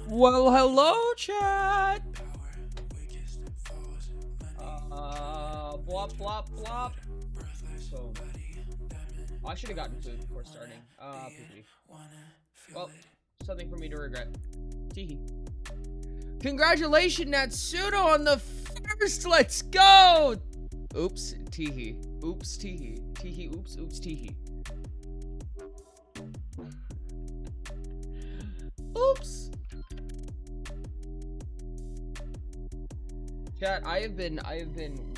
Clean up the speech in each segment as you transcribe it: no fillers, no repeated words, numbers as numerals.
Well, hello, chat. Blop, blop, blop. Boom. Oh, I should have gotten food before starting. Poopy. Well, something for me to regret. Teehee. Congratulations, Natsuno, on the first. Let's go. Oops, teehee. Oops, teehee. Teehee, oops, oops, teehee. Oops. Chat, I have been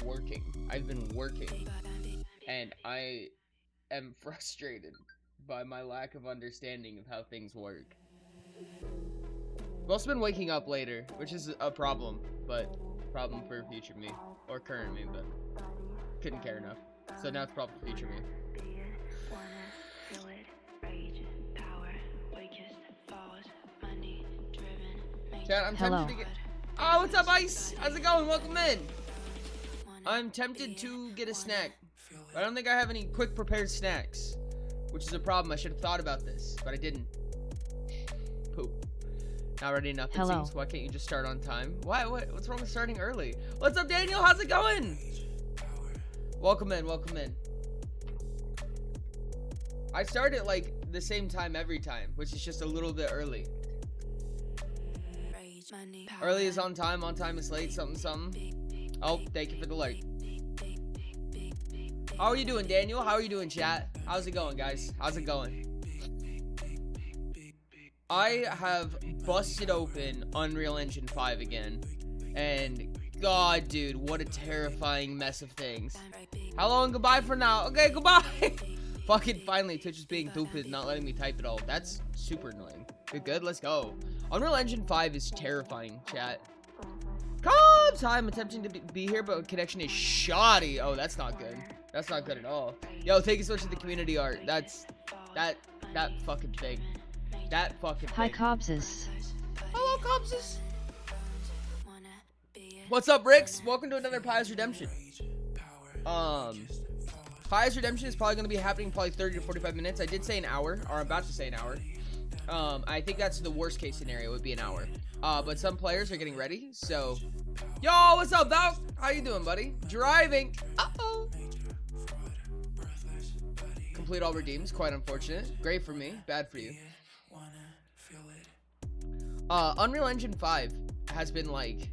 working. I've been working. And I am frustrated by my lack of understanding of how things work. I've also been waking up later, which is a problem, but problem for future me, or current me, but couldn't care enough. So now it's problem for future me. Chat, I'm tempted to get... Oh, what's up, Ice? How's it going? Welcome in. I'm tempted to get a snack. I don't think I have any quick prepared snacks, which is a problem. I should have thought about this, but I didn't. Poop. Not ready enough, it seems. Why can't you just start on time? What's wrong with starting early? What's up, Daniel? How's it going? Welcome in, welcome in. I start at like the same time every time, which is just a little bit early. Early is on time is late, something. Oh, thank you for the like. How are you doing, Daniel? How are you doing, chat? How's it going, guys? How's it going? I have busted open Unreal Engine 5 again. And god, dude, what a terrifying mess of things. Hello and goodbye for now. Okay, goodbye. Fucking finally, Twitch is being stupid, not letting me type it all. That's super annoying. Good, let's go. Unreal Engine 5 is terrifying, chat. Cobbs! Hi, I'm attempting to be here, but connection is shoddy. Oh, that's not good. That's not good at all. Yo, thank you so much for the community art. That fucking thing. That fucking thing. Hi, Cobbses. Hello, Cobbses. What's up, Ricks? Welcome to another Pyre's Redemption. Pyre's Redemption is probably going to be happening probably 30 to 45 minutes. I did say an hour, or I'm about to say an hour. I think that's the worst case scenario, would be an hour. But some players are getting ready, so... Yo, what's up, Val? How you doing, buddy? Driving. Uh-oh. Complete all redeems. Quite unfortunate. Great for me. Bad for you. Unreal Engine 5 has been like...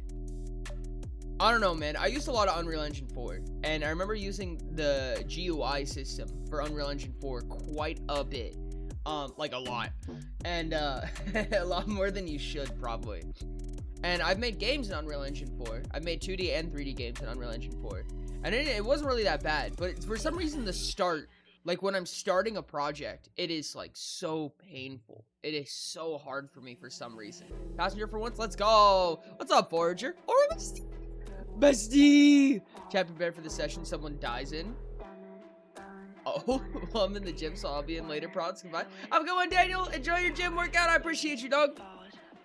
I don't know, man. I used a lot of Unreal Engine 4. And I remember using the GUI system for Unreal Engine 4 quite a bit. Like a lot. And, a lot more than you should, probably. And I've made games in Unreal Engine 4. I've made 2D and 3D games in Unreal Engine 4. And it wasn't really that bad. But for some reason, the start, like when I'm starting a project, it is like so painful. It is so hard for me for some reason. Passenger for once, let's go. What's up, Forager? Or bestie. Chat, prepare for the session someone dies in. Oh, well, I'm in the gym, so I'll be in later. Prods, goodbye. Have a good one, Daniel. Enjoy your gym workout. I appreciate you, dog.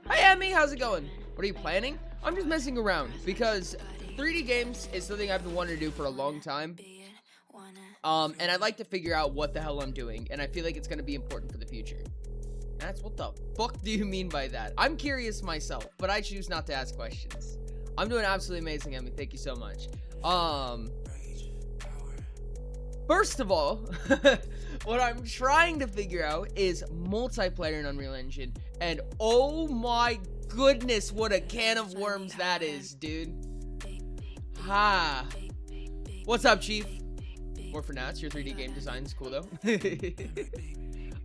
Hi, Emmy. How's it going? What are you planning? I'm just messing around because 3D games is something I've been wanting to do for a long time. And I'd like to figure out what the hell I'm doing, and I feel like it's going to be important for the future. That's what the fuck do you mean by that? I'm curious myself, but I choose not to ask questions. I'm doing absolutely amazing, Emmy. Thank you so much. First of all, what I'm trying to figure out is multiplayer in Unreal Engine, and oh my goodness, what a can of worms that is, dude. Ha. What's up, Chief? More for Nats, your 3D game design is cool, though.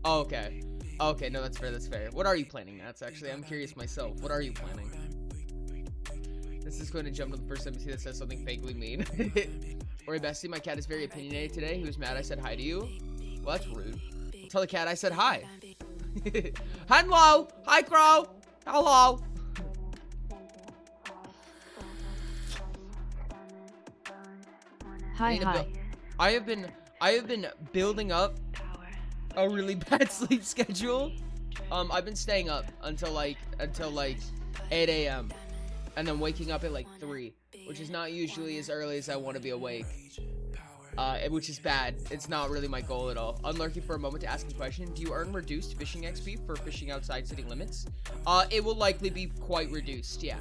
Okay. Okay, no, that's fair, that's fair. What are you planning, Nats, actually? I'm curious myself. What are you planning? This is going to jump to the first NPC that says something fakely mean. Or bestie, my cat is very opinionated today. He was mad I said hi to you. Well, that's rude. I'll tell the cat I said hi. Hello. Hi, Crow. Hello. Hi. I have been building up a really bad sleep schedule. I've been staying up until like 8 a.m. and then waking up at like 3, which is not usually as early as I want to be awake. which is bad. It's not really my goal at all. Unlucky for a moment to ask a question. Do you earn reduced fishing XP for fishing outside city limits? It will likely be quite reduced, yeah.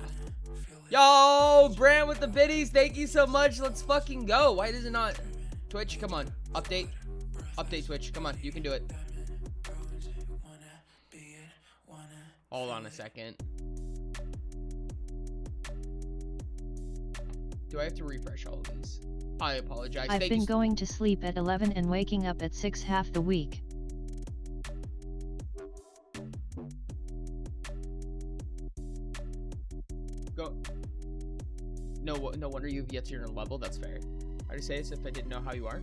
Yo, Brand with the biddies, thank you so much. Let's fucking go. Why does it not? Twitch, come on. Update Twitch, come on, you can do it. Hold on a second. Do I have to refresh all of these? I apologize. I've been going to sleep at 11 and waking up at 6 half the week. Go. No wonder you've yet to your level. That's fair. I'd say as if I didn't know how you are.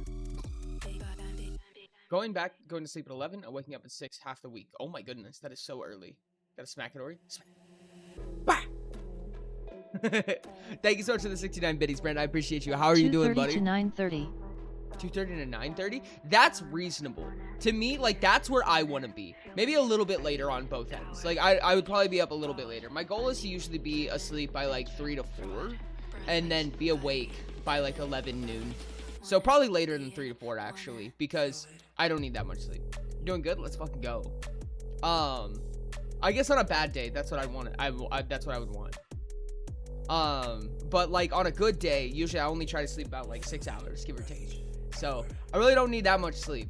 Going to sleep at 11 and waking up at 6 half the week. Oh my goodness, that is so early. Gotta smack it, Ori. Bah! Thank you so much for the 69 biddies, Brand. I appreciate you. How are you doing, buddy? 2:30 to 9:30. 2:30 to 9:30? That's reasonable. To me, like, that's where I want to be. Maybe a little bit later on both ends. Like, I would probably be up a little bit later. My goal is to usually be asleep by, like, 3 to 4. And then be awake by, like, 11 noon. So, probably later than 3 to 4, actually. Because I don't need that much sleep. You're doing good? Let's fucking go. I guess on a bad day, that's what I want. That's what I would want. But like on a good day, usually I only try to sleep about like 6 hours, give or take. So I really don't need that much sleep.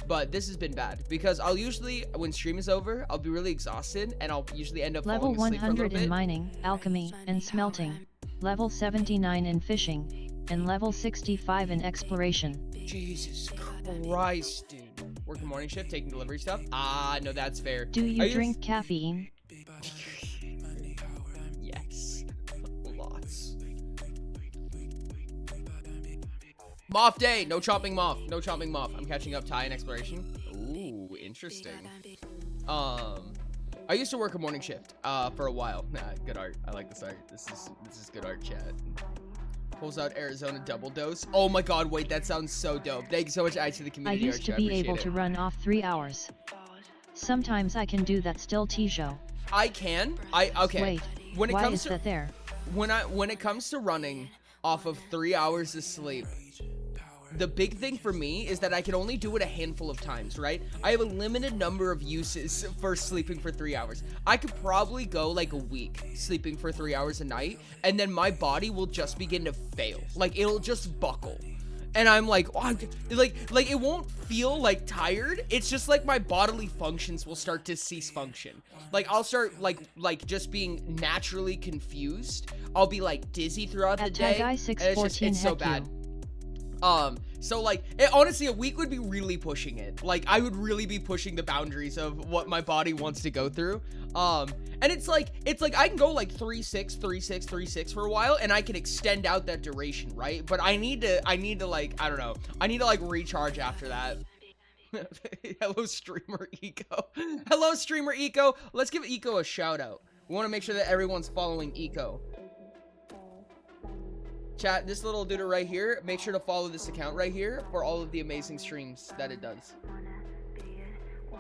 But this has been bad because I'll usually, when stream is over, I'll be really exhausted and I'll usually end up level falling asleep for a little 100 bit. in mining, alchemy, and smelting. Level 79 in fishing, and level 65 in exploration. Jesus Christ, dude. Working morning shift, taking delivery stuff. Ah, no, that's fair. Do you drink caffeine? Yes. Lots. Moth day. No chopping moth. No chopping moth. I'm catching up. Tie and exploration. Ooh, interesting. I used to work a morning shift for a while. Nah, good art. I like this art. This is good art, chat. Pulls out Arizona double dose. Oh my god, wait, that sounds so dope. Thank you so much, to the I community. used to be able to run off 3 hours. Sometimes I can do that still, Tijo. I can. Okay. Wait, when it why comes is to that there? when it comes to running off of 3 hours of sleep, the big thing for me is that I can only do it a handful of times, right? I have a limited number of uses for sleeping for 3 hours. I could probably go like a week sleeping for 3 hours a night, and then my body will just begin to fail. Like, it'll just buckle. And I'm like, oh, like it won't feel like tired. It's just like my bodily functions will start to cease function. Like, I'll start like just being naturally confused. I'll be like dizzy throughout the day. It's so bad. So like, honestly, a week would be really pushing it. Like, I would really be pushing the boundaries of what my body wants to go through. And it's like I can go like 3-6, 3-6, 3-6 for a while, and I can extend out that duration, right? But I need to like, I don't know. I need to like recharge after that. Hello, streamer Eco. Hello, streamer Eco. Let's give Eco a shout out. We want to make sure that everyone's following Eco. Chat, this little dude right here, make sure to follow this account right here for all of the amazing streams that it does.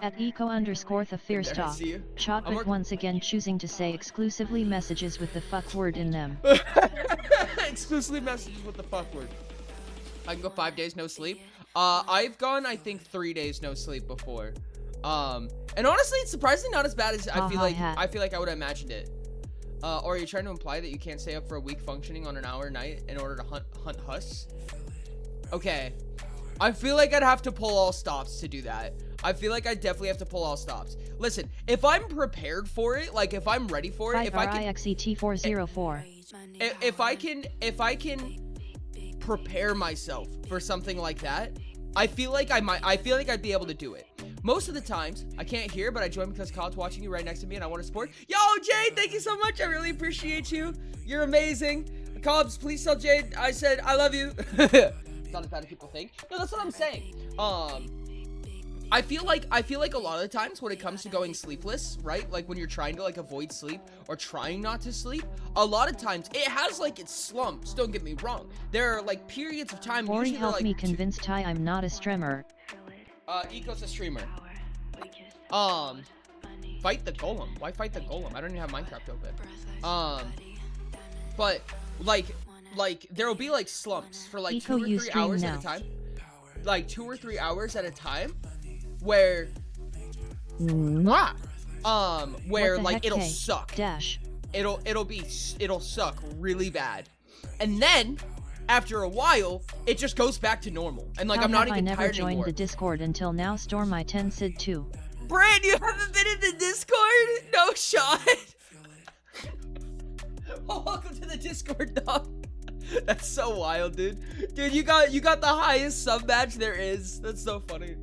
At eco_the fierce talk, Chocolate once again choosing to say exclusively messages with the fuck word in them. Exclusively messages with the fuck word. I can go 5 days no sleep. I've gone, I think, 3 days no sleep before. And honestly, it's surprisingly not as bad as I feel like I would have imagined it. Or are you trying to imply that you can't stay up for a week functioning on an hour a night in order to hunt husks? Okay. I feel like I'd have to pull all stops to do that. I feel like I definitely have to pull all stops. Listen, if I'm prepared for it, like if I'm ready for it, if I can prepare myself for something like that, I feel like I'd be able to do it. Most of the times, I can't hear, but I join because Cobb's watching you right next to me and I want to support. Yo, Jade, thank you so much. I really appreciate you. You're amazing. Cobbs, please tell Jade I said I love you. It's not as bad as people think. No, that's what I'm saying. I feel like a lot of the times when it comes to going sleepless, right? Like when you're trying to like avoid sleep or trying not to sleep, a lot of times it has like its slumps. Don't get me wrong. There are like periods of time. Ori, help me convince Ty I'm not a streamer. Eco's a streamer. Fight the golem. Why fight the golem? I don't even have Minecraft open. But like like, there will be, like, slumps for, like, 2 or 3 hours at a time. Like, 2 or 3 hours at a time, where, where, like, it'll suck. It'll suck really bad. And then, after a while, it just goes back to normal. And, like, I'm not even tired anymore. I never joined the Discord until now. Store my 10 Sid 2. Brand, you haven't been in the Discord? No shot. Oh, welcome to the Discord, dog. That's so wild, dude. Dude, you got the highest sub match there is. That's so funny.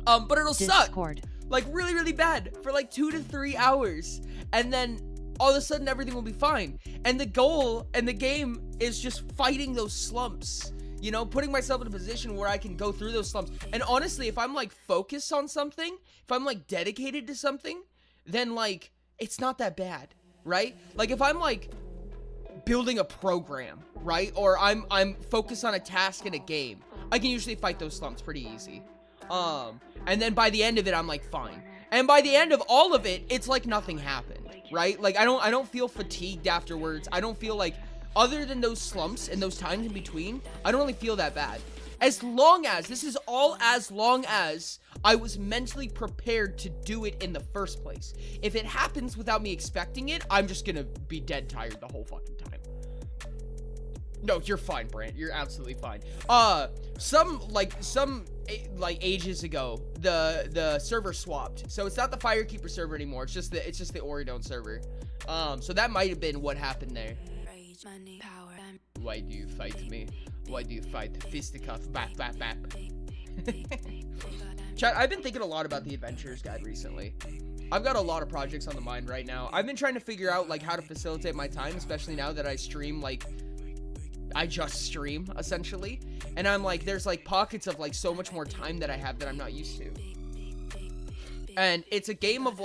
But it'll Discord. suck. Like, really, really bad for like 2 to 3 hours. And then all of a sudden everything will be fine. And the goal and the game is just fighting those slumps. You know, putting myself in a position where I can go through those slumps. And honestly, if I'm like focused on something, if I'm like dedicated to something, then like it's not that bad, right? Like if I'm like building a program, right? Or I'm focused on a task in a game, I can usually fight those slumps pretty easy. And then by the end of it, I'm like fine. And by the end of all of it, it's like nothing happened, right? Like I don't feel fatigued afterwards. I don't feel like, other than those slumps and those times in between, I don't really feel that bad. As long as I was mentally prepared to do it in the first place. If it happens without me expecting it, I'm just gonna be dead tired the whole fucking time. No, you're fine, Brant. You're absolutely fine. Some ages ago, the server swapped. So it's not the Firekeeper server anymore. It's just the Auridon server. So that might have been what happened there. Why do you fight me? Why do you fight fisticuff? Bap, bap, bap. Chat, I've been thinking a lot about the Adventurers Guide recently. I've got a lot of projects on the mind right now. I've been trying to figure out like how to facilitate my time, especially now that I stream, like I just stream essentially. And I'm like, there's like pockets of like so much more time that I have that I'm not used to. And it's a game of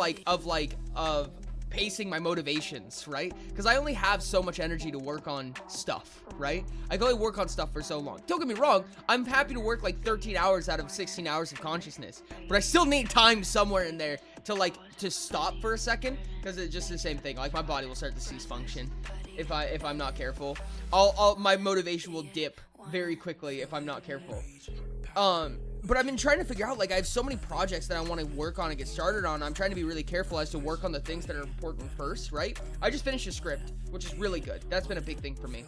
pacing my motivations, right? Because I only have so much energy to work on stuff, right? I can only work on stuff for so long. Don't get me wrong, I'm happy to work like 13 hours out of 16 hours of consciousness, but I still need time somewhere in there to stop for a second, because it's just the same thing. Like my body will start to cease function if I'm not careful. My motivation will dip very quickly if I'm not careful. But I've been trying to figure out, like, I have so many projects that I want to work on and get started on. I'm trying to be really careful as to work on the things that are important first, right? I just finished a script, which is really good. That's been a big thing for me.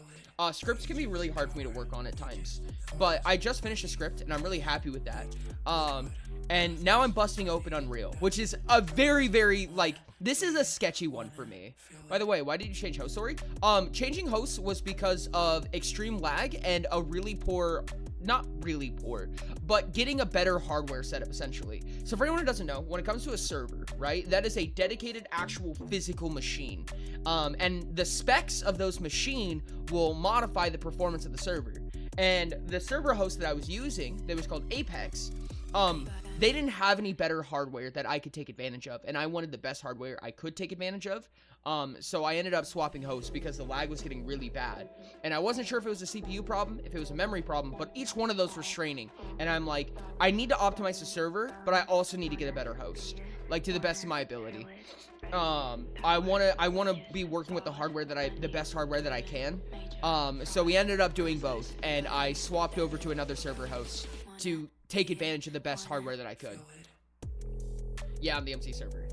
Scripts can be really hard for me to work on at times, but I just finished a script and I'm really happy with that. And now I'm busting open Unreal, which is a very, very, like, this is a sketchy one for me. By the way, why did you change host, sorry? Changing hosts was because of extreme lag and a really poor, not really poor, but getting a better hardware setup, essentially. So for anyone who doesn't know, when it comes to a server, right, that is a dedicated actual physical machine. And the specs of those machine will modify the performance of the server. And the server host that I was using, that was called Apex, they didn't have any better hardware that I could take advantage of, and I wanted the best hardware I could take advantage of. So I ended up swapping hosts because the lag was getting really bad, and I wasn't sure if it was a CPU problem, if it was a memory problem, but each one of those was straining. And I'm like, I need to optimize the server, but I also need to get a better host, like to the best of my ability. I want to be working with the best hardware that I can. So we ended up doing both, and I swapped over to another server host to take advantage of the best hardware that I could. Yeah, on the MC server.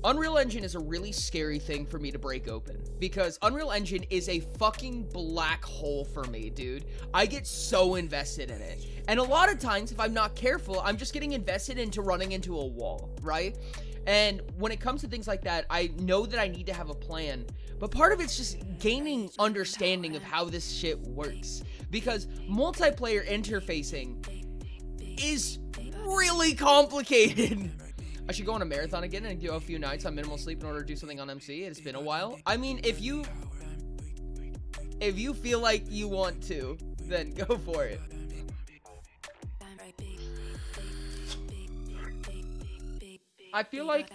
Unreal Engine is a really scary thing for me to break open, because Unreal Engine is a fucking black hole for me, dude. I get so invested in it. And a lot of times, if I'm not careful, I'm just getting invested into running into a wall, right? And when it comes to things like that, I know that I need to have a plan, but part of it's just gaining understanding of how this shit works, because multiplayer interfacing is really complicated. I should go on a marathon again and do a few nights on minimal sleep in order to do something on MC. It's been a while. I mean, if you feel like you want to, then go for it. I feel like,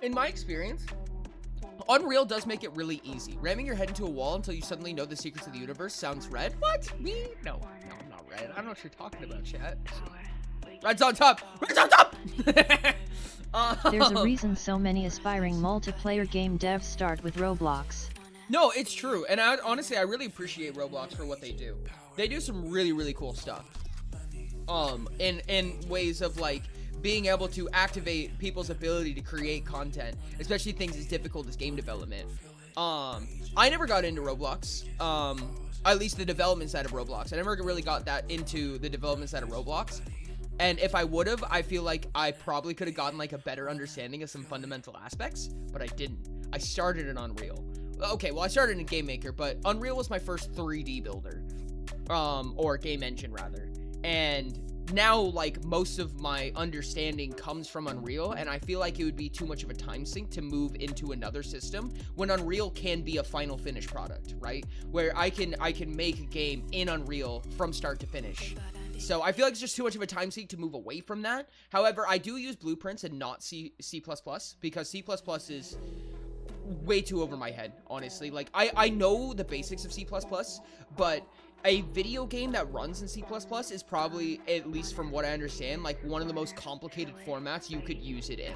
in my experience, Unreal does make it really easy. Ramming your head into a wall until you suddenly know the secrets of the universe sounds red? What? Me? No, I'm not red. I don't know what you're talking about, chat. Red's on top! Red's on top! There's a reason so many aspiring multiplayer game devs start with Roblox. No, it's true, and honestly, I really appreciate Roblox for what they do. They do some really, really cool stuff. In ways of like being able to activate people's ability to create content, especially things as difficult as game development. I never got into Roblox. At least the development side of Roblox. I never really got that into the development side of Roblox. And if I would have, I feel like I probably could have gotten like a better understanding of some fundamental aspects, but I didn't. I started in Unreal. Okay, well, I started in GameMaker, but Unreal was my first 3D builder, or game engine rather. And now, like, most of my understanding comes from Unreal, and I feel like it would be too much of a time sink to move into another system when Unreal can be a final finished product, right? Where I can make a game in Unreal from start to finish. So I feel like it's just too much of a time sink to move away from that. However, I do use Blueprints and not C++, because C++ is way too over my head, honestly. Like, I know the basics of C++, but a video game that runs in C++ is probably, at least from what I understand, like one of the most complicated formats you could use it in.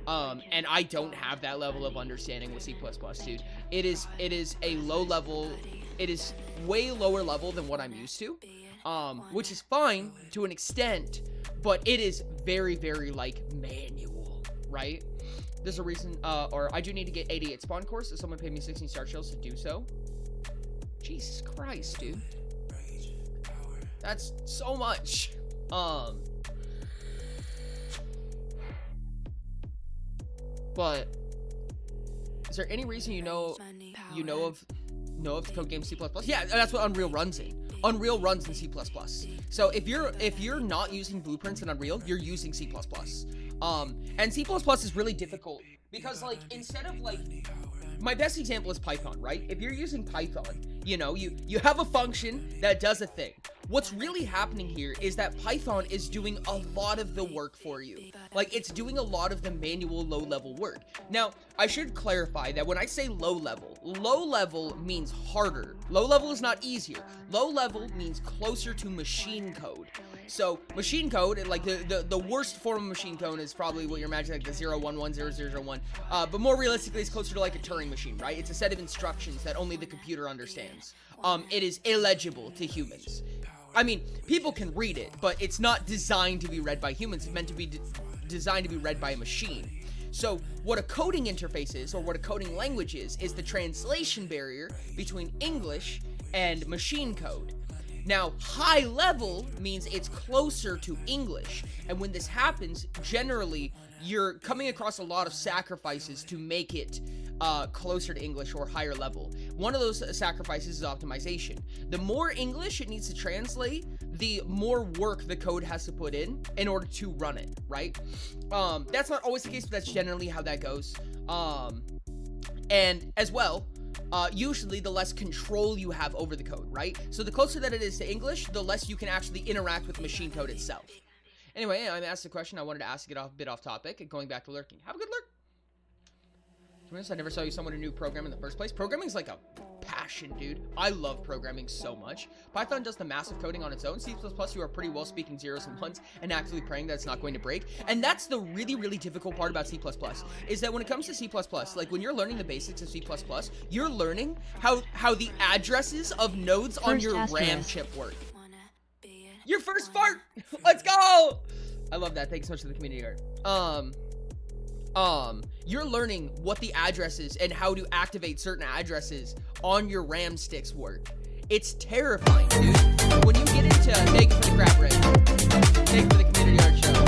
And I don't have that level of understanding with C++, dude. It is a low level, it is way lower level than what I'm used to, which is fine to an extent, but it is very, very, like, manual, right? There's a reason, or I do need to get 88 spawn course, so someone paid me 16 star shells to do so. Jesus Christ, dude. That's so much. But is there any reason you know of the code game C++? Yeah, that's what Unreal runs in. Unreal runs in C++. So if you're not using Blueprints in Unreal, you're using C++. And C++ is really difficult because, like, instead of, like, my best example is Python, right? If you're using Python, you know, you have a function that does a thing. What's really happening here is that Python is doing a lot of the work for you. Like, it's doing a lot of the manual low-level work. Now, I should clarify that when I say low-level means harder. Low-level is not easier. Low-level means closer to machine code. So, machine code, like, the worst form of machine code is probably what you're imagining, like the 0110001. But more realistically, it's closer to, like, a Turing machine, right? It's a set of instructions that only the computer understands. It is illegible to humans. I mean, people can read it, but it's not designed to be read by humans. It's meant to be designed to be read by a machine. So what a coding interface is, or what a coding language is the translation barrier between English and machine code. Now, high level means it's closer to English. And when this happens, generally, you're coming across a lot of sacrifices to make it closer to English or higher level. One of those sacrifices is optimization. The more English it needs to translate, the more work the code has to put in order to run it, right? That's not always the case, but that's generally how that goes. And as well, usually the less control you have over the code, right? So the closer that it is to English, the less you can actually interact with the machine code itself. Anyway, I'm asked a question. I wanted to ask it a bit off topic, going back to lurking. Have a good lurk. To be honest, I never saw you someone who knew program in the first place. Programming is like a passion, dude. I love programming so much. Python does the massive coding on its own. C++, you are pretty well speaking zeros and ones and actively praying that it's not going to break. And that's the really, really difficult part about C++, is that when it comes to C++, like when you're learning the basics of C++, you're learning how the addresses of nodes on your RAM chip work. Your first fart! Let's go! I love that. Thanks so much for the community art. You're learning what the addresses and how to activate certain addresses on your RAM sticks work. It's terrifying, dude. When you get into thank you for the crap rate. Thank you for the community art show.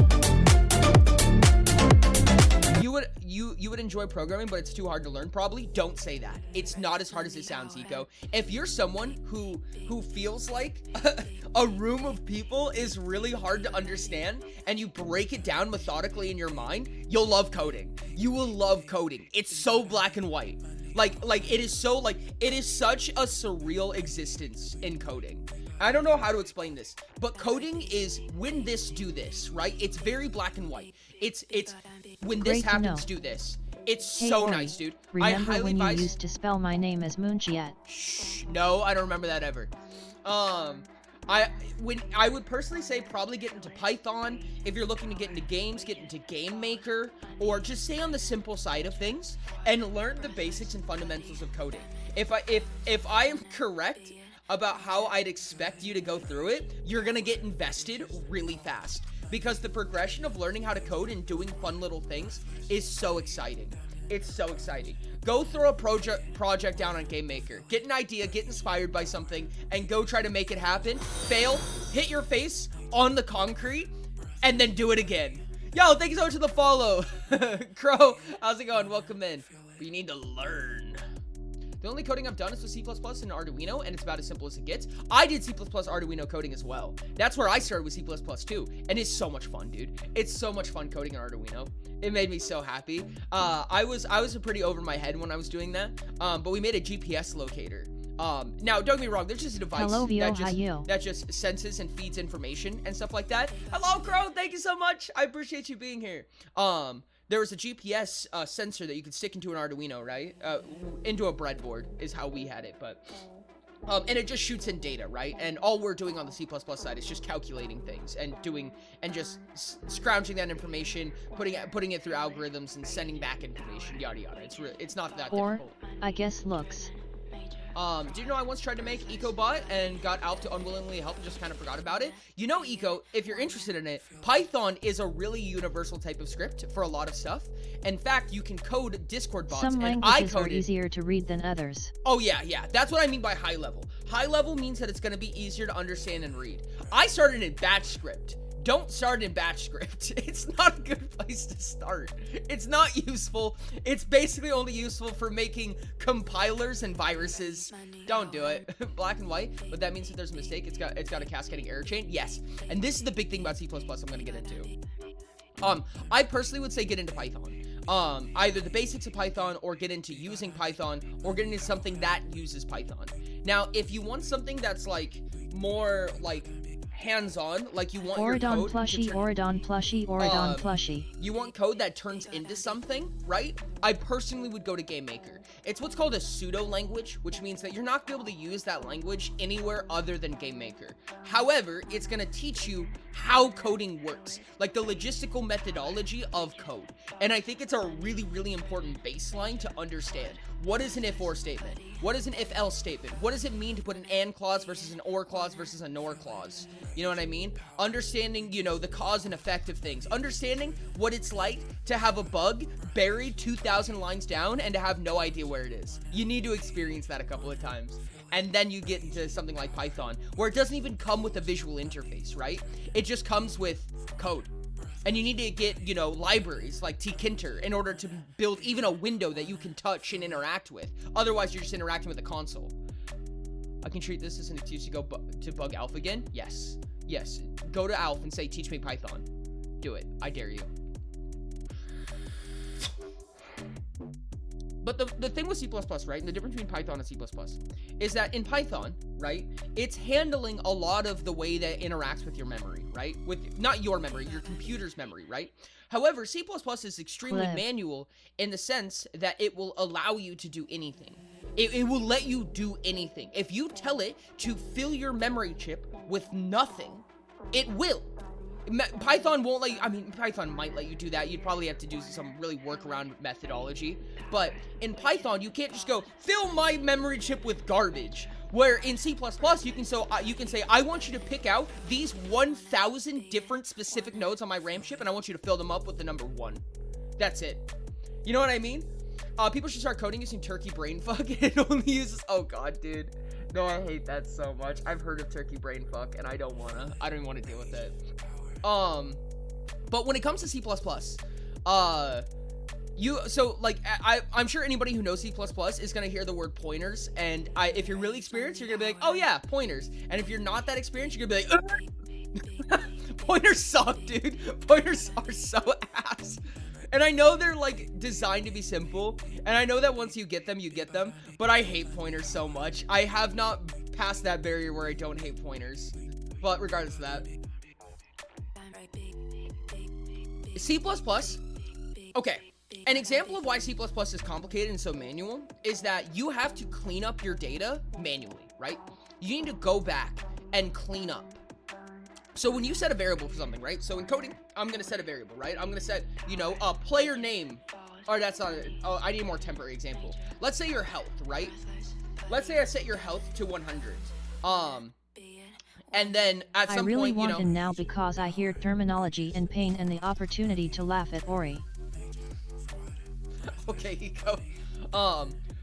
You would enjoy programming, but it's too hard to learn, probably. Don't say that. It's not as hard as it sounds, Eco. If you're someone who feels like a room of people is really hard to understand, and you break it down methodically in your mind, you'll love coding. You will love coding. It's so black and white. Like it is so, like, it is such a surreal existence in coding. I don't know how to explain this, but coding is when this, do this, right? It's very black and white. It's when this happens, do this. It's hey, so nice, dude. Remember I when you used to spell my name as Moonchiat? Shh, no, I don't remember that ever. I would personally say probably get into Python if you're looking to get into games, get into Game Maker, or just stay on the simple side of things and learn the basics and fundamentals of coding. If I am correct about how I'd expect you to go through it, you're gonna get invested really fast because the progression of learning how to code and doing fun little things is so exciting. It's so exciting. Go throw a project down on Game Maker. Get an idea, get inspired by something, and go try to make it happen. Fail, hit your face on the concrete, and then do it again. Yo, thank you so much for the follow. Crow, how's it going? Welcome in. But you need to learn. The only coding I've done is with C++ and Arduino, and it's about as simple as it gets. I did C++ Arduino coding as well. That's where I started with C++ too, and it's so much fun, dude. It's so much fun coding in Arduino. It made me so happy. I was pretty over my head when I was doing that, but we made a GPS locator. Now, don't get me wrong, there's just a device that just senses and feeds information and stuff like that. Hello, Crow, thank you so much. I appreciate you being here. There was a GPS sensor that you could stick into an Arduino, right? Into a breadboard is how we had it, but... and it just shoots in data, right? And all we're doing on the C++ side is just calculating things and just scrounging that information, putting it through algorithms and sending back information, yada yada. It's not that difficult. I guess looks. Do you know I once tried to make EcoBot and got Alf to unwillingly help and just kind of forgot about it? You know, Eco, if you're interested in it, Python is a really universal type of script for a lot of stuff. In fact, you can code Discord bots. Some languages are easier to read than others. Oh yeah, that's what I mean by high level. High level means that it's going to be easier to understand and read. I started in batch script. Don't start in batch script. It's not a good place to start. It's not useful. It's basically only useful for making compilers and viruses. Don't do it. Black and white, but that means that there's a mistake. It's got a cascading error chain. Yes. And this is the big thing about C++ I'm going to get into. I personally would say get into Python. Either the basics of Python or get into using Python or get into something that uses Python. Now, if you want something that's like more like hands-on, like you want your code plushie. You want code that turns into something, right? I personally would go to Game Maker. It's what's called a pseudo language, which means that you're not going to be able to use that language anywhere other than Game Maker. However, it's going to teach you how coding works, like the logistical methodology of code. And I think it's a really, really important baseline to understand. What is an if-or statement? What is an if-else statement? What does it mean to put an and clause versus an or clause versus a nor clause? You know what I mean? Understanding, the cause and effect of things. Understanding what it's like to have a bug buried 2,000 lines down and to have no idea where it is. You need to experience that a couple of times. And then you get into something like Python, where it doesn't even come with a visual interface, right? It just comes with code. And you need to get, libraries like tkinter in order to build even a window that you can touch and interact with. Otherwise, you're just interacting with the console. I can treat this as an excuse to go to bug Alf again? Yes. Yes. Go to Alf and say, teach me Python. Do it. I dare you. But the thing with C++, right, and the difference between Python and C++ is that in Python, right, it's handling a lot of the way that it interacts with your memory, right? With not your memory, your computer's memory, right? However, C++ is extremely manual in the sense that it will allow you to do anything. It will let you do anything. If you tell it to fill your memory chip with nothing, it will. Python won't let you, Python might let you do that. You'd probably have to do some really workaround methodology. But in Python, you can't just go, fill my memory chip with garbage. Where in C++, you can say, I want you to pick out these 1,000 different specific nodes on my RAM chip, and I want you to fill them up with the number 1. That's it. You know what I mean? People should start coding using turkey brainfuck. It only uses, oh god, dude. No, I hate that so much. I've heard of turkey brainfuck, and I don't even wanna deal with it. But when it comes to C++, I'm sure anybody who knows C++ is gonna hear the word pointers, and if you're really experienced, you're gonna be like, oh yeah, pointers. And if you're not that experienced, you're gonna be like, pointers suck, dude. Pointers are so ass. And I know they're like designed to be simple, and I know that once you get them, but I hate pointers so much. I have not passed that barrier where I don't hate pointers. But regardless of that, C++, okay, an example of why C++ is complicated and so manual is that you have to clean up your data manually, right? You need to go back and clean up. So when you set a variable for something, right? So in coding, I'm going to set a variable, right? I'm going to set, you know, a player name. Or that's not it. Oh, I need a more temporary example. Let's say your health, right? Let's say I set your health to 100. And then at some point, you know... I really want in now because I hear terminology and pain and the opportunity to laugh at Ori. Okay, Eco.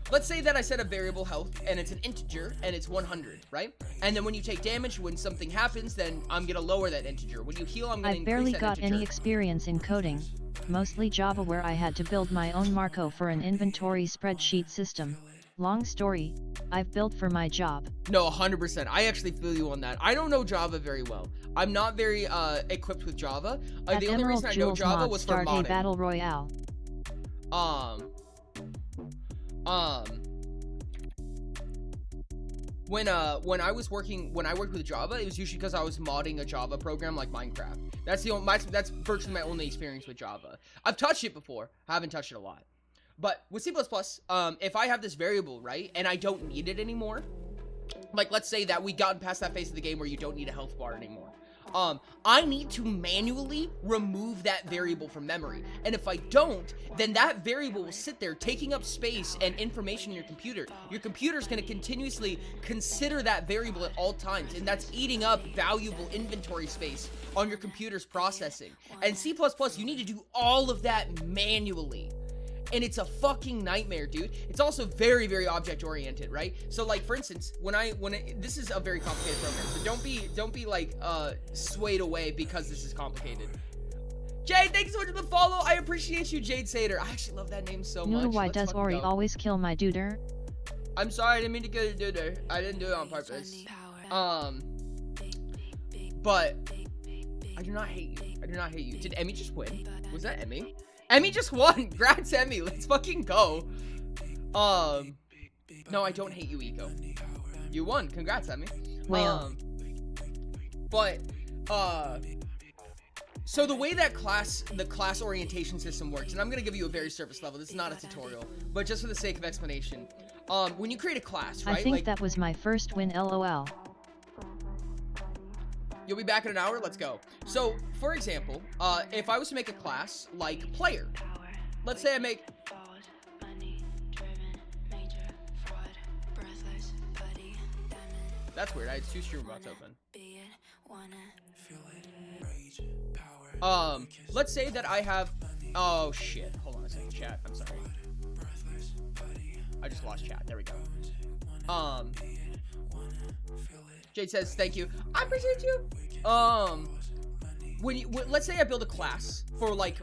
Let's say that I set a variable health and it's an integer and it's 100, right? And then when you take damage, when something happens, then I'm gonna lower that integer. When you heal, I'm gonna increase that integer. I've barely got any experience in coding, mostly Java, where I had to build my own Marco for an inventory spreadsheet system. Long story, I've built for my job. No, 100%. I actually feel you on that. I don't know Java very well. I'm not very equipped with Java. The only reason I know Java was for modding. A battle royale. When I worked with Java, it was usually because I was modding a Java program like Minecraft. That's virtually my only experience with Java. I've touched it before. I haven't touched it a lot. But with C++, if I have this variable, right, and I don't need it anymore, like let's say that we gotten past that phase of the game where you don't need a health bar anymore. I need to manually remove that variable from memory. And if I don't, then that variable will sit there taking up space and information in your computer. Your computer's going to continuously consider that variable at all times, and that's eating up valuable inventory space on your computer's processing. And C++, you need to do all of that manually. And it's a fucking nightmare, dude. It's also very, very object-oriented, right? So, like, for instance, this is a very complicated program, so don't be like, swayed away because this is complicated. Jade, thanks so much for the follow. I appreciate you, Jade Sater. I actually love that name so much. Why does Ori always kill my duder? I'm sorry, I didn't mean to kill your duder. I didn't do it on purpose. But I do not hate you. I do not hate you. Did Emmy just win? Was that Emmy? Emmy just won. Congrats, Emmy. Let's fucking go. No, I don't hate you, Eco. You won. Congrats, Emmy. Well. So the way that the class orientation system works, and I'm gonna give you a very surface level. This is not a tutorial, but just for the sake of explanation. When you create a class, right? I think that was my first win, LOL. You'll be back in an hour? Let's go. So, for example, if I was to make a class like player, let's say I make... That's weird. I had 2 stream bots open. Let's say that I have... Oh, shit. Hold on a second, chat. I'm sorry. I just lost chat. There we go. Jade says, thank you. I appreciate you. Let's say I build a class for, like,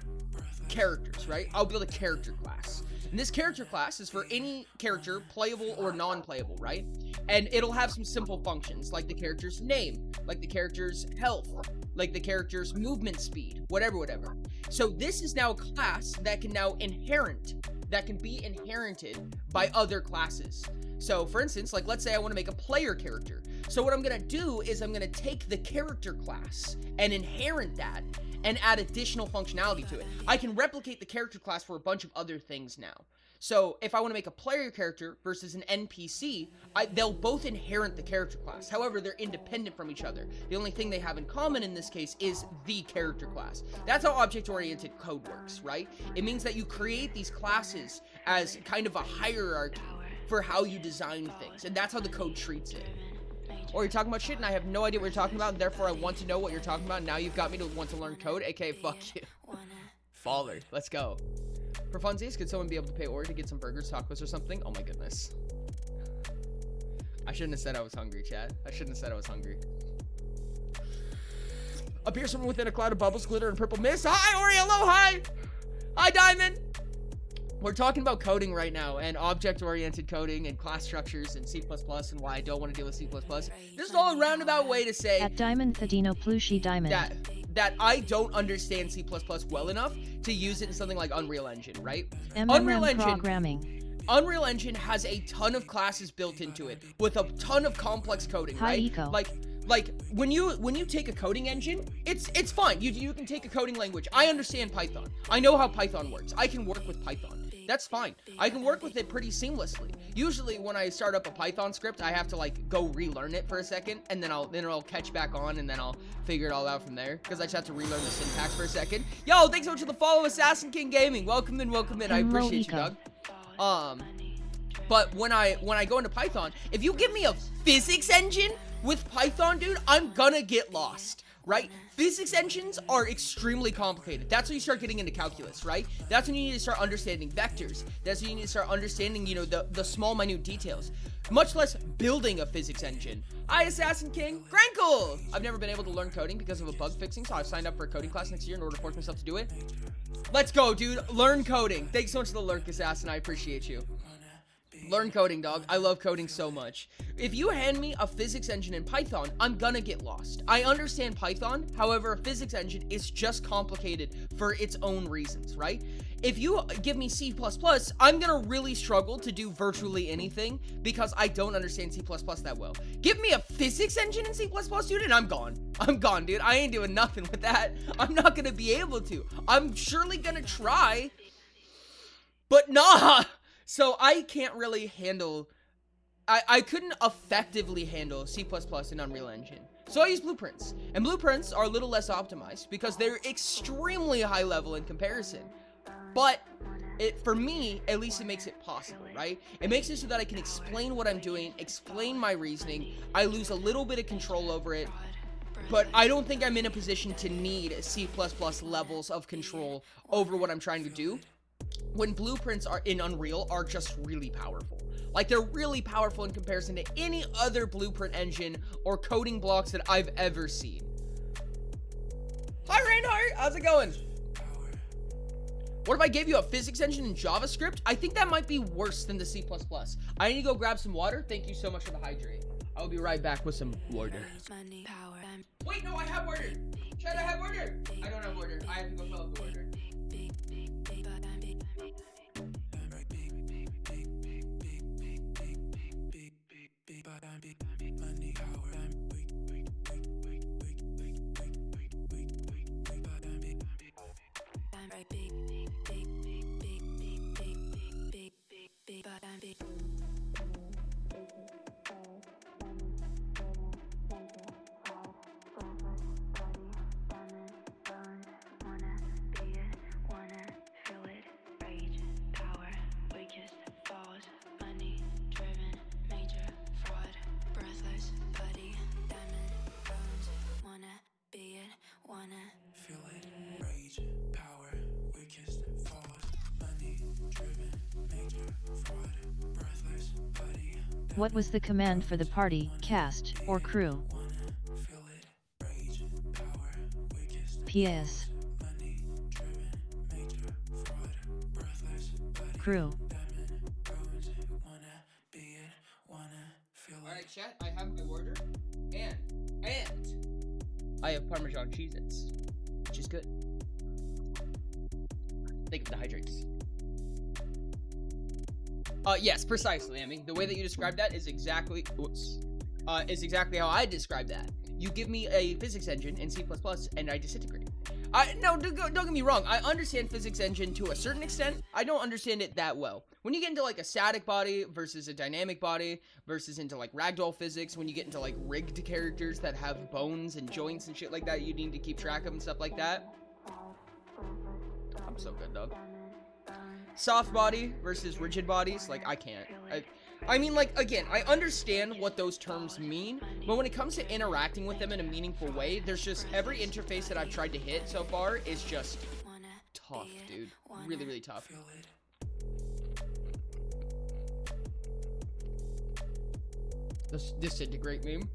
characters, right? I'll build a character class. And this character class is for any character, playable or non-playable, right? And it'll have some simple functions, like the character's name, like the character's health, like the character's movement speed, whatever. So this is now a class that can now be inherited by other classes. So, for instance, like, let's say I want to make a player character. So what I'm going to do is I'm going to take the character class and inherit that and add additional functionality to it. I can replicate the character class for a bunch of other things now. So if I want to make a player character versus an NPC, they'll both inherit the character class. However, they're independent from each other. The only thing they have in common in this case is the character class. That's how object-oriented code works, right? It means that you create these classes as kind of a hierarchy for how you design things, and that's how the code treats it. Or you're talking about shit and I have no idea what you're talking about, and therefore I want to know what you're talking about, and now you've got me to want to learn code, aka fuck you. Baller, let's go. For funsies, could someone be able to pay Ori to get some burgers, tacos, or something? Oh my goodness. I shouldn't have said I was hungry, Chad. I shouldn't have said I was hungry. Appears from within a cloud of bubbles, glitter, and purple mist. Hi, Ori, hello, hi! Hi, Diamond! We're talking about coding right now, and object-oriented coding, and class structures, and C++, and why I don't want to deal with C++. This is all a roundabout way to say... At Diamond Thadino Plushy Diamond. That I don't understand C++ well enough to use it in something like Unreal Engine, right? Unreal Engine has a ton of classes built into it, with a ton of complex coding, right? Eco. Like when you take a coding engine, it's fine. You can take a coding language. I understand Python. I know how Python works. I can work with Python. That's fine. I can work with it pretty seamlessly. Usually when I start up a Python script, I have to like go relearn it for a second, and then it'll catch back on, and then I'll figure it all out from there, because I just have to relearn the syntax for a second. Yo, thanks so much for the follow, Assassin King Gaming. Welcome in, welcome in. I appreciate you, Doug. But when I go into Python, if you give me a physics engine with Python, dude, I'm gonna get lost, right? Physics engines are extremely complicated. That's when you start getting into calculus, right? That's when you need to start understanding vectors. That's when you need to start understanding, you know, the small, minute details. Much less building a physics engine. Hi, Assassin King. Grankle! I've never been able to learn coding because of a bug fixing, so I've signed up for a coding class next year in order to force myself to do it. Let's go, dude. Learn coding. Thanks so much for the lurk, Assassin. I appreciate you. Learn coding, dog. I love coding so much. If you hand me a physics engine in Python, I'm gonna get lost. I understand Python, however, a physics engine is just complicated for its own reasons, right? If you give me C++, I'm gonna really struggle to do virtually anything because I don't understand C++ that well. Give me a physics engine in C++, dude, and I'm gone. I'm gone, dude. I ain't doing nothing with that. I'm not gonna be able to. I'm surely gonna try, but nah. So I can't really handle, I couldn't effectively handle C++ in Unreal Engine. So I use Blueprints. And Blueprints are a little less optimized because they're extremely high level in comparison. But for me, at least it makes it possible, right? It makes it so that I can explain what I'm doing, explain my reasoning. I lose a little bit of control over it. But I don't think I'm in a position to need C++ levels of control over what I'm trying to do, when Blueprints are in Unreal are just really powerful. Like, they're really powerful in comparison to any other Blueprint engine or coding blocks that I've ever seen. Hi, Reinhardt! How's it going? What if I gave you a physics engine in JavaScript? I think that might be worse than the C++. I need to go grab some water. Thank you so much for the hydrate. I'll be right back with some water. Wait, no, I have water. Chad, I have water. I don't have water. I have to go fill up the water. What was the command for the party, cast, or crew? PS. Crew. Alright, chat, I have my order, and I have Parmesan Cheez-Its, which is good. Thank you for the hydrates. Yes, precisely, Emmy. The way that you described that is exactly, how I describe that. You give me a physics engine in C++ and I disintegrate. No, don't get me wrong. I understand physics engine to a certain extent. I don't understand it that well. When you get into like a static body versus a dynamic body versus into like ragdoll physics, when you get into like rigged characters that have bones and joints and shit like that you need to keep track of and stuff like that. I'm so good, dog. Soft body versus rigid bodies, like, I can't. I mean, like, again, I understand what those terms mean, but when it comes to interacting with them in a meaningful way, there's just, every interface that I've tried to hit so far is just tough, dude. Really, really tough. This disintegrate meme.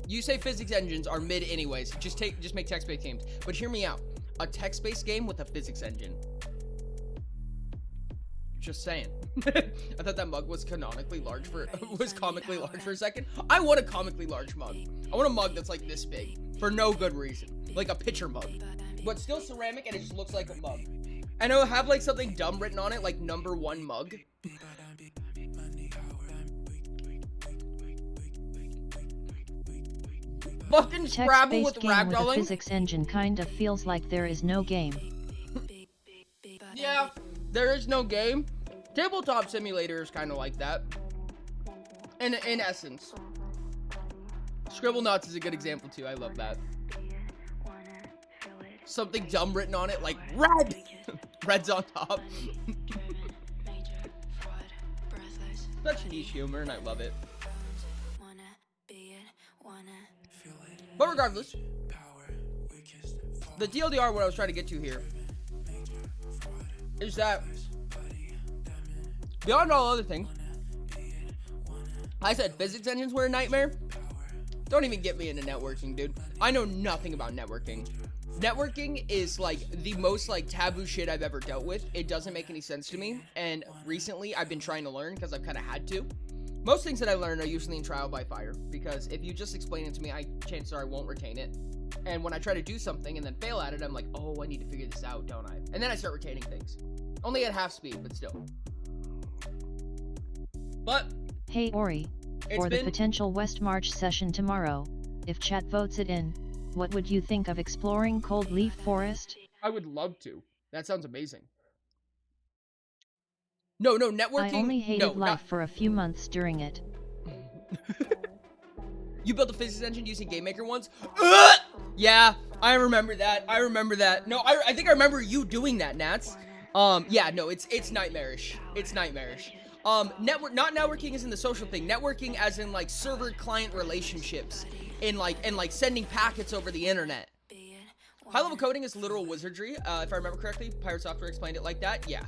You say physics engines are mid anyways. Just make text-based games. But hear me out. A text-based game with a physics engine. Just saying. I thought that mug was comically large for a second. I want a comically large mug. I want a mug that's like this big for no good reason. Like a pitcher mug. But still ceramic and it just looks like a mug. And it'll have like something dumb written on it, like #1 mug. Fucking Scrabble with Text-based game with a ragdolling. physics engine kind of feels like there is no game. Yeah, there is no game. Tabletop Simulator is kind of like that. In essence. Scribble Nuts is a good example too. I love that. Something dumb written on it, like red. Red's on top. Such niche humor, and I love it. But regardless, the TLDR, what I was trying to get to here, is that beyond all other things, I said physics engines were a nightmare. Don't even get me into networking, dude. I know nothing about networking. Networking is like the most like taboo shit I've ever dealt with. It doesn't make any sense to me. And recently I've been trying to learn because I've kind of had to. Most things that I learn are usually in trial by fire, because if you just explain it to me, chances are I won't retain it. And when I try to do something and then fail at it, I'm like, oh, I need to figure this out, don't I? And then I start retaining things. Only at half speed, but still. But Hey Ori, for the potential West March session tomorrow, if chat votes it in, what would you think of exploring Cold Leaf Forest? I would love to. That sounds amazing. No, networking. I only hated life for a few months during it. You built a physics engine using GameMaker once? Yeah, I remember that. No, I think I remember you doing that, Nats. Yeah, no, it's nightmarish. It's nightmarish. Not networking as in the social thing. Networking as in like server-client relationships, and like sending packets over the internet. High-level coding is literal wizardry. If I remember correctly, Pirate Software explained it like that. Yeah.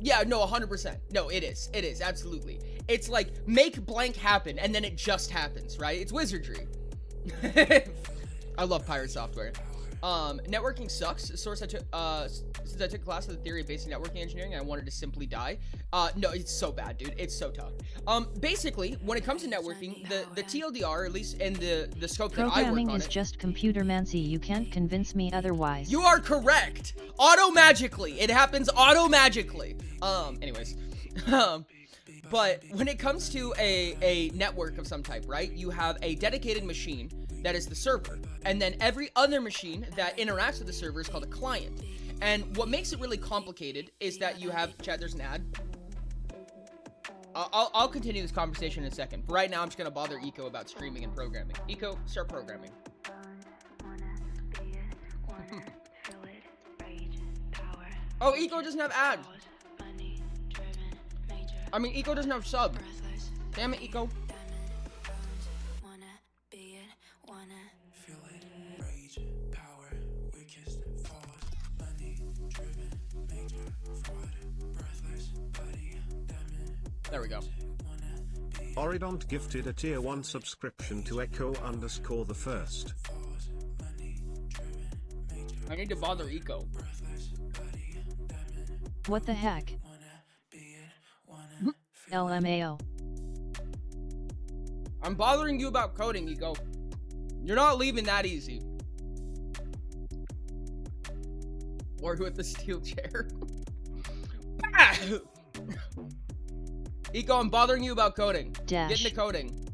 Yeah, no, 100%. No, it is, absolutely. It's like, make blank happen, and then it just happens, right? It's wizardry. I love Pirate Software. Networking sucks. Source I took, since I took a class of the theory of basic networking engineering, I wanted to simply die. No, it's so bad, dude. It's so tough. Basically, when it comes to networking, the TLDR, at least in the scope that I work on, programming is just computermancy. You can't convince me otherwise. You are correct. Auto-magically. It happens auto-magically. Anyways. But when it comes to a network of some type, right? You have a dedicated machine that is the server, and then every other machine that interacts with the server is called a client. And what makes it really complicated is that you have, chat, there's an ad. I'll continue this conversation in a second. But right now, I'm just gonna bother Eco about streaming and programming. Eco, start programming. Oh, Eco doesn't have ads. I mean, Eco doesn't have sub. Damn it, Eco. There we go. Oridont gifted a tier 1 subscription to Echo_the first. I need to bother Eco. What the heck? LMAO. I'm bothering you about coding, Eco. You're not leaving that easy. Or with the steel chair. Eco, I'm bothering you about coding. Dash. Get into coding.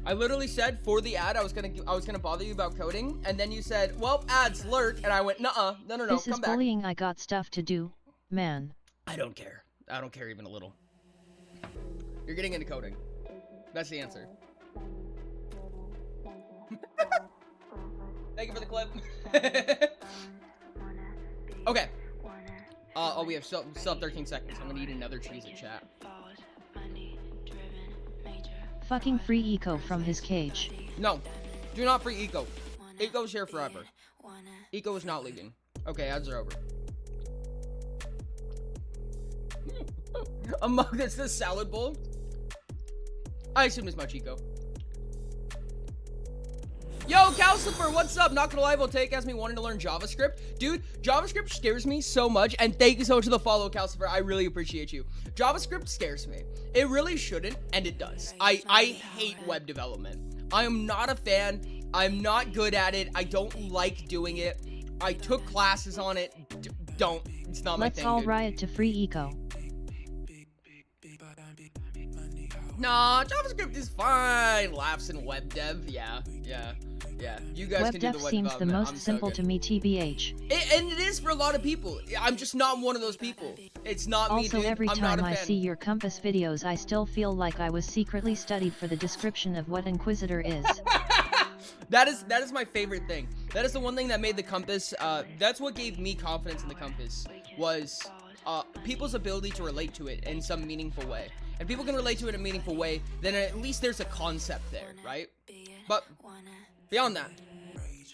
I literally said for the ad I was gonna bother you about coding, and then you said, "Well, ads lurk," and I went, "Nuh-uh, no, This is come back." bullying. I got stuff to do, man. I don't care. I don't care even a little. You're getting into coding. That's the answer. Thank you for the clip. Okay. Oh, we have still 13 seconds. I'm gonna eat another cheese at chat. Fucking free Eco from his cage. No, do not free Eco. Eco's here forever. Eco is not leaving. Okay, ads are over. Among us, the salad bowl. I assume as much, Eco. Yo, Calcifer, what's up? Not gonna lie, Voltaic asked me wanting to learn JavaScript. Dude, JavaScript scares me so much, and thank you so much for the follow, Calcifer. I really appreciate you. JavaScript scares me. It really shouldn't, and it does. I hate web development. I am not a fan. I'm not good at it. I don't like doing it. I took classes on it. Don't. It's not my thing, Let's all dude. riot to free Eco. Nah, JavaScript is fine. Laughs in web dev. Yeah. You guys Web can dev do the web seems the most I'm so simple good. to me, tbh. And it is for a lot of people. I'm just not one of those people. It's not me, Also, dude. every I'm not time a I fan. see your Compass videos, I still feel like I was secretly studied for the description of what Inquisitor is. That is my favorite thing. That is the one thing that made the Compass, that's what gave me confidence in the Compass, was people's ability to relate to it in some meaningful way. And people can relate to it in a meaningful way, then at least there's a concept there, right? But beyond that,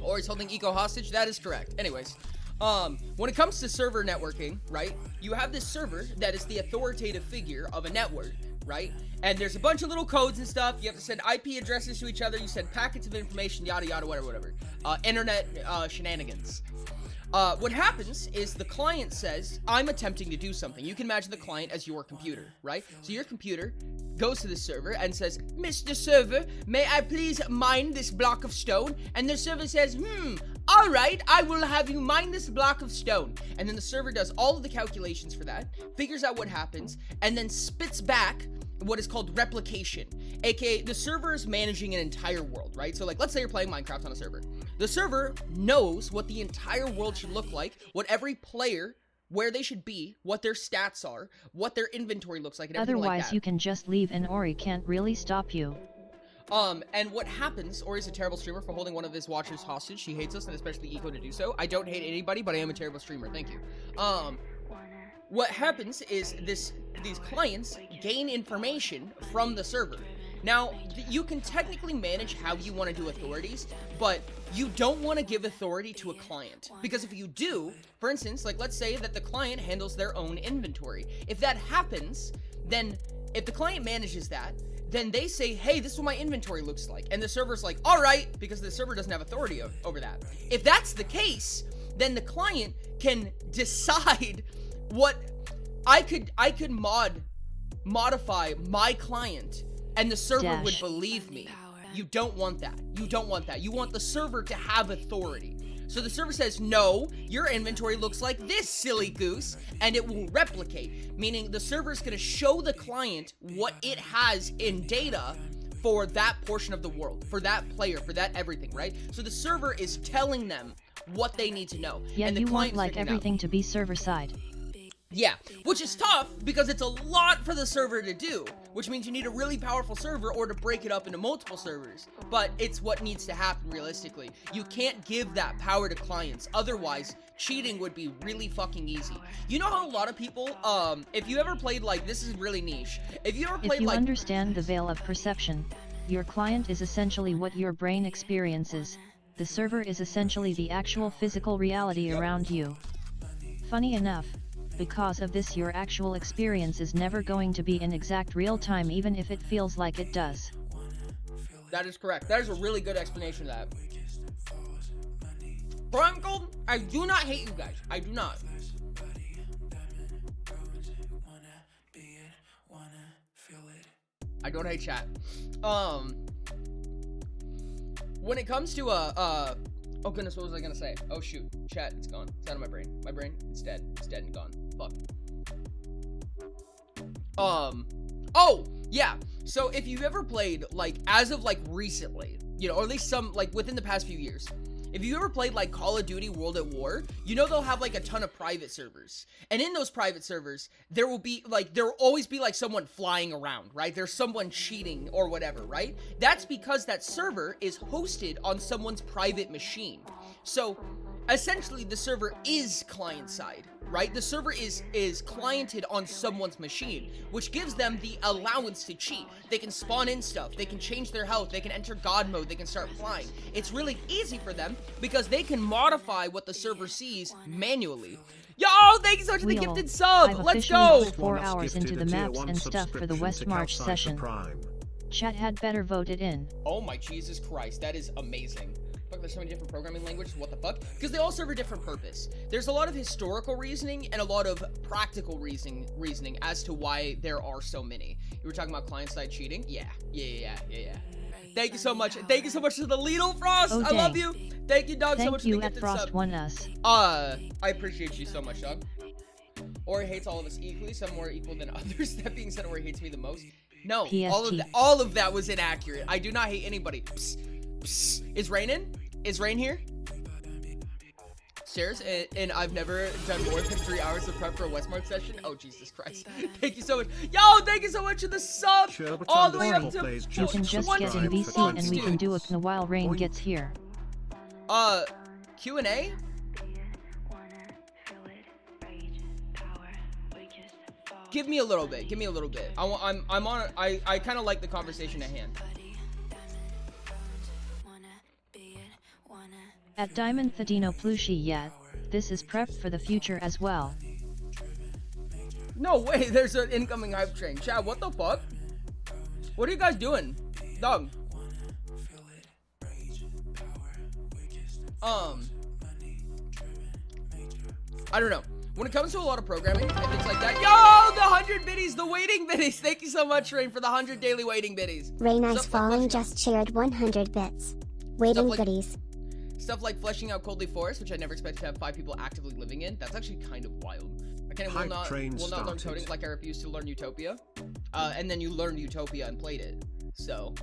or he's holding Eco hostage, that is correct. Anyways, when it comes to server networking, right, you have this server that is the authoritative figure of a network, right? And there's a bunch of little codes and stuff. You have to send IP addresses to each other. You send packets of information, yada, yada, whatever. Internet shenanigans. What happens is the client says, I'm attempting to do something. You can imagine the client as your computer, right? So your computer goes to the server and says, Mr. Server, may I please mine this block of stone? And the server says, all right, I will have you mine this block of stone. And then the server does all of the calculations for that, figures out what happens, and then spits back what is called replication, aka the server is managing an entire world, right? So like, let's say you're playing Minecraft on a server. The server knows what the entire world should look like, what every player, where they should be, what their stats are, what their inventory looks like, and everything Otherwise, like that. you can just leave and Ori can't really stop you. And what happens, Ori's a terrible streamer for holding one of his watchers hostage. She hates us, and especially Eco to do so. I don't hate anybody, but I am a terrible streamer. Thank you. What happens is these clients gain information from the server. Now, you can technically manage how you want to do authorities, but you don't want to give authority to a client. Because if you do, for instance, like let's say that the client handles their own inventory. If that happens, then if the client manages that, then they say, hey, this is what my inventory looks like. And the server's like, all right, because the server doesn't have authority over that. If that's the case, then the client can decide what I could modify my client and the server would believe me. You don't want that. You don't want that. You want the server to have authority. So the server says, no, your inventory looks like this, silly goose, and it will replicate, meaning the server is going to show the client what it has in data for that portion of the world, for that player, for that everything, right? So the server is telling them what they need to know. Yeah, and the you want client's like figuring everything out. to be server-side. Yeah, which is tough because it's a lot for the server to do, which means you need a really powerful server or to break it up into multiple servers. But it's what needs to happen realistically. You can't give that power to clients, otherwise cheating would be really fucking easy. You know how a lot of people, if you ever played like, this is really niche, if you ever played If you like... understand the veil of perception, your client is essentially what your brain experiences, the server is essentially the actual physical reality around you. Funny enough, because of this your actual experience is never going to be in exact real time even if it feels like it does. That is correct. That is a really good explanation of that. Prime Gold, I do not hate you guys. I do not. I don't hate chat. When it comes to oh goodness, what was I gonna say? Oh shoot, chat, it's gone. It's out of my brain. My brain, it's dead. It's dead and gone. Fuck. Oh, yeah. So if you've ever played, like, as of, like, recently, you know, or at least some, like, within the past few years, if you ever played, like, Call of Duty World at War, you know they'll have, like, a ton of private servers. And in those private servers, there will be, like, there will always be, like, someone flying around, right? There's someone cheating or whatever, right? That's because that server is hosted on someone's private machine. So, essentially, the server is client-side, right? The server is cliented on someone's machine, which gives them the allowance to cheat. They can spawn in stuff, they can change their health, they can enter God mode, they can start flying. It's really easy for them because they can modify what the server sees manually. Yo, thank you so much for the gifted sub! I've Let's officially go! put 4 hours into the maps and stuff for the West March session. Chat had better vote it in. Oh my Jesus Christ, that is amazing. Fuck, there's so many different programming languages, what the fuck? Because they all serve a different purpose. There's a lot of historical reasoning and a lot of practical reasoning as to why there are so many. You were talking about client-side cheating? Yeah. Thank you so much. Thank you so much to the Lidl Frost. Oh, I love you. Thank you, dog, so much Thank you for the at gifted Frost sub. won us. I appreciate you so much, dog. Ori hates all of us equally, some more equal than others. That being said, Ori hates me the most. No, PST. all of that was inaccurate. I do not hate anybody. Psst, psst. Is Rain in? Is Rain here? Stairs, and I've never done more than 3 hours of prep for a Westmark session. Oh, Jesus Christ. Thank you so much. Yo, thank you so much for the sub. All the way up to You can just get in VC and we can do a PN while Rain gets here. Q&A? Give me a little bit. Give me a little bit. I kind of like the conversation at hand. At Diamond Thadino Plushi yet, this is prep for the future as well. No way, there's an incoming hype train. Chad, what the fuck? What are you guys doing? Dog. I don't know. When it comes to a lot of programming and things like that, yo, the 100 biddies, the waiting biddies. Thank you so much, Rain, for the 100 daily waiting biddies. Rain Ice Falling just shared 100 bits. Waiting goodies. Stuff like fleshing out Coldly Forest, which I never expected to have 5 people actively living in. That's actually kind of wild. I will not learn coding like I refuse to learn Utopia. And then you learned Utopia and played it. So,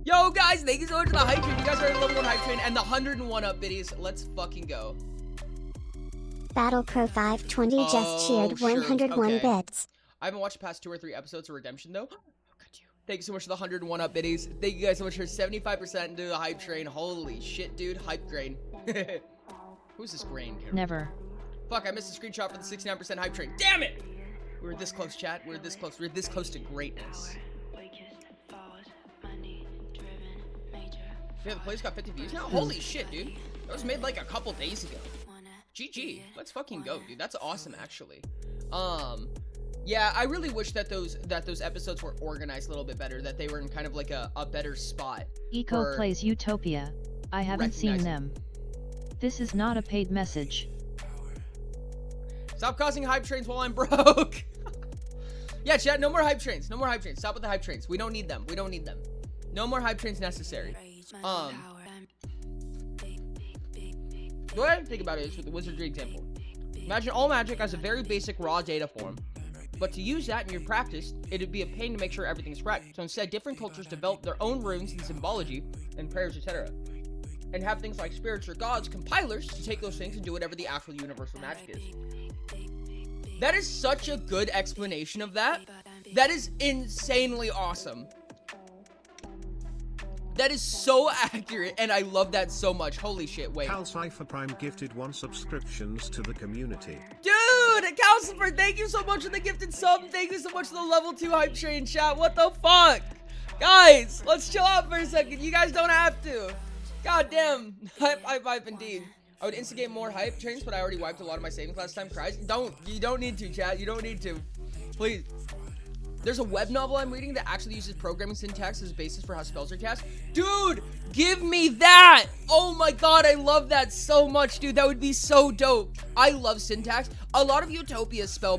yo guys, thank you so much for the hype train. You guys are in level 1 hype train and the 101 up biddies. Let's fucking go. Battle Pro 520 just shared 101 bits. I haven't watched the past 2 or 3 episodes of Redemption though. Thank you so much for the 101 up biddies. Thank you guys so much for 75% into the hype train. Holy shit, dude. Hype grain. Who's this grain? Never. Fuck, I missed a screenshot for the 69% hype train. Damn it! We were this close, chat. We were this close. We were this close to greatness. Yeah, the play's got 50 views now? Holy shit, dude. That was made like a couple days ago. GG. Let's fucking go, dude. That's awesome, actually. Yeah, I really wish that those episodes were organized a little bit better, that they were in kind of like a better spot. Eco plays Utopia. I haven't seen them. This is not a paid message. Stop causing hype trains while I'm broke. Yeah, chat, no more hype trains. No more hype trains. Stop with the hype trains. We don't need them. We don't need them. No more hype trains necessary. Go ahead and think about it with the wizardry example. Imagine all magic as a very basic raw data form. But to use that in your practice, it'd be a pain to make sure everything's correct. So instead, different cultures develop their own runes and symbology and prayers, etc. And have things like spirits or gods, compilers, to take those things and do whatever the actual universal magic is. That is such a good explanation of that. That is insanely awesome. That is so accurate, and I love that so much. Holy shit, wait. Cal Cypher Prime gifted 1 subscriptions to the community. Dude, Cal Cypher, thank you so much for the gifted sub. Thank you so much for the level 2 hype train chat. What the fuck? Guys, let's chill out for a second. You guys don't have to. God damn. Hype indeed. I would instigate more hype trains, but I already wiped a lot of my savings last time. Cries. You don't need to, chat. You don't need to. Please. There's a web novel I'm reading that actually uses programming syntax as a basis for how spells are cast. Dude, give me that! Oh my god, I love that so much, dude. That would be so dope. I love syntax. A lot of Utopia's spell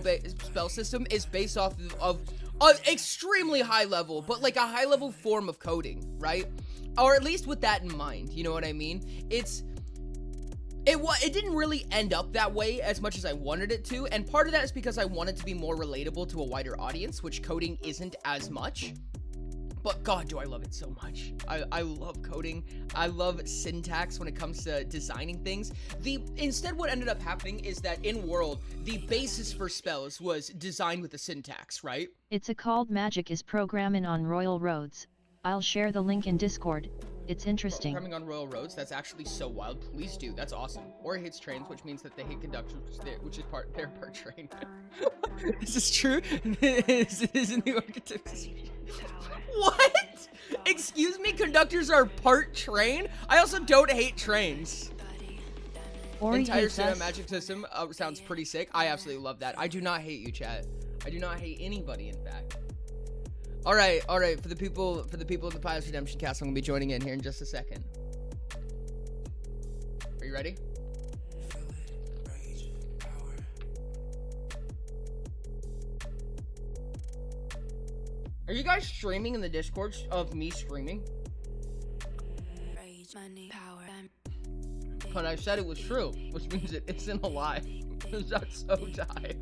system is based off of an extremely high level, but like a high level form of coding, right? Or at least with that in mind, you know what I mean? It didn't really end up that way as much as I wanted it to, and part of that is because I wanted to be more relatable to a wider audience, which coding isn't as much. But god, do I love it so much. I love coding. I love syntax when it comes to designing things. Instead what ended up happening is that in World, the basis for spells was designed with the syntax, right? It's a called Magic is programming on Royal Roads. I'll share the link in Discord. It's interesting. Programming on Royal Roads, that's actually so wild. Please do, that's awesome. Or it hits trains, which means that they hit conductors, which is their per train. Is this true? Isn't the architect's What? Excuse me, conductors are part train? I also don't hate trains. Entire cinema magic system sounds pretty sick. I absolutely love that. I do not hate you, chat. I do not hate anybody, in fact. All right. For the people in the Pilots Redemption cast, I'm gonna be joining in here in just a second. Are you ready? Are you guys streaming in the Discord of me streaming? But I said it was true, which means it isn't a lie. That's so die.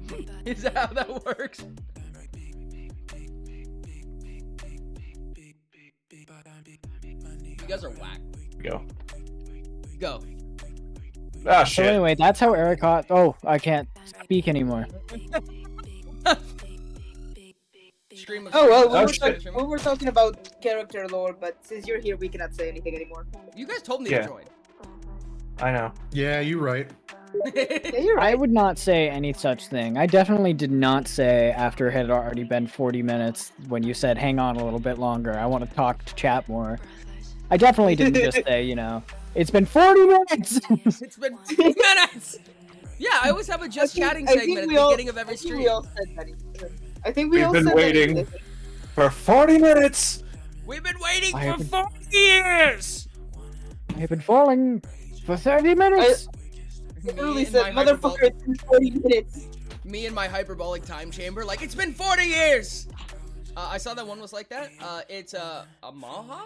Is that how that works? You guys are whack. Go. Go. Ah, So shit. anyway, that's how Eric got. Oh, I can't speak anymore. Stream of Oh well, Oh, we shit. were talking about character lore, but since you're here, we cannot say anything anymore. You guys told me Yeah. to join. I know. Yeah, you're right. Yeah, you're I right. would not say any such thing. I definitely did not say after it had already been 40 minutes when you said hang on a little bit longer. I want to talk to chat more. I definitely didn't just say, you know, it's been 40 minutes. It's been 2 minutes. Yeah, I always have a just chatting I think segment at we the all- beginning of every I think stream. we all said that. I think we We've all been said waiting. that. For 40 minutes! We've been waiting I for haven't- 40 years. I've been falling for 30 minutes. Me Literally and said, my motherfucker, it's been 40 minutes. Me and my hyperbolic time chamber, like, it's been 40 years! I saw that one was like that. It's a Mawa?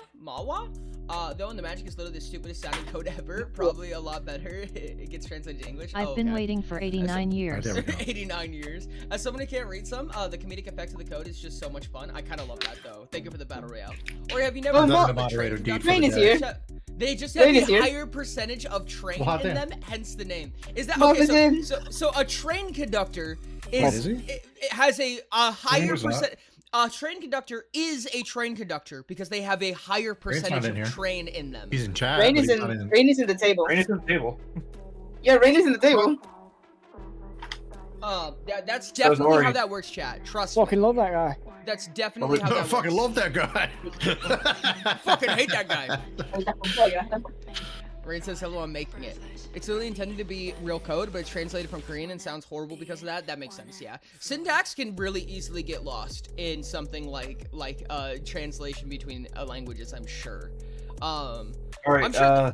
Though in the Magic is literally the stupidest sounding code ever. Probably a lot better. It gets translated to English. I've Oh, been okay. waiting for 89 years. there we go. 89 years. As someone who can't read some, the comedic effects of the code is just so much fun. I kind of love that though. Thank you for the battle royale. Or have you never Oh, heard Mo- of the a train moderator deed conductor? for Train is here. They just Train have is a here. higher percentage of train Well, hot in damn. them, hence the name. Is that Mo okay? is in. So a train conductor What is is he? it has a higher was that? percent. A train conductor is a train conductor because they have a higher percentage in of here. train in them. He's in chat. Rain but is he's not in the table. Rain is on the table. Yeah, Rain is in the table. That's So is definitely Ori. how that works, chat. Trust me. Fucking love that guy. That's definitely how I that fucking works. love that guy. Fucking hate that guy. Rain says, hello, I'm making it. It's literally intended to be real code, but it's translated from Korean and sounds horrible because of that. That makes sense, yeah. Syntax can really easily get lost in something like translation between languages, I'm sure. Alright, I'm sure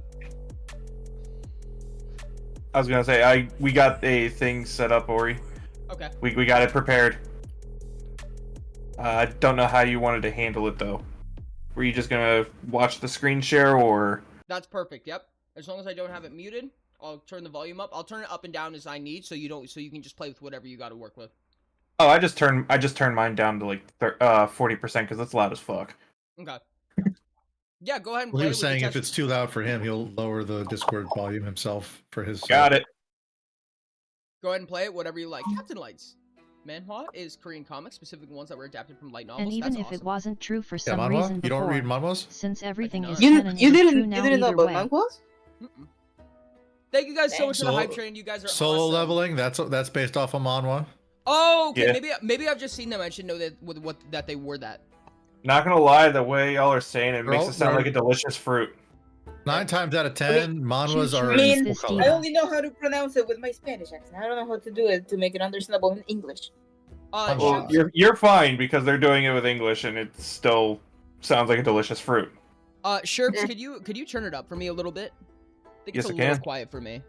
I was gonna say, we got a thing set up, Ori. Okay. We got it prepared. I don't know how you wanted to handle it, though. Were you just gonna watch the screen share, or... That's perfect, yep. As long as I don't have it muted, I'll turn the volume up. I'll turn it up and down as I need so you can just play with whatever you got to work with. Oh, I just turned mine down to, like, 40%, because it's loud as fuck. Okay. Yeah, go ahead and Well, play. he was We can saying if test it's too loud for him, he'll lower the Discord volume himself for his. Got it. Go ahead and play it, whatever you like. Captain Lights. Manhwa is Korean comics, specific ones that were adapted from light novels. And even That's if it awesome. wasn't true for Yeah, some manhwa? reason You don't before, read manhwas? since everything I is don't. canon, it is true now You didn't know either about way. manhwas? Mm-mm. Thank you guys so much for the Solo- hype train. You guys are Solo awesome. leveling. That's based off of manhwa. Oh, okay. Yeah. Maybe I've just seen them. I should know that they were that. Not gonna lie, the way y'all are saying it makes Bro, it sound bro. like a delicious fruit. 9 times out of 10, manhwas Choo-choo are I mean, in this full diva. I color. only know how to pronounce it with my Spanish accent. I don't know how to do it to make it understandable in English. Well, Well, you're fine because they're doing it with English and it still sounds like a delicious fruit. Sherps, could you turn it up for me a little bit? I think Yes, it's a I little can. quiet for me.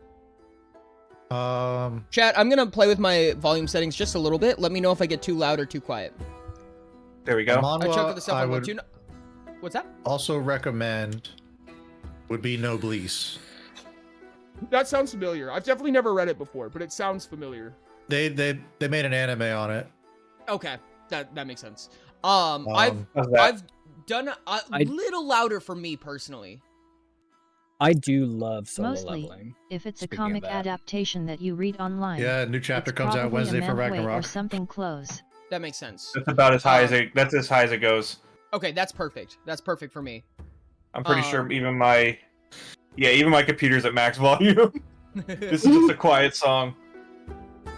Um, Chat, I'm gonna play with my volume settings just a little bit. Let me know if I get too loud or too quiet. There we go. I checked with the manhwa stuff I on would Webtoon. What's that? also recommend would be Noblesse. That sounds familiar. I've definitely never read it before, but it sounds familiar. They made an anime on it. Okay, that makes sense. Um, I've How's that? I've done a little louder for me personally. I do love solo Mostly, leveling. if it's a Speaking of comic that. adaptation that you read online, Yeah, new chapter it's comes out probably a Wednesday for manhwa or Ragnarok. something close. That makes sense. That's about as high as it. That's as high as it goes. Okay, that's perfect. That's perfect for me. I'm pretty sure even my computer's at max volume. This is just a quiet song.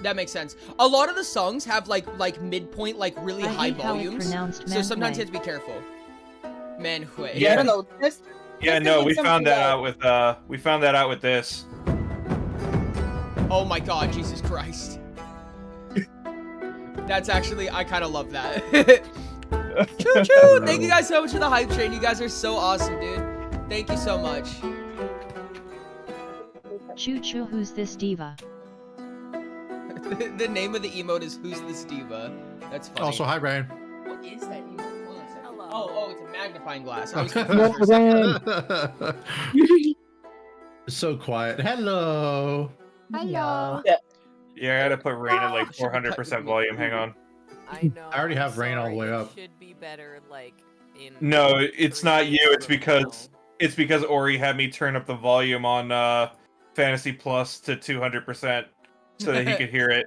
That makes sense. A lot of the songs have like midpoint, like really I high hate how it volumes. pronounced So sometimes manhwa. you have to be careful. Manhue. Yeah. I don't know. Yeah, Let's no, think we something found that out. out with this. Oh my god, Jesus Christ. That's actually, I kind of love that. Choo choo! Thank you guys so much for the hype train. You guys are so awesome, dude. Thank you so much. Choo choo, who's this diva? The name of the emote is Who's This Diva. That's funny. Also, hi, Rain. What is that emote? Hold on a second. Oh, it's a magnifying glass. I was Yeah, confused for a second. It's so quiet. Hello. Hello. Yeah, I had to put rain at like 400% volume. Hang on. I know. I already have I'm rain all the sorry, way it up. Should be better, like in. No, it's not you. It's because It's because Ori had me turn up the volume on Fantasy Plus to 200% so that he could hear it.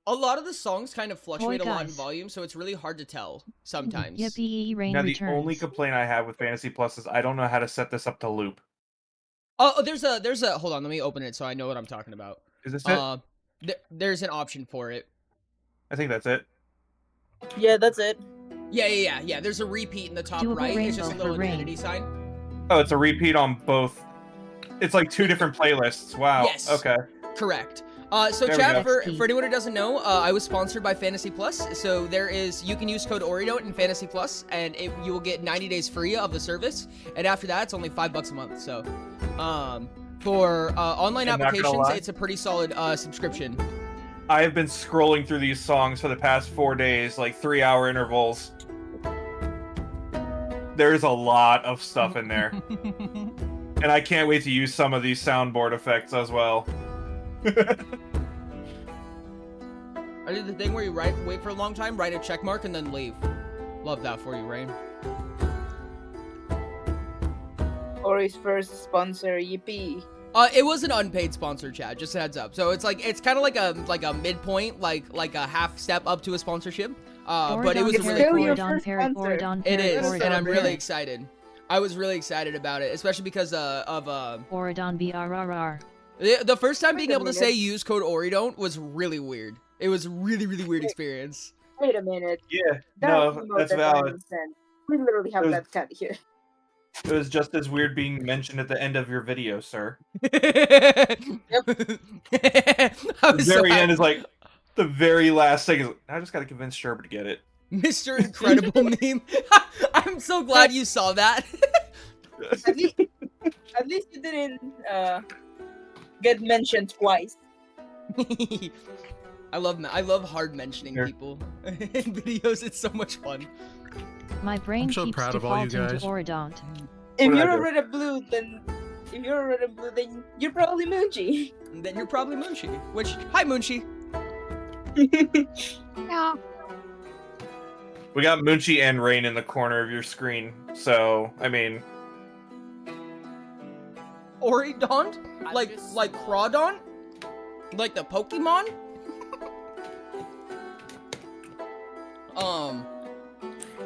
A lot of the songs kind of fluctuate a lot in guys. volume, so it's really hard to tell sometimes. Yippee, Rain Now, the returns. only complaint I have with Fantasy Plus is I don't know how to set this up to loop. Oh, there's a hold on, let me open it so I know what I'm talking about. Is this it? There's an option for it. I think that's it. Yeah, that's it. Yeah. There's a repeat in the top Doable right. It's just a rainbow little for rain. infinity sign. Oh, it's a repeat on both. It's like 2 different playlists. Wow. Yes. Okay. Correct. So There we chat, go. for anyone who doesn't know, I was sponsored by Fantasy Plus. So you can use code Oridote in Fantasy Plus, and you will get 90 days free of the service. And after that, it's only $5 a month. So, for online And not gonna applications, lie, it's a pretty solid subscription. I have been scrolling through these songs for the past 4 days, like 3-hour intervals. There's a lot of stuff in there. And I can't wait to use some of these soundboard effects as well. I did the thing where you wait for a long time, write a check mark, and then leave. Love that for you, Rain. Ori's first sponsor, yippee. It was an unpaid sponsor, chat. Just a heads up. So it's kind of like a midpoint, like a half step up to a sponsorship. But it was a really cool. It is, and I'm really excited. I was really excited about it, especially because of Oridon BRRR. the first time being able to say use code Oridont was really weird. It was a really weird experience. Wait a minute. Yeah, That no, was that's that I valid. understand. We literally have It was- that cat here. It was just as weird being mentioned at the end of your video, sir. I The was so very happy. end is like, the very last thing is, I just gotta convince Sherbert to get it. Mr. Incredible meme. I'm so glad you saw that. At least you didn't get mentioned twice. I love hard mentioning Here. people in videos. It's so much fun. My brain I'm so keeps proud of all you defaulting to guys. Oridont. If What did I you're a do? red or blue, then you're probably Moochie. Then you're probably Moonshi. Which, hi Moonshi. We got Munchie and Rain in the corner of your screen, so, I mean, Oridont? Like Crawdon? Like the Pokemon?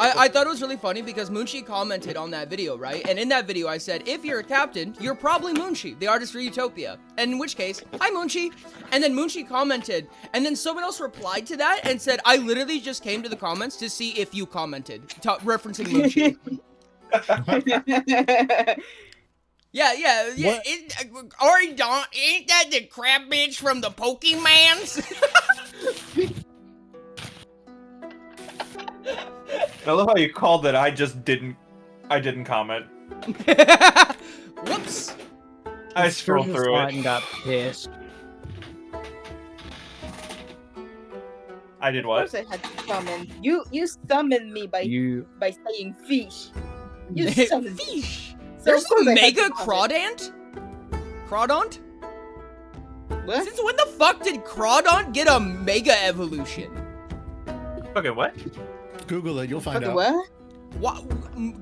I thought it was really funny because Moonshi commented on that video, right? And in that video I said, if you're a captain, you're probably Moonshi, the artist for Utopia. And in which case, hi Moonshi. And then Moonshi commented, and then someone else replied to that and said, I literally just came to the comments to see if you commented, referencing Moonshi. Yeah. What? Oridont, ain't that the crab bitch from the Pokemans? I love how you called that I didn't comment. Whoops. I scrolled Screwed through slot it. and got pissed. I did Of what? course I had to summon. You summoned me by saying fish. You summoned me. Fish. So There's of course a I had Mega to summon. Crawdont? What? Since when the fuck did Crawdont get a Mega Evolution? Okay, what? Google it, you'll find Okay, out. what? What?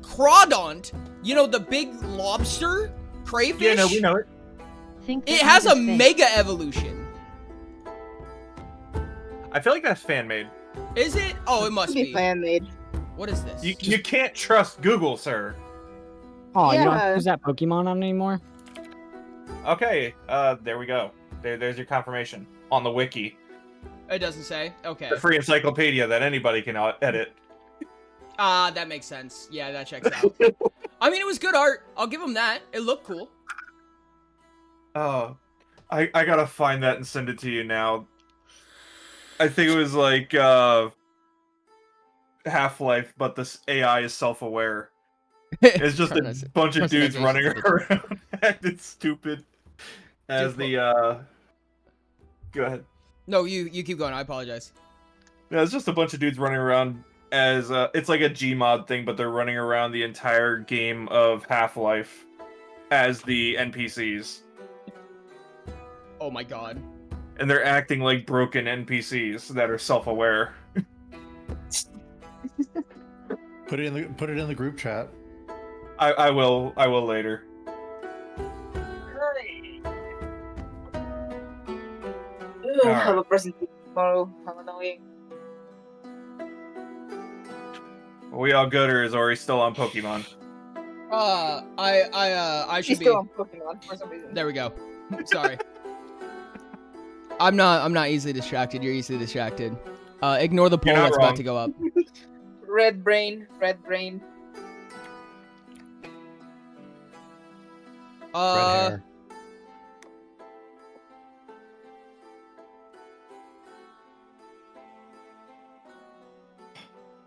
Crawdont? You know, the big lobster? Crayfish? Yeah, no, we know it. Think It that has a is fake. Mega Evolution. I feel like that's fan made. Is it? Oh, it must Be be. fan made. What is this? You can't trust Google, sir. Oh, you Yeah. don't use that Pokemon on anymore? Okay, there we go. There's your confirmation on the wiki, It doesn't say. Okay. the free encyclopedia that anybody can edit. That makes sense. Yeah, that checks out. I mean, it was good art. I'll give him that. It looked cool. Oh, I gotta find that and send it to you now. I think it was like Half-Life, but this AI is self-aware. It's just a bunch of dudes running around acting stupid as the Go ahead. No, you keep going. I apologize. Yeah, it's just a bunch of dudes running around as it's like a Gmod thing, but they're running around the entire game of Half-Life as the NPCs, Oh my god. and they're acting like broken NPCs that are self-aware. Put it in the group chat. I will later. I have a presentation tomorrow. How annoying. Are we all good, or is Ori still on Pokemon? I She's should still be. on Pokemon for some reason. There we go. Sorry. I'm not easily distracted. You're easily distracted. Ignore the poll not that's wrong. about to go up. Red brain, red brain. Red hair.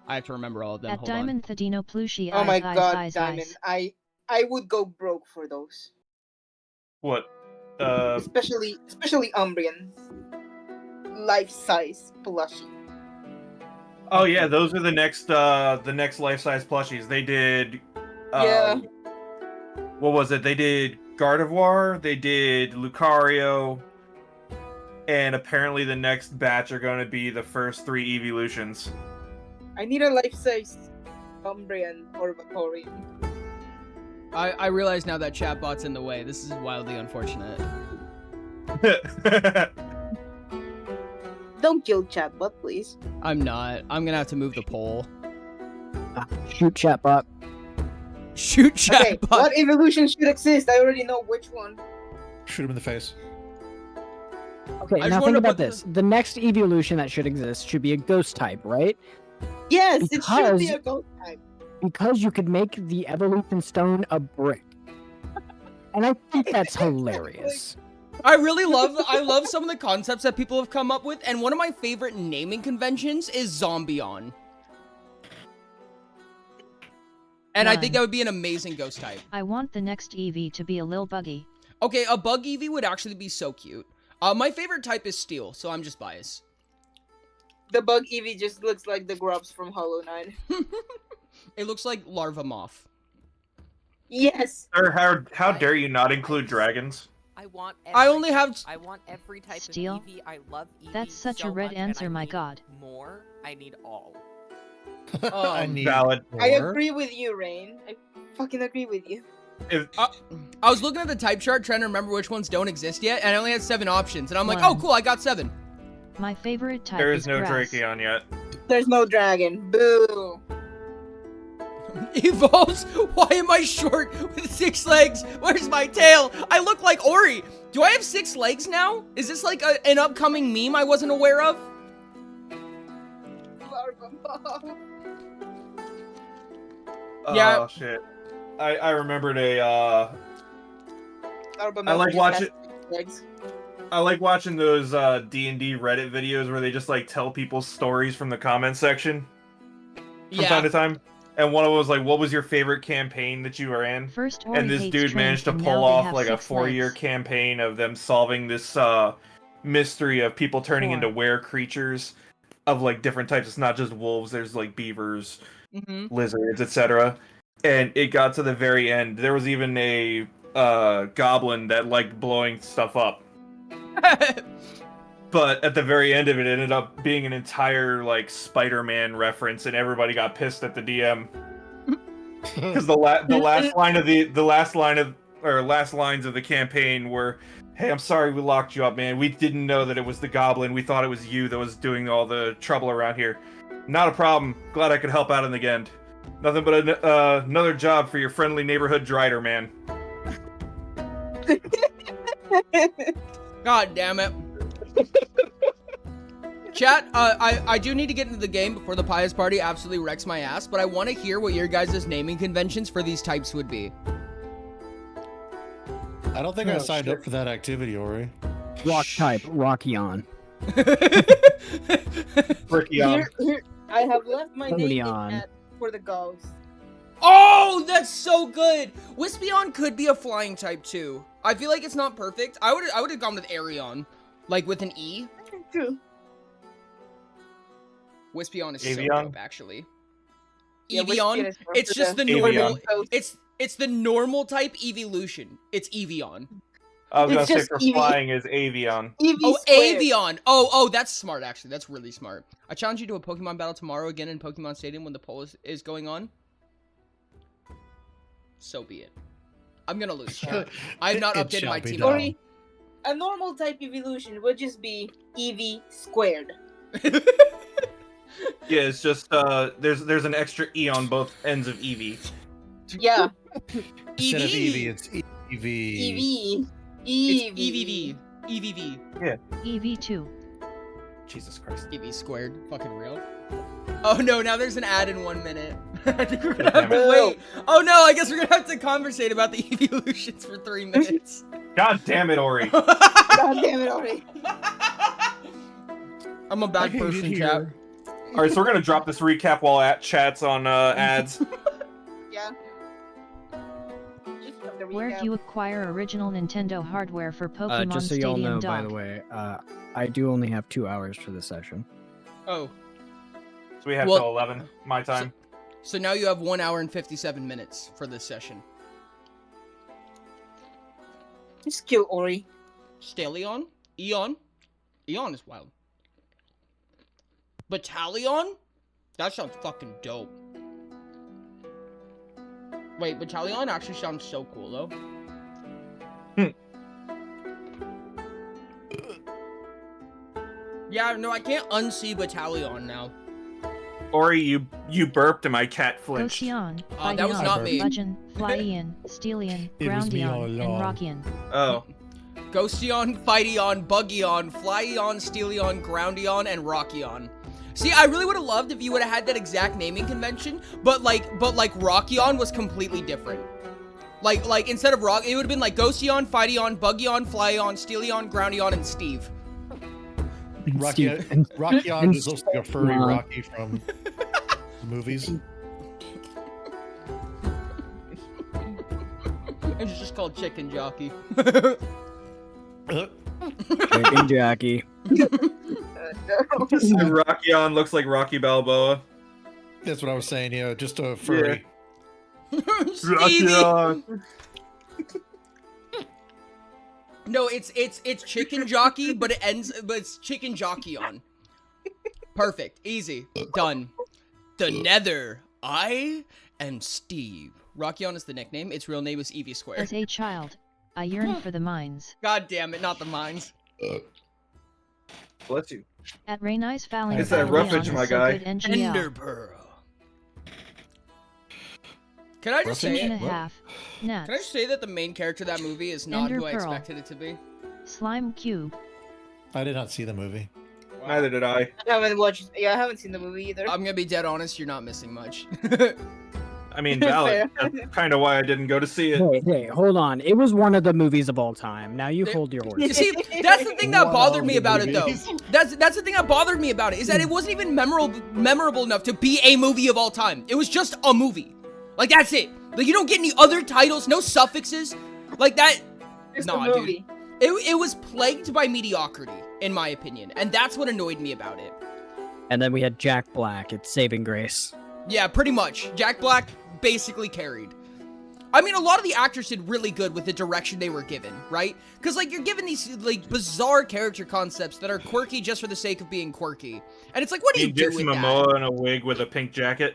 I have to remember all of them. At Hold on. Diamond Thadino Plushi Oh my eyes, god, eyes, Diamond. eyes. I would go broke for those. What? Especially Umbreon. Life-size plushie. Oh yeah, those are the next life-size plushies. They did. Yeah. What was it? They did Gardevoir. They did Lucario. And apparently the next batch are going to be the first 3 evolutions. I need a life-size Umbreon or Vaporeon. I realize now that chatbot's in the way. This is wildly unfortunate. Don't kill chatbot, please. I'm not. I'm gonna have to move the poll. Shoot chatbot. Shoot Okay, chatbot. what evolution should exist? I already know which one. Shoot him in the face. Okay, I just now wanted think to about put this. The next evolution that should exist should be a ghost type, right? Yes, it should be Because- a ghost type. Because you could make the evolution stone a brick. And I think that's hilarious. I love some of the concepts that people have come up with, and one of my favorite naming conventions is Zombieon. And I think that would be an amazing ghost type. I want the next Eevee to be a lil buggy. Okay, a bug Eevee would actually be so cute. My favorite type is Steel, so I'm just biased. The bug Eevee just looks like the grubs from Hollow Knight. It looks like Larva Moth. Yes. Sir, how dare you not include dragons? I want. I only have. I want every type Steel? of Eevee. I love Eevee. That's such so a red much, and answer, I my need god. More. I need all. I need Valid. I more. agree with you, Rain. I fucking agree with you. If, I was looking at the type chart trying to remember which ones don't exist yet, and I only had 7 options. And I'm like, oh, One. cool, I got 7. My favorite type there is is no grass. Drakeon yet. There's no dragon. Boo. Evolves? Why am I short with 6 legs? Where's my tail? I look like Ori. Do I have 6 legs now? Is this like an upcoming meme I wasn't aware of? Yeah. Oh shit. I remembered I like watching. I like watching those D&D Reddit videos where they just like tell people's stories from the comment section from time to time. And one of them was like, "What was your favorite campaign that you were in?" First, Ori And this hates dude trains, managed to and pull now they off have like a 6 4-year legs. campaign of them solving this mystery of people turning 4. into were creatures of like different types. It's not just wolves. There's like beavers, lizards, etc. And it got to the very end. There was even a goblin that liked blowing stuff up. But at the very end of it, it ended up being an entire like Spider-Man reference, and everybody got pissed at the DM because the last lines of the campaign were, "Hey, I'm sorry we locked you up, man. We didn't know that it was the goblin. We thought it was you that was doing all the trouble around here. Not a problem. Glad I could help out in the end. Nothing but another job for your friendly neighborhood Drider, man." God damn it. Chat, I do need to get into the game before the Pious Party absolutely wrecks my ass, but I want to hear what your guys' naming conventions for these types would be. I don't think I signed up for that activity, Ori. Rock type, Rockion. Here, I have left my name in Leon. chat for the ghost. Oh, that's so good! Wispion could be a flying type too. I feel like it's not perfect. I would have gone with Arion, like with an E. True. Wispion is so Avion? dope, actually. Yeah, Evion, Wispion is it's just the Avion. normal. It's the normal type evolution. It's Evion. I was It's gonna say just for Eevee. flying is Avion. Eevee Oh, squared. Avion. Oh, that's smart, actually. That's really smart. I challenge you to a Pokemon battle tomorrow again in Pokemon Stadium when the poll is going on. So be it. I'm gonna lose, chat. I have not It updated shall my be team. done. Ori, a normal type evolution would just be Eevee squared. Yeah, it's just there's an extra E on both ends of Eevee. Yeah, Instead of EV. Eevee, it's EV. Eevee. It's Eevee. EVV. EV2. Jesus Christ. EV squared. Fucking real. Oh no, now there's an ad in 1 minute. I think we're gonna have Damn to it. wait. Oh no, I guess we're gonna have to conversate about the evolutions for 3 minutes. God damn it, Ori. God damn it, Ori. I'm a I bad hate it person, chat. here. All right, so we're gonna drop this recap while at chats on ads. Yeah. Just have the Where recap. do you acquire original Nintendo hardware for Pokemon Just so y'all Stadium know, Dock? by the way, I do only have 2 hours for the session. Oh, So we have Well- till 11 my time. so now you have 1 hour and 57 minutes for this session. Just kill Ori. Staleon? Eon? Eon is wild. Battalion? That sounds fucking dope. Wait, Battalion actually sounds so cool, though. Yeah, no, I can't unsee Battalion now. Ori, you burped and my cat flinched. Goceon, that was not me. Budgeon, Flyian, Steelian, It was me all Groundion, and along. Rockian. Oh. Ghosteon, Fighteon, Buggeon, Flyeon, Steeleon, Groundion, and Rockion. See, I really would have loved if you would have had that exact naming convention, but Rockion was completely different. Like instead of Rock, it would have been like Ghosteon, Fighteon, Buggeon, Flyeon, Steeleon, Groundion, and Steve. Rocky, Steve- Rockion is looks like a furry Wow. Rocky from the movies. It's just called Chicken Jockey. Chicken Jackie. Rockion looks like Rocky Balboa. That's what I was saying. Yeah, just a furry. Stevie! No, it's Chicken Jockey, but it's Chicken Jockey-on. Perfect. Easy. Done. The Nether. I am Steve. Rockion is the nickname. Its real name is Eevee Square. As a child, I yearned for the mines. God damn it, not the mines. Bless you. At Rainey's Falling It's that Valley roughage, on my So guy. Good NGL. Ender Pearl. Can I just Roughage? say And a it? What? half. Can I Nuts. just say that the main character of that movie is not Ender who I Pearl. expected it to be? Slime Cube. I did not see the movie. Neither did I. I haven't watched. Yeah, I haven't seen the movie either. I'm gonna be dead honest, you're not missing much. I mean, valid. That's kind of why I didn't go to see it. Hey, hold on. It was one of the movies of all time. Now you hold your You horses. see, that's the thing that One bothered of me the about it, though. movies. That's the thing that bothered me about it, is that it wasn't even memorable enough to be a movie of all time. It was just a movie. Like, that's it. Like, you don't get any other titles, no suffixes. Like, that... It's Nah, the dude. movie. It was plagued by mediocrity, in my opinion. And that's what annoyed me about it. And then we had Jack Black. It's Saving Grace. Yeah, pretty much. Jack Black basically carried. I mean, a lot of the actors did really good with the direction they were given, right? Because, like, you're given these, like, bizarre character concepts that are quirky just for the sake of being quirky. And it's like, what do you do Jason with that? Momoa in a wig with a pink jacket.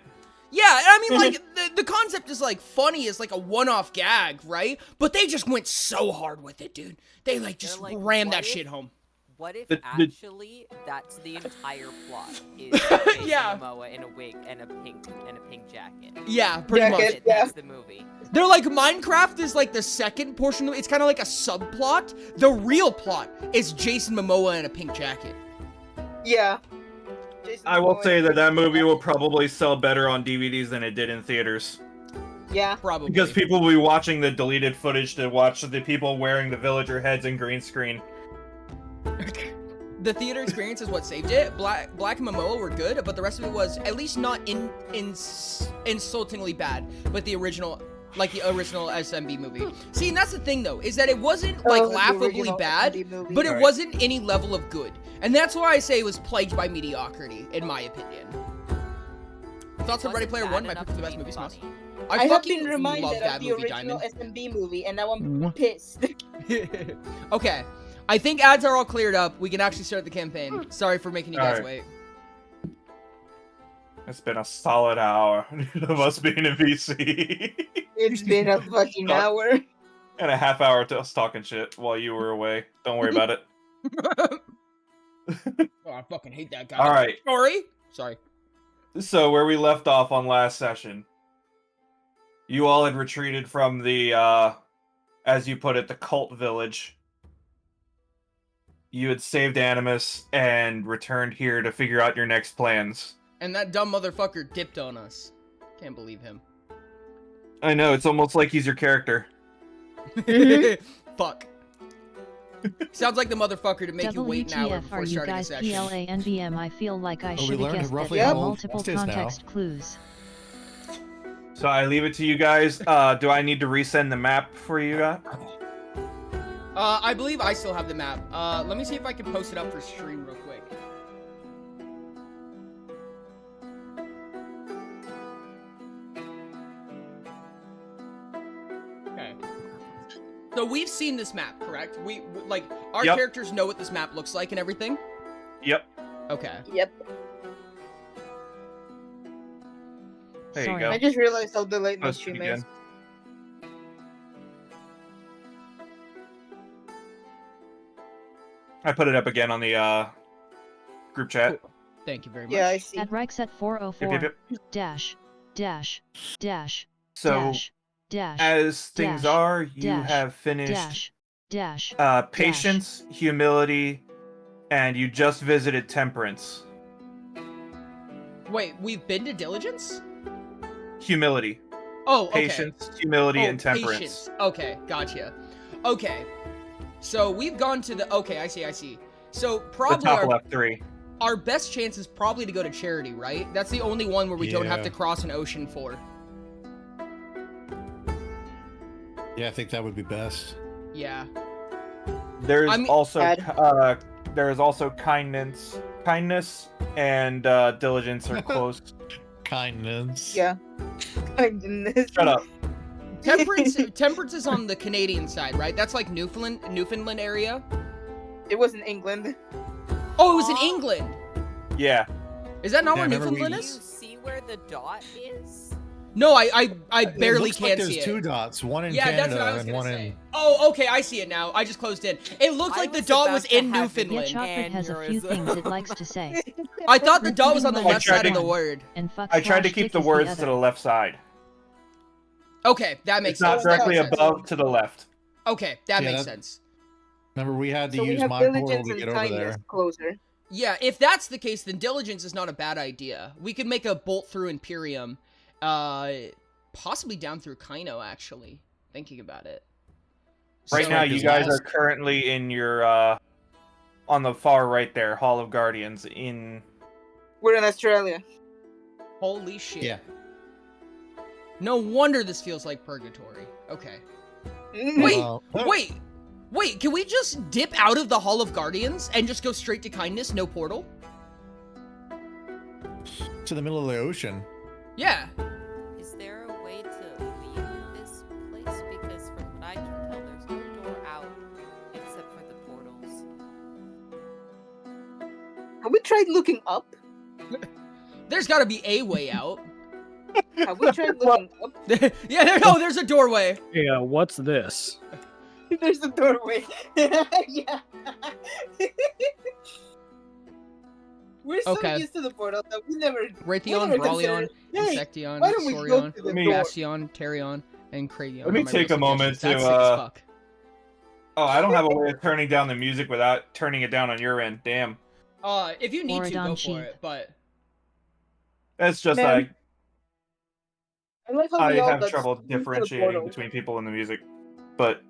Yeah, and I mean, like, the concept is, like, funny as, like, a one-off gag, right? But they just went so hard with it, dude. They, like, just They're like, rammed what that if- shit home. What if The- actually that's the entire plot? Is Jason Yeah. Momoa in a wig and a pink jacket? Yeah, pretty Yeah, much. okay. That's it, that's the movie. They're like, Minecraft is like the second portion of it. It's kind of like a subplot. The real plot is Jason Momoa in a pink jacket. Yeah. Jason I will Momoa. say that movie will probably sell better on DVDs than it did in theaters. Yeah. Probably. Because people will be watching the deleted footage to watch the people wearing the villager heads in green screen. The theater experience is what saved it. Black and Momoa were good, but the rest of it was at least not insultingly bad. But the original, like the original SMB movie. See, and that's the thing though, is that it wasn't like Oh, the laughably original bad, SMB movie. but it Right. wasn't any level of good. And that's why I say it was plagued by mediocrity, in my opinion. Thoughts on It Ready wasn't Player bad One? My enough pick for the to best be movie, Smalls. funny. I have fucking been reminded love of that the movie, original Diamond. SMB movie, and now I'm pissed. Okay, I think ads are all cleared up. We can actually start the campaign. Sorry for making you guys Alright. wait. It's been a solid hour of us being in VC. It's been a fucking hour. And a half hour to us talking shit while you were away. Don't worry about it. Oh, I fucking hate that guy. All right. Sorry. So where we left off on last session, you all had retreated from the, as you put it, the cult village. You had saved Animus and returned here to figure out your next plans. And that dumb motherfucker dipped on us. Can't believe him. I know, it's almost like he's your character. Fuck. Sounds like the motherfucker to make you wait an hour WTF before are you starting a guys session. PLANBM? I feel like I we should have learned guessed that roughly there how are old multiple Frost is now. context clues. So I leave it to you guys. Do I need to resend the map for you guys? I believe I still have the map. Let me see if I can post it up for stream real quick. Okay. So we've seen this map, correct? Like, our Yep. characters know what this map looks like and everything? Yep. Okay. Yep. There Sorry. you I go. just realized how delayed my Post it stream again. is. I put it up again on the group chat. Thank you very much. Yeah, I see. At Reichs at Yep, 404 yep, yep. dash So dash as things dash, are, you dash, have finished dash patience, humility, and you just visited temperance. Wait, we've been to Diligence? Humility, Oh, okay. patience, humility, Oh, and temperance. patience. Okay, gotcha. Okay. So we've gone to the... Okay, I see. So The probably top left three. our best chance is probably to go to Charity, right? That's the only one where we don't have Yeah. to cross an ocean for. Yeah, I think that would be best. Yeah. There's I mean- also there is also kindness, and diligence are close. Kindness. Yeah. Kindness. Shut up. Temperance is on the Canadian side, right? That's like Newfoundland area. It was in England. Oh, it was in England. Yeah. Is that not Yeah, where remember Newfoundland Do you is? see where the dot is? No, I It barely looks can't like see there's it. two dots, one in Yeah, that's Canada what I was and gonna one say. in. Oh, okay, I see it now. I just closed in. It looked I like the was dot about was to in have Yet Newfoundland. chocolate has a few things it likes to say. I thought the dot was on the I left tried side to- of the word. And fuck I tried to slash keep dick the is words to other. the left side. Okay, that makes It's not sense. directly That makes above to the left. Okay, that Yeah, makes that- sense. Remember, we had to So we use have my portal diligence to and get over kindness there. closer. Yeah, if that's the case, then Diligence is not a bad idea. We could make a bolt through Imperium, possibly down through Kaino, actually, thinking about it. Right So- now, like you his guys last- are currently in your on the far right there, Hall of Guardians. In We're in Australia. Holy shit. Yeah. No wonder this feels like purgatory. Okay. Mm. Wait, Oh. wait, can we just dip out of the Hall of Guardians and just go straight to Kindness, no portal? To the middle of the ocean. Yeah. Is there a way to leave this place? Because from what I can tell, there's no door out except for the portals. Have we tried looking up? There's gotta be a way out. Have we tried looking up? Yeah, no, there's a doorway. Yeah, what's this? There's a doorway. Yeah. We're so Okay. used to the portal that we never. Raytheon, never Brawleon, considered, hey, Insecteon, why don't we go Saurion, to the Me- door? Bastion, Terion, and Craigion. Let me are my take real a moment suggestions. to, That's sick as fuck. oh, I don't have a way of turning down the music without turning it down on your end. Damn, If you need to, go Oridon for it, but... that's just Man, like I like how I we all have got trouble used to the differentiating portal. between people and the music. But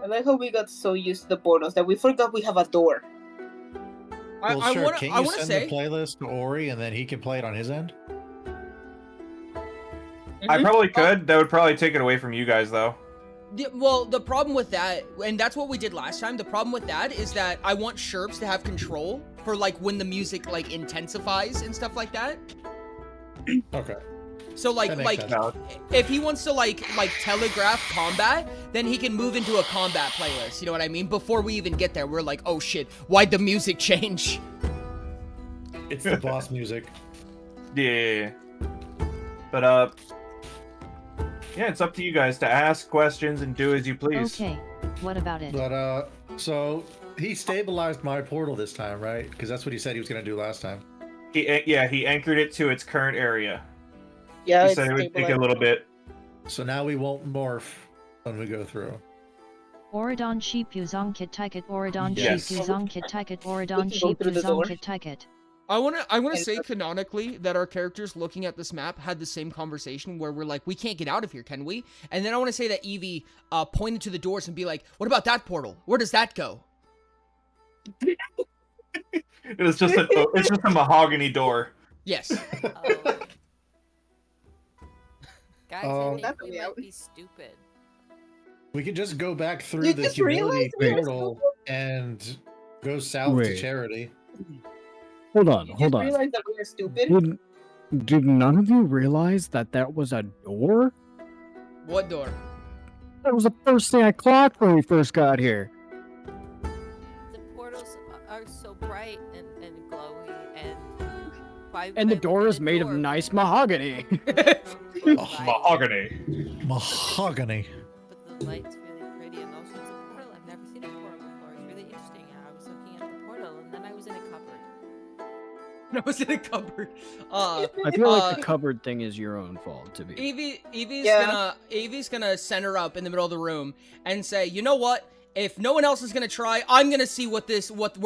I like how we got so used to the portals that we forgot we have a door. Well, I sure. wanna, Can't I you wanna send say... the playlist to Ori and then he can play it on his end? I probably Oh. could. That would probably take it away from you guys, though. Well, the problem with that, and that's what we did last time, the problem with that is that I want Sherps to have control for, like, when the music, like, intensifies and stuff like that. Okay. So like That makes sense. if he wants to like telegraph combat, then he can move into a combat playlist. You know what I mean? Before we even get there, we're like, oh shit, why'd the music change? It's the boss music. Yeah. But yeah, it's up to you guys to ask questions and do as you please. Okay, what about it? But so he stabilized my portal this time, right? Because that's what he said he was gonna do last time. He anchored it to its current area. Yeah, He it's said it would take a stabilized. little bit. So now we won't morph when we go through. Oradon sheep zongkit ticket Oradon Yes. sheep zongkit ticket Oradon We can go sheep through the door. zongkit ticket. I wanna say canonically that our characters looking at this map had the same conversation where we're like, we can't get out of here, can we? And then I wanna say that Evie pointed to the doors and be like, what about that portal? Where does that go? It's just a mahogany door. Yes. Oh. Guys, I think That's we way might out. be stupid. We could just go back through You the just humility realized we were portal and go south to Wait. Charity. Hold on, You hold just on. realized that we were stupid. Did none of you realize that that was a door? What door? That was the first thing I clocked when we first got here. The portals are so bright and glowy, and why And the would I door look is at a made of door? nice mahogany. Mahogany. Mahogany. But the light's really pretty, and also it's a portal. I've never seen a portal before. It's really interesting. And I was looking at the portal, and then I was in a cupboard. I was in a cupboard. I feel like the cupboard thing is your own fault, to be. Evie's gonna send her up in the middle of the room and say, you know what? If no one else is gonna try, I'm gonna see where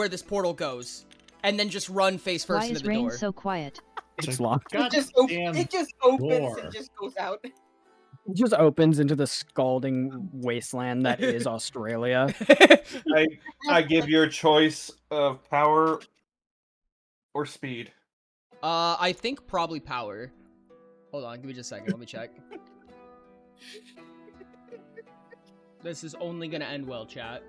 this portal goes, and then just run face first Why into is the Rain door. so quiet? It's locked. It just, Goddamn it just opens door. and just goes out. It just opens into the scalding wasteland that is Australia. I give your choice of power or speed. I think probably power. Hold on, give me just a second. Let me check. This is only gonna end well, chat.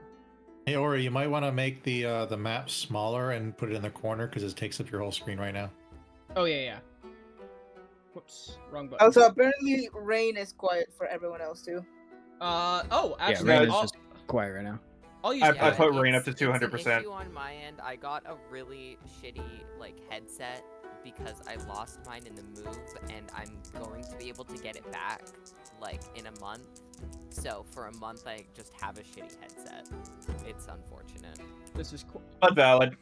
Hey Ori, you might want to make the map smaller and put it in the corner because it takes up your whole screen right now. Oh yeah. Whoops, wrong button. Also, apparently, Rain is quiet for everyone else too. Oh, Yeah, actually, Rain is I'll, just quiet right now. I'll use. I put It's- Rain up to it's an 200%. issue on my end. I got a really shitty headset because I lost mine in the move, and I'm going to be able to get it back in a month. So for a month, I just have a shitty headset. It's unfortunate. This is cool. But valid.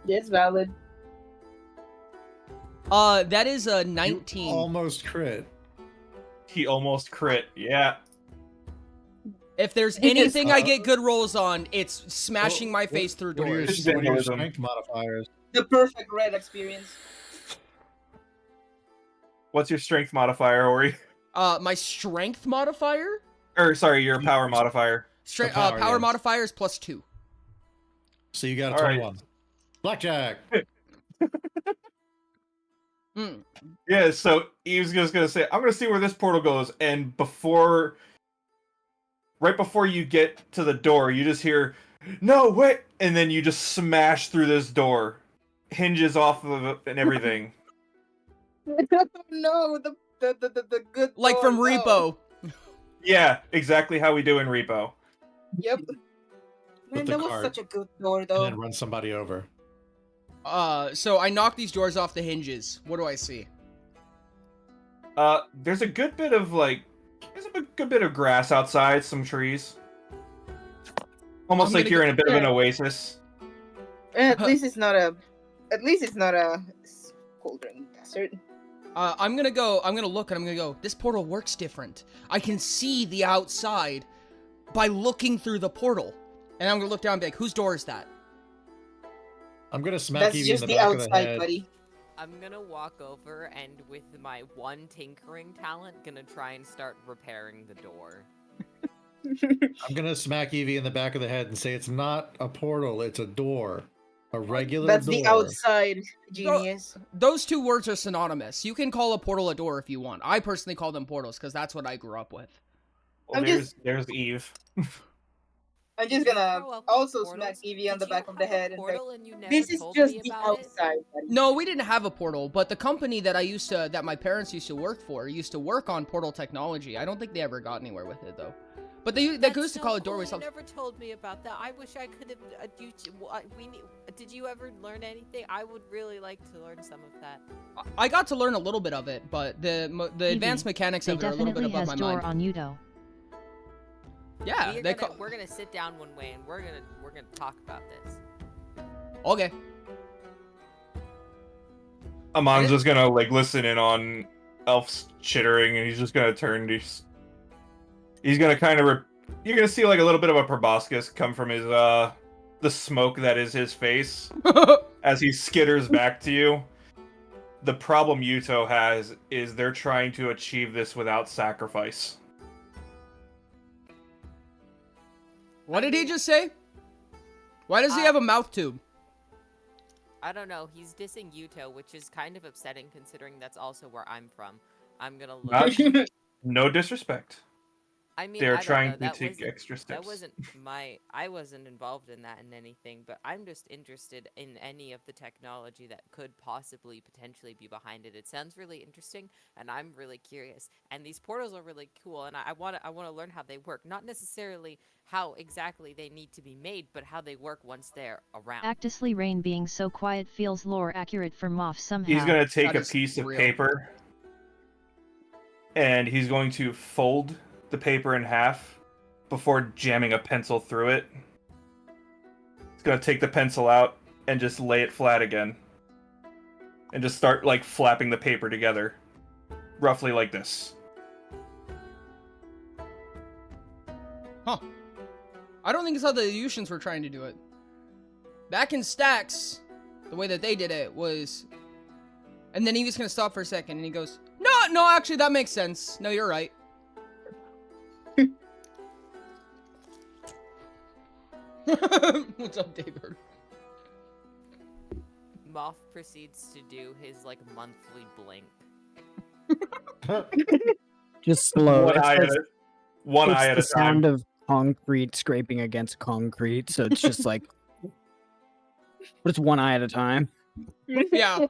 Yeah, it's valid. That is a 19. You almost crit. He almost crit. Yeah. If there's Because, anything I get good rolls on, it's smashing my face through What are your, doors. Just what are your vandalism. strength modifiers? The perfect red experience. What's your strength modifier, Ori? My strength modifier? Or sorry, your power modifier. Power power, yes. modifier is +2. So you got a All right. 21. Blackjack. Hmm. Yeah, so Eve's just gonna say, I'm gonna see where this portal goes, and right before you get to the door, you just hear, no, wait, and then you just smash through this door. Hinges off of it and everything. No, the good. Like from door, no. Repo. Yeah, exactly how we do in Repo. Yep. Man, the that was cart such a good door, And though. then run somebody over. So I knock these doors off the hinges. What do I see? There's a good bit of good bit of grass outside, some trees. Almost I'm like gonna you're go- in a bit of an oasis. At least it's not a. At least it's not a cauldron desert. I'm gonna look and I'm gonna go, this portal works different. I can see the outside by looking through the portal. And I'm gonna look down and be like, whose door is that? I'm gonna smack That's Evie in just the the back of the outside, head. buddy. I'm gonna walk over and with my one tinkering talent, gonna try and start repairing the door. I'm gonna smack Evie in the back of the head and say it's not a portal, it's a door. A regular That's door. the outside, genius. Those two words are synonymous. You can call a portal a door if you want. I personally call them portals because that's what I grew up with. Well, I'm just- there's Eve. I'm just Did you gonna grow up with also portals? smack Evie on the Did you back of the have a head and say, portal and you never "This is told just me the about it? outside, buddy." No, we didn't have a portal, but the company that that my parents used to work for used to work on portal technology. I don't think they ever got anywhere with it though. But they That's used to so call it cool. doorways. You never told me about that. I wish I could have. Did you ever learn anything? I would really like to learn some of that. I got to learn a little bit of it, but the advanced mechanics They of it are a little bit definitely above has my door mind. on Udo. Yeah, We're gonna sit down one way and we're gonna talk about this. Okay. Amon's just gonna like listen in on Elf's chittering, and he's just gonna turn. He's gonna kind of. You're gonna see like a little bit of a proboscis come from his the smoke that is his face as he skitters back to you. The problem Yuto has is they're trying to achieve this without sacrifice. What did he just say? Why does he have a mouth tube? I don't know. He's dissing Yuto, which is kind of upsetting considering that's also where I'm from. I'm gonna look. No disrespect. I mean, they're I don't trying know. to take extra steps. That wasn't I wasn't involved in that in anything, but I'm just interested in any of the technology that could possibly potentially be behind it. It sounds really interesting, and I'm really curious. And these portals are really cool, and I want to learn how they work. Not necessarily how exactly they need to be made, but how they work once they're around. Actusly Rain being so quiet feels lore accurate for Moff somehow. He's gonna take a piece of paper, and he's going to fold the paper in half before jamming a pencil through it. He's gonna take the pencil out and just lay it flat again. And just start like flapping the paper together. Roughly like this. Huh. I don't think it's how the Aleutians were trying to do it. Back in Stacks, the way that they did it was... And then he was gonna stop for a second and he goes, No, actually that makes sense. No, you're right. What's up, David? Moff proceeds to do his like monthly blink. Just slow. One eye it's at the a time. sound of concrete scraping against concrete, so it's just like, but it's one eye at a time. Yeah.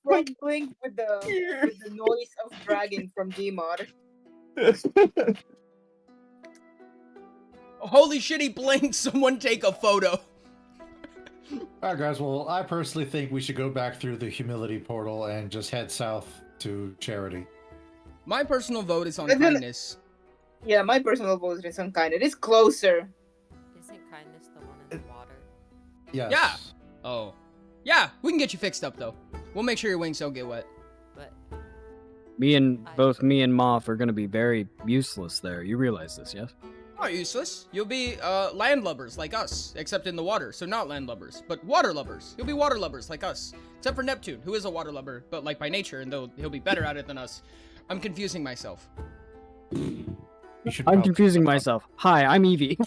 Front blink with the noise of dragging from Gmod. Holy shit, he blinked. Someone take a photo. Alright guys, well I personally think we should go back through the humility portal and just head south to Charity. My personal vote is on Isn't it- kindness. Yeah, my personal vote is on kind. It is closer. Isn't kindness the one in the water? Yes. Yeah. Oh. Yeah, we can get you fixed up, though. We'll make sure your wings don't get wet. But Both me and Moff are gonna be very useless there. You realize this, yes? Not useless. You'll be landlubbers like us, except in the water. So not landlubbers, but water lubbers. You'll be water lubbers like us, except for Neptune, who is a water lubber, but like by nature, and though he'll be better at it than us. I'm confusing myself. I'm confusing myself. Hi, I'm Evie.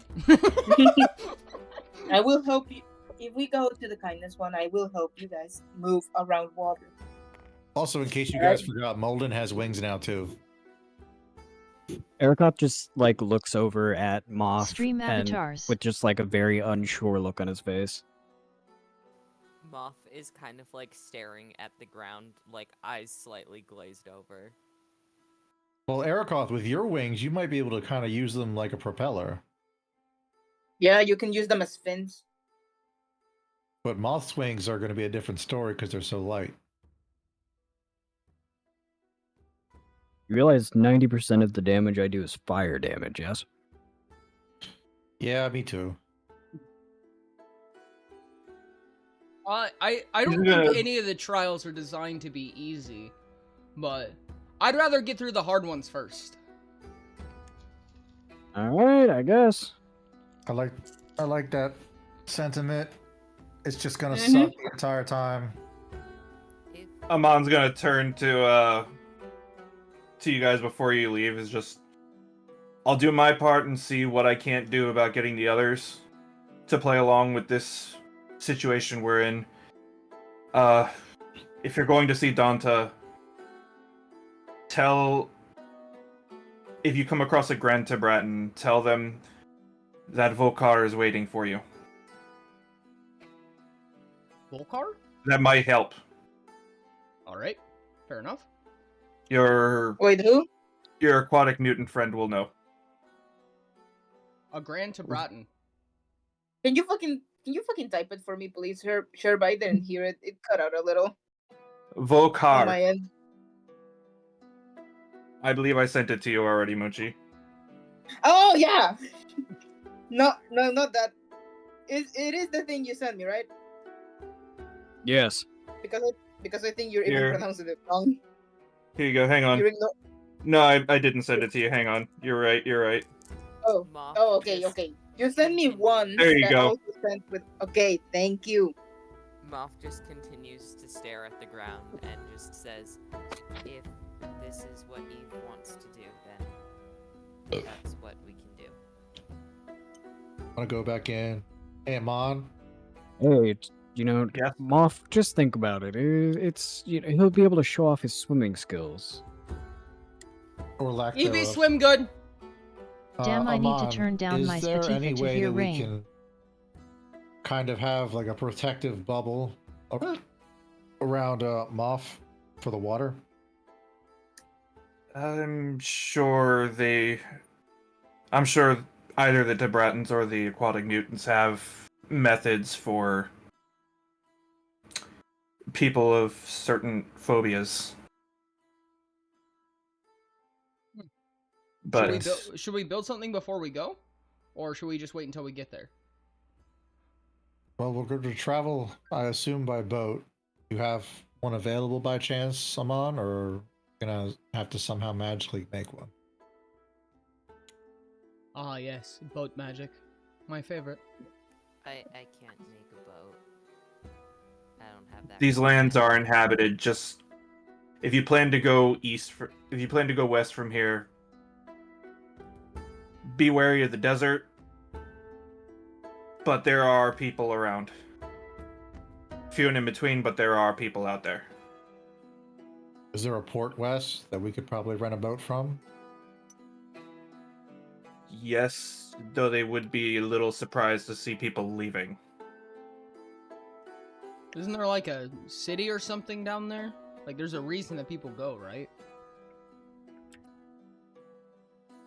I will help you. If we go to the kindness one, I will help you guys move around water. Also, in case you guys forgot, Molden has wings now too. Erikoth just like looks over at Moff Stream and avatars. with just like a very unsure look on his face. Moff is kind of like staring at the ground, like eyes slightly glazed over. Well, Erikoth, with your wings, you might be able to kind of use them like a propeller. Yeah, you can use them as fins. But Moth's wings are going to be a different story because they're so light. You realize 90% of the damage I do is fire damage, yes? Yeah, me too. I don't think any of the trials are designed to be easy, but I'd rather get through the hard ones first. Alright, I guess. I like that sentiment. It's just gonna suck the entire time. Amon's gonna turn to you guys before you leave. Is just, I'll do my part and see what I can't do about getting the others to play along with this situation we're in. If you're going to see Donta, if you come across a Grand Tebrattan, tell them that Volcar is waiting for you. Volcar? That might help. Alright. Fair enough. Wait, who? Your aquatic mutant friend will know. A Grand Tebrattan. Can you fucking type it for me, please? Sure, I didn't hear it. It cut out a little on Volcar. my end. I believe I sent it to you already, Mochi. Oh yeah. No, not that. It is the thing you sent me, right? Yes. Because I think you're even Here. pronouncing it wrong. Here you go, hang on. You're igno- No, I didn't send it to you, hang on. You're right. Oh, Moth okay. just You sent me one. There you that go. also sent with. Okay, thank you. Moth just continues to stare at the ground and just says, if this is what Eve wants to do, then that's what we can do. I'm gonna go back in. Hey, Amon. Hey, Yeah. Moth, just think about it. It's he'll be able to show off his swimming skills. Or lack Evie, thereof. swim good! Damn, I need to Amon, turn down my is there any Spotify to way hear that we rain. can kind of have like a protective bubble around Moff for the water? I'm sure either the Tebrattans or the aquatic mutants have methods for people of certain phobias. But Should we build something before we go? Or should we just wait until we get there? Well, we're going to travel, I assume, by boat. You have one available by chance, Amon, or gonna have to somehow magically make one? Ah, yes. Boat magic. My favorite. I can't make a boat. I don't have that. these lands are inhabited. Just if you plan to go west from here, be wary of the desert. But there are people around. Few and in between, but there are people out there. Is there a port west that we could probably rent a boat from? Yes, though they would be a little surprised to see people leaving. Isn't there like a city or something down there? Like there's a reason that people go, right?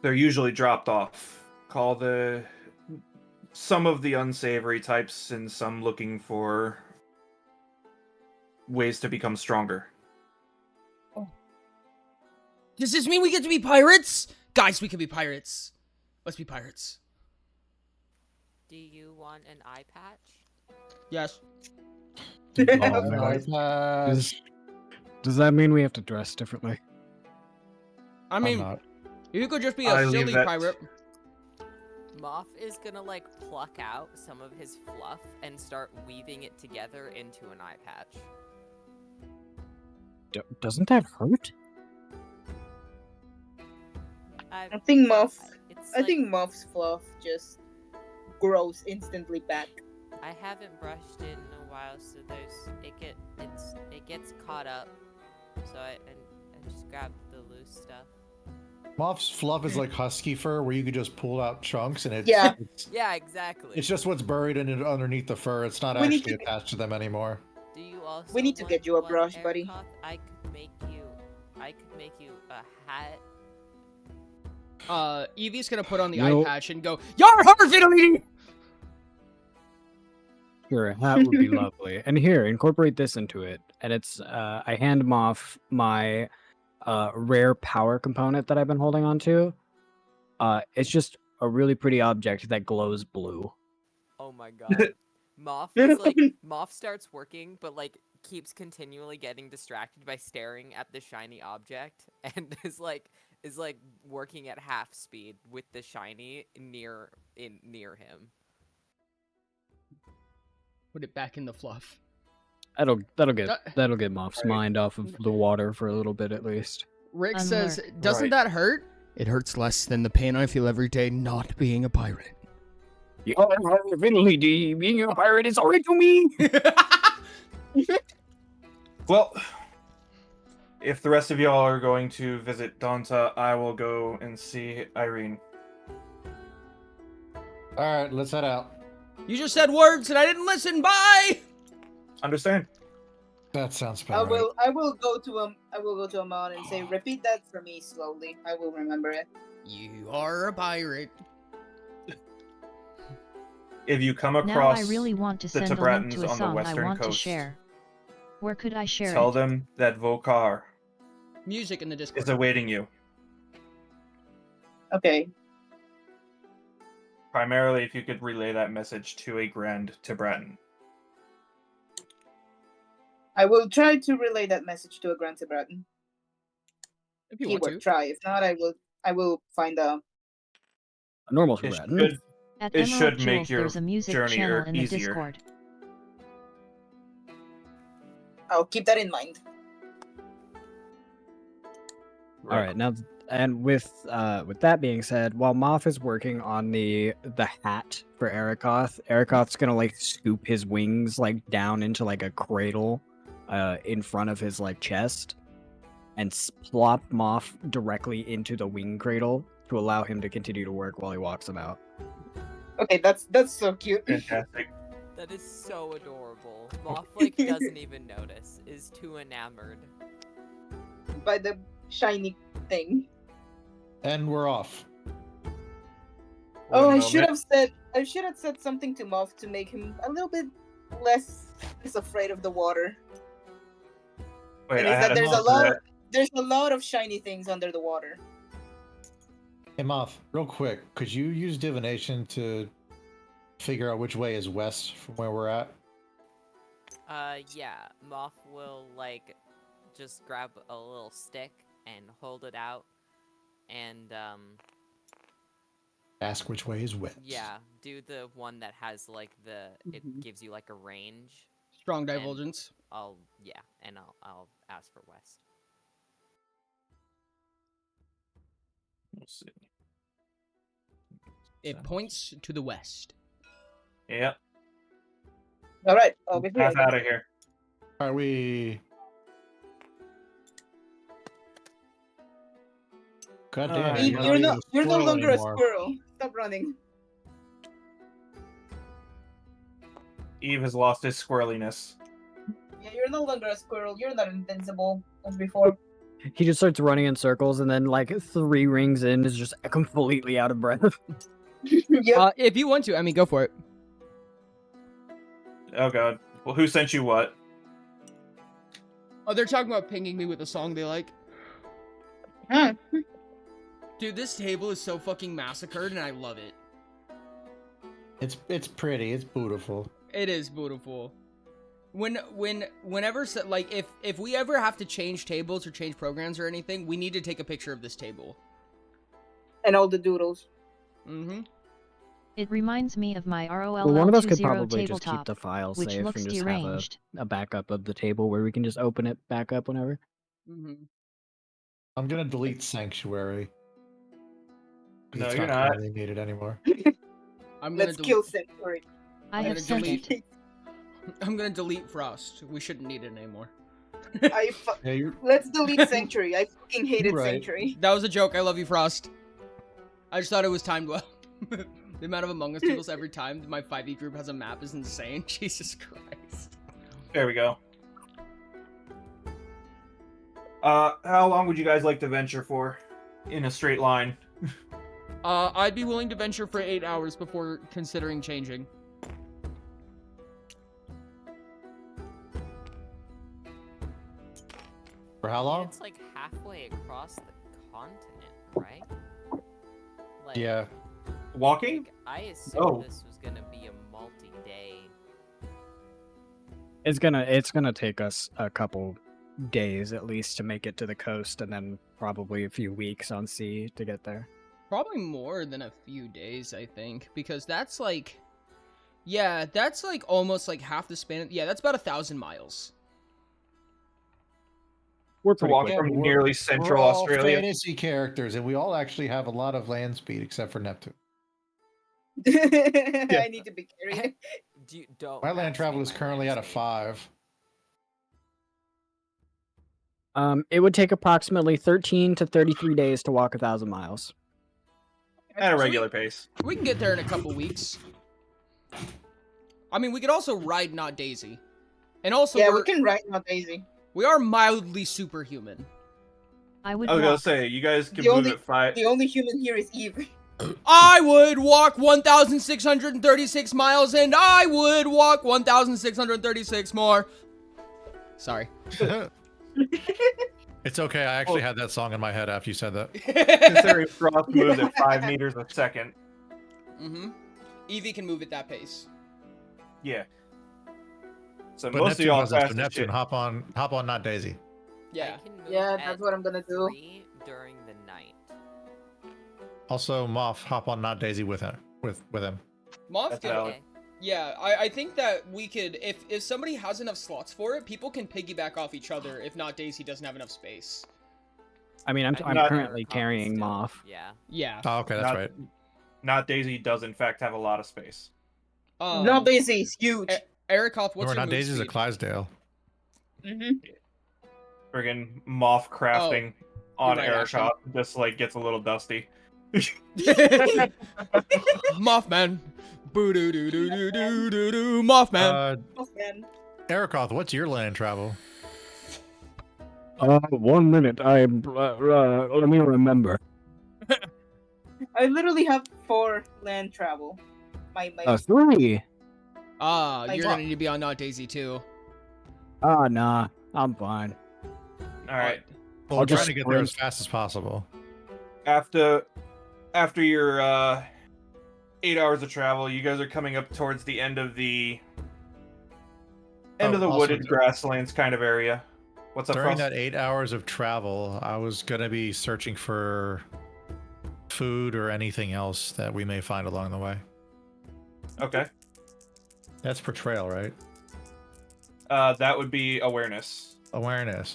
They're usually dropped off. Call some of the unsavory types and some looking for ways to become stronger. Does this mean we get to be pirates? Guys, we can be pirates. Let's be pirates. Do you want an eye patch? Yes. Does that mean we have to dress differently? I mean, not. you could just be I a leave silly that- pirate. Moth is gonna like pluck out some of his fluff and start weaving it together into an eye patch. Doesn't that hurt? I think It's I like- think Muff's fluff just grows instantly back. I haven't brushed it in a while, so it gets caught up. So I just grabbed the loose stuff. Moff's fluff is like husky fur, where you could just pull out chunks, and Yeah. Yeah, exactly. it's just what's buried in it underneath the fur. It's not We need actually to- attached to them anymore. Do you also? We need to get you a want brush, air buddy. cloth? I could make you a hat. Evie's gonna put on the No. eye patch and go, Yar har fiddly! Sure, a hat would be lovely. And here, incorporate this into it. And it's I hand him off my rare power component that I've been holding on to. It's just a really pretty object that glows blue. Oh my god. Moth starts working, but like keeps continually getting distracted by staring at the shiny object, and is working at half speed with the shiny near him. Put it back in the fluff. That'll get Uh, Moff's mind off of the water for a little bit at least. Rick Unlearn. says, doesn't Right. that hurt? It hurts less than the pain I feel every day not being a pirate. Finally, being a pirate is alright to me. Well, If the rest of y'all are going to visit Donta, I will go and see Irene. All right, let's head out. You just said words and I didn't listen. Bye. Understand? That sounds I about right. will go to Amon and say, repeat that for me slowly. I will remember it. You are a pirate. If you come Now across I really want to the send a link to Tibetans a on the song I western want to coast, share. Where could I share tell it? them that Vokar Music in the Discord. is awaiting you. Okay. Primarily, if you could relay that message to a Grand Tibetan. I will try to relay that message to a Grand Tibetan. If you want Keyword to. try. If not, I will find a normal It Tibetan. should, At it Emerald should make Jewels, your there's a music journey channel in the easier. Discord. I'll keep that in mind. All right, now and with that being said, while Moth is working on the hat for Erikoth's gonna like scoop his wings like down into like a cradle in front of his like chest and plop Moth directly into the wing cradle to allow him to continue to work while he walks about. Okay, that's so cute. Fantastic. That is so adorable. Moth like doesn't even notice. Is too enamored. By the shiny thing. And we're off. Oh, One I should moment. have said something to Moth to make him a little bit less afraid of the water. Wait, And I is had that a thought for that. there's a lot of shiny things under the water. Hey, Moth, real quick, could you use divination to figure out which way is west from where we're at? Yeah. Moth will like just grab a little stick and hold it out, and Ask which way is west. yeah, do the one that has like it gives you like a range. Strong And divulgence. I'll ask for west. We'll see. It points to the west. Yep. All right, I'll be here. Half out of here. Are we? God damn it! Eve, you're not you're no squirrel longer anymore. a squirrel. Stop running. Eve has lost his squirreliness. Yeah, you're no longer a squirrel. You're not invincible as before. He just starts running in circles, and then like 3 rings in is just completely out of breath. Yep. If you want to, I mean, go for it. Oh god. Well, who sent you what? Oh, they're talking about pinging me with a song they like. Huh. Dude, this table is so fucking massacred, and I love it. It's pretty. It's beautiful. It is beautiful. Whenever like if we ever have to change tables or change programs or anything, we need to take a picture of this table. And all the doodles. Mm-hmm. It reminds me of my Well, one of us could ROLL20 probably just keep tabletop, the file which safe looks and just deranged. have a backup of the table where we can just open it back up whenever. Mm-hmm. I'm gonna delete Sanctuary. 'Cause No, it's you're not not. currently needed anymore. I'm gonna Let's kill Sanctuary. I I'm have gonna sent delete- it. I'm gonna delete Frost. We shouldn't need it anymore. Yeah, you're Let's delete Sanctuary. I fucking hated Right. Sanctuary. That was a joke. I love you, Frost. I just thought it was timed well. The amount of Among Us tables every time my 5e group has a map is insane. Jesus Christ. There we go. How long would you guys like to venture for? In a straight line. I'd be willing to venture for 8 hours before considering changing. for how long? It's like halfway across the continent, right? Like, Yeah. Walking? I assumed Oh. this was gonna be a multi-day. It's gonna take us a couple days at least to make it to the coast, and then probably a few weeks on sea to get there. Probably more than a few days, I think, because that's like, yeah, that's like almost like half the span. Yeah, that's about 1,000 miles. We're To pretty walk quick. from we're- nearly We're central all Australia. fantasy characters, and we all actually have a lot of land speed except for Neptune. I need to be carried. Don't. My land ask travel me is my currently land at a speed. 5. It would take approximately 13 to 33 days to walk 1,000 miles. At a regular pace. We can get there in a couple weeks. I mean, we could also ride Not Daisy. And also, Yeah, we can ride Not Daisy. we are mildly superhuman. I would I was gonna walk. say, you guys can The move only- at 5. The only human here is Eve. I would walk 1,636 miles, and I would walk 1,636 more. Sorry. It's okay. I actually had that song in my head after you said that. Considering Frost moves at 5 meters a second. Mm-hmm. Eevee can move at that pace. Yeah. So But most of Neptune y'all does that, fast so as Neptune, shit. hop on, not Daisy. Yeah. I can move Yeah, at that's what I'm gonna do. 3 during the night. Also, Moth, hop on not Daisy with him. With him. Moth That's can. valid. Okay. Yeah, I think that we could, if somebody has enough slots for it, people can piggyback off each other if Not Daisy doesn't have enough space. I mean, I'm Not- currently carrying Moth. Yeah. Yeah. Oh, okay, that's Not, right. Not Daisy does in fact have a lot of space. Not Daisy is huge. Erikoth, what's Remember, your not move Daisy's a speed? Clydesdale. Mm-hmm. Friggin' moth crafting on you're right, Ericot just like gets a little dusty. Mothman. Boo doo doo doo doo doo doo doo. Mothman. Oh, man. Erikoth, what's your land travel? 1 minute. Let me remember. I literally have 4 land travel. My 3. Ah, My you're top. gonna need to be on Not Daisy too. Nah. I'm fine. Alright. Well, I'll we're just trying to get there as sprint. fast as possible. After your 8 hours of travel, you guys are coming up towards the end of the Also, wooded grasslands kind of area. What's up, During Frost? that 8 hours of travel, I was gonna be searching for food or anything else that we may find along the way. Okay. That's per trail, right? That would be awareness. Awareness.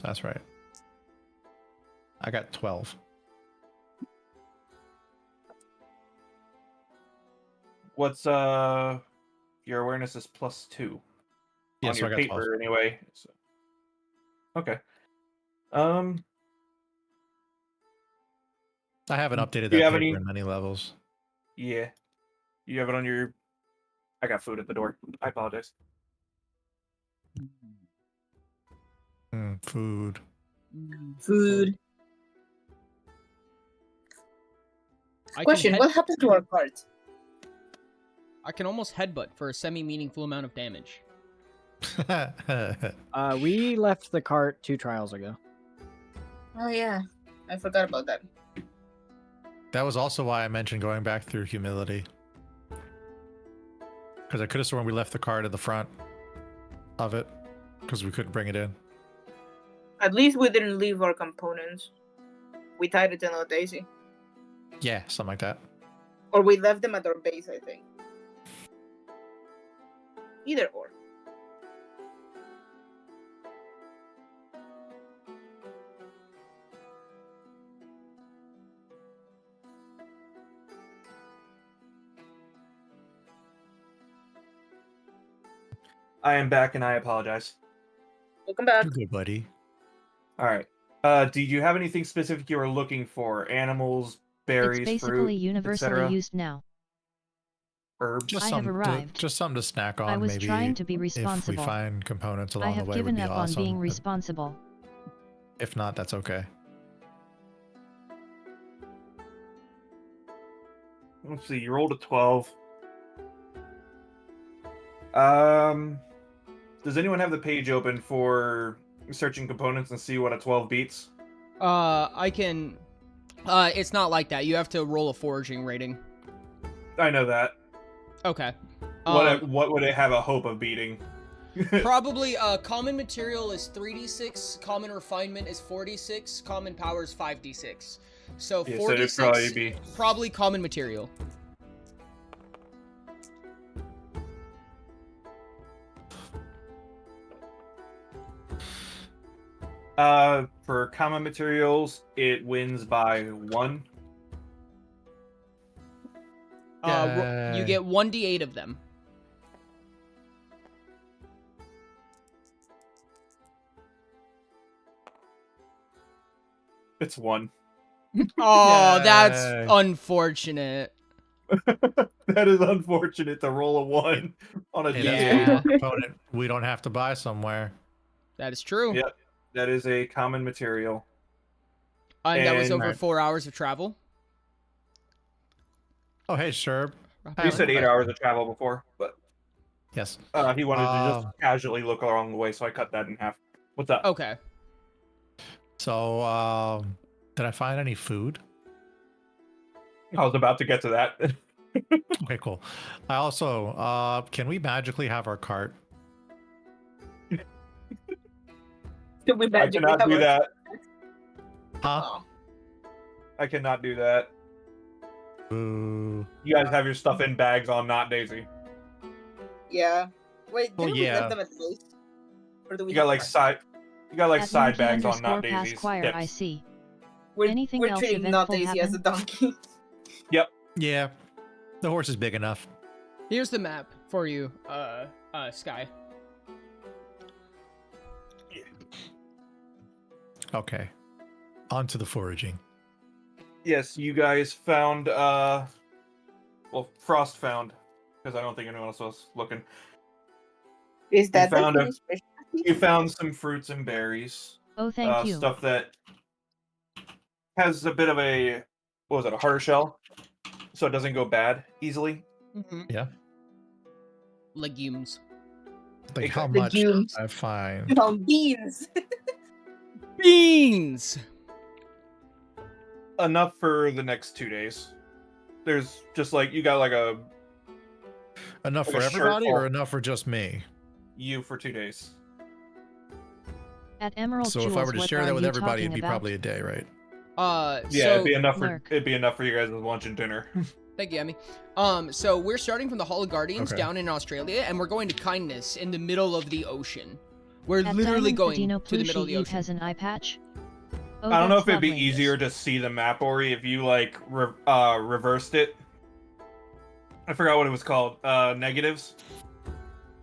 That's right. I got 12. What's your awareness is +2 Yeah, on so your I got paper 12. anyway. So. Okay. I haven't updated Do you that have paper any- in many levels. Yeah. You have it on your. I got food at the door. I apologize. Food. food. I Question: can, What happened to our cart? I can almost headbutt for a semi-meaningful amount of damage. We left the cart 2 trials ago. Oh yeah, I forgot about that. That was also why I mentioned going back through humility. Because I could have sworn we left the card at the front of it. Because we couldn't bring it in. At least we didn't leave our components. We tied it to Not Daisy, Yeah, something like that. or we left them at our base. I think. Either or. I am back and I apologize. Welcome back. You're good, buddy. All right. Did you have anything specific you were looking for? Animals, berries, It's basically fruit, universally etc. used now. Herbs. Just I have something arrived. just something to snack on. I was maybe trying to be if we responsible. find components along I the have way, given would be up awesome. on being responsible. If not, that's okay. Let's see. You rolled a 12. Does anyone have the page open for searching components and see what a 12 beats? I can. It's not like that. You have to roll a foraging rating. I know that. Okay. What would it have a hope of beating? Probably common material is 3d6, common refinement is 4d6, common power is 5d6. So Yeah, 4d6 so it'd probably be- probably common material. For common materials, it wins by 1. You Yay. get 1d8 of them. It's 1. Oh, that's Yay. unfortunate. That is unfortunate to roll a 1 on a Hey, Yeah. that's one component we don't have to buy somewhere. That is true. Yep, that is a common material. And that was And- over 4 hours of travel. Oh, hey, Sherb. You said 8 hours of travel before, but Yes. he wanted to just casually look along the way, so I cut that in half. What's up? Okay. So, did I find any food? I was about to get to that. Okay, cool. I also, can we magically have our cart? Should we I magically cannot have do our- that. Huh? Oh, I cannot do that. Boo. You guys have your stuff in bags on Not Daisy. yeah. Wait, Well, didn't we yeah. let them at the base? Or do we You got have like carts? side. You got like At side Monkey bags on underscore Not Daisy's Pasquire, I hips. see. We're, Anything we're else treating not eventful Daisy as a happen? donkey. Yeah. The horse is big enough. Here's the map for you, Sky. Okay. On to the foraging. Yes, you guys found. Well, Frost found, because I don't think anyone else was looking. Is that the found a- king's specialty? You found some fruits and berries. Oh, thank you. Stuff that has a bit of a, what was it, a harder shell, so it doesn't go bad easily. Mm-hmm. Yeah. Legumes. Like how The much dunes. I find. No, beans. Beans! Enough for the next 2 days. There's just like, you got like a Enough Like for a shirt everybody or full. enough for just me? you for 2 days. At Emerald So Jewels, if I were to what share are that with you everybody, talking it'd be about? probably a day, right? Yeah, So, it'd be enough for Lurk. it'd be enough for you guys' lunch and dinner. Thank you, Emmy. So we're starting from the Hall of Guardians Okay. down in Australia, and we're going to Kindness in the middle of the ocean. We're At literally Diamond going Padino to the middle of the Plushie Eve ocean. has an eye patch. Oh, I don't know that's if it'd be lovely. easier to see the map, Ori, if you like reversed it. I forgot what it was called. Negatives.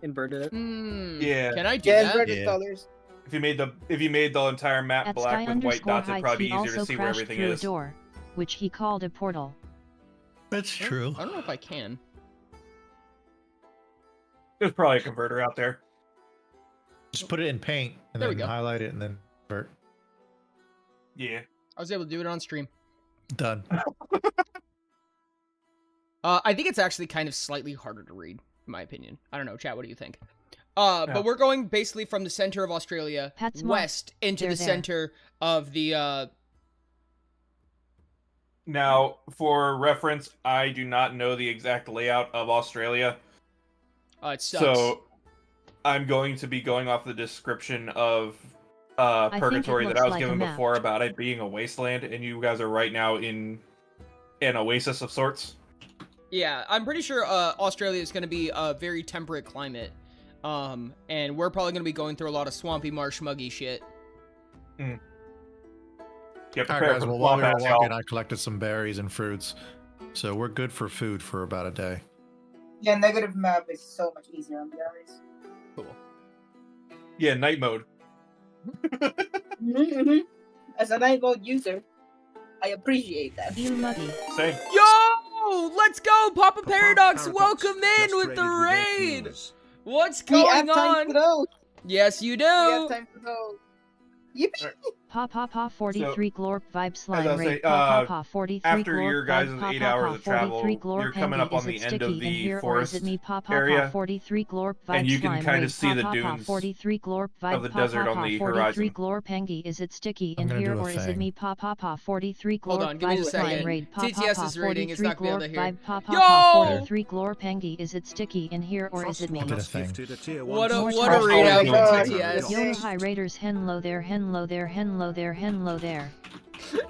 Inverted it. Hmm. Yeah. Can I do Yeah, that? inverted Yeah. colors. If you made the entire map At black Sky with white underscore dots, it'd Heights, probably he be easier also to see where crashed everything through is. a door, which he called a portal. That's true. I don't know if I can. There's probably a converter out there. Just put it in paint and There we then go. highlight it and then convert. Yeah. I was able to do it on stream. Done. I think it's actually kind of slightly harder to read, in my opinion. I don't know, chat, what do you think? Yeah. But we're going basically from the center of Australia Pat Smart. west into They're the there. center of the Now, for reference, I do not know the exact layout of Australia, it sucks. so I'm going to be going off the description of think it Purgatory that looks I was like a given map. before about it being a wasteland, and you guys are right now in an oasis of sorts. Yeah, I'm pretty sure Australia is going to be a very temperate climate. And we're probably going to be going through a lot of swampy, marsh, muggy shit. Yeah, All prepare right, guys. for Well, while we were swamp ass, y'all. walking, I collected some berries and fruits, so we're good for food for about a day. Yeah, negative map is so much easier on the eyes. Cool. Yeah, night mode. Mm-hmm. As a night mode user, I appreciate that. View muggy. Same. Yo! Let's go! Papa Paradox, Paradox welcome in just with the raided with raid! APs. What's We going have time for on? those. Yes, you We have do! time for those. Yippee! Pa pa pa 43 glorp vibe slime I'll say, raid. Pa pa pa 43 after glorp your vibe. guys' Pa 8 pa hours pa of travel, 43 glorp you're coming handy. up on Is the it end of sticky in the here or is forest it me? Pa pa area, pa 43 glorp vibe and you can slime kind raid. of see Pa the pa pa dunes 43 glorp vibe. of the Pa desert pa on pa the 43 horizon. glorp hangy. Is it sticky I'm in gonna here do a or is it thing. me? Pa pa pa 43 glorp Hold on, give me vibe a slime second. raid. Pa pa TTS pa is reading, it's 43 not gonna be able to glorp hear. vibe. Pa pa Yo! pa 43 glorp hangy. Is it sticky in here or is it me? Did a Frostmonas thing. gifted a tier What a- 1 what a subscription readout to from Echo TTS. Underscore. Yo hi raiders, hello there, hello there, hello there, hello there.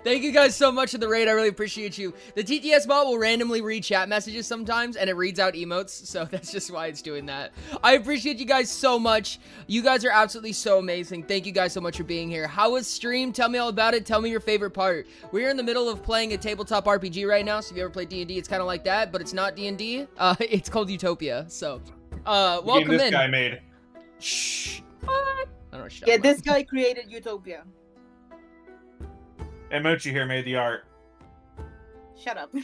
Thank you guys so much for the raid. I really appreciate you. The TTS bot will randomly read chat messages sometimes, and it reads out emotes, so that's just why it's doing that. I appreciate you guys so much. You guys are absolutely so amazing. Thank you guys so much for being here. How was stream? Tell me all about it. Tell me your favorite part. We're in the middle of playing a tabletop RPG right now, so if you ever played D&D, it's kind of like that, but it's not D&D. It's called Utopia, so The game welcome this in. guy made. Shh. What? I don't know what you're Yeah, talking this guy created Utopia. And Mochi here made the art. Shut up.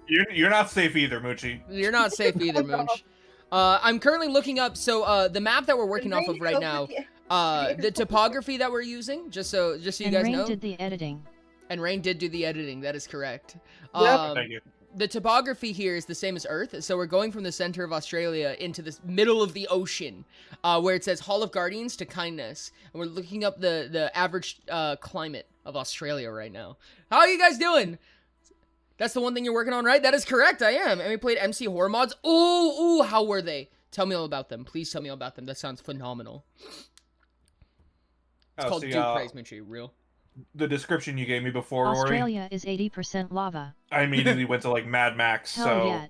You're not safe either, Mochi. You're not safe either, Mooch. I'm currently looking up, so the map that we're working off of right now, the topography that we're using, just so you And guys Rain know. did the editing. And Rain did do the editing, that is correct. Thank you. The topography here is the same as Earth, so we're going from the center of Australia into the middle of the ocean, where it says Hall of Guardians to Kindness, and we're looking up the average climate of Australia right now. How are you guys doing? That's the one thing you're working on, right? That is correct, I am. And we played MC Horror Mods. Ooh, how were they? Tell me all about them. Please tell me all about them. That sounds phenomenal. It's called Duke Praise Mitchie, real. The description you gave me before, Rory, Australia is 80% lava. I immediately went to like Mad Max, Hell so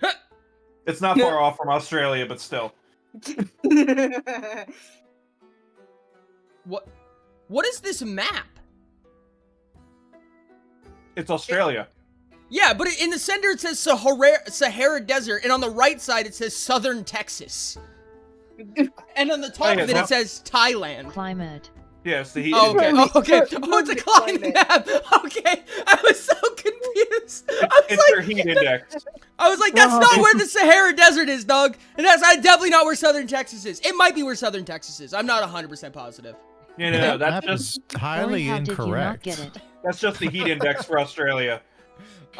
yeah. it's not far off from Australia, but still. What is this map? It's Australia. Yeah, but in the center it says Sahara Desert, and on the right side it says Southern Texas. And on the top of it says Thailand. Climate. Yes, the heat. Oh, okay. index. Oh, it's a climate map. Okay, I was so confused. It's your heat index. I was like, that's not where the Sahara Desert is, dog. And that's definitely not where Southern Texas is. It might be where Southern Texas is. I'm not 100% positive. No, That that's map just is highly How did you not incorrect. get it? that's just the heat index for Australia.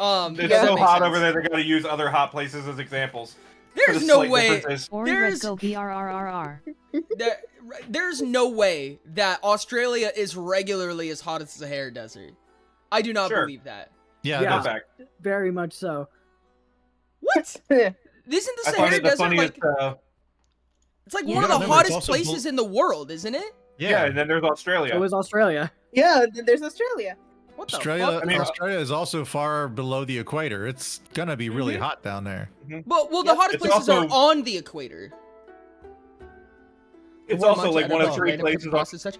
It's Yeah, so that makes hot sense. over there. They got to use other hot places as examples. for There's the no slight way. differences. Ori There's- Red Go BRRRR. There's no way that Australia is regularly as hot as the Sahara Desert. I do not Sure. believe that. Yeah, Yeah. In fact, Very much so. What? Isn't the I Sahara find it the Desert funniest. like? It's like Yeah, one of but the remember, it's hottest also places in the world, isn't it? yeah, and then there's Australia. So is Australia. Yeah, then there's Australia. What the Australia, fuck? I mean, Australia is also far below the equator. It's gonna be really Mm-hmm. hot down there. Well, the Yep. hottest It's places also- are on the equator. It's Or also much, like I don't one of know, three random places. cross and such.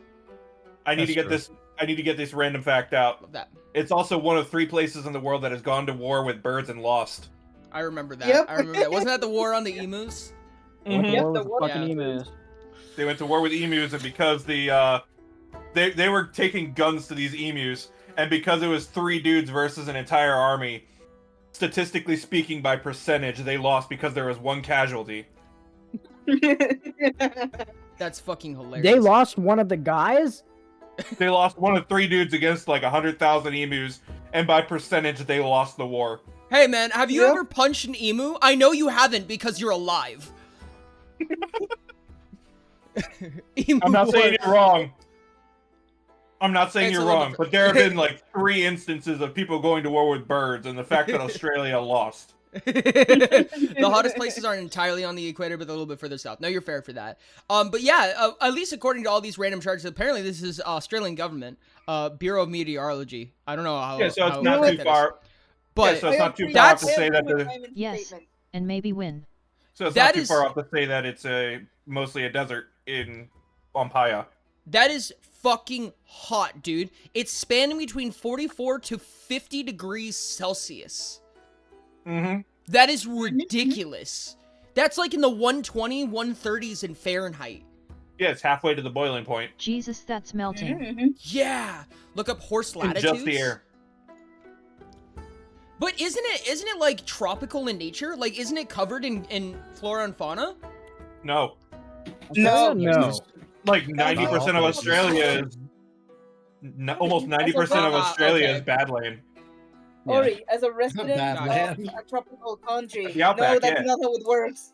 I need That's to get true. this. I need to get this random fact out. Love that. It's also one of three places in the world that has gone to war with birds and lost. I remember that. Yep. I remember that. Wasn't that the war on the emus? Went to Yep, war the with the war- fucking Yeah. emus. They went to war with emus, and because they were taking guns to these emus, and because it was three dudes versus an entire army, statistically speaking, by percentage, they lost because there was one casualty. That's fucking hilarious. They lost one of the guys? They lost one of three dudes against like 100,000 emus, and by percentage, they lost the war. Hey man, have you Yep. ever punched an emu? I know you haven't because you're alive. Emu I'm not war. saying you're wrong. I'm not saying It's you're a little wrong, bit- but there have been like 3 instances of people going to war with birds, and the fact that Australia lost. The hottest places aren't entirely on the equator, but they're a little bit further south. No, you're fair for that. But yeah, at least according to all these random charts, apparently this is Australian government, Bureau of Meteorology. I don't know how. Yeah, so it's how not correct too that is. far. But Yeah, so it's not too far that's- off to say that the, Yes. And maybe win. so it's that not too is- far off to say that it's mostly a desert in Pampaya. that is fucking hot, dude. It's spanning between 44 to 50 degrees Celsius. Mm-hmm. That is ridiculous. That's like in the 120, 130s in Fahrenheit. Yeah, it's halfway to the boiling point Jesus, that's melting. Mm-hmm. Yeah. Look up horse in latitudes. just the air. But isn't it like tropical in nature? Like isn't it covered in flora and fauna? No, No. No. like 90% of Australia is almost 90% of Australia okay. is badland. Ori, as a resident bad, of man. a tropical country, The outback, no, that's yeah. not how it works.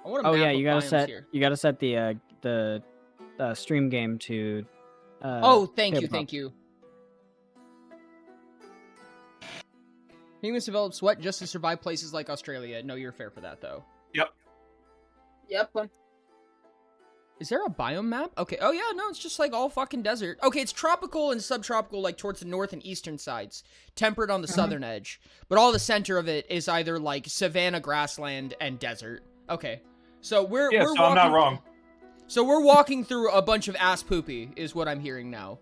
I want a Oh map yeah, of you gotta biomes set here. the stream game to Oh, thank you, tabletop. thank you. Humans develop sweat just to survive places like Australia. No, you're fair for that though. Yep. Is there a biome map? Okay. Oh yeah, no, it's just like all fucking desert. Okay, it's tropical and subtropical, like towards the north and eastern sides. Temperate on the southern edge, but all the center of it is either like savanna, grassland, and desert. Okay, so we're Yeah, we're so I'm not walking- wrong. So we're walking through a bunch of ass poopy, is what I'm hearing now.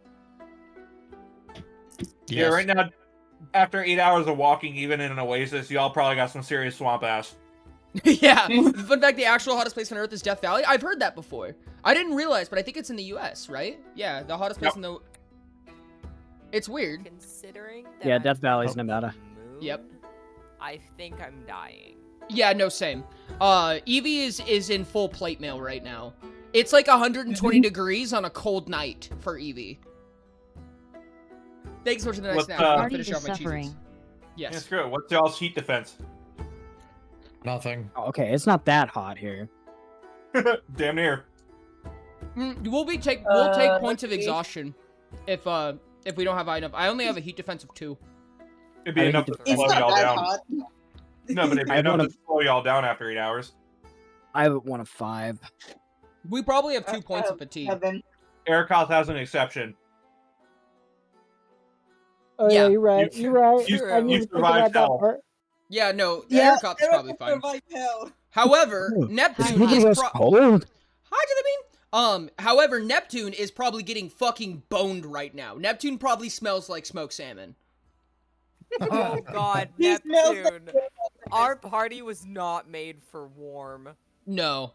Yeah, right now, after 8 hours of walking, even in an oasis, y'all probably got some serious swamp ass. Yeah. Fun fact: the actual hottest place on Earth is Death Valley. I've heard that before. I didn't realize, but I think it's in the U.S. Right? Yeah, the hottest place in the. It's weird. Considering that Yeah, I'm Death Valley's on the Nevada. moon, Yep. I think I'm dying. Yeah, no, same. Eevee is in full plate mail right now. It's like 120 degrees on a cold night for Eevee. Thanks so much for the next What's, snack. I'm gonna Party finish is off my suffering. Cheez-Its. Yes. Yeah, screw it. What's y'all's heat defense? Nothing. Oh, okay, it's not that hot here. Damn near. We'll take points of let's see. exhaustion if we don't have enough. I only have a heat defense of 2. It'd be I enough think to It's slow not y'all that down. hot. No, but it'd be I enough wanna- to slow y'all down after 8 hours. I have one of 5. We probably have 2 points of Uh, fatigue. 7. Ericos has an exception. Oh Yeah. you're right. You- You're right. you- I you need to think survived about that hell. part. Yeah, no, Yeah, Aircop's probably fine. hell. However, This Neptune movie is was cold. Hi, Jellybean. However, Neptune is probably getting fucking boned right now. Neptune probably smells like smoked salmon. Oh God, He smells like- Neptune. Our party was not made for warm. No.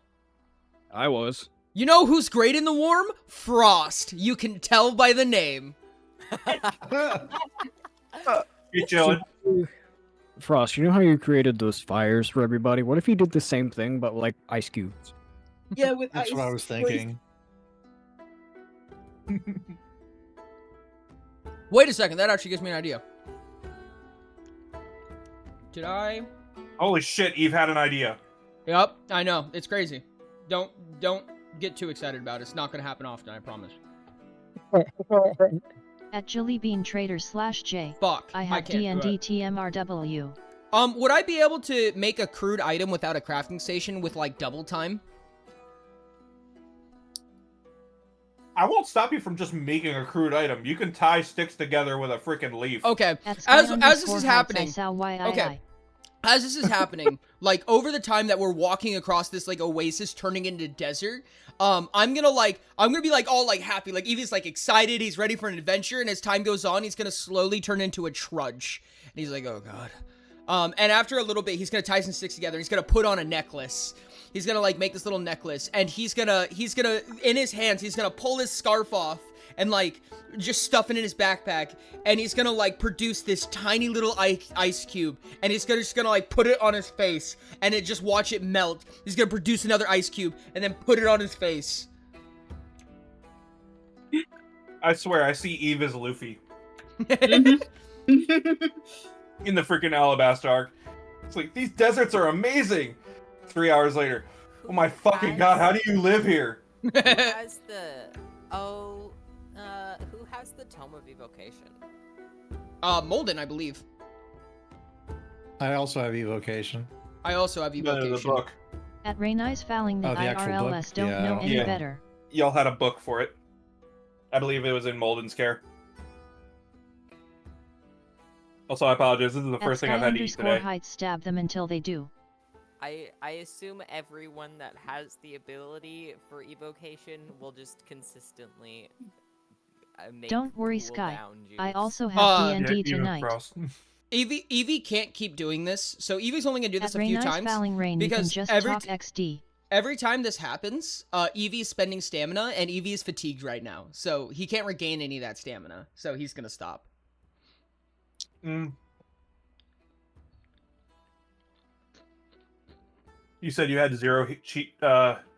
I was. You know who's great in the warm? Frost. You can tell by the name. You chilling? Frost, you know how you created those fires for everybody? What if you did the same thing, but like ice cubes? Yeah, with That's ice. what I was please. thinking. Wait a second, that actually gives me an idea. Did I? Holy shit, Eve had an idea. Yep, I know. It's crazy. Don't get too excited about it. It's not gonna happen often, I promise. At Jellybean Trader /J. Fuck. I have can't do it. DND TMRW. Would I be able to make a crude item without a crafting station with like double time? I won't stop you from just making a crude item. You can tie sticks together with a freaking leaf. Okay. At As this is happening. Okay. Okay. As this is happening, like over the time that we're walking across this like oasis turning into desert, I'm gonna be like all like happy, like Eevee's like excited, he's ready for an adventure, and as time goes on, he's gonna slowly turn into a trudge. And he's like, oh god. And after a little bit, he's gonna tie some sticks together, and he's gonna put on a necklace. He's gonna like make this little necklace, and he's gonna in his hands, he's gonna pull his scarf off and like just stuff it in his backpack, and he's gonna like produce this tiny little ice cube, and he's just gonna like put it on his face, and it just watch it melt. He's gonna produce another ice cube and then put it on his face. I swear, I see Eve as Luffy Mhm. in the freaking Alabasta arc. It's like, these deserts are amazing! 3 hours later. Oh my fucking god, how do you live here? Who has the who has the Tome of Evocation? Molden, I believe. I also have evocation. I also have The evocation. book. At Rainey's Fouling the Oh, the actual book? IRLs don't Yeah, I know don't- any Yeah. better. Y'all had a book for it. I believe it was in Molden Scare. Also, I apologize. This is the At first thing I've had to eat today. Heights stab them until they do. I assume everyone that has the ability for evocation will just consistently make Don't worry, cool Sky. down I juice. also have Uh, D&D Yeah, even tonight. Frost. Evie can't keep doing this, so Evie's only gonna do this At a few Rainey's times. Fouling Rain, you can because just every talk t- XD. Every time this happens, Evie's spending stamina, and Evie is fatigued right now, so he can't regain any of that stamina, so he's gonna stop. Mm. You said you had 0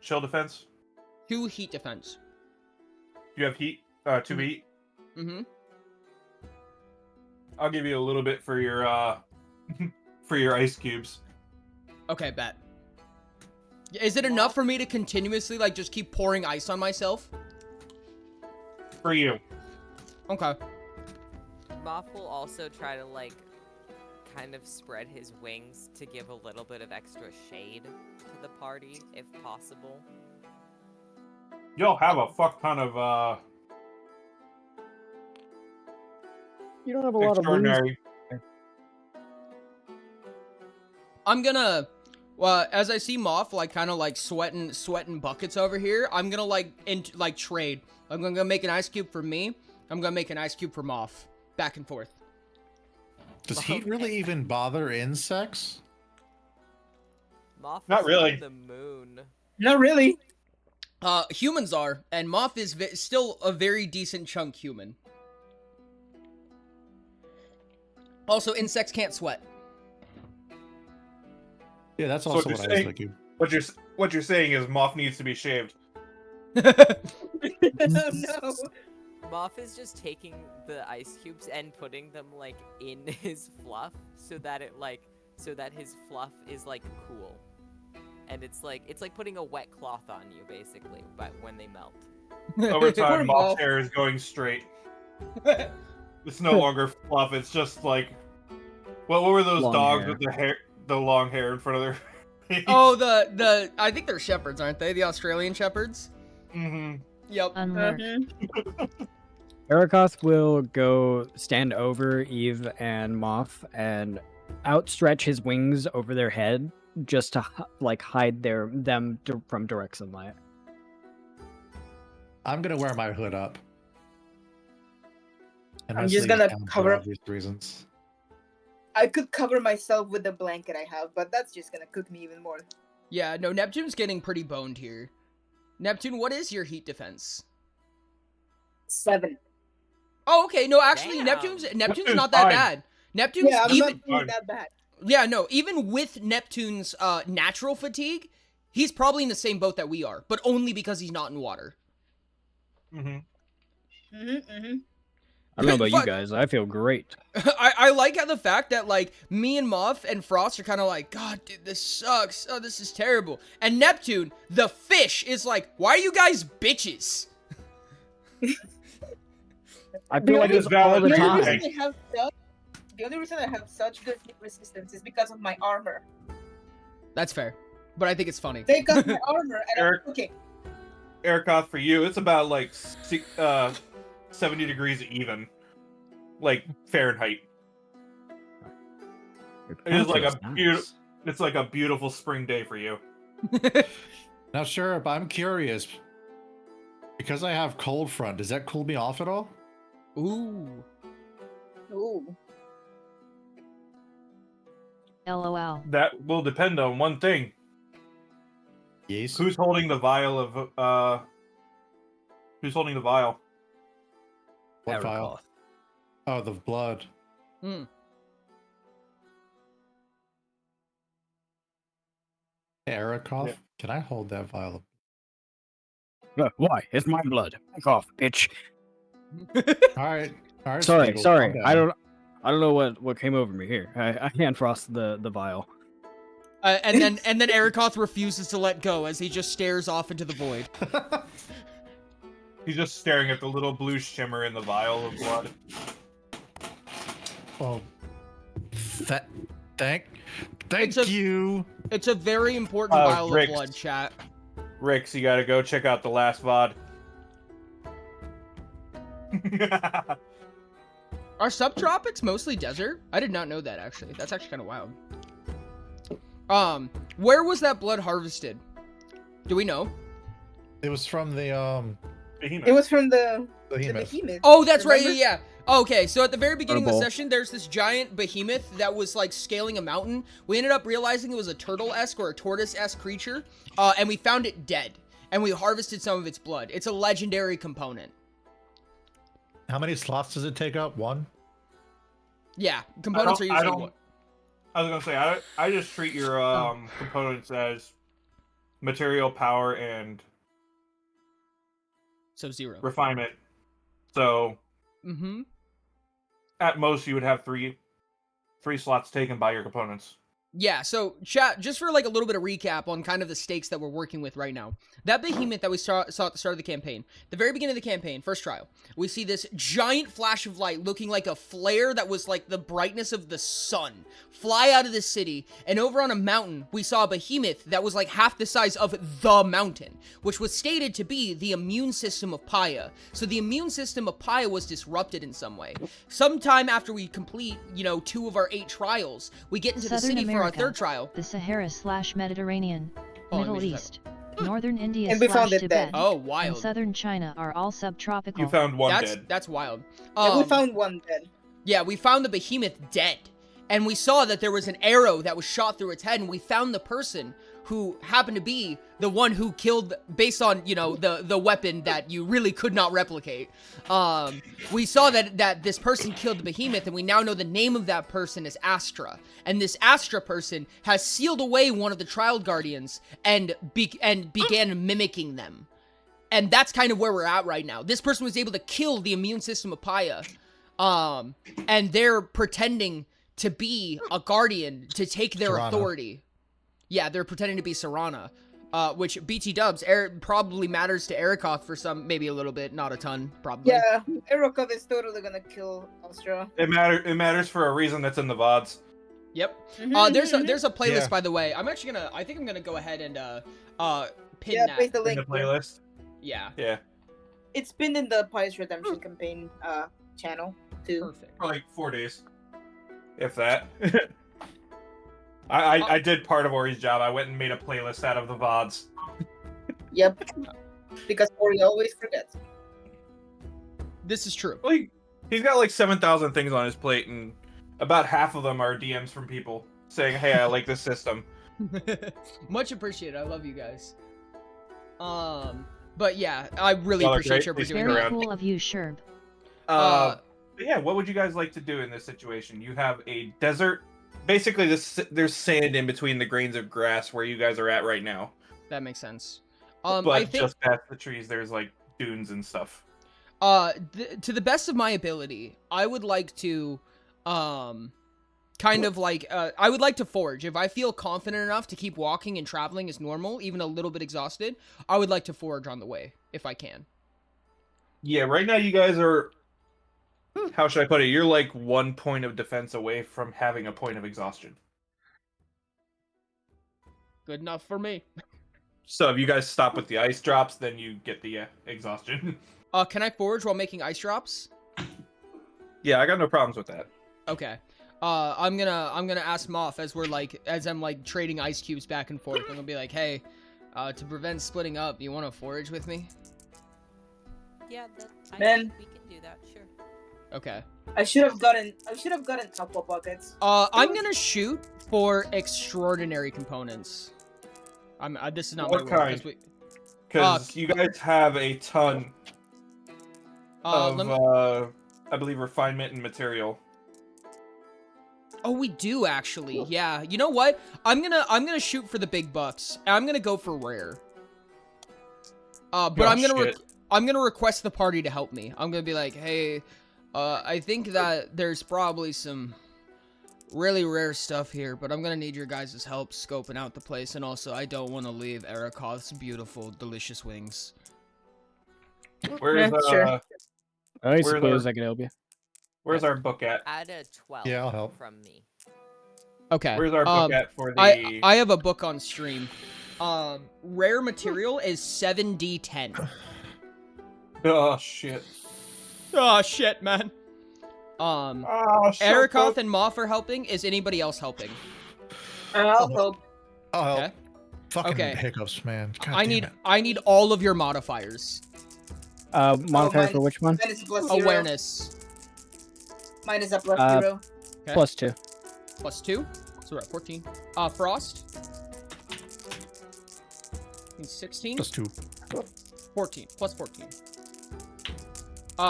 chill defense? 2 heat defense. You have heat? 2 heat? Mm-hmm. I'll give you a little bit for your for your ice cubes. Okay, bet. Is it enough for me to continuously, like, just keep pouring ice on myself? For you. Okay. Moff will also try to like kind of spread his wings to give a little bit of extra shade to the party, if possible. You'll have a fuck ton of You don't have a lot of wings. extraordinary. I'm gonna, as I see Moff, like, kind of, like, sweating buckets over here, I'm gonna, like, trade. I'm gonna make an ice cube for me. I'm gonna make an ice cube for Moff. Back and forth. Does heat really even bother insects? Moth Not is really. on the moon. Not really. Humans are, and Moth is still a very decent chunk human. Also, insects can't sweat. Yeah, that's So also what what you're I was saying- thinking. What you're saying is Moth needs to be shaved. Oh no. Moth is just taking the ice cubes and putting them like in his fluff so that his fluff is like cool. And it's like putting a wet cloth on you basically, but when they melt. Over time, Poor Moth's Moth. hair is going straight. It's no longer fluff. It's just like what were those Long dogs hair. with the long hair in front of their face? Oh, the I think they're shepherds, aren't they? The Australian shepherds. Mm-hmm. Yep. Unlearn. Arakoth will go stand over Eve and Moth and outstretch his wings over their head just to like hide them from direct sunlight. I'm gonna wear my hood up. And I'm my just sleeves gonna down for cover- obvious reasons. I could cover myself with the blanket I have, but that's just gonna cook me even more. Yeah, no, Neptune's getting pretty boned here. Neptune, what is your heat defense? 7. Oh, okay. No, actually, Damn. Neptune's Neptune's not that fine. bad. Neptune's Yeah, I'm even not doing Fine. that bad. yeah, no, even with Neptune's natural fatigue, he's probably in the same boat that we are, but only because he's not in water. Mm-hmm. I don't know about you Fuck. guys. I feel great. I like how the fact that like me and Moth and Frost are kind of like, God, dude, this sucks. Oh, this is terrible. And Neptune, the fish, is like, why are you guys bitches? I feel like It's this all valid. the The You're only, time. right. the only reason I have such good heat resistance is because of my armor. That's fair, but I think it's funny. Take off my armor and Eric- I'm okay. Arakoth, for you, it's about like 70 degrees even, like Fahrenheit. It is like a beautiful. It's like a beautiful spring day for you. Now, Sherp, I'm curious. Because I have cold front, does that cool me off at all? Ooh. Ooh. LOL. That will depend on one thing: Yes. who's holding the vial of Who's holding the vial? What vial? Oh, the blood. Hmm. Hey, Arakoth, Yeah. can I hold that vial? Why? It's my blood. Back off, bitch. All right. All right. Sorry, Smeagol, sorry. calm I down. don't know what came over me here. I hand Frost the vial. And then Arakoth refuses to let go as he just stares off into the void. He's just staring at the little blue shimmer in the vial of blood. Well, thank It's a- you. It's a very important vial of Rick. blood, chat. Rix, you gotta go check out the last VOD. Are subtropics mostly desert? I did not know that, actually. That's actually kind of wild. Where was that blood harvested? Do we know? It was from the Behemoth. It was from the behemoth. behemoth. Oh, that's right. Remember? Yeah. Okay, so at the very beginning of the Turtle. session, there's this giant behemoth that was like scaling a mountain. We ended up realizing it was a turtle-esque or a tortoise-esque creature, and we found it dead. And we harvested some of its blood. It's a legendary component. How many slots does it take up? One? Yeah, components are I usually don't- one. I was gonna say, I just treat your components as material, power, and So 0. refinement. So Mm-hmm. at most, you would have three slots taken by your components. Yeah, so chat, just for like a little bit of recap on kind of the stakes that we're working with right now. That behemoth that we saw at the start of the campaign, the very beginning of the campaign, first trial, we see this giant flash of light looking like a flare that was like the brightness of the sun fly out of the city, and over on a mountain, we saw a behemoth that was like half the size of the mountain, which was stated to be the immune system of Paya. So the immune system of Paya was disrupted in some way. Sometime after we complete, 2 of our 8 trials, we get into the Southern city for our America, third trial. the Sahara/Mediterranean, Oh, let Middle me just East, Northern India And we found it Tibet, dead. Oh, and wild. Southern China are all subtropical. You found one That's dead. that's wild. Yeah, we found one dead. Yeah, we found the behemoth dead. And we saw that there was an arrow that was shot through its head, and we found the person who happened to be the one who killed, based on, you know, the weapon that you really could not replicate. We saw that this person killed the behemoth, and we now know the name of that person is Astra. And this Astra person has sealed away one of the Child Guardians and began mimicking them. And that's kind of where we're at right now. This person was able to kill the immune system of Paya. And they're pretending to be a guardian to take their Serana. authority. Yeah, they're pretending to be Serana. Which BT dubs probably matters to Erikoth for some, maybe a little bit, not a ton, probably. Yeah, Erikoth is totally gonna kill Astra. It matters for a reason that's in the VODs. Yep. Mhm, There's a playlist, Yeah. by the way. I think I'm gonna go ahead and pin Yeah, that. paste the In link. the playlist. Yeah. Yeah. It's pinned in the Pious Redemption campaign channel too. Perfect. For like 4 days. If that. I did part of Ori's job. I went and made a playlist out of the VODs. Yep. Because Ori always forgets. This is true. Well, he's got like 7,000 things on his plate, and about half of them are DMs from people saying, "Hey, I like this system." Much appreciated. I love you guys. But yeah, I really Well, appreciate great. you for Please doing stick Very that. around. cool of you, Sherb. But yeah, what would you guys like to do in this situation? You have a desert. Basically, there's sand in between the grains of grass where you guys are at right now. That makes sense. But I think just past the trees, there's like dunes and stuff. to the best of my ability, I would like to kind of like I would like to forage. If I feel confident enough to keep walking and traveling as normal, even a little bit exhausted, I would like to forage on the way if I can. Yeah, right now you guys are. How should I put it? You're like 1 point of defense away from having a point of exhaustion. Good enough for me. So if you guys stop with the ice drops, then you get the exhaustion. Can I forage while making ice drops? Yeah, I got no problems with that. Okay. I'm gonna ask Moth as I'm like trading ice cubes back and forth. I'm gonna be like, hey, to prevent splitting up, you want to forage with me? Yeah, I Man. think we can do that. Sure. Okay. I should have gotten Aqua buckets. I'm gonna shoot for extraordinary components. This is not What my role, kind? 'cause we- Because you guys have a ton of, let me- I believe, refinement and material. Oh, we do actually. Yeah. You know what? I'm gonna shoot for the big bucks. I'm gonna go for rare. But Oh, I'm gonna request the party to help me. I'm gonna be like, hey, I think that there's probably some really rare stuff here, but I'm gonna need your guys' help scoping out the place, and also I don't want to leave Erikoth's beautiful, delicious wings. Where's Sure. I Where's suppose our- I could help you. Where's our book at? Add a 12 Yeah, I'll help. from me. Okay. Where's our book at for the? I have a book on stream. Rare material is 7d10. Oh shit. Oh shit, man. Oh, so Erikoth close. and Moth are helping. Is anybody else helping? I'll help. I'll help. Okay. Fucking Okay. hiccups, man. God I damn need it. I need all of your modifiers. Modifier mine- for which one? Mine is a plus 0. Awareness Mine is a plus 0. Okay. +2. +2. So we're at 14. Frost. 16. Plus 2. 14. Plus 14.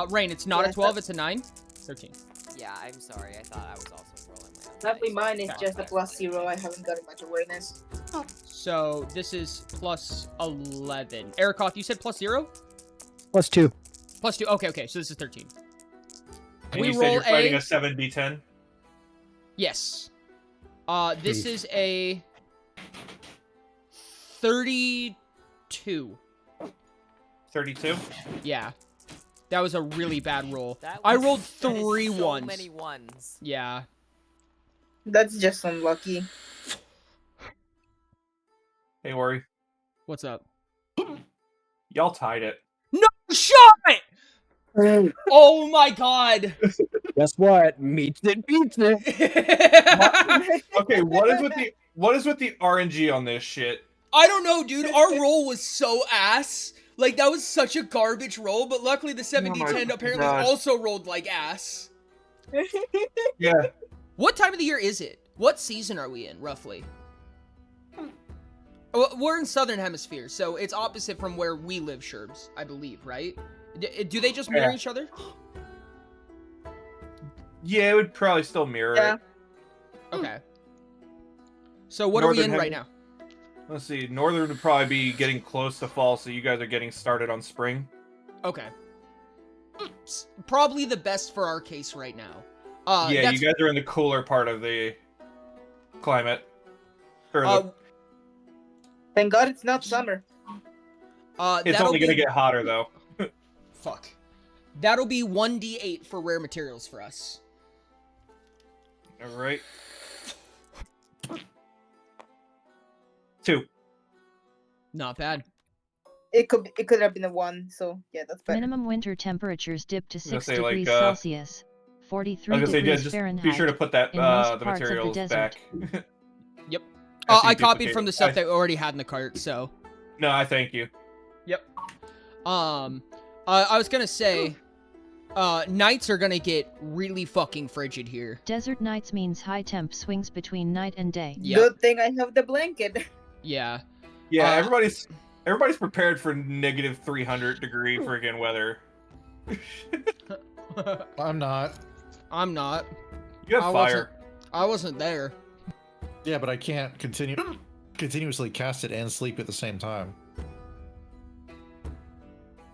Rain, it's not Yeah, a 12, it's a 9. 13. Yeah, I'm sorry. I thought I was also rolling my own Luckily, dice. mine is just a plus 0. I haven't gotten much awareness. So this is plus 11. Erikoth, you said plus 0? +2. Plus 2. Okay. So this is 13. And we you said roll you're fighting a- a 7d10. Yes. This Oof. is a 32. 32. Yeah. That was a really bad roll. That I was- rolled that is 3 so ones. many ones. Yeah. That's just unlucky. Hey, Ori. What's up? Y'all tied it. No shot! Oh my god. Guess what? Meets it, beats it. Okay, what is with the RNG on this shit? I don't know, dude. Our roll was so ass. Like, that was such a garbage roll, but luckily the 7d10 apparently God. also rolled like ass. Yeah. What time of the year is it? What season are we in, roughly? Well, we're in southern hemisphere, so it's opposite from where we live, Sherbs, I believe, right? Do they just mirror Yeah. each other? Yeah, it would probably still mirror Yeah. it. Okay. So what are we Northern in right Hem- now? Let's see. Northern would probably be getting close to fall, so you guys are getting started on spring. Okay. Probably the best for our case right now. Yeah, that's- you guys are in the cooler part of the climate. Or Uh, Thank God it's not summer. it's that'll only going to be- get hotter, though. Fuck. That'll be 1d8 for rare materials for us. All right. 2. Not bad. It could have been a 1, so yeah, that's better. Minimum winter temperatures dip to was gonna 6 say, like, degrees Celsius, I 43 was going to say, yeah, degrees just Fahrenheit. be sure to put that in most the parts of the materials desert. back. Yep. After I you copied duplicate from it. the stuff that we already had in the cart, so. No, I thank you. Yep. I was gonna say, nights are gonna get really fucking frigid here. Desert nights means high temp swings between night and day. Yep. Good thing I have the blanket. Yeah. Yeah, Uh, everybody's prepared for negative 300 degree friggin' weather. I'm not. I'm not. You have fire. I wasn't there. Yeah, but I can't continuously cast it and sleep at the same time.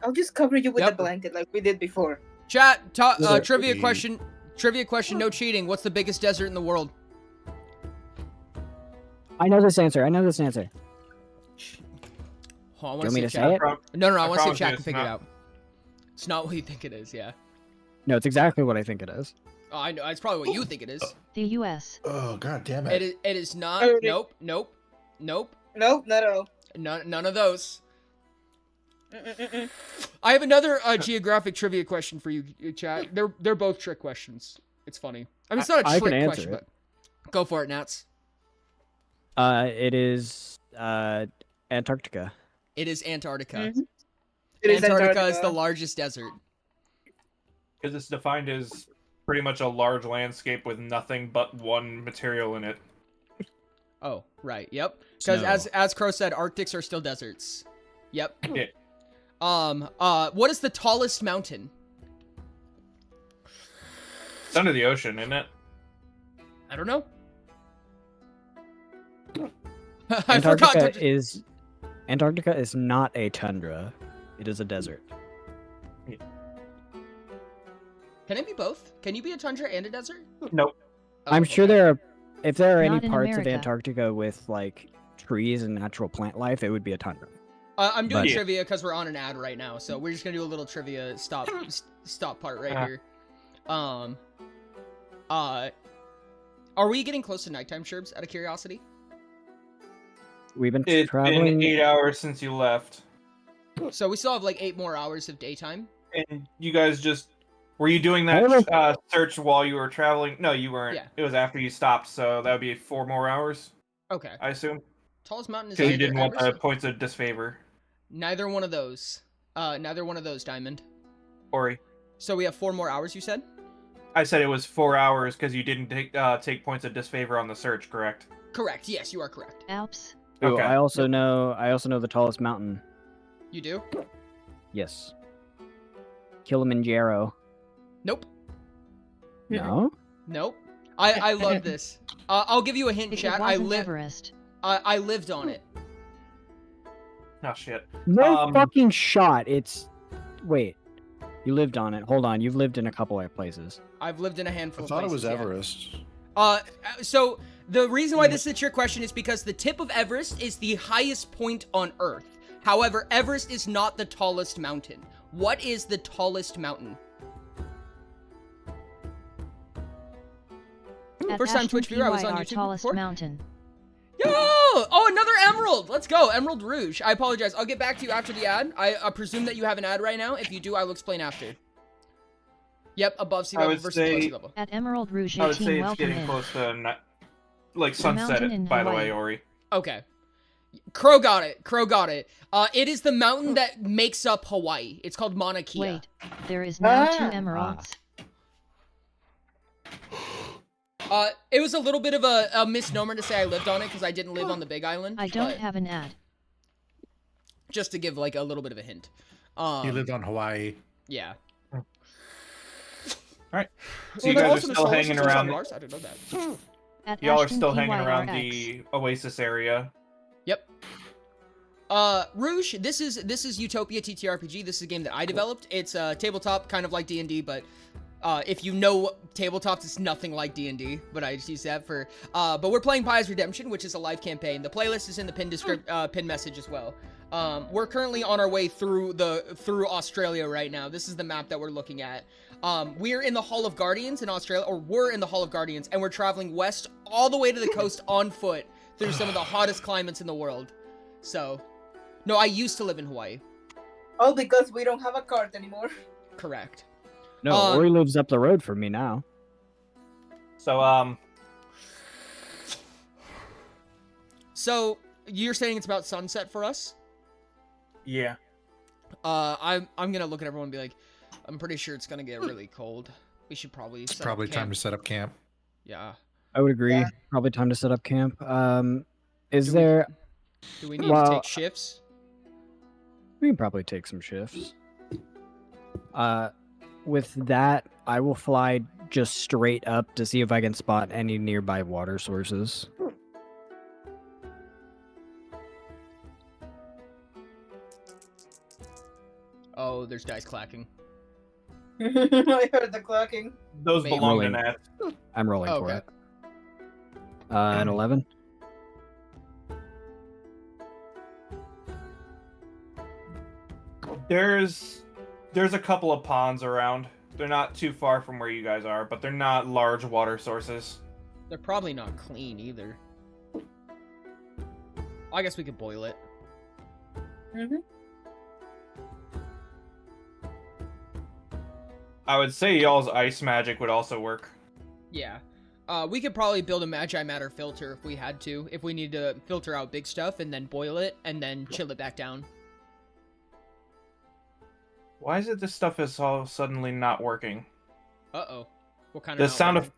I'll just cover you with Yep. the blanket like we did before. Chat, Look, trivia the- question. Trivia question, no cheating. What's the biggest desert in the world? I know this answer. Oh, I want Do to you want me see to if say chat. it? No, I I want to see if promise you chat can it's figure it not. out. It's not what you think it is, yeah. No, it's exactly what I think it is. Oh, I know. It's probably what you think it is. The U.S. Oh, god damn It it. is not. Oh, Nope. Nope, not at all. None of those. Mm-mm-mm-mm. I have another geographic trivia question for you, chat. They're both trick questions. It's funny. I mean, it's not a I can trick answer question, it. but go for it, Nats. It is Antarctica. It is Antarctica. Mhm. It is Antarctica is the largest desert. Because it's defined as pretty much a large landscape with nothing but one material in it. Oh, right. Yep. Because Snow. as Crow said, Arctics are still deserts. Yep. Yeah. What is the tallest mountain? It's under the ocean, isn't it? I don't know. I forgot Antarctica is not a tundra. It is a desert. Can it be both? Can you be a tundra and a desert? Nope. Oh, I'm sure okay. if there are any Not in parts America. of Antarctica with like trees and natural plant life, it would be a tundra. I'm doing But- trivia because we're on an ad right now, so we're just gonna do a little trivia stop part right here. Are we getting close to nighttime, Sherbs? Out of curiosity. We've been It's traveling. been 8 hours since you left. So we still have like 8 more hours of daytime. And you guys just... Were you doing I don't know. that search while you were traveling? No, you weren't. Yeah. It was after you stopped, so that would be 4 more hours, Okay. I assume. Tallest mountain is Because you either didn't want the Everest- points of disfavor. Neither one of those. Neither one of those, Diamond. Ori. So we have 4 more hours, you said? I said it was 4 hours because you didn't take points of disfavor on the search, correct? Correct. Yes, you are correct. Alps. Ooh, Okay. I also know the tallest mountain. You do? Yes. Kilimanjaro. Nope. No? Nope. I love this. I'll give you a hint, It chat. wasn't Everest. I lived on it. Oh, shit. No fucking shot. It's wait. You lived on it. Hold on. You've lived in a couple of places. I've lived in a I handful of thought it places. was yeah. Everest. So the reason why this is a trick question is because the tip of Everest is the highest point on Earth. However, Everest is not the tallest mountain. What is the tallest mountain? At First time Ashton Twitch viewer, I was PY, on our YouTube tallest before. mountain. Yo! Oh, another emerald! Let's go, Emerald Rouge. I apologize. I'll get back to you after the ad. I presume that you have an ad right now. If you do, I will explain after. Yep, above sea I level would versus below sea say- level. At Emerald Rouge, I your would say team it's welcome getting in. close to like The sunset, mountain in by the way, Hawaii. Ori. Okay. Crow got it. Crow got it. It is the mountain that makes up Hawaii. It's called Mauna Kea. Wait, there is now 2 Ah. emeralds. It was a little bit of a misnomer to say I lived on it because I didn't live on the Big Island. I don't but have an ad. Just to give like a little bit of a hint. He lived on Hawaii. Yeah. All right. So Well, you they're guys also are still solar hanging systems on around. Mars. I didn't know that. At Y'all are Ashton still hanging around PYRX. the Oasis area. Yep. Rouge, this is Utopia TTRPG. This is a game that I developed. It's tabletop, kind of like D&D, but if you know tabletops, it's nothing like D&D. But I just use that for. But we're playing Pi's Redemption, which is a live campaign. The playlist is in the pin message as well. We're currently on our way through Australia right now. This is the map that we're looking at. We're in the Hall of Guardians in Australia, or we're in the Hall of Guardians, and we're traveling west all the way to the coast on foot through some of the hottest climates in the world. So, no, I used to live in Hawaii. Oh, because we don't have a cart anymore. Correct. No, Ori lives up the road from me now. So, So, you're saying it's about sunset for us? yeah. I'm gonna look at everyone and be like, I'm pretty sure it's gonna get really cold. We should probably It's set up probably time camp." to set up camp. Yeah. I would agree. Yeah. Probably time to set up camp. Is Do we- there? Do we need to Well, take shifts? We can probably take some shifts. With that, I will fly just straight up to see if I can spot any nearby water sources. Oh, there's dice clacking. I heard the clacking. Those Maybe. belong to Rolling. Nat. I'm rolling for Okay. it. An 11. There's a couple of ponds around. They're not too far from where you guys are, but they're not large water sources. They're probably not clean either. I guess we could boil it. I would say y'all's ice magic would also work. Yeah. We could probably build a Magi Matter filter if we had to. If we need to filter out big stuff and then boil it and then chill it back down. Why is it this stuff is all suddenly not working? Uh-oh. What kind The of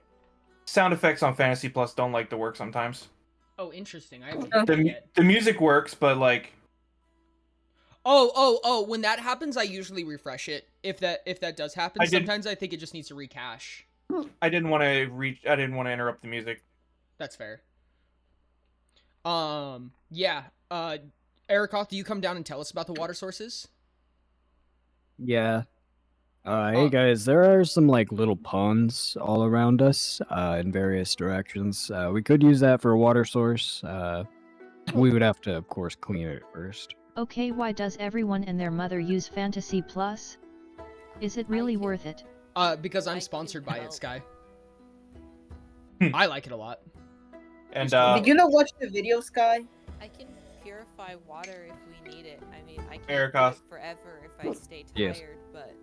sound effects on Fantasy Plus don't like to work sometimes. Oh, interesting. I haven't done that The yet. the music works, but like Oh, when that happens, I usually refresh it. If that does happen, I did- sometimes I think it just needs to recache. I didn't want to interrupt the music. That's fair. Yeah. Erikoth, do you come down and tell us about the water sources? Yeah. Hey guys, there are some like little ponds all around us in various directions. We could use that for a water source. We would have to, of course, clean it first. Okay, why does everyone and their mother use Fantasy Plus? Is it really worth it? Because I'm I sponsored can by it, help. Sky. Hmm. I like it a lot. And Did you not watch the video, Sky? I can purify water if we need it. I mean, I can't Erikoth. do it forever if I stay tired, Yes. but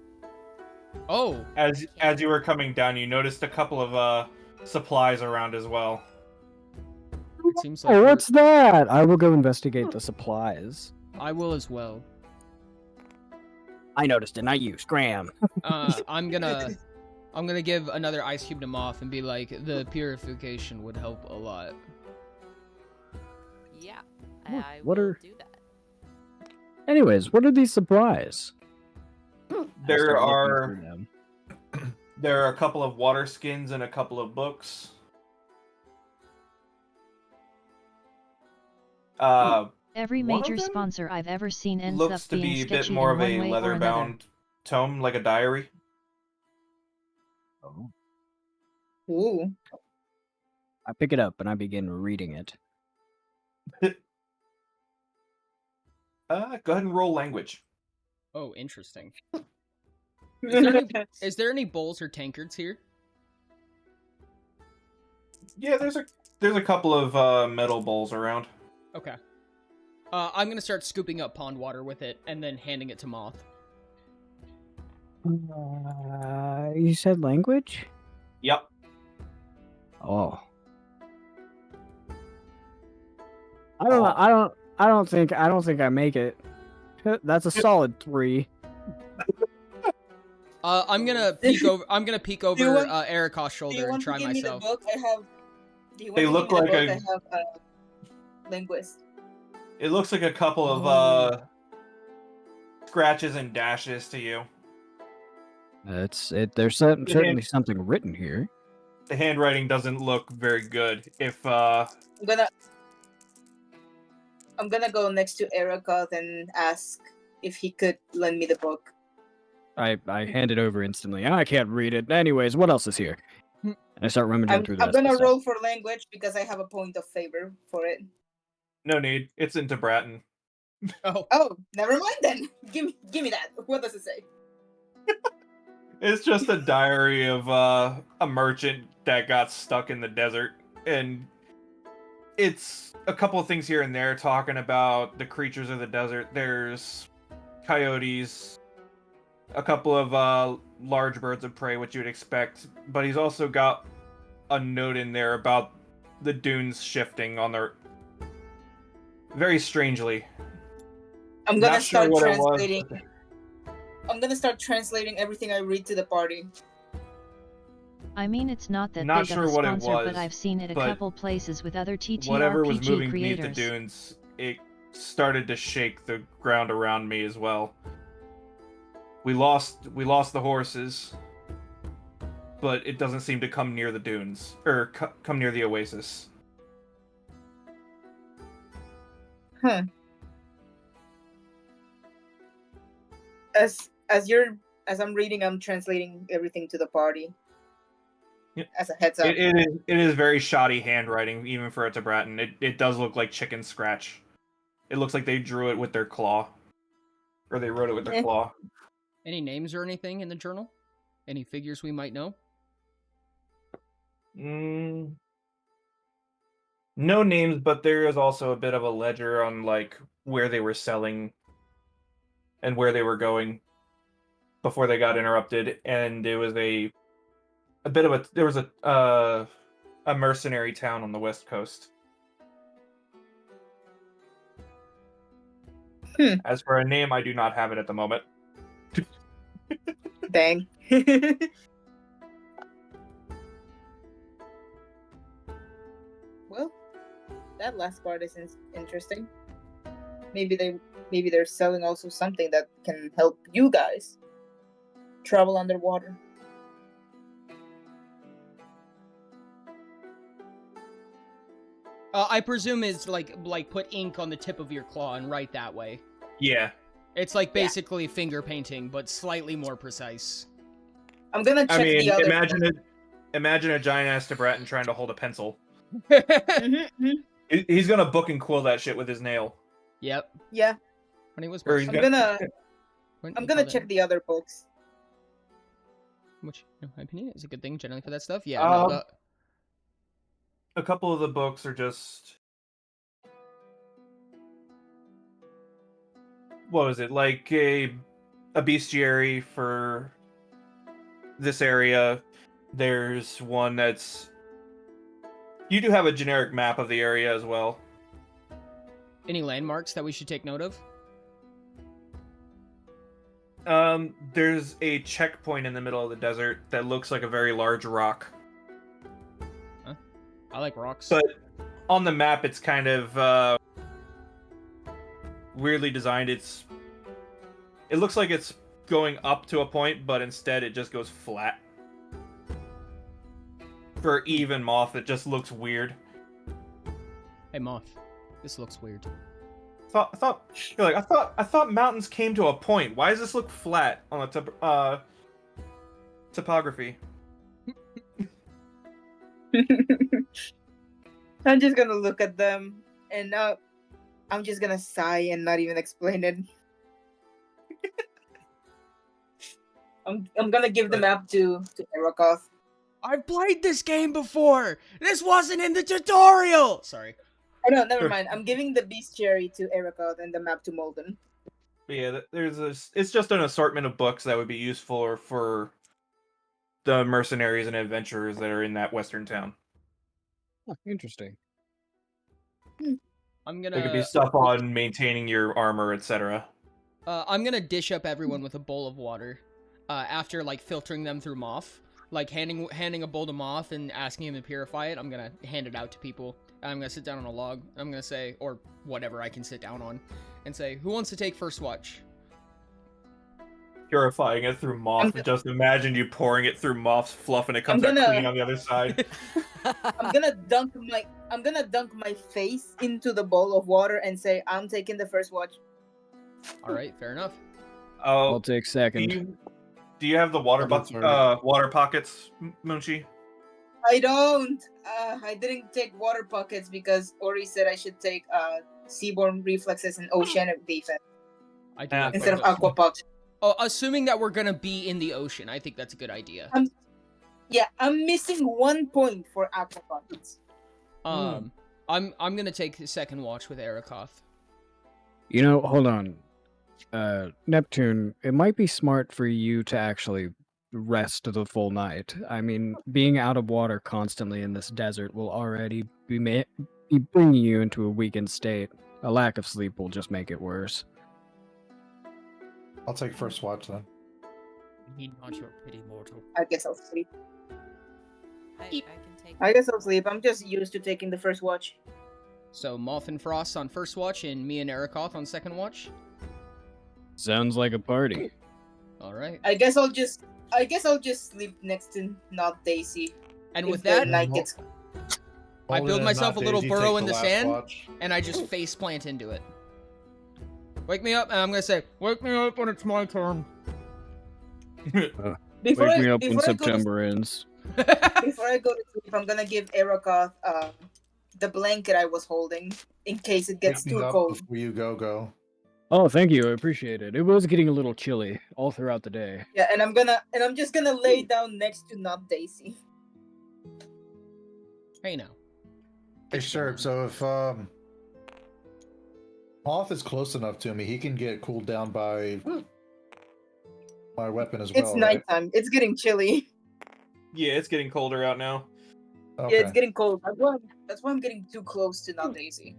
Oh, as you were coming down, you noticed a couple of supplies around as well. it seems like Oh, we're- what's that? I will go investigate the supplies. I will as well. I noticed it, not you, Scram. I'm gonna give another ice cube to Moth and be like, the purification would help a lot. yeah, What- I what will are- do that. Anyways, what are these supplies? I There start looking are through them. there are a couple of water skins and a couple of books. Every One of major them sponsor I've ever seen ends looks up to being be a sketchy bit more in of one a way or leather another. bound tome, like a diary. Oh. Ooh. I pick it up and I begin reading it. Go ahead and roll language. Oh, interesting. Is there any bowls or tankards here? Yeah, there's a couple of metal bowls around. Okay. I'm gonna start scooping up pond water with it and then handing it to Moth. You said language? Yep. Oh. I don't think I make it. That's a solid 3. I'm gonna peek over. I'm gonna peek Do you over want- Erika's Do shoulder you and want to try give me the myself. book? I have. Do you want They to look give me the like book? I have linguist. It looks like a couple of Oh. scratches and dashes to you. There's certainly something written here. The handwriting doesn't look very good. If I'm gonna go next to Erica and ask if he could lend me the book. I hand it over instantly. I can't read it. Anyways, what else is here? And I start rummaging through the I'm rest of the gonna stuff. roll for language because I have a point of favor for it. no need, it's into Bratton. Oh, never mind then. Give me that. What does it say? It's just a diary of a merchant that got stuck in the desert, and it's a couple of things here and there talking about the creatures of the desert. There's coyotes, a couple of large birds of prey, which you would expect, but he's also got a note in there about the dunes shifting on their very strangely. I'm gonna Not sure start what it was. translating. I'm gonna start translating everything I read to the party. I mean, it's not that Not big sure of a what it sponsor, was, but I've seen it a but couple places with other Whatever was TTRPG moving beneath the creators. dunes, it started to shake the ground around me as well. We lost the horses, but it doesn't seem to come near the dunes or come near the oasis. Huh. As I'm reading, I'm translating everything to the party. Yep. As a heads up. It is very shoddy handwriting, even for a Bratton. It does look like chicken scratch. It looks like they drew it with their claw, or they wrote it with their claw. Any names or anything in the journal? Any figures we might know? No names, but there is also a bit of a ledger on like where they were selling and where they were going before they got interrupted, and it was a bit of a there was a mercenary town on the west coast. As for a name, I do not have it at the moment. Dang. Well, that last part is interesting. Maybe they're selling also something that can help you guys travel underwater. I presume it's like put ink on the tip of your claw and write that way. Yeah. It's like basically finger painting, but slightly more precise. I'm gonna check the other. Imagine a giant ass Bratton trying to hold a pencil. Mm-hmm. He's gonna book and quill that shit with his nail. Yep. Yeah. Honey was. Or he's I'm gonna check the other books. Which, in my opinion, is a good thing generally for that stuff. Yeah. No, a couple of the books are just, what was it, like a bestiary for this area. There's one that's, you do have a generic map of the area as well. Any landmarks that we should take note of? There's a checkpoint in the middle of the desert that looks like a very large rock. Huh? I like rocks. But on the map, it's kind of weirdly designed. It looks like it's going up to a point, but instead it just goes flat. For even Moth, it just looks weird. Hey Moth, this looks weird. I thought mountains came to a point. Why does this look flat on the topography? I'm just gonna look at them and I'm just gonna sigh and not even explain it. I'm gonna give the map to Erakoth. I've played this game before. This wasn't in the tutorial. Sorry. Oh no, never mind. I'm giving the bestiary to Erakoth and the map to Molden. Yeah, it's just an assortment of books that would be useful for the mercenaries and adventurers that are in that western town. Oh, interesting. I'm gonna. There could be stuff on maintaining your armor, etc. I'm gonna dish up everyone with a bowl of water. after like filtering them through Moth, like handing a bowl to Moth and asking him to purify it. I'm gonna hand it out to people. I'm gonna sit down on a log. I'm gonna say, or whatever I can sit down on, and say, who wants to take first watch? Purifying it through Moth. Just imagine you pouring it through Moth's fluff and it comes out clean on the other side. I'm gonna dunk my face into the bowl of water and say, I'm taking the first watch. All right, fair enough. Oh, I'll take second. Do you have the water water pockets, Munchie? I don't. I didn't take water pockets because Ori said I should take seaborne reflexes and oceanic defense I do instead of aqua pocket. Oh, assuming that we're gonna be in the ocean, I think that's a good idea. I'm missing 1 point for aqua pockets. I'm gonna take the second watch with Arakoth. You know, hold on. Neptune, it might be smart for you to actually rest the full night. I mean, being out of water constantly in this desert will already be bringing you into a weakened state. A lack of sleep will just make it worse. I'll take first watch then. Need not your pity, mortal. I guess I'll sleep. I can take. I guess I'll sleep. I'm just used to taking the first watch. So Moth and Frost on first watch, and me and Arakoth on second watch. Sounds like a party. All right. I guess I'll just sleep next to not Daisy. And if with the that, night gets... I build myself a little Daisy, burrow take in the last sand, watch. and I just face plant into it. Wake me up, and I'm gonna say, "Wake me up when it's my turn." Wake me up when September ends. Before I go to sleep, I'm gonna give Arakoth the blanket I was holding in case it gets Wake me too up cold. Before you go. Oh, thank you. I appreciate it. It was getting a little chilly all throughout the day. Yeah, and I'm just gonna lay down next to not Daisy. Hey now. Hey, sure. So if Moth is close enough to me, he can get cooled down by my weapon as well. It's nighttime. It's getting chilly. Yeah, it's getting colder out now. Okay. Yeah, it's getting cold. That's why I'm getting too close to not Daisy.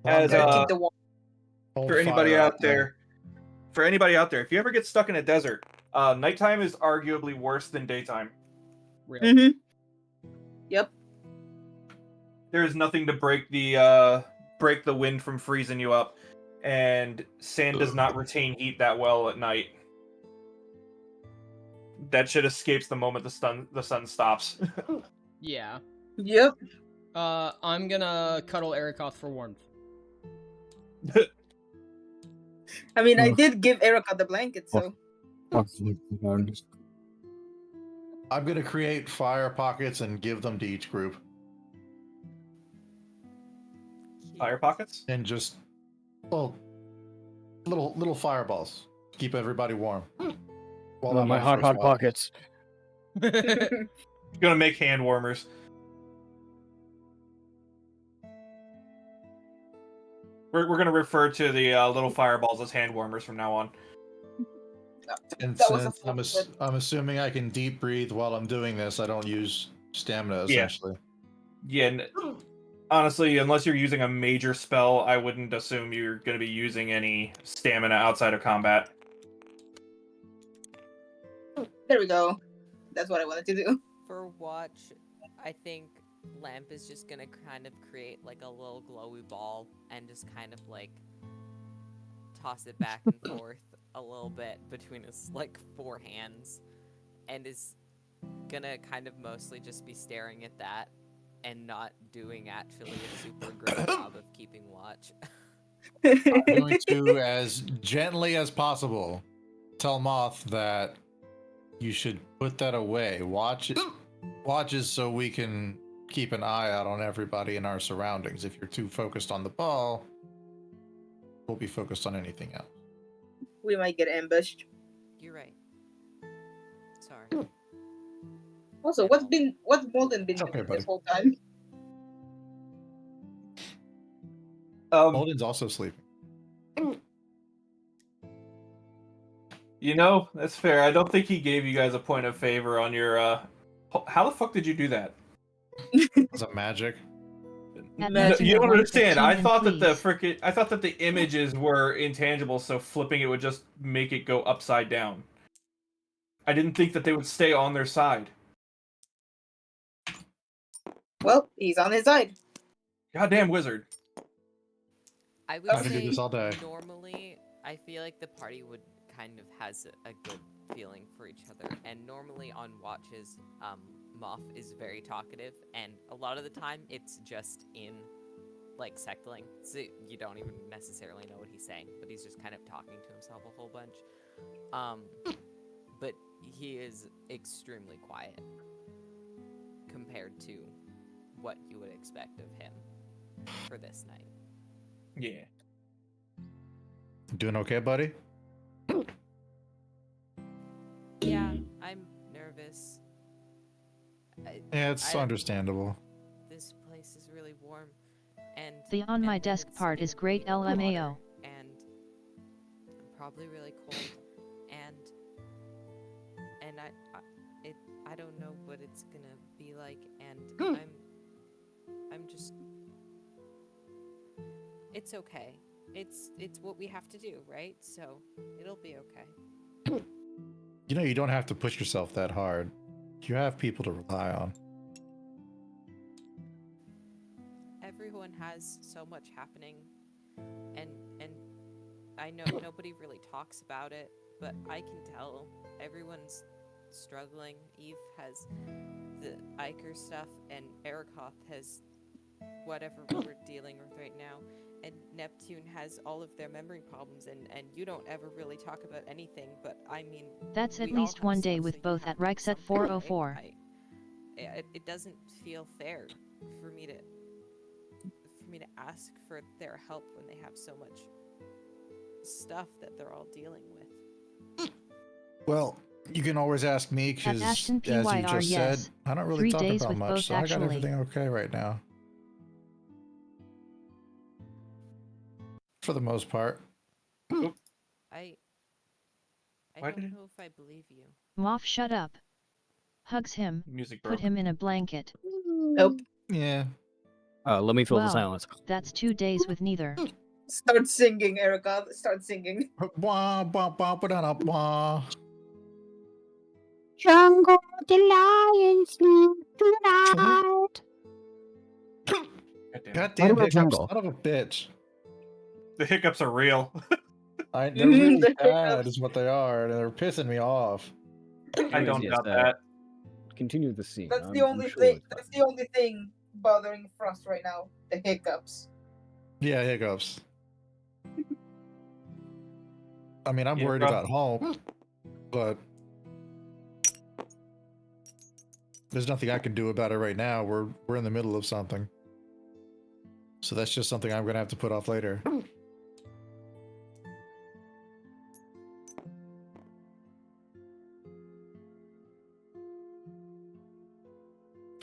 As Gotta keep the warm. for anybody out there, if you ever get stuck in a desert, nighttime is arguably worse than daytime. Really? Mm-hmm. Yep. There is nothing to break the wind from freezing you up, and sand does not retain heat that well at night. That shit escapes the moment the sun stops. Yeah. Yep. I'm gonna cuddle Arakoth for warmth. I mean, I did give Erica the blanket, so. I'm gonna create fire pockets and give them to each group, Fire pockets? and just little fireballs. Keep everybody warm. While I'm my on hot first watch. pockets. Gonna make hand warmers. We're gonna refer to the little fireballs as hand warmers from now on. And That was a since I'm assuming I can deep breathe while I'm doing this, I don't use stamina essentially. Yeah, honestly, unless you're using a major spell, I wouldn't assume you're gonna be using any stamina outside of combat. There we go. That's what I wanted to do. For watch, I think Lamp is just gonna kind of create like a little glowy ball and just kind of like toss it back and forth a little bit between his like 4 hands, and is gonna kind of mostly just be staring at that and not doing actually a super great job of keeping watch. I'm going to, as gently as possible, tell Moth that you should put that away. Watches so we can keep an eye out on everybody in our surroundings. If you're too focused on the ball, we'll be focused on anything else. We might get ambushed. You're right. Sorry. Also, what's Molden been Okay, doing buddy. this whole time? Molden's also sleeping. You know, that's fair. I don't think he gave you guys a point of favor on your. How the fuck did you do that? It's a magic. You don't understand. I thought that the images were intangible, so flipping it would just make it go upside down. I didn't think that they would stay on their side. Well, he's on his side. Goddamn wizard. I would I can do say this all day. normally, I feel like the party would kind of has a good feeling for each other, and normally on watches, Moth is very talkative, and a lot of the time it's just in like Sectling, so you don't even necessarily know what he's saying, but he's just kind of talking to himself a whole bunch. But he is extremely quiet compared to what you would expect of him for this night. Yeah. Doing okay, buddy? Yeah, I'm nervous. Yeah, it's I- understandable. This place is really warm, and The on my and desk it's part is great water, LMAO. and probably really cold, and I don't know what it's gonna be like, and I'm just. It's okay. It's what we have to do, right? So it'll be okay. You know, you don't have to push yourself that hard. You have people to rely on. Everyone has so much happening, and I know nobody really talks about it, but I can tell everyone's struggling. Eve has the Iker stuff, and Erikoth has whatever we're dealing with right now, and Neptune has all of their memory problems, and you don't ever really talk about anything, but I mean, That's at we all least have one stuff, day so with you both have at Reichs at something, right? 404. It doesn't feel fair for me to ask for their help when they have so much stuff that they're all dealing with. Well, you can always ask me At because, Ashton as you PYR, just yes. said, I don't really 3 talk days about with much, both so I got actually. everything okay right now. For the most part. I Why don't did- know if I believe you. Moff, shut up. Hugs him, Music put broke. him in a blanket. Nope. Yeah. Let me fill the Well, silence. that's 2 days with neither. Start singing, Erica. Start singing. Wah, wah, wah, ba-da-da, wah. Jungle the lion sleep tonight. Goddamn about hiccups, jungle? son of a bitch. The hiccups are real. They're really The bad hiccups. is what they are, and they're pissing me off. I don't Yes, doubt that. Continue the scene. That's the I'm only sure thing. it's That's the only thing bothering Frost right now. The hiccups. Yeah, hiccups. I mean, I'm Yeah, worried bro. about home, but there's nothing I can do about it right now. We're in the middle of something. So that's just something I'm gonna have to put off later.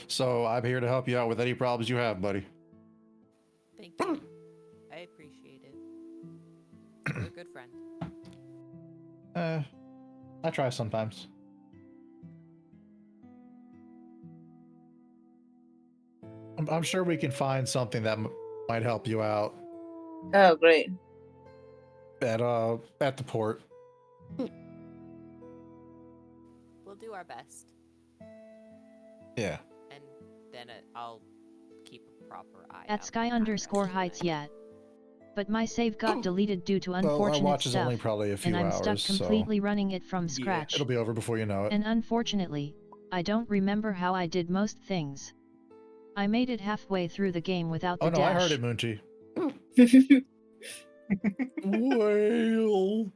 So I'm here to help you out with any problems you have, buddy. Thank you. I appreciate it. You're a good friend. I try sometimes. I'm sure we can find something that might help you out Oh, great. at the port. We'll do our best, Yeah. and then I'll keep a proper eye At out Sky for underscore progress Heights tonight. yet. But my save got deleted due to Well, our unfortunate watch is only stuff, probably a few and I'm hours, stuck so completely running it from scratch. it'll be over before you know it. And unfortunately, I don't remember how I did most things. I made it halfway through the game without the Oh no, I heard dash. it, Moonchi. Whale.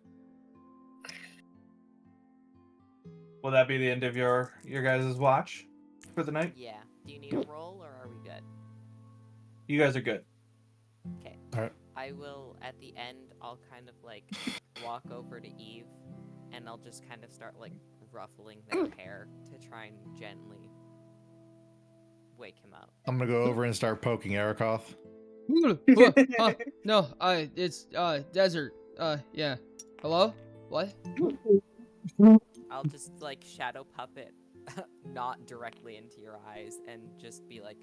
Will that be the end of your guys' watch for the night? Yeah. Do you need a roll, or are we good? You guys are good. Okay. Alright. I will, at the end, I'll kind of like walk over to Eve, and I'll just kind of start like ruffling their hair to try and gently wake him up. I'm gonna go over and start poking Erikoth. No, it's desert. Yeah. Hello? What? I'll just like shadow puppet, not directly into your eyes, and just be like,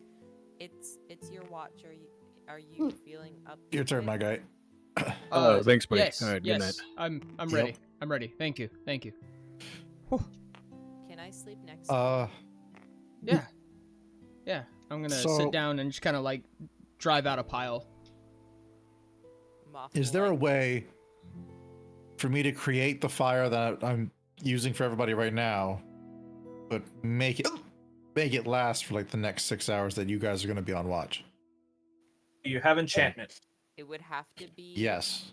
"It's your watch. Are you feeling up?" Your to turn, it?" my guy. Thanks, buddy. Yes, All right, good yes. night. I'm Yep. ready. I'm ready. Thank you. Thank you. Whew. next. Yeah. Yeah. I'm gonna So- sit down and just kind of like drive out a pile. Moth Is will, there a like- way for me to create the fire that I'm using for everybody right now, but make it last for like the next 6 hours that you guys are going to be on watch? You have enchantment. It would have to be. Yes.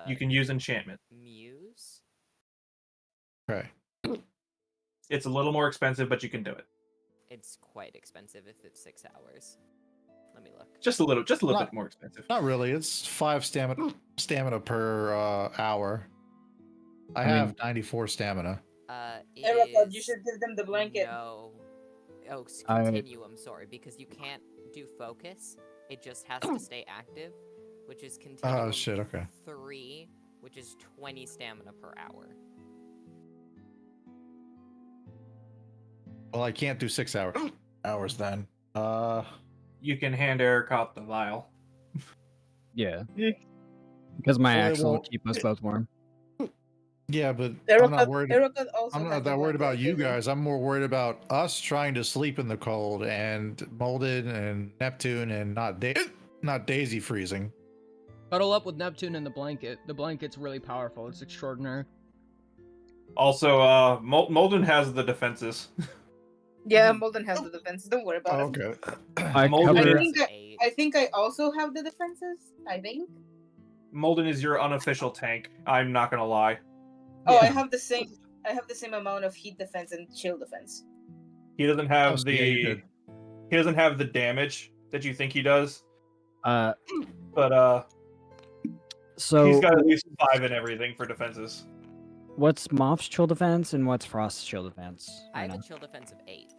You can use enchantment. Muse. Okay. It's a little more expensive, but you can do it. It's quite expensive if it's 6 hours. Let me look. Just a little Not- bit more expensive. Not really. It's 5 stamina per hour. I mean- have 94 stamina. Erica, you is- should give them the blanket. No. Oh, I- continuum, sorry, because you can't do focus. It just has to stay active, which is continuum Oh shit, okay. 3, which is 20 stamina per hour. Well, I can't do 6 hours then. You can hand Eric out the vial. Yeah. Because my Well, axe well, will keep us both warm. Yeah, but Erica, I'm not worried. Erica also I'm has not the that worried one about you blanket. guys. I'm more worried about us trying to sleep in the cold and Molded and Neptune and not Daisy freezing. Cuddle up with Neptune in the blanket. The blanket's really powerful. It's extraordinary. Also, Molden has the defenses. Yeah, Molden has the defenses. Don't worry about it. Okay. I Molden I cover. think I think I also have the defenses. I think. Molden is your unofficial tank. I'm not gonna lie. Oh, I Yeah. have the same. I have the same amount of heat defense and chill defense. He doesn't have Oh, so yeah, you did. he doesn't have the damage that you think he does. Uh, But so he's got at least 5 in everything for defenses. what's Moth's chill defense and what's Frost's chill defense? I have know. a chill defense of 8.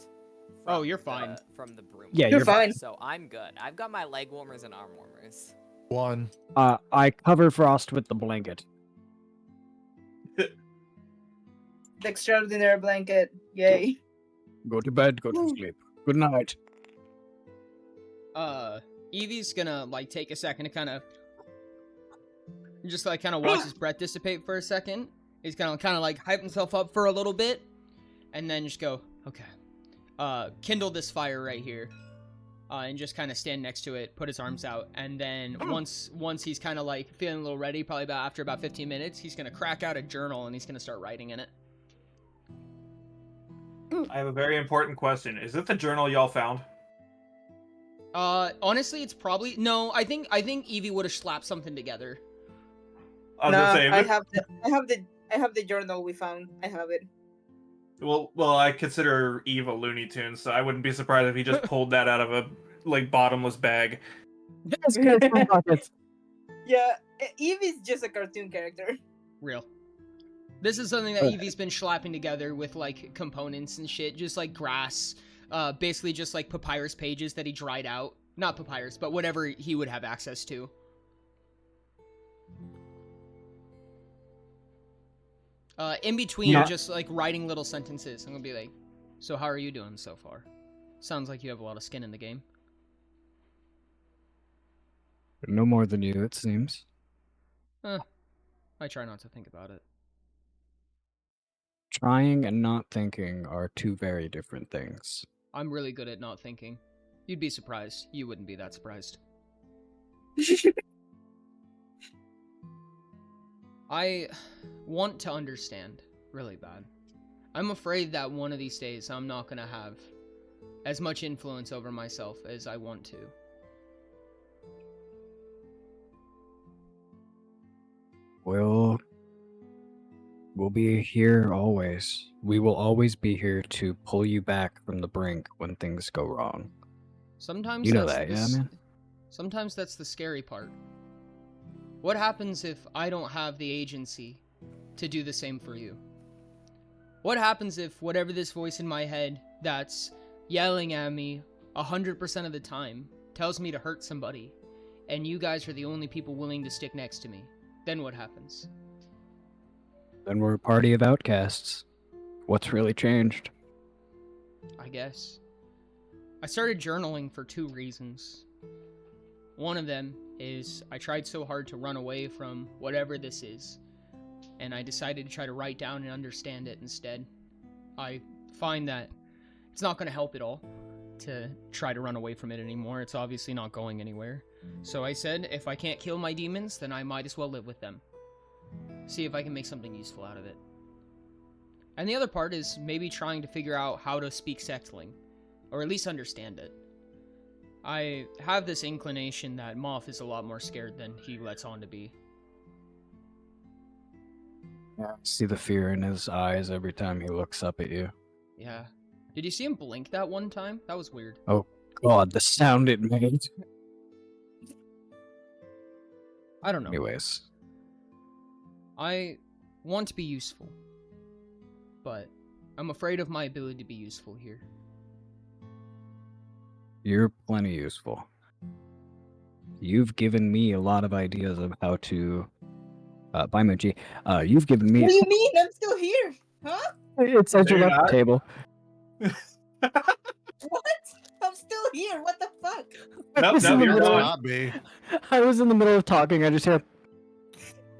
Oh, from you're fine. From the broom. Yeah, You're you're fine. So I'm good. I've got my leg warmers and arm warmers. 1. I cover Frost with the blanket. The extraordinary blanket. Yay. Go to bed. Go to sleep. Good night. Evie's gonna like take a second to kind of just like kind of watch his breath dissipate for a second. He's gonna kind of like hype himself up for a little bit, and then just go, okay, kindle this fire right here, and just kind of stand next to it, put his arms out, and then once he's kind of like feeling a little ready, probably after about 15 minutes, he's gonna crack out a journal and he's gonna start writing in it. I have a very important question. Is it the journal y'all found? Honestly, it's probably no. I think Evie would have slapped something together. I was Nah, gonna say, I have the journal we found. I have it. well, I consider Eve a Looney Tune, so I wouldn't be surprised if he just pulled that out of a like bottomless bag. Yeah, Evie's just a cartoon character. Real. This is something that Uh. Evie's been slapping together with like components and shit, just like grass, basically just like papyrus pages that he dried out. Not papyrus, but whatever he would have access to. In between, Yeah. just like writing little sentences. I'm gonna be like, so how are you doing so far? Sounds like you have a lot of skin in the game. No more than you, it seems. I try not to think about it. Trying and not thinking are two very different things. I'm really good at not thinking. You'd be surprised. You wouldn't be that surprised. I want to understand really bad. I'm afraid that one of these days I'm not gonna have as much influence over myself as I want to. We'll be here always. We will always be here to pull you back from the brink when things go wrong. Sometimes You know that's that, the yeah, s- man? Sometimes that's the scary part. What happens if I don't have the agency to do the same for you? What happens if whatever this voice in my head that's yelling at me 100% of the time tells me to hurt somebody, and you guys are the only people willing to stick next to me? Then what happens? Then we're a party of outcasts. What's really changed? I guess. I started journaling for 2 reasons. One of them is I tried so hard to run away from whatever this is, and I decided to try to write down and understand it instead. I find that it's not going to help at all to try to run away from it anymore. It's obviously not going anywhere. So I said, if I can't kill my demons, then I might as well live with them. See if I can make something useful out of it. And the other part is maybe trying to figure out how to speak Sexling, or at least understand it. I have this inclination that Moth is a lot more scared than he lets on to be. Yeah, see the fear in his eyes every time he looks up at you. Yeah. Did you see him blink that one time? That was weird. Oh god, the sound it made. I don't know. Anyways. I want to be useful, but I'm afraid of my ability to be useful here. You're plenty useful. You've given me a lot of ideas of how to... Bye, Moji. You've given me... What do you mean? I'm still here, huh? It's at your You're left not? table. What? I'm still here. What the fuck? Nope, was in nope, the you're middle- gone. Not be. I was in the middle of talking, I just hear...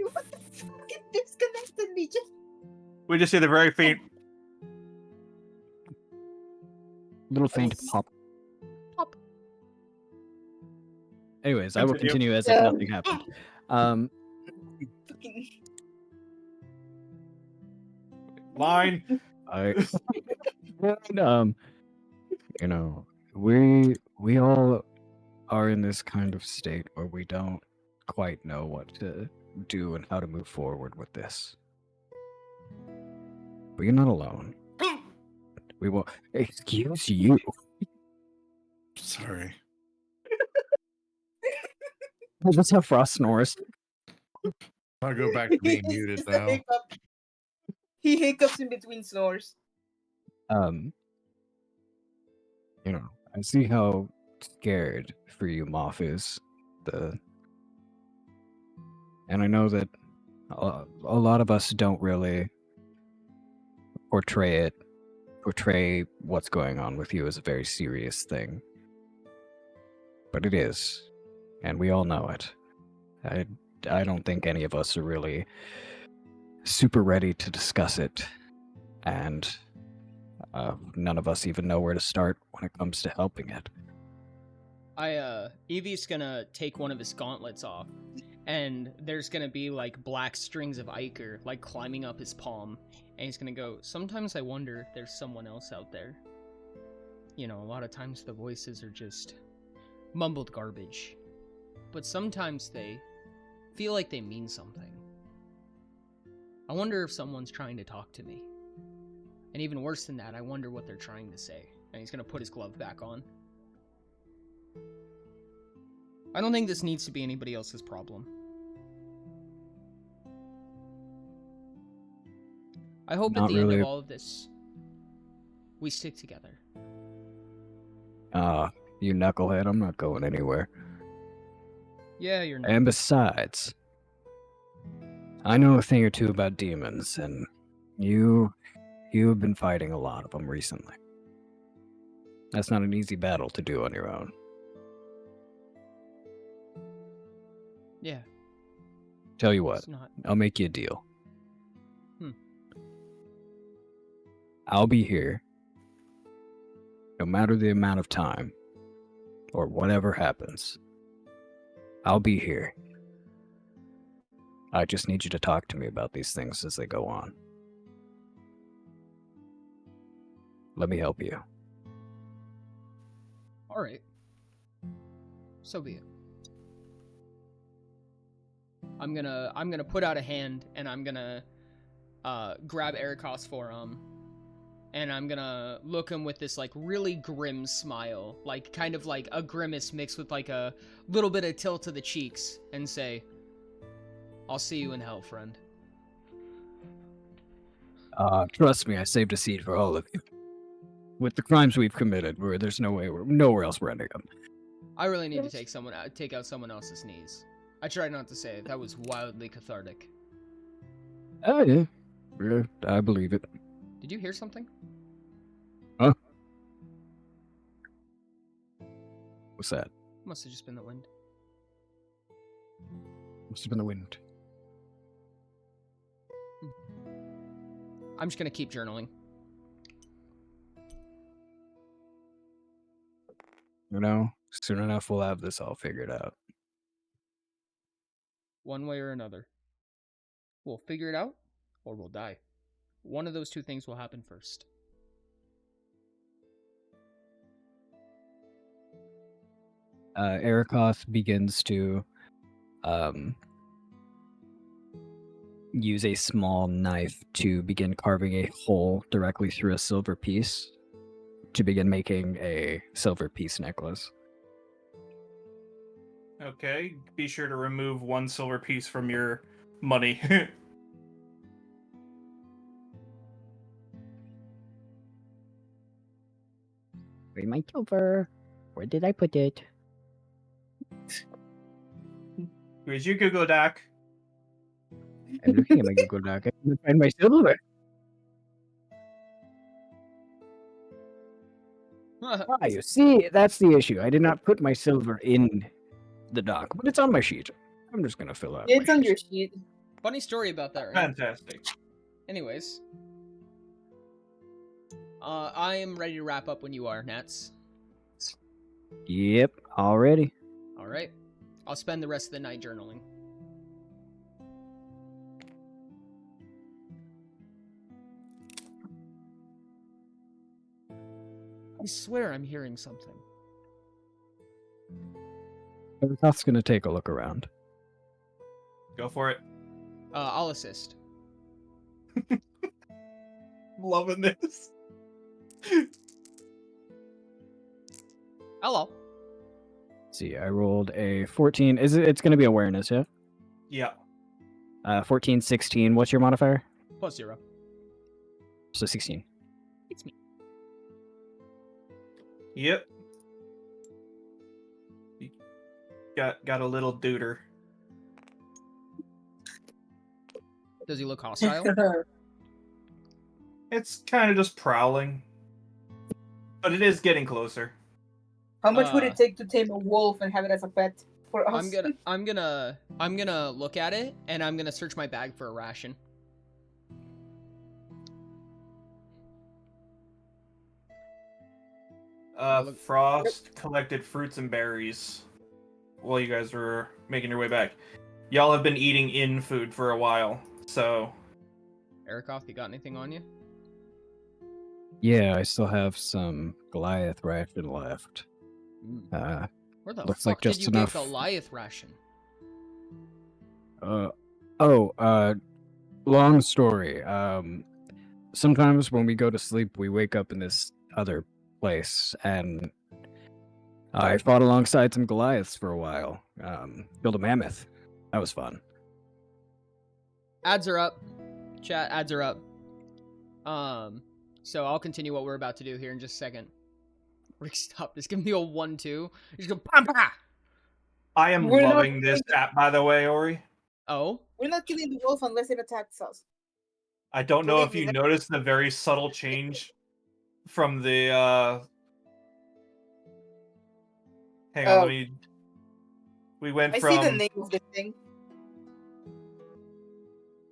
What the fuck? It disconnected me. Just We just see the very faint. Little faint pop. Pop. Anyways, I will Continue. continue as if nothing happened. fucking. Line. I, you know, we all are in this kind of state where we don't quite know what to do and how to move forward with this. But you're not alone. We will. Excuse you. Sorry. That's how Frost snores. I'll go back to being It's muted just a now. hiccup. He hiccups in between snores. You know, I see how scared for you Moth is. And I know that a lot of us don't really portray what's going on with you as a very serious thing. But it is, and we all know it. I don't think any of us are really super ready to discuss it, and none of us even know where to start when it comes to helping it. Evie's gonna take one of his gauntlets off, and there's gonna be like black strings of ichor like climbing up his palm, and he's gonna go, sometimes I wonder if there's someone else out there. You know, a lot of times the voices are just mumbled garbage, but sometimes they feel like they mean something. I wonder if someone's trying to talk to me. And even worse than that, I wonder what they're trying to say. And he's gonna put his glove back on. I don't think this needs to be anybody else's problem. I hope at Not the end really. of all of this, we stick together. You knucklehead, I'm not going anywhere. Yeah, you're not. And besides, I know a thing or two about demons, and you have been fighting a lot of them recently. That's not an easy battle to do on your own. Yeah, Tell you what, it's not. I'll make you a deal. Hmm. I'll be here, no matter the amount of time, or whatever happens. I'll be here. I just need you to talk to me about these things as they go on. Let me help you. Alright. So be it. I'm gonna put out a hand, and I'm gonna grab Erikos' forearm, and I'm gonna look him with this like really grim smile, like kind of like a grimace mixed with like a little bit of tilt to the cheeks, and say, I'll see you in hell, friend. Trust me, I saved a seat for all of you. With the crimes we've committed, there's nowhere else we're ending up. I really need to take out someone else's knees. I tried not to say it. That was wildly cathartic. Oh yeah, yeah, I believe it. Did you hear something? Huh? What's that? Must have just been the wind. Must have been the wind. I'm just gonna keep journaling. You know, soon enough we'll have this all figured out. One way or another. We'll figure it out, or we'll die. One of those two things will happen first. Erikoth begins to use a small knife to begin carving a hole directly through a silver piece to begin making a silver piece necklace. Okay, be sure to remove 1 silver piece from your money. Where's my silver? Where did I put it? Where's your Google Doc? I'm looking at my Google Doc. I can't find my silver. You see, that's the issue. I did not put my silver in the doc, but it's on my sheet. I'm just gonna fill out. It's on your sheet. Funny story about that, right? Fantastic. Anyways. I am ready to wrap up when you are, Nats. Yep, already. Alright. I'll spend the rest of the night journaling. I swear I'm hearing something. Erikoth's gonna take a look around. Go for it. I'll assist. Loving this. Hello. See, I rolled a 14. It's gonna be awareness, yeah? Yeah. 14, 16. What's your modifier? +0. So 16. It's me. Yep. Got a little duder. Does he look hostile? It's kind of just prowling. But it is getting closer. How much would it take to tame a wolf and have it as a pet for us? I'm gonna look at it and I'm gonna search my bag for a ration. Frost collected fruits and berries while you guys were making your way back. Y'all have been eating in food for a while, so... Erikoth, you got anything on you? Yeah, I still have some Goliath ration left. Where the looks fuck like just did you enough. get Goliath ration? Long story. Sometimes when we go to sleep, we wake up in this other place, and I fought alongside some Goliaths for a while. Killed a mammoth. That was fun. Ads are up. Chat, ads are up. So I'll continue what we're about to do here in just a second. Rick, stop this. Give me a 1-2. Just go pam pam. I am loving this app, by the way, Ori. Oh? We're not killing the wolf unless it attacks us. I don't know if you noticed the very subtle change from the, Hang on, let me... We went I from... see the name of the thing.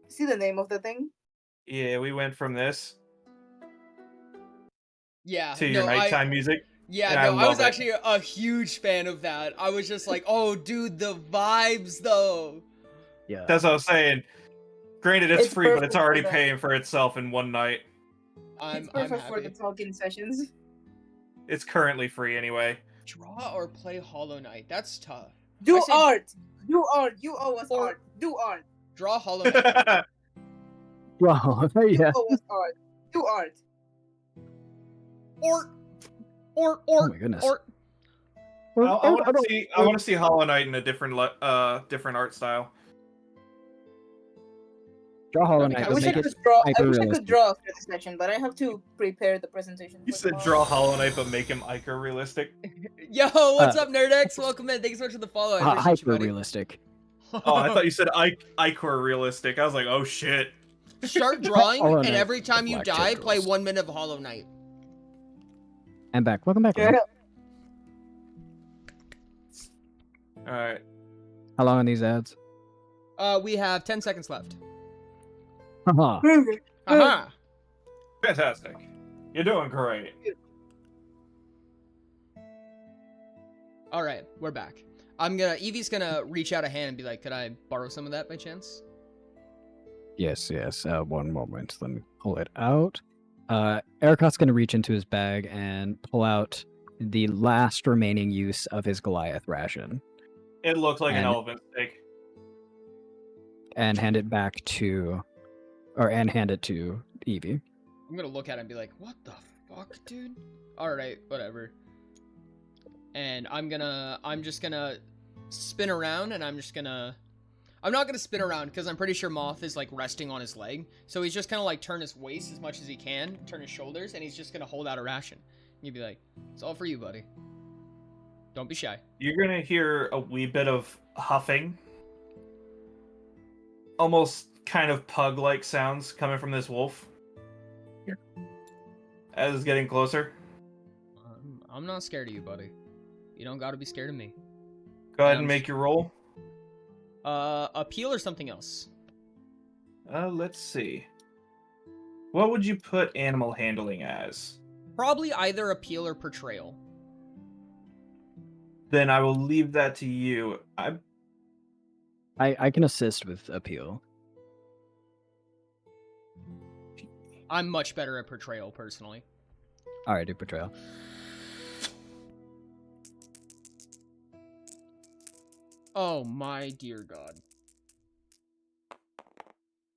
See the name of the thing? Yeah, we went from this Yeah. to your nighttime music. Yeah, and no, I was love it. actually a huge fan of that. I was just like, oh, dude, the vibes, though. Yeah. That's what I was saying. Granted, it's free, but it's perfect already for that. paying for itself in one night. It's perfect for the talking sessions. It's currently free anyway. Draw or play Hollow Knight. That's tough. Do I say art! Do art! You owe us art! Do art! Draw Hollow Knight. Wow, yeah. You owe us art! Do art! Or, Oh my goodness. I want to see Hollow Knight in a different different art style. Draw Hollow Knight. I but wish I make could it draw. I wish I hyper-realistic. could draw after the session, but I have to prepare the presentation. You for said tomorrow. draw Hollow Knight, but make him Iker realistic. Yo, what's up, NerdX? Welcome in. Thanks so much for the follow. I appreciate you, buddy. Hyper-realistic. Oh, I thought you said Iker realistic. I was like, oh shit. Start drawing, Hollow and Knight, every time the you black die, jet play girls. 1 minute of Hollow Knight. I'm back. Welcome back. Yeah. man. Alright. How long are these ads? We have 10 seconds left. Haha. Aha! Fantastic. You're doing great. All right, we're back. Evie's gonna reach out a hand and be like, "Could I borrow some of that by chance?" Yes. One moment. Let me pull it out. Ericot's going to reach into his bag and pull out the last remaining use of his Goliath ration It looks like an And- elephant steak. and hand it to Evie. I'm gonna look at it and be like, "What the fuck, dude?" All right, whatever. And I'm just gonna spin around, and I'm not gonna spin around because I'm pretty sure Moth is like resting on his leg. So he's just gonna like turn his waist as much as he can, turn his shoulders, and he's just gonna hold out a ration. And you'd be like, "It's all for you, buddy. Don't be shy." You're gonna hear a wee bit of huffing, almost kind of pug-like sounds coming from this wolf. As it's getting closer. I'm not scared of you, buddy. You don't gotta be scared of me. Go ahead and make your roll. Appeal or something else? Let's see. What would you put animal handling as? Probably either appeal or portrayal. Then I will leave that to you. I can assist with appeal. I'm much better at portrayal, personally. Alright, do portrayal. Oh my dear God.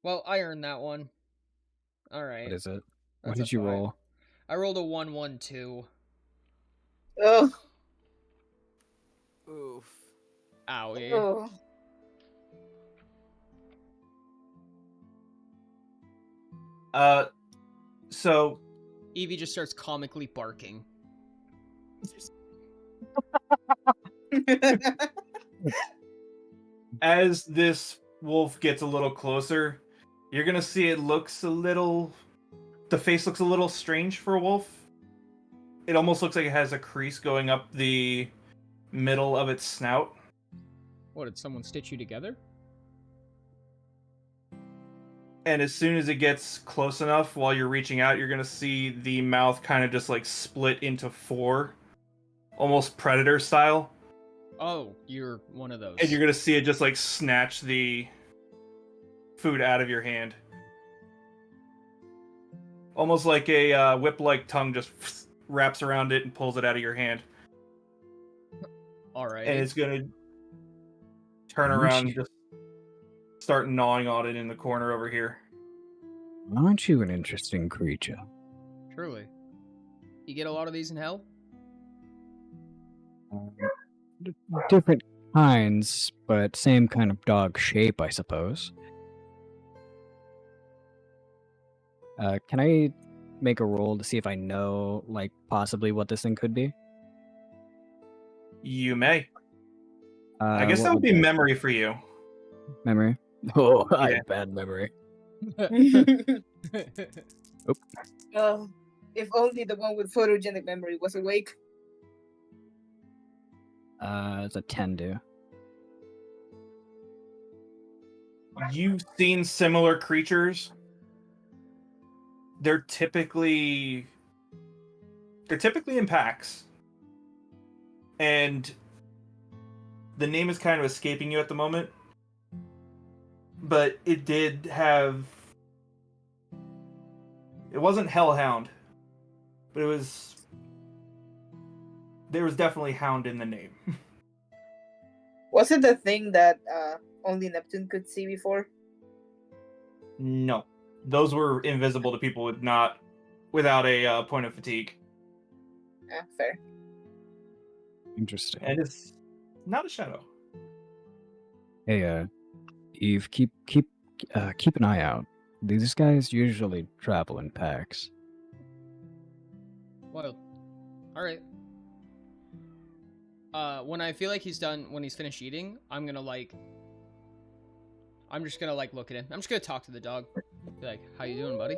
Well, I earned that one. Alright. What is it? What That's a did you 5. roll? I rolled a 1-1-2. Oh. Oof. Owie. Oh. So Evie just starts comically barking. as this wolf gets a little closer, you're gonna see the face looks a little strange for a wolf. It almost looks like it has a crease going up the middle of its snout. What, did someone stitch you together? And as soon as it gets close enough, while you're reaching out, you're gonna see the mouth kind of just like split into 4, almost predator style. Oh, you're one of those. And you're gonna see it just like snatch the food out of your hand. Almost like a whip-like tongue just wraps around it and pulls it out of your hand. Alright. And it's gonna turn around and just start gnawing on it in the corner over here. Aren't you an interesting creature? Truly. You get a lot of these in hell? Different kinds, but same kind of dog shape, I suppose. Can I make a roll to see if I know, like, possibly what this thing could be? You may. I guess what that would be that- memory for you. Memory? Oh, I Yeah. have bad memory. Oh, if only the one with photogenic memory was awake. It's a 10, do. You've seen similar creatures. They're typically in packs. And the name is kind of escaping you at the moment. But it wasn't Hellhound, but there was definitely hound in the name. Was it the thing that only Neptune could see before? No, those were invisible to people without a point of fatigue. Yeah, fair. Interesting. And it's not a shadow. Hey, Eve, keep an eye out. These guys usually travel in packs. Wild. Alright. When I feel like when he's finished eating, I'm just gonna look at him. I'm just gonna talk to the dog. Be like, how you doing, buddy?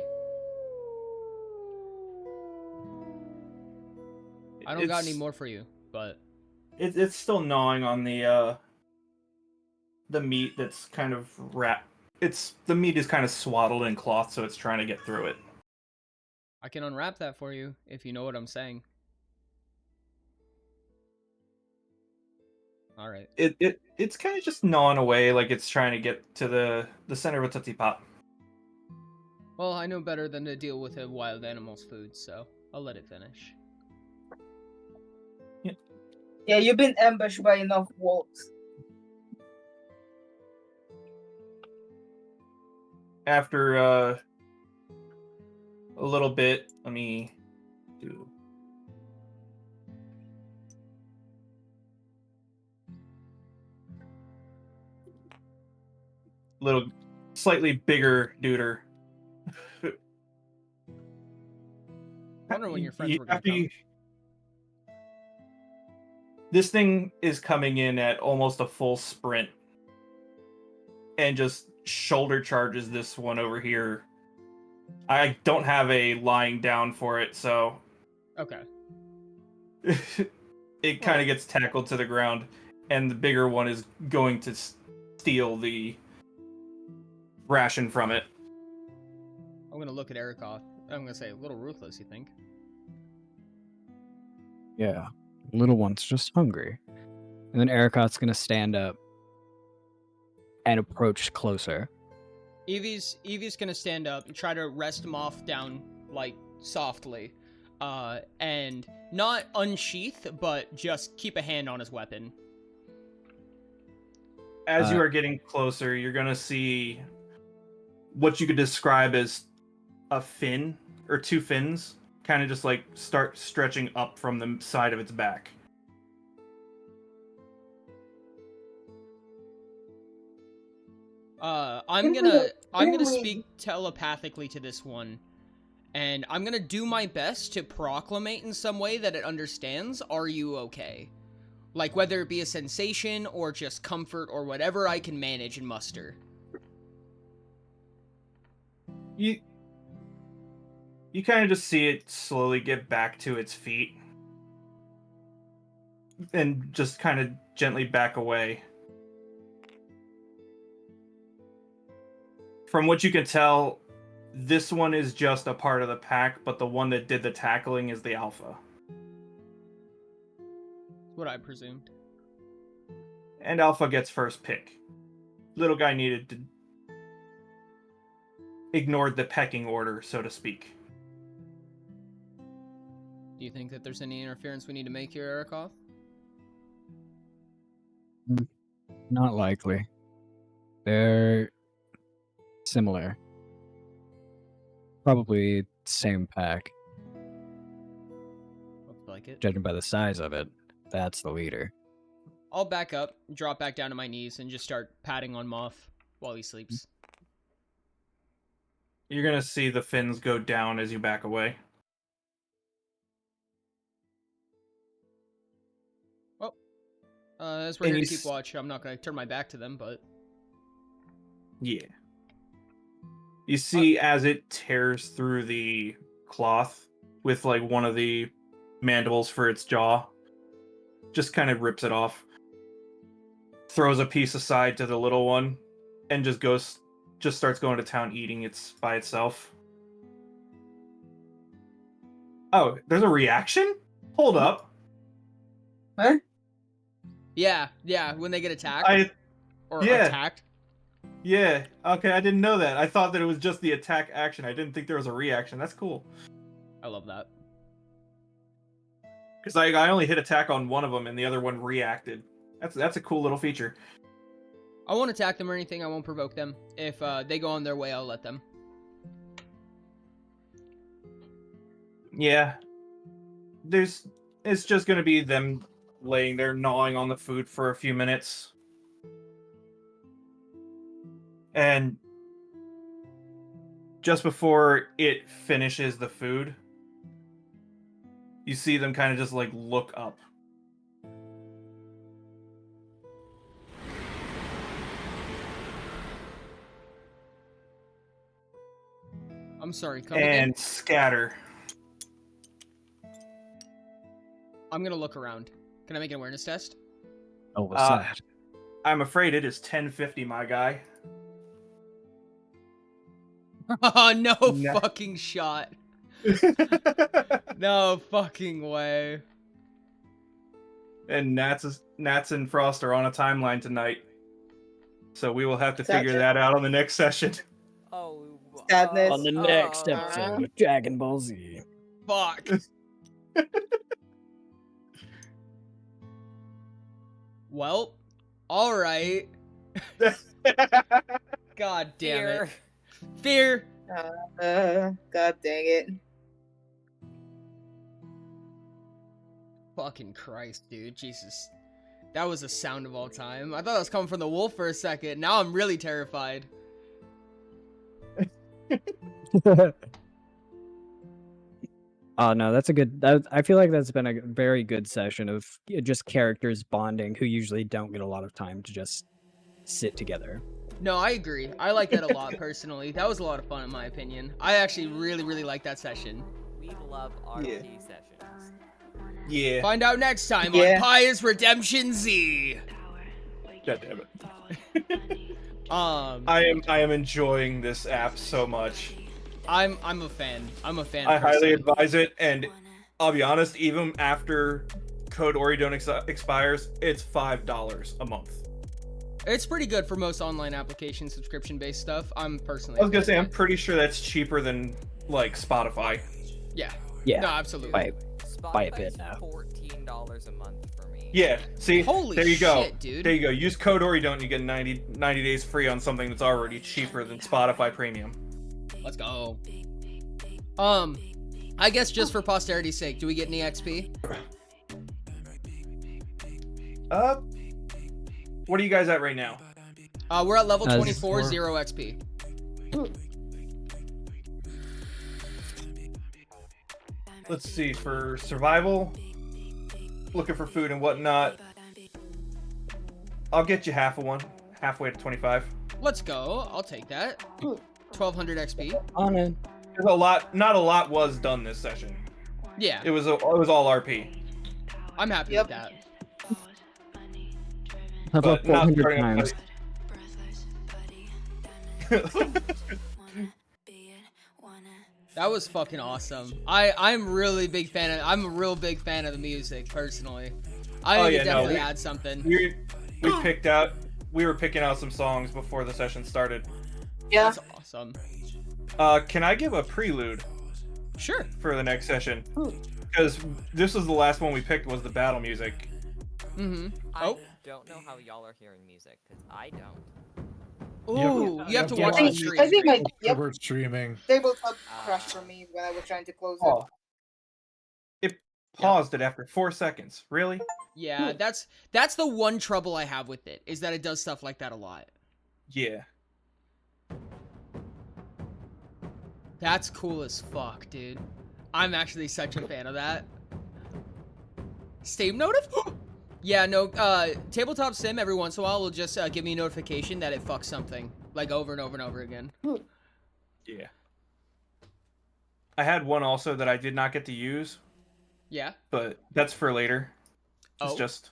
I don't got any more for you, but It's still gnawing on the meat that's kind of wrapped. The meat is kind of swaddled in cloth, so it's trying to get through it. I can unwrap that for you if you know what I'm saying. All right. It's kind of just gnawing away like it's trying to get to the center of a Tootsie Pop. Well, I know better than to deal with a wild animal's food, so I'll let it finish. Yeah, you've been ambushed by enough wolves. After a little bit, let me do. Little, slightly bigger duder. I wonder when your friends were gonna come. This thing is coming in at almost a full sprint and just shoulder charges this one over here. I don't have a lying down for it, so Okay. it kind of gets tackled to the ground, and the bigger one is going to steal the ration from it. I'm gonna look at Erikoth. I'm gonna say, a little ruthless, you think? Yeah. Little one's just hungry. And then Erikoth's gonna stand up and approach closer. Evie's gonna stand up and try to rest Moth down, like, softly. And not unsheath, but just keep a hand on his weapon. As you are getting closer, you're gonna see what you could describe as a fin, or two fins, kind of just like start stretching up from the side of its back. I'm gonna speak telepathically to this one, and I'm gonna do my best to proclamate in some way that it understands, are you okay? Like, whether it be a sensation, or just comfort, or whatever I can manage and muster. You kind of just see it slowly get back to its feet. And just kind of gently back away. From what you can tell, this one is just a part of the pack, but the one that did the tackling is the alpha. What I presumed. And alpha gets first pick. Little guy needed to ignore the pecking order, so to speak. Do you think that there's any interference we need to make here, Erikoth? Not likely. They're similar. Probably same pack. Looks like it. Judging by the size of it, that's the leader. I'll back up, drop back down to my knees, and just start patting on Moth while he sleeps. You're gonna see the fins go down as you back away. Well, as we're And here you to keep watch, I'm not gonna turn my back to them, but... Yeah. You see as it tears through the cloth with like one of the mandibles for its jaw. Just kind of rips it off. Throws a piece aside to the little one and just starts going to town eating it by itself. Oh, there's a reaction? Hold up. Huh? Yeah, when they get attacked. Or yeah. attacked. Yeah, okay, I didn't know that. I thought that it was just the attack action. I didn't think there was a reaction. That's cool. I love that. Because I only hit attack on one of them and the other one reacted. That's a cool little feature. I won't attack them or anything. I won't provoke them. If they go on their way, I'll let them. Yeah. It's just going to be them laying there gnawing on the food for a few minutes. And just before it finishes the food, you see them kind of just like look up. I'm sorry, come and again? Scatter. I'm gonna look around. Can I make an awareness test? Oh, what's that? I'm afraid it is 1050, my guy. Oh, no fucking shot. No fucking way. And Nats and Frost are on a timeline tonight. So we will have to figure Gotcha. that out on the next session. Oh. Sadness. On the next episode of Dragon Ball Z. Fuck. Well, all right. God damn it. Fear. God dang it. Fucking Christ, dude. Jesus. That was the sound of all time. I thought that was coming from the wolf for a second. Now I'm really terrified. Oh no, that's a good. I feel like that's been a very good session of just characters bonding who usually don't get a lot of time to just sit together. No, I agree. I like that a lot personally. That was a lot of fun in my opinion. I actually really, really like that session. We love RP sessions. Yeah. Find out next time on Pious Redemption Z. God damn it. I am enjoying this app so much. I'm a fan. I'm a fan. I highly personally. advise it, and I'll be honest, even after Code Oridon expires, it's $5 a month. It's pretty good for most online application subscription-based stuff. I'm personally. I was gonna say, I'm pretty sure that's cheaper than like Spotify. Yeah. Yeah. No, absolutely. By a bit now. $14 a month for me. Yeah. See, Holy there you go. shit, dude. There you go. Use Code Oridon, you get 90 days free on something that's already cheaper than Spotify Premium. Let's go. I guess just for posterity's sake, do we get any XP? What are you guys at right now? We're at level 24, 4. 0 XP. Let's see, for survival, looking for food and whatnot, I'll get you half of one, halfway to 25. Let's go. I'll take that. 1200 XP. On it. There's a lot, not a lot was done this session. Yeah, It was all RP. I'm happy with that. About But not 400 starting up times. That was fucking awesome. I'm really big fan of. I'm a real big fan of the music personally. I Oh, think yeah, it no, definitely we- adds something. We were picking out some songs before the session started. Yeah. That's awesome. Can I give a prelude Sure. for the next session? Because this was the last one we picked, was the battle music. Mm-hmm. I Oh. don't know how y'all are hearing music, because I don't. Ooh, you have to Yeah, watch I the think- stream. I think I We're streaming. tabletop crashed for me when I was trying to close it. Oh. It paused it after 4 seconds. Really? Yeah, that's the one trouble I have with it, is that it does stuff like that a lot. Yeah. That's cool as fuck, dude. I'm actually such a fan of that. Steam notif? Yeah, no, Tabletop Sim every once in a while will just give me a notification that it fucks something, like over and over and over again. Yeah. I had one also that I did not get to use, Yeah? but that's for later. It's Oh. just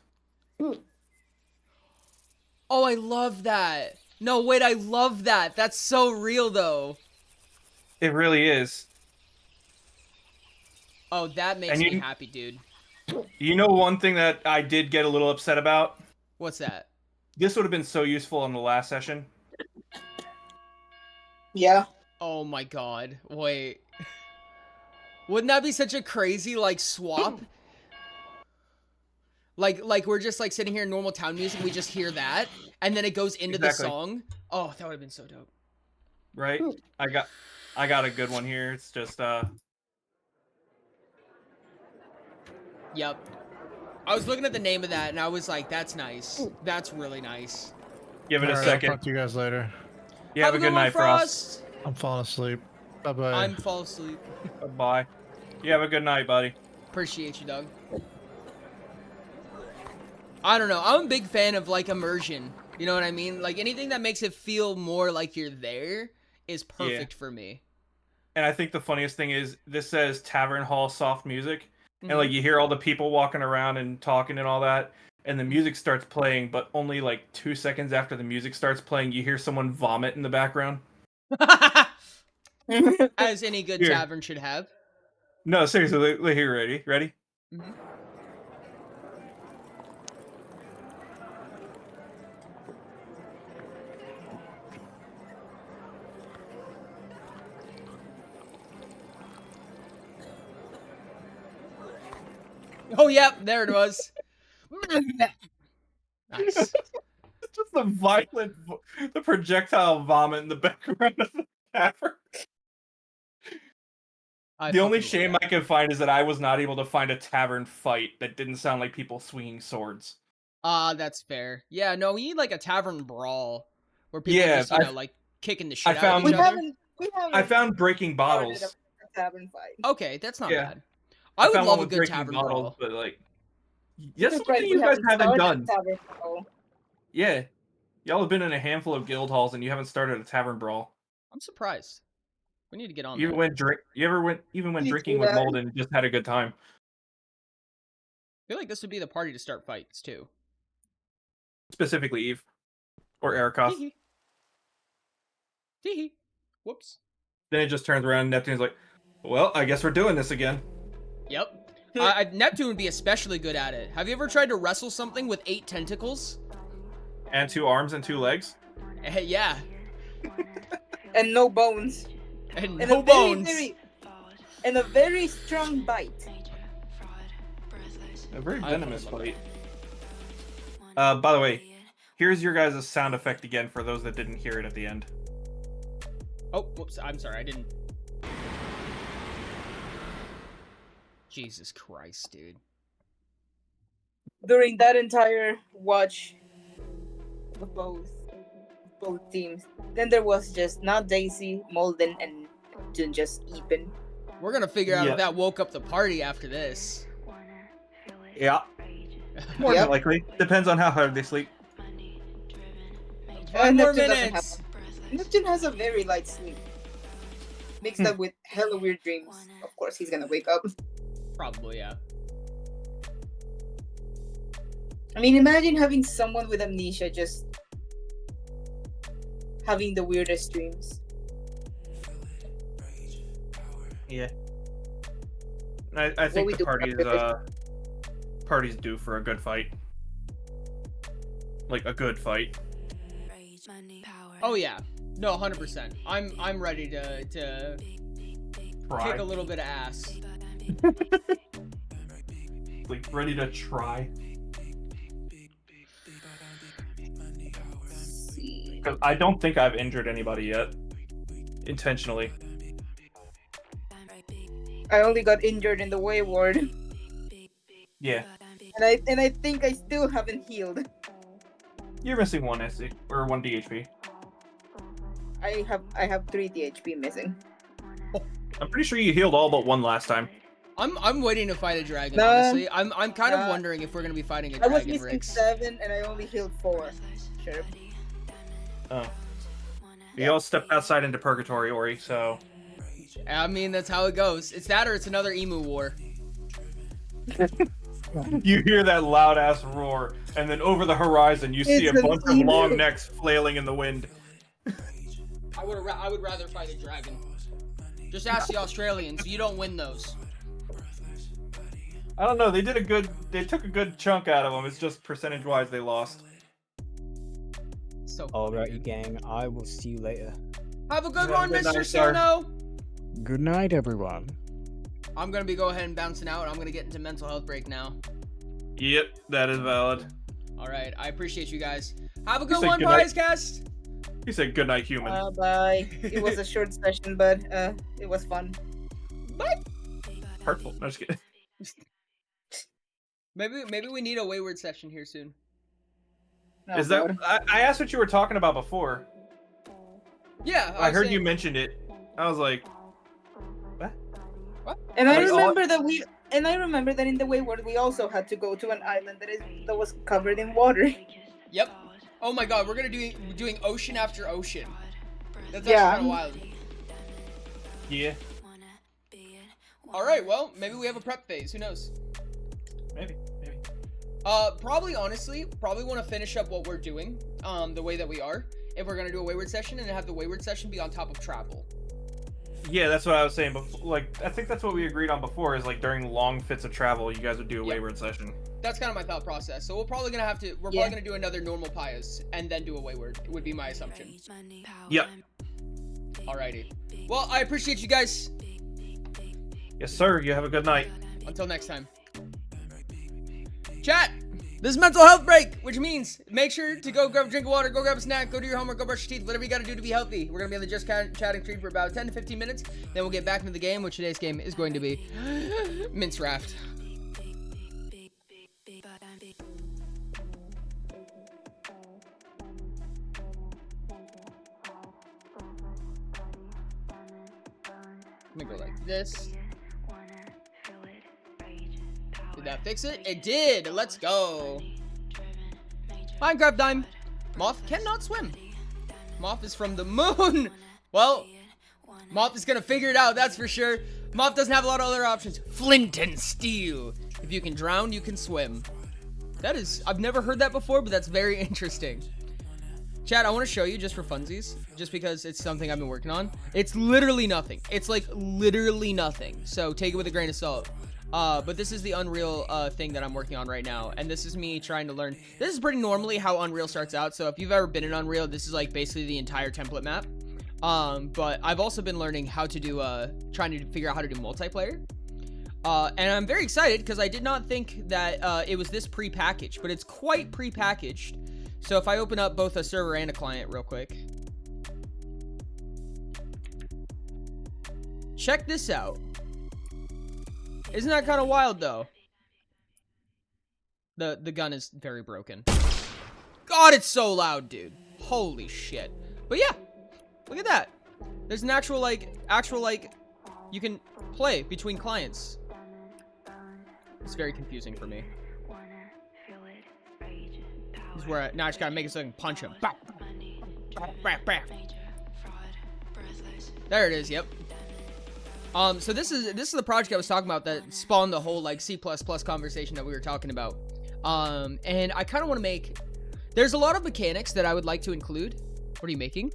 Oh, I love that. No, wait, I love that. That's so real, though. it really is. Oh, that makes And me you- happy, dude. You know one thing that I did get a little upset about? What's that? This would have been so useful in the last session. Yeah. Oh my god. Wait. Wouldn't that be such a crazy, like, swap? Like we're just, like, sitting here in normal town music, we just hear that, and then it goes into Exactly. the song? Oh, that would have been so dope. Right? I got a good one here. It's just Yep. I was looking at the name of that, and I was like, that's nice. That's really nice. give it a Alright, I'll second. talk to you guys later. You have a good one, night, Frost. I'm falling asleep. Bye bye. I'm fall asleep. Bye. You have a good night, buddy. Appreciate you, Doug. I don't know. I'm a big fan of, like, immersion. You know what I mean? Like, anything that makes it feel more like you're there is perfect for me. And I think the funniest thing is this says Tavern Hall soft music. Mhm. And like you hear all the people walking around and talking and all that, and the music starts playing, but only like 2 seconds after the music starts playing, you hear someone vomit in the background. As any good Here. tavern should have. No, seriously, here, ready? Mhm. Oh, yep, there it was. Nice. It's just the violent, the projectile vomit in the background of the cavern. The only shame I could find is that I was not able to find a tavern fight that didn't sound like people swinging swords. That's fair. Yeah, no, we need like a tavern brawl where people just, like kicking the shit out of We each other. haven't. I found breaking bottles. started a tavern fight. Okay, that's not Yeah. bad. I would found love one a with good breaking tavern bottles, brawl. but like, yes, That's something right, you we guys haven't started a done. tavern brawl. Yeah, y'all have been in a handful of guild halls and you haven't started a tavern brawl. I'm surprised. We need to get on You that. ever went even when Me drinking too, with man. Molden, just had a good time. I feel like this would be the party to start fights too. Specifically Eve or Erikoth. Hee hee. Whoops. Then it just turns around and Neptune's like, well, I guess we're doing this again. Yep. Neptune would be especially good at it. Have you ever tried to wrestle something with 8 tentacles? And 2 arms and 2 legs. Yeah. And no bones. And And no a bones. And a very strong bite. A very venomous bite. By the way, here's your guys' sound effect again for those that didn't hear it at the end. Oh, whoops. I'm sorry. I didn't. Jesus Christ, dude. During that entire watch of both teams, then there was just not Daisy, Molden, and just Eben. We're gonna figure out Yeah. if that woke up the party after this. Yeah. More than likely. Depends on how hard they sleep. 5 more Neptune doesn't minutes. Neptune has a very light sleep. Mixed up with hella weird dreams. Of course, he's gonna wake up. Probably, yeah. I mean, imagine having someone with amnesia just having the weirdest dreams. Yeah. I think we the do party's due for a good fight. Like a good fight. Oh yeah. No, 100%. I'm ready to Try. kick a little bit of ass. Like ready to try. Because I don't think I've injured anybody yet. Intentionally. I only got injured in the Wayward, Yeah. and I think I still haven't healed. You're missing 1 SC or 1 DHP. I have 3 DHP missing. I'm pretty sure you healed all but 1 last time. I'm waiting to fight a dragon, No. honestly. I'm kind of No. wondering if we're gonna be fighting a I was dragon, missing Rix. 7, and I only healed 4. Sure. Oh. You all stepped outside into purgatory, Ori, so I mean, that's how it goes. It's that or it's another emu war. you hear that loud ass roar, and then over the horizon you see It's a an bunch of emu. long necks flailing in the wind. I would rather fight a dragon. Just ask the Australians. You don't win those. I don't know, they took a good chunk out of them. It's just percentage wise they lost. So Alrighty, gang. I will see you later. have a good Have a one, good Mr. night, sir. Sono. Good night, everyone. I'm gonna go ahead and bouncing out. I'm gonna get into mental health break now. Yep, that is valid. All right, I appreciate you guys. Have a good say one, good night. Piescast. You said good night, human. Bye. It was a short session, but it was fun. Bye. Hurtful. No, just kidding. Maybe we need a wayward session here soon. Oh, Is that? God. I asked what you were talking about before. Yeah, I was heard you saying- mentioned it. I was like, And I Like, all- remember that in the Wayward we also had to go to an island that was covered in water. Yep. Oh my God, we're gonna doing ocean after ocean. That's Yeah. actually kind of wild. yeah, All right, well, maybe we have a prep phase. Who knows? maybe. Probably honestly, want to finish up what we're doing, the way that we are. If we're gonna do a wayward session and have the wayward session be on top of travel. Yeah, that's what I was saying before. Like, I think that's what we agreed on before. Is like during long fits of travel, you guys would do a Yeah. wayward session. That's kind of my thought process. So we're probably gonna probably gonna do another normal Pious and then do a wayward. Would be my assumption. Yep. Alrighty. Well, I appreciate you guys. Yes, sir. You have a good night. Until next time. Chat, this is mental health break, which means make sure to go grab a drink of water, go grab a snack, go do your homework, go brush your teeth, whatever you gotta do to be healthy. We're gonna be on the Just Chatting stream for about 10 to 15 minutes. Then we'll get back into the game, which today's game is going to be Mince Raft. Let me go like this. Did that fix it? It did! Let's go! Minecraft time! Moth cannot swim. Moth is from the moon! Well, Moth is gonna figure it out, that's for sure. Moth doesn't have a lot of other options. Flint and steel! If you can drown, you can swim. That is... I've never heard that before, but that's very interesting. Chat, I want to show you just for funsies, just because it's something I've been working on. It's literally nothing. It's like literally nothing. So take it with a grain of salt. But this is the Unreal thing that I'm working on right now, and this is me trying to learn. This is pretty normally how Unreal starts out, so if you've ever been in Unreal, this is like basically the entire template map. But I've also been learning how to do, trying to figure out how to do multiplayer. And I'm very excited because I did not think that it was this pre-packaged, but it's quite pre-packaged. So if I open up both a server and a client real quick. Check this out. Isn't that kind of wild, though? The gun is very broken. God, it's so loud, dude. Holy shit. But yeah, look at that. There's an actual, you can play between clients. It's very confusing for me. This is where now I just gotta make it so I can punch him. Bah. Bah, bah. There it is, yep. So this is the project I was talking about that spawned the whole like C++ conversation that we were talking about. And I kind of want to make, there's a lot of mechanics that I would like to include. What are you making?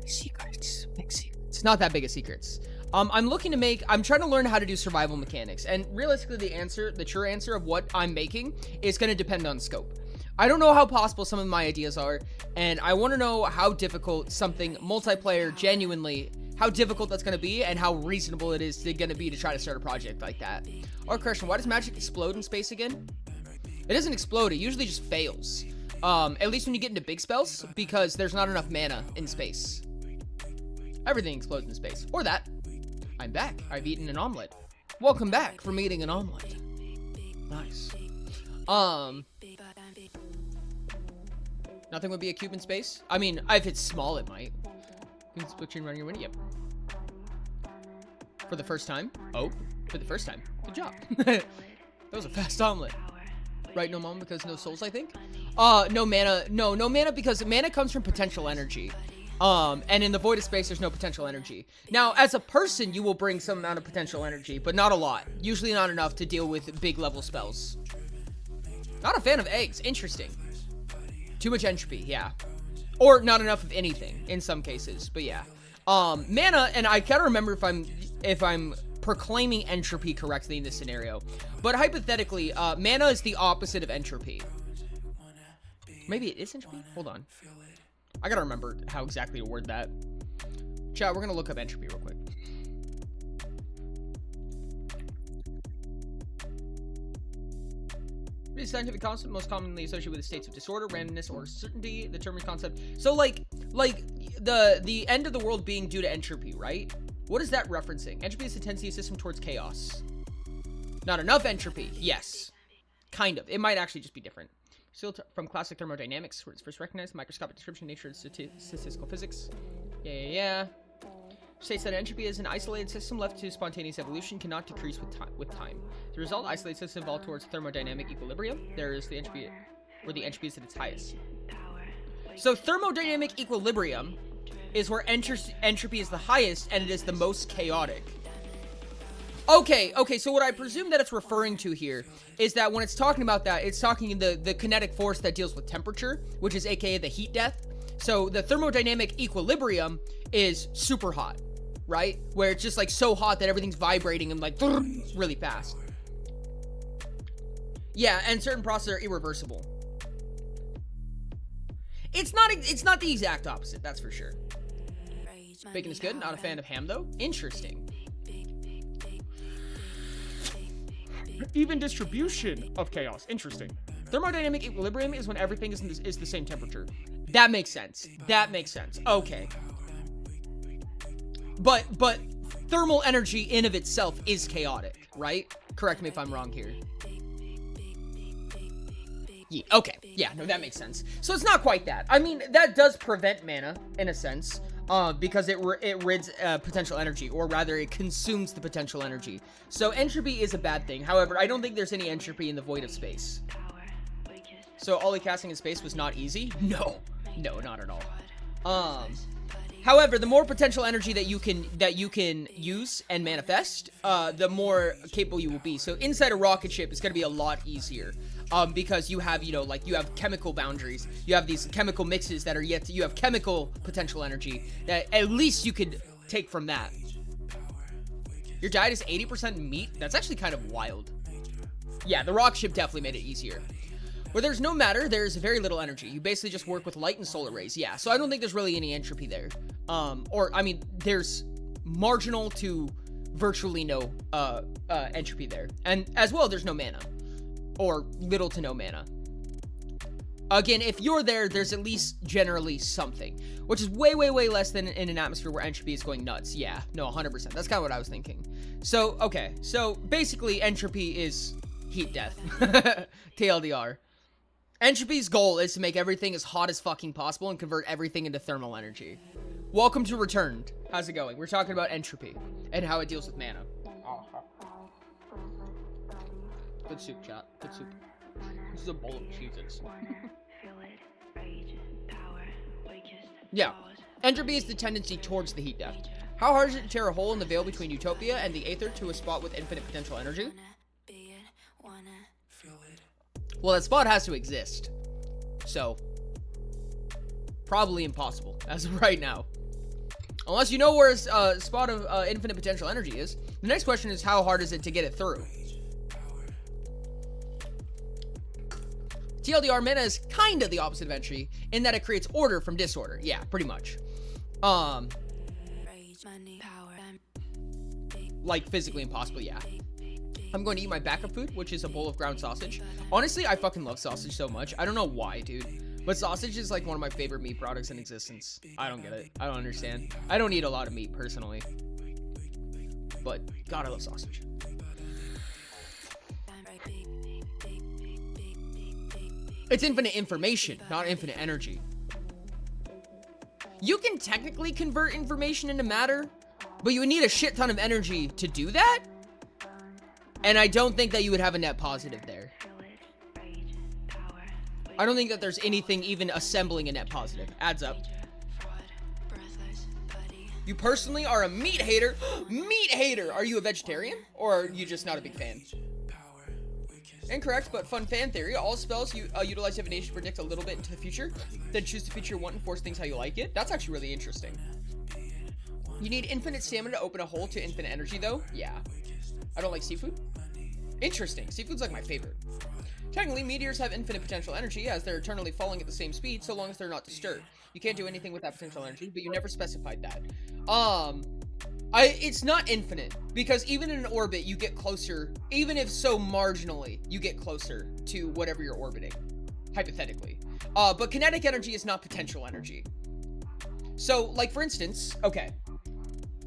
Secrets. Make secrets. It's not that big of secrets. I'm trying to learn how to do survival mechanics, and realistically the true answer of what I'm making is going to depend on scope. I don't know how possible some of my ideas are, and I want to know how difficult something multiplayer genuinely, how difficult that's going to be, and how reasonable it is going to be to try to start a project like that. Or question, why does magic explode in space again? It doesn't explode, it usually just fails. At least when you get into big spells, because there's not enough mana in space. Everything explodes in space. Or that. I'm back. I've eaten an omelet. Welcome back from eating an omelet. Nice. Nothing would be a cube in space? I mean, if it's small, it might. Switching running your window. Yep. For the first time. Oh, for the first time. Good job. That was a fast omelet. Right, no mana because no souls, I think. No mana. No mana because mana comes from potential energy. And in the void of space, there's no potential energy. Now, as a person, you will bring some amount of potential energy, but not a lot. Usually not enough to deal with big level spells. Not a fan of eggs. Interesting. Too much entropy, yeah. Or not enough of anything in some cases, but yeah. Mana, and I gotta remember if I'm proclaiming entropy correctly in this scenario. But hypothetically, mana is the opposite of entropy. Maybe it is entropy? Hold on. I gotta remember how exactly to word that. Chat, we're gonna look up entropy real quick. It is a scientific concept most commonly associated with the states of disorder, randomness, or certainty. The term is concept. So like the end of the world being due to entropy, right? What is that referencing? Entropy is a tendency of system towards chaos. Not enough entropy. Yes. Kind of. It might actually just be different. Still from classic thermodynamics, where it's first recognized, microscopic description, nature of statistical physics. Yeah. States that entropy is an isolated system left to spontaneous evolution cannot decrease with time. The result, isolated systems evolve towards thermodynamic equilibrium. There is the entropy, where the entropy is at its highest. So thermodynamic equilibrium is where entropy is the highest and it is the most chaotic. Okay, so what I presume that it's referring to here is that when it's talking about that, it's talking the kinetic force that deals with temperature, which is aka the heat death. So the thermodynamic equilibrium is super hot, right? Where it's just like so hot that everything's vibrating and like really fast. Yeah, and certain processes are irreversible. It's not the exact opposite, that's for sure. Bacon is good, not a fan of ham though. Interesting. even distribution of chaos. Interesting. Thermodynamic equilibrium is when everything is the same temperature. That makes sense. That makes sense. Okay. But thermal energy in of itself is chaotic, right? Correct me if I'm wrong here. Yeah, okay. Yeah, no, that makes sense. So it's not quite that. I mean, that does prevent mana, in a sense, because it rids potential energy, or rather, it consumes the potential energy. So entropy is a bad thing. However, I don't think there's any entropy in the void of space. So Ollie casting in space was not easy? No. No, not at all. However, the more potential energy that you can use and manifest, the more capable you will be. So inside a rocket ship, it's going to be a lot easier. Because you have, you have chemical boundaries. You have these chemical mixes that are you have chemical potential energy that at least you could take from that. Your diet is 80% meat? That's actually kind of wild. Yeah, the rocket ship definitely made it easier. Where there's no matter, there's very little energy. You basically just work with light and solar rays. Yeah, so I don't think there's really any entropy there. There's marginal to virtually no entropy there. And as well, there's no mana. Or little to no mana. Again, if you're there, there's at least generally something. Which is way, way, way less than in an atmosphere where entropy is going nuts. Yeah, no, 100%. That's kind of what I was thinking. So, okay. So, basically, entropy is heat death. TLDR. Entropy's goal is to make everything as hot as fucking possible and convert everything into thermal energy. Welcome to Returned. How's it going? We're talking about entropy and how it deals with mana. Good soup, chat. Good soup. This is a bowl of Cheez-Its. Yeah. Entropy is the tendency towards the heat death. How hard is it to tear a hole in the veil between Utopia and the Aether to a spot with infinite potential energy? Well, that spot has to exist. So, probably impossible as of right now. Unless you know where a spot of infinite potential energy is. The next question is, how hard is it to get it through? TLDR, mana is kind of the opposite of entropy in that it creates order from disorder. Yeah, pretty much. Like physically impossible, yeah. I'm going to eat my backup food, which is a bowl of ground sausage. Honestly, I fucking love sausage so much. I don't know why, dude. But sausage is like one of my favorite meat products in existence. I don't get it. I don't understand. I don't eat a lot of meat personally. But God, I love sausage. It's infinite information, not infinite energy. You can technically convert information into matter, but you would need a shit ton of energy to do that? And I don't think that you would have a net positive there. I don't think that there's anything even assembling a net positive. Adds up. You personally are a meat hater. Meat hater! Are you a vegetarian? Or are you just not a big fan? Incorrect, but fun fan theory. All spells utilize divination to predict a little bit into the future, then choose the future you want and force things how you like it. That's actually really interesting. You need infinite stamina to open a hole to infinite energy, though? Yeah. I don't like seafood. Interesting. Seafood's like my favorite. Technically, meteors have infinite potential energy as they're eternally falling at the same speed so long as they're not disturbed. You can't do anything with that potential energy, but you never specified that. It's not infinite, because even in an orbit, you get closer, even if so marginally, you get closer to whatever you're orbiting, hypothetically. But kinetic energy is not potential energy. So, like, for instance, okay,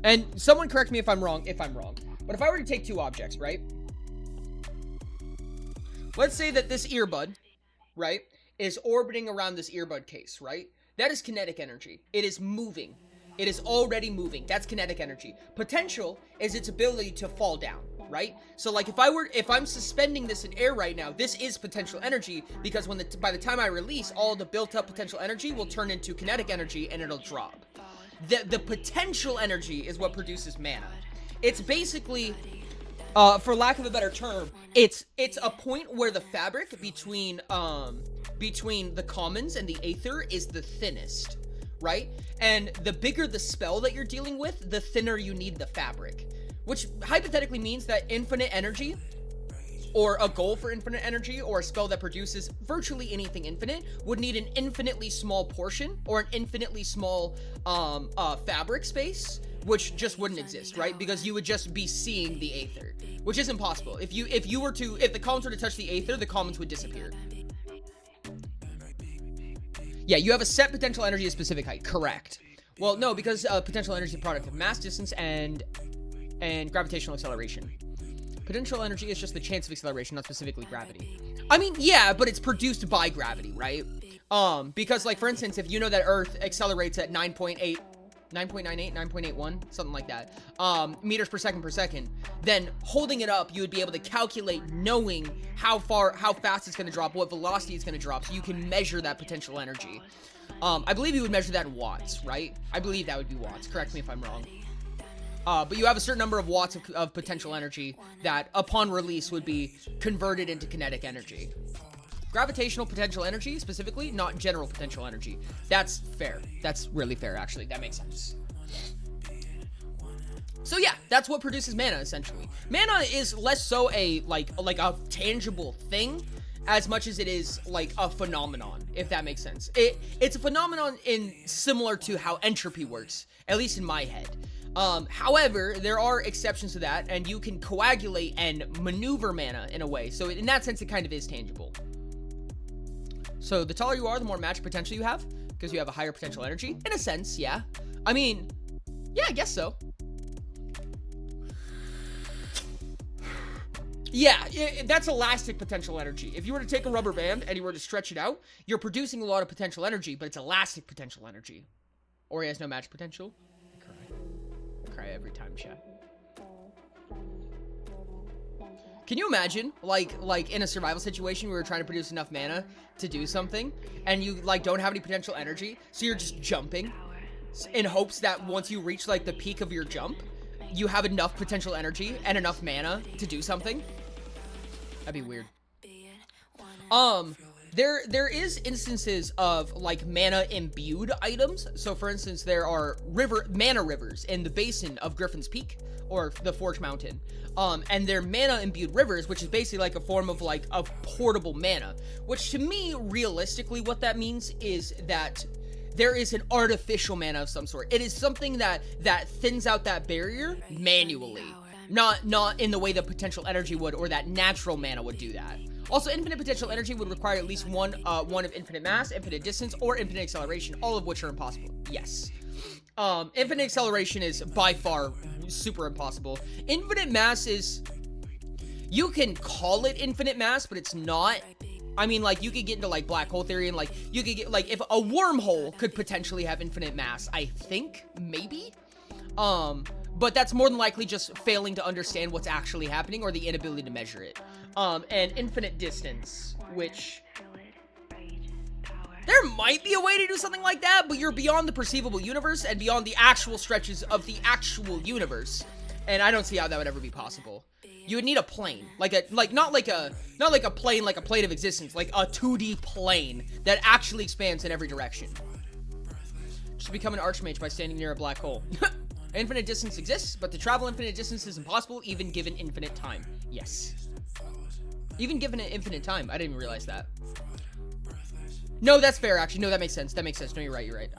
and someone correct me if I'm wrong, but if I were to take two objects, right? Let's say that this earbud, right, is orbiting around this earbud case, right? That is kinetic energy. It is moving. It is already moving. That's kinetic energy. Potential is its ability to fall down, right? So like if I'm suspending this in air right now, this is potential energy because by the time I release, all the built up potential energy will turn into kinetic energy and it'll drop. The potential energy is what produces mana. It's basically, for lack of a better term, it's a point where the fabric between the commons and the Aether is the thinnest. Right? And the bigger the spell that you're dealing with, the thinner you need the fabric. Which hypothetically means that infinite energy, or a goal for infinite energy, or a spell that produces virtually anything infinite, would need an infinitely small portion, or an infinitely small fabric space, which just wouldn't exist, right? Because you would just be seeing the Aether, which isn't possible. If the columns were to touch the Aether, the columns would disappear. Yeah, you have a set potential energy at specific height. Correct. Well, no, because potential energy is a product of mass, distance, and gravitational acceleration. Potential energy is just the chance of acceleration, not specifically gravity. I mean, yeah, but it's produced by gravity, right? Because, like, for instance, if you know that Earth accelerates at 9.98, 9.81, something like that, meters per second, then holding it up, you would be able to calculate knowing how fast it's going to drop, what velocity it's going to drop, so you can measure that potential energy. I believe you would measure that in watts, right? I believe that would be watts. Correct me if I'm wrong. But you have a certain number of watts of potential energy that, upon release, would be converted into kinetic energy. Gravitational potential energy, specifically, not general potential energy. That's fair. That's really fair, actually. That makes sense. So yeah, that's what produces mana, essentially. Mana is less so a tangible thing, as much as it is like a phenomenon, if that makes sense. It's a phenomenon similar to how entropy works, at least in my head. However, there are exceptions to that, and you can coagulate and maneuver mana in a way. So in that sense, it kind of is tangible. So the taller you are, the more magic potential you have, because you have a higher potential energy. In a sense, yeah. I mean, yeah, I guess so. Yeah, that's elastic potential energy. If you were to take a rubber band and you were to stretch it out, you're producing a lot of potential energy, but it's elastic potential energy. Or he has no magic potential. I cry every time, chat. Can you imagine, like in a survival situation where you're trying to produce enough mana to do something, and you don't have any potential energy, so you're just jumping in hopes that once you reach the peak of your jump, you have enough potential energy and enough mana to do something? That'd be weird. There is instances of mana imbued items. So for instance, there are mana rivers in the basin of Griffin's Peak or the Forge Mountain. And they're mana imbued rivers, which is basically a form of of portable mana, which to me, realistically, what that means is that there is an artificial mana of some sort. It is something that thins out that barrier manually, not in the way that potential energy would, or that natural mana would do that. Also, infinite potential energy would require at least one of infinite mass, infinite distance, or infinite acceleration, all of which are impossible. Yes. Infinite acceleration is by far super impossible. Infinite mass is, you can call it infinite mass, but it's not. I mean, you could get into black hole theory, and you could get if a wormhole could potentially have infinite mass, I think, maybe. But that's more than likely just failing to understand what's actually happening or the inability to measure it. And infinite distance, which there might be a way to do something like that, but you're beyond the perceivable universe and beyond the actual stretches of the actual universe. And I don't see how that would ever be possible. You would need a plane, not like a plane, like a plane of existence, like a 2D plane that actually expands in every direction. Just become an archmage by standing near a black hole. Infinite distance exists, but to travel infinite distance is impossible, even given infinite time. Yes. Even given an infinite time. I didn't even realize that. No, that's fair, actually. No, that makes sense. That makes sense. No, you're right.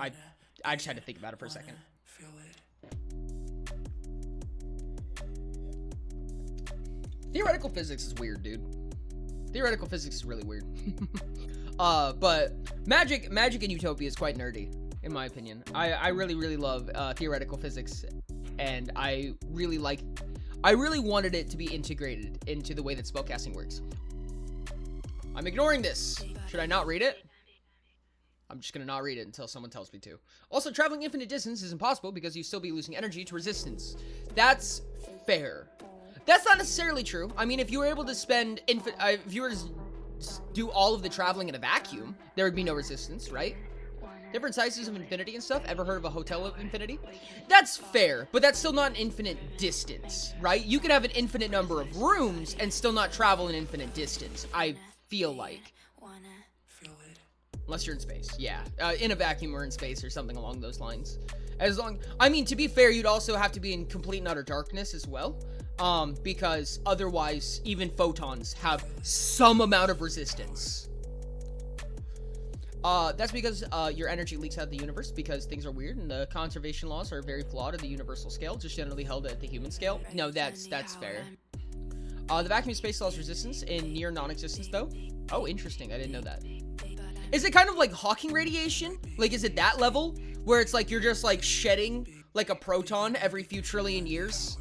I just had to think about it for a second. Theoretical physics is weird, dude. Theoretical physics is really weird. But Magic in Utopia is quite nerdy, in my opinion. I really love theoretical physics, and I really wanted it to be integrated into the way that spellcasting works. I'm ignoring this. Should I not read it? I'm just gonna not read it until someone tells me to. Also, traveling infinite distance is impossible because you'd still be losing energy to resistance. That's fair. That's not necessarily true. I mean, if you were able to spend if you were to do all of the traveling in a vacuum, there would be no resistance, right? Different sizes of infinity and stuff. Ever heard of a hotel of infinity? That's fair, but that's still not an infinite distance, right? You can have an infinite number of rooms and still not travel an infinite distance, I feel like. Unless you're in space, yeah. In a vacuum or in space or something along those lines. I mean, to be fair, you'd also have to be in complete and utter darkness as well. Because otherwise, even photons have some amount of resistance. That's because your energy leaks out of the universe because things are weird and the conservation laws are very flawed at the universal scale, just generally held at the human scale. No, that's fair. The vacuum of space allows resistance in near non-existence, though. Oh, interesting. I didn't know that. Is it kind of like Hawking radiation? Like, is it that level where it's like you're just like shedding like a proton every few trillion years?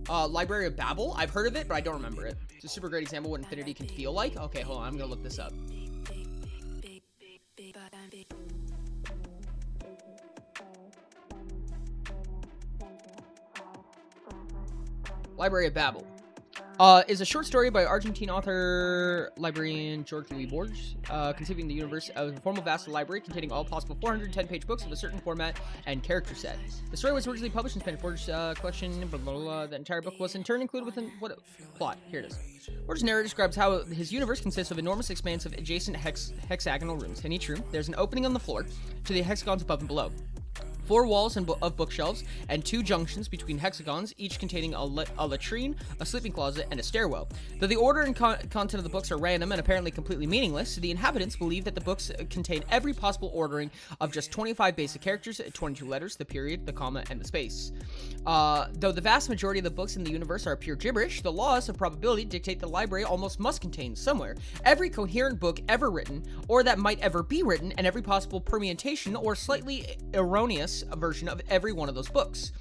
Library of Babel. I've heard of it, but I don't remember it. It's a super great example of what infinity can feel like. Okay, hold on. I'm gonna look this up. Library of Babel. Is a short story by Argentine author, librarian George Louis Borges, conceiving the universe as a formal vast library containing all possible 410-page books of a certain format and character set. The story was originally published in Spanish. Borges' collection, blah, blah, blah. The entire book was in turn included within what plot? Here it is. Borges' narrative describes how his universe consists of enormous expanse of adjacent hexagonal rooms. In each room, there's an opening on the floor to the hexagons above and below. 4 walls of bookshelves, and 2 junctions between hexagons, each containing a latrine, a sleeping closet, and a stairwell. Though the order and content of the books are random and apparently completely meaningless, the inhabitants believe that the books contain every possible ordering of just 25 basic characters, 22 letters, the period, the comma, and the space. Though the vast majority of the books in the universe are pure gibberish, the laws of probability dictate the library almost must contain somewhere every coherent book ever written, or that might ever be written, and every possible permutation or slightly erroneous version of every one of those books.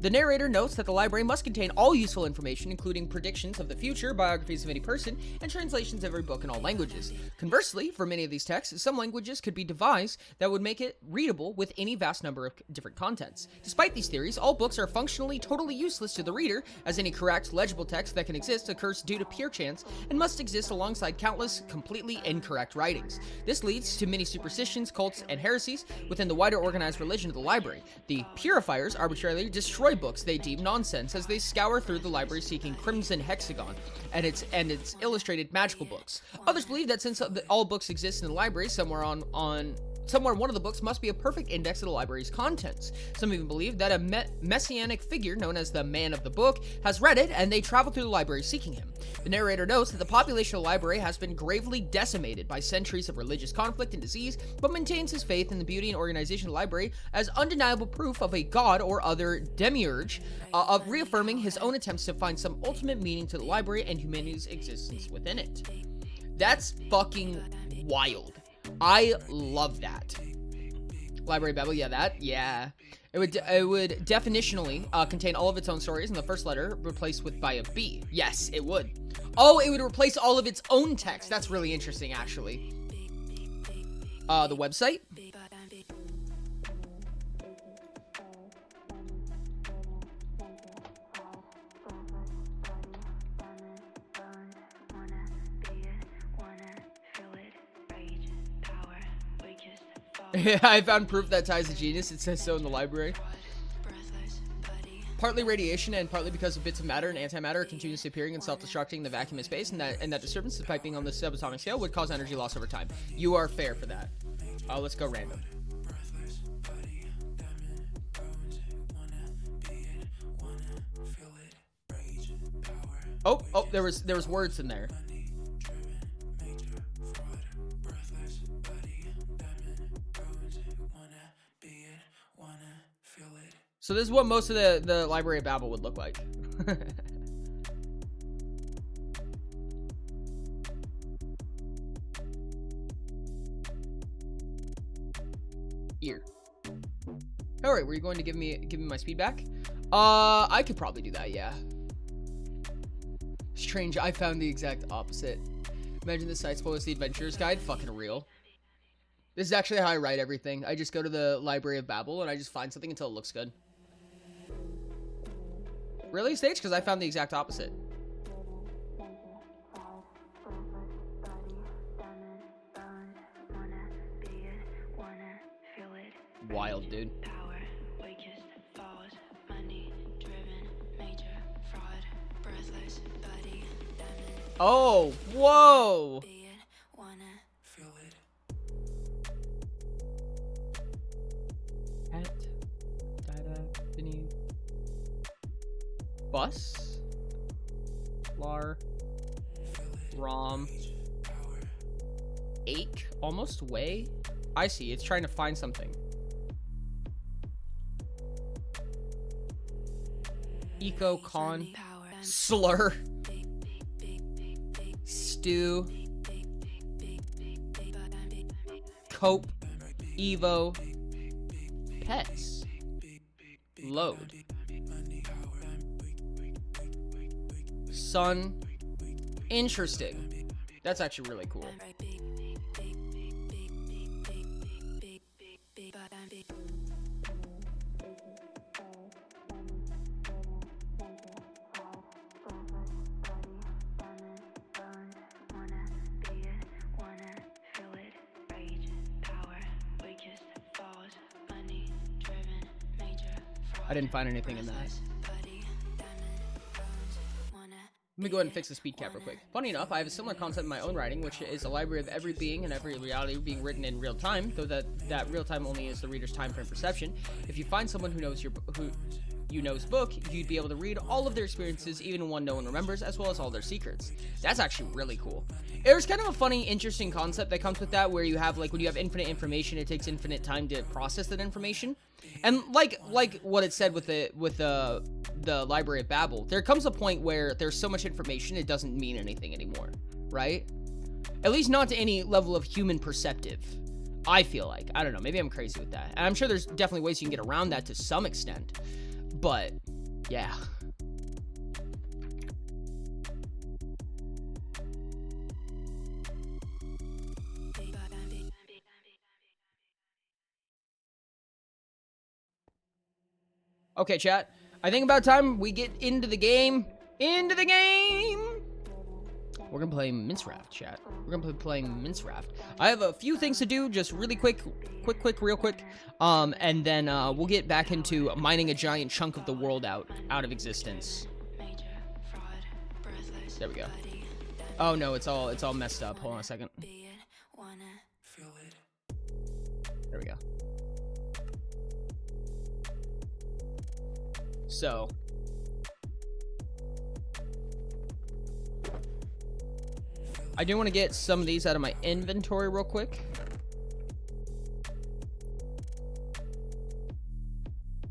The narrator notes that the library must contain all useful information, including predictions of the future, biographies of any person, and translations of every book in all languages. Conversely, for many of these texts, some languages could be devised that would make it readable with any vast number of different contents. Despite these theories, all books are functionally totally useless to the reader, as any correct, legible text that can exist occurs due to pure chance and must exist alongside countless completely incorrect writings. This leads to many superstitions, cults, and heresies within the wider organized religion of the library. The purifiers arbitrarily destroy books they deem nonsense as they scour through the library seeking Crimson Hexagon and its illustrated magical books. Others believe that since all books exist in the library, somewhere one of the books must be a perfect index of the library's contents. Some even believe that a messianic figure known as the Man of the Book has read it, and they travel through the library seeking him. The narrator notes that the population of the library has been gravely decimated by centuries of religious conflict and disease, but maintains his faith in the beauty and organization of the library as undeniable proof of a god or other demiurge, of reaffirming his own attempts to find some ultimate meaning to the library and humanity's existence within it. That's fucking wild. I love that. Library of Babel, yeah. It would definitionally contain all of its own stories, and the first letter replaced by a B. Yes, it would. Oh, it would replace all of its own text. That's really interesting, actually. The website. I found proof that Ty's a genius. It says so in the library. Partly radiation and partly because of bits of matter and antimatter are continuously appearing and self-destructing in the vacuum of space, and that disturbance, despite being on the subatomic scale, would cause energy loss over time. You are fair for that. Let's go random. Oh, there was words in there. So this is what most of the Library of Babel would look like. Ear. All right, were you going to give me my speed back? I could probably do that, yeah. Strange, I found the exact opposite. Imagine the site spoils the Adventurer's Guide. Fucking real. This is actually how I write everything. I just go to the Library of Babel and I just find something until it looks good. Really, Stage? Because I found the exact opposite. Wild, dude. Oh, whoa! At data beneath bus lar rom ache, almost way. I see. It's trying to find something. Eco, con, slur, stew, cope, evo, pets, load, sun. Interesting. That's actually really cool. I didn't find anything in that. Let me go ahead and fix the speed cap real quick. Funny enough, I have a similar concept in my own writing, which is a library of every being and every reality being written in real time, though that real time only is the reader's time frame perception. If you find someone who knows knows book, you'd be able to read all of their experiences, even one no one remembers, as well as all their secrets. That's actually really cool. There's kind of a funny, interesting concept that comes with that, where you have, like, when you have infinite information, it takes infinite time to process that information. And like what it said with the Library of Babel, there comes a point where there's so much information it doesn't mean anything anymore, right? At least not to any level of human perceptive. I feel like. I don't know, maybe I'm crazy with that. And I'm sure there's definitely ways you can get around that to some extent. But yeah. Okay, chat. I think about time we get into the game. Into the game! We're gonna play Mince Raft, chat. We're gonna be playing Mince Raft. I have a few things to do, just really real quick. And then we'll get back into mining a giant chunk of the world out of existence. There we go. Oh no, it's all messed up. Hold on a second. There we go. So, I do want to get some of these out of my inventory real quick.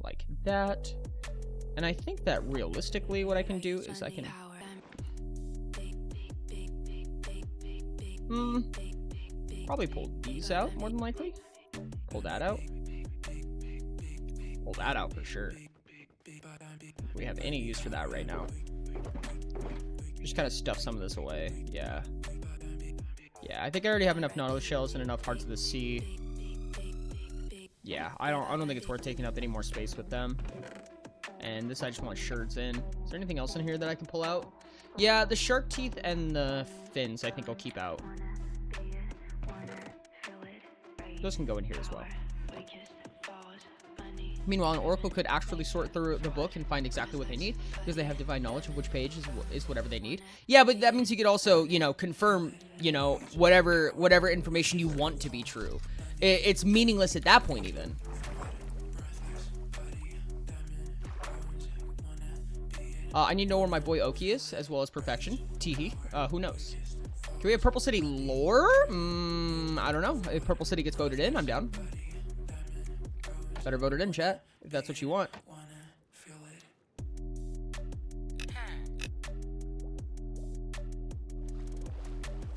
Like that. And I think that realistically what I can do is I can... probably pull these out, more than likely. Pull that out. Pull that out for sure. If we have any use for that right now. Just kind of stuff some of this away. Yeah. Yeah, I think I already have enough Nautilus shells and enough Hearts of the Sea. Yeah, I don't think it's worth taking up any more space with them. And this I just want shards in. Is there anything else in here that I can pull out? Yeah, the shark teeth and the fins I think I'll keep out. Those can go in here as well. Meanwhile, an oracle could actually sort through the book and find exactly what they need, because they have divine knowledge of which page is whatever they need. Yeah, but that means you could also, you know, confirm, you know, whatever information you want to be true. It's meaningless at that point, even. I need to know where my boy Oki is, as well as Perfection. Teehee. Who knows? Can we have Purple City lore? I don't know. If Purple City gets voted in, I'm down. Better vote it in, chat, if that's what you want.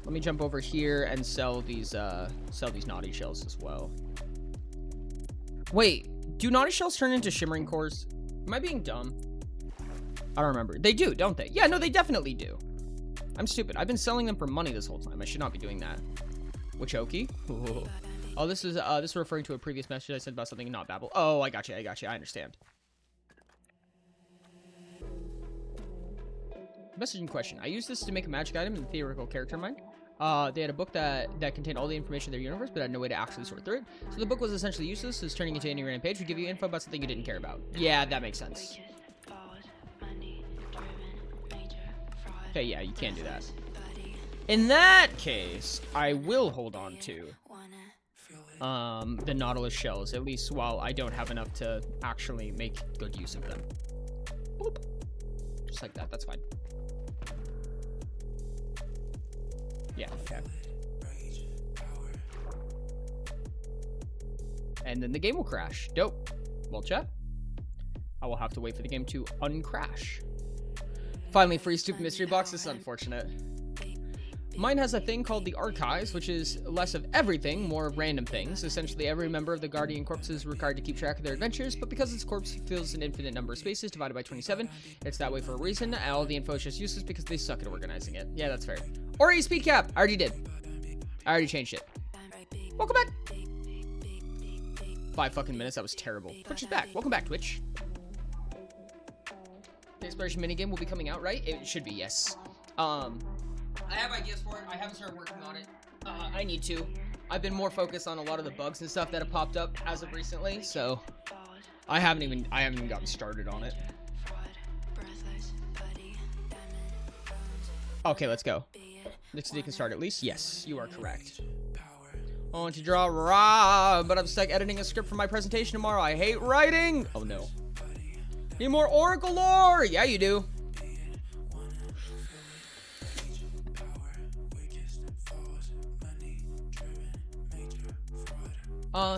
Let me jump over here and sell these naughty shells as well. Wait, do naughty shells turn into shimmering cores? Am I being dumb? I don't remember. They do, don't they? Yeah, no, they definitely do. I'm stupid. I've been selling them for money this whole time. I should not be doing that. Wichoki? Oh, this is referring to a previous message I sent about something not Babel. Oh, I got you. I understand. Message in question. I used this to make a magic item in the theoretical character mind. They had a book that contained all the information of their universe, but had no way to actually sort through it. So the book was essentially useless, as turning into any random page would give you info about something you didn't care about. Yeah, that makes sense. Okay, yeah, you can't do that. In that case, I will hold on to the Nautilus shells, at least while I don't have enough to actually make good use of them. Boop. Just like that, that's fine. Yeah, okay. and then the game will crash. Dope. Well, chat, I will have to wait for the game to uncrash. Finally, free stupid mystery box. This is unfortunate. Mine has a thing called the Archives, which is less of everything, more of random things. Essentially, every member of the Guardian Corps is required to keep track of their adventures, but because its corpse fills an infinite number of spaces divided by 27, it's that way for a reason. All the info is just useless because they suck at organizing it. Yeah, that's fair. Ori speed cap. I already did. I already changed it. Welcome back. 5 fucking minutes. That was terrible. Twitch is back. Welcome back, Twitch. The exploration minigame will be coming out, right? It should be, yes. I have ideas for it. I haven't started working on it. I need to. I've been more focused on a lot of the bugs and stuff that have popped up as of recently, so I haven't even gotten started on it. Okay, let's go. Next day can start at least. Yes, you are correct. I want to draw raw, but I'm stuck editing a script for my presentation tomorrow. I hate writing. Oh no. Need more Oracle lore. Yeah, you do.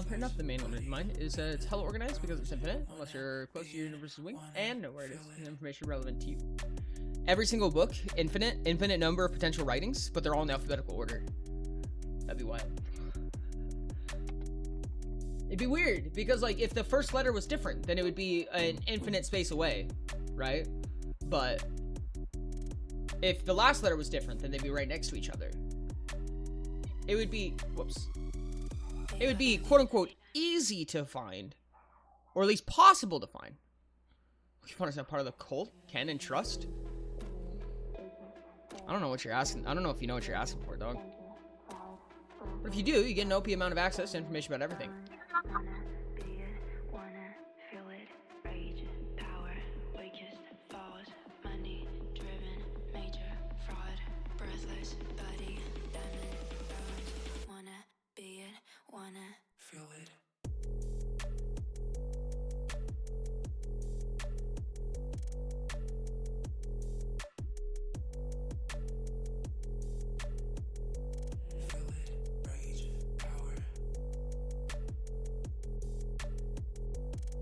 Fair enough, the main one in mine is it's hella organized because it's infinite, unless you're close to your universe's wing, and know where it is, and information relevant to you. Every single book, infinite number of potential writings, but they're all in alphabetical order. That'd be wild. It'd be weird, because like, if the first letter was different, then it would be an infinite space away, right? But if the last letter was different, then they'd be right next to each other. It would be, whoops. It would be, quote-unquote, easy to find. Or at least possible to find. You want to be part of the cult? Ken and Trust? I don't know what you're asking. I don't know if you know what you're asking for, dog. But if you do, you get an OP amount of access to information about everything.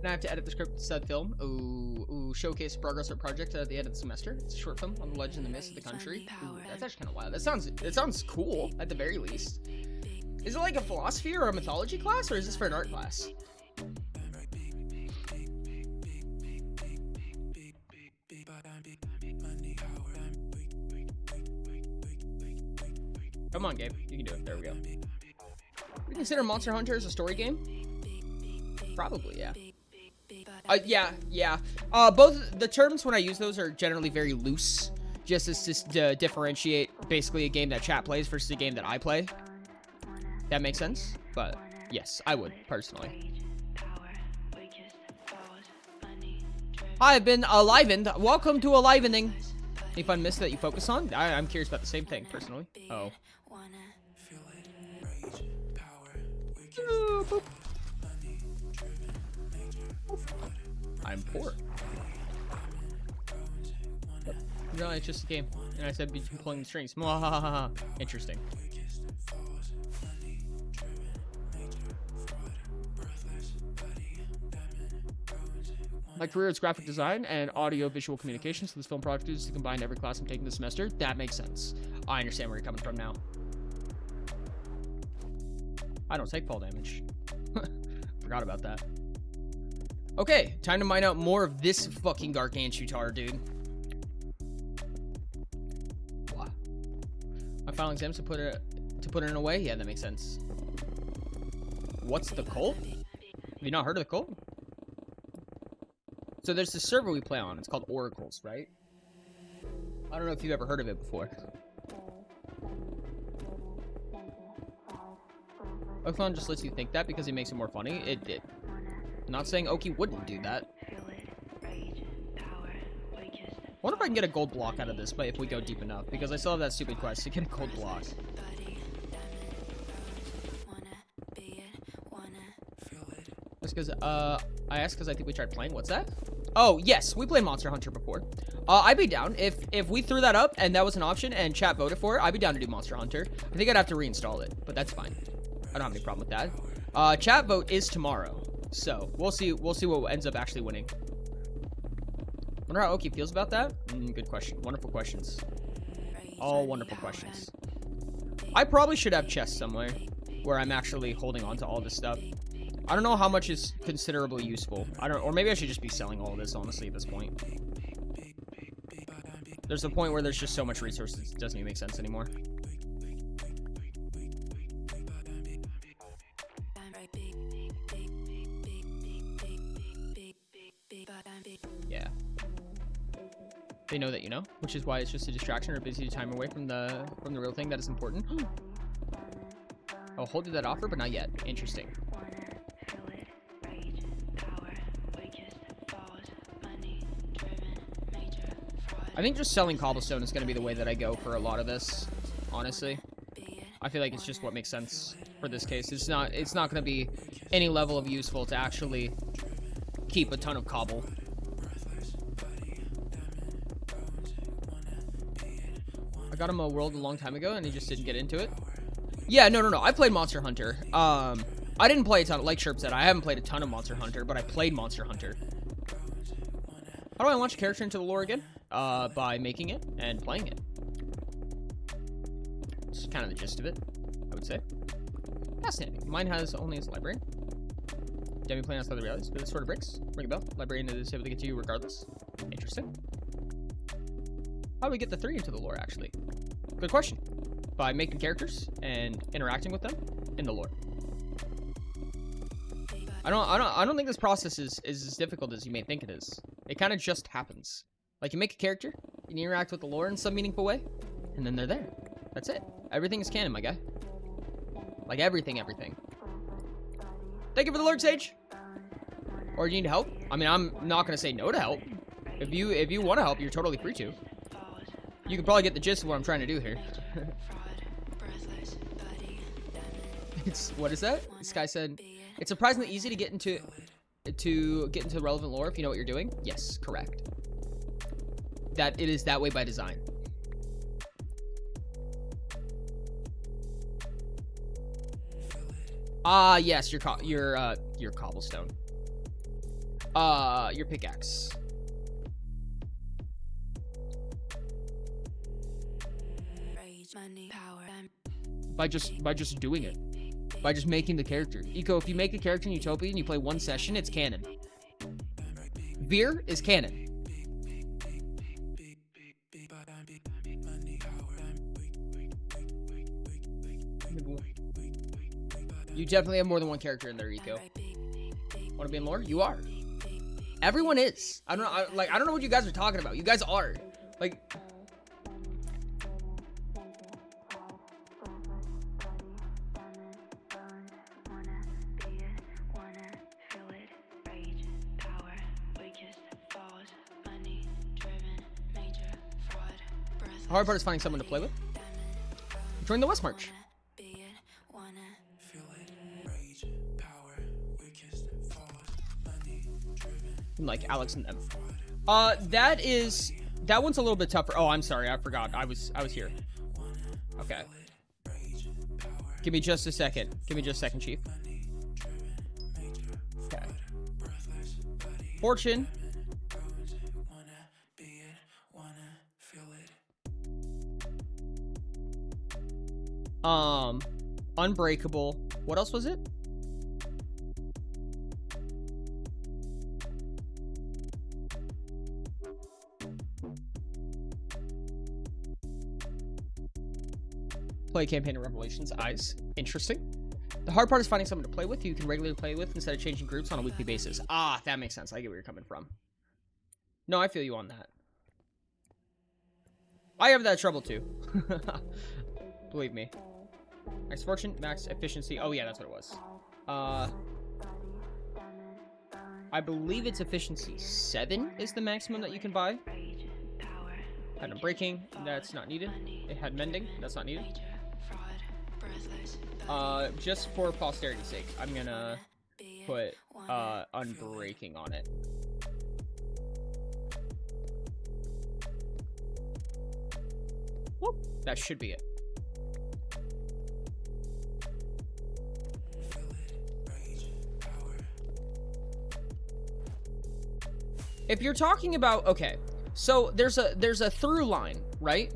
I have to edit the script to film. Ooh, showcase progress or project at the end of the semester. It's a short film on the legend and the myths of the country. Ooh, that's actually kind of wild. It sounds cool at the very least. Is it like a philosophy or a mythology class, or is this for an art class? Come on, Gabe. You can do it. There we go. Would you consider Monster Hunter as a story game? Probably, yeah. Yeah. Both the terms when I use those are generally very loose, just as to differentiate basically a game that chat plays versus a game that I play. That makes sense? But yes, I would personally. I've been alivened. Welcome to Alivening. Any fun myths that you focus on? I'm curious about the same thing personally. Oh. Boop. I'm poor. No, it's just a game. And I said between pulling the strings. Interesting. My career is graphic design and audio-visual communication, so this film project is to combine every class I'm taking this semester. That makes sense. I understand where you're coming from now. I don't take fall damage. Forgot about that. Okay, time to mine out more of this fucking Gargantuar, dude. Wow. My final exams to put it in a way? Yeah, that makes sense. What's the cult? Have you not heard of the cult? So there's this server we play on. It's called Oracles, right? I don't know if you've ever heard of it before. Oakland just lets you think that because it makes it more funny. It did. I'm not saying Oki wouldn't do that. I wonder if I can get a gold block out of this, but if we go deep enough, because I still have that stupid quest to get a gold block. That's because, I asked because I think we tried playing. What's that? Oh, yes, we played Monster Hunter before. I'd be down. If we threw that up and that was an option and chat voted for it, I'd be down to do Monster Hunter. I think I'd have to reinstall it, but that's fine. I don't have any problem with that. Chat vote is tomorrow, so we'll see what ends up actually winning. Wonder how Oki feels about that? Good question. Wonderful questions. All wonderful questions. I probably should have chests somewhere where I'm actually holding on to all this stuff. I don't know how much is considerably useful. Or maybe I should just be selling all of this, honestly, at this point. There's a point where there's just so much resources, it doesn't even make sense anymore. Yeah. They know that you know, which is why it's just a distraction or busy time away from the real thing that is important. Oh, hold you that offer, but not yet. Interesting. I think just selling cobblestone is going to be the way that I go for a lot of this, honestly. I feel like it's just what makes sense for this case. It's not going to be any level of useful to actually keep a ton of cobble. I got him a world a long time ago and he just didn't get into it. Yeah, no. I played Monster Hunter. I didn't play a ton, like Sherp said, I haven't played a ton of Monster Hunter, but I played Monster Hunter. How do I launch a character into the lore again? By making it and playing it. It's kind of the gist of it, I would say. Fascinating. Mine has only its librarian. Demi-plane has other realities, but it sort of breaks. Ring a bell. Librarian is able to get to you regardless. Interesting. How do we get the 3 into the lore, actually? Good question. By making characters and interacting with them in the lore. I don't think this process is as difficult as you may think it is. It kind of just happens. Like, you make a character, you interact with the lore in some meaningful way, and then they're there. That's it. Everything is canon, my guy. Like, everything. Thank you for the lurk, Sage. Or do you need help? I mean, I'm not gonna say no to help. If you want to help, you're totally free to. You can probably get the gist of what I'm trying to do here. What is that? This guy said, it's surprisingly easy to get into relevant lore if you know what you're doing. Yes, correct. That it is that way by design. Yes, your cobblestone. Your pickaxe. By just doing it. By just making the character. Eco, if you make a character in Utopia and you play one session, it's canon. Veer is canon. You definitely have more than one character in there, Eco. Want to be in lore? You are. Everyone is. I don't know what you guys are talking about. You guys are. Like, the hard part is finding someone to play with. Join the West March. Like Alex and them. That one's a little bit tougher. Oh, I'm sorry, I forgot. I was here. Okay. Give me just a second. Chief. Okay. Fortune. Unbreakable. What else was it? Play campaign of Revelations. Eyes. Interesting. The hard part is finding someone to play with who you can regularly play with instead of changing groups on a weekly basis. Ah, that makes sense. I get where you're coming from. No, I feel you on that. I have that trouble too. Believe me. Max fortune, max efficiency. Oh yeah, that's what it was. I believe it's efficiency 7 is the maximum that you can buy. Had breaking, that's not needed. It had mending, that's not needed. Just for posterity's sake, I'm gonna put unbreaking on it. Whoop, that should be it. if you're talking about, okay, so there's a through line, right?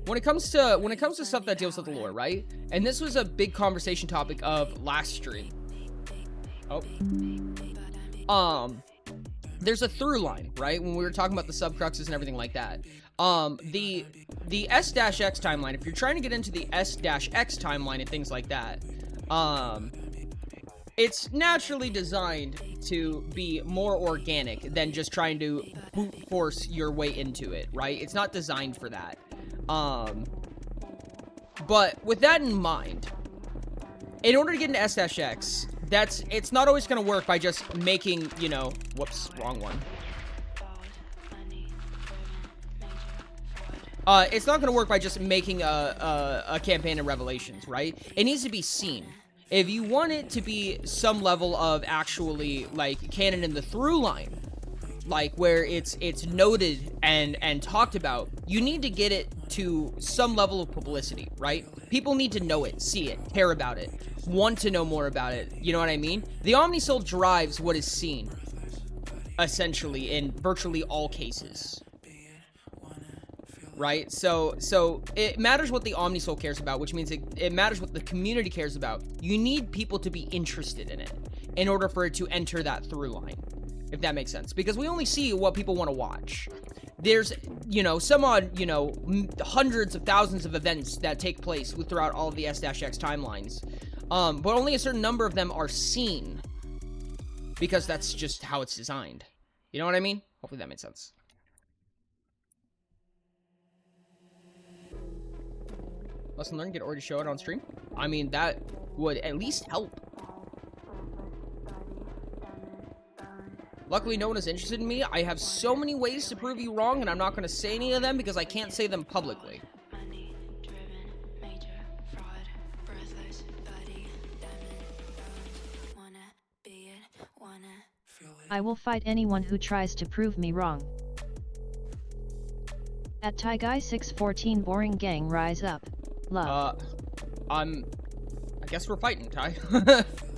When it comes to stuff that deals with the lore, right? And this was a big conversation topic of last stream. There's a through line, right? When we were talking about the subcruxes and everything like that. The S-X timeline, if you're trying to get into the S-X timeline and things like that, it's naturally designed to be more organic than just trying to brute force your way into it, right? It's not designed for that. But with that in mind, in order to get into S-X, it's not always going to work by just making, you know, whoops, wrong one. It's not going to work by just making a campaign of Revelations, right? It needs to be seen. If you want it to be some level of actually, like, canon in the through line, like, where it's noted and talked about, you need to get it to some level of publicity, right? People need to know it, see it, care about it, want to know more about it, you know what I mean? The Omnisoul drives what is seen, essentially, in virtually all cases. Right? So it matters what the Omnisoul cares about, which means it matters what the community cares about. You need people to be interested in it in order for it to enter that through line, if that makes sense. Because we only see what people want to watch. There's, you know, some odd, you know, hundreds of thousands of events that take place throughout all of the S-X timelines. But only a certain number of them are seen. Because that's just how it's designed. You know what I mean? Hopefully that made sense. Lesson learned, get already show it on stream. I mean, that would at least help. Luckily, no one is interested in me. I have so many ways to prove you wrong, and I'm not going to say any of them because I can't say them publicly. I will fight anyone who tries to prove me wrong. At TyGuy614 boring gang rise up. Love. I guess we're fighting, Ty.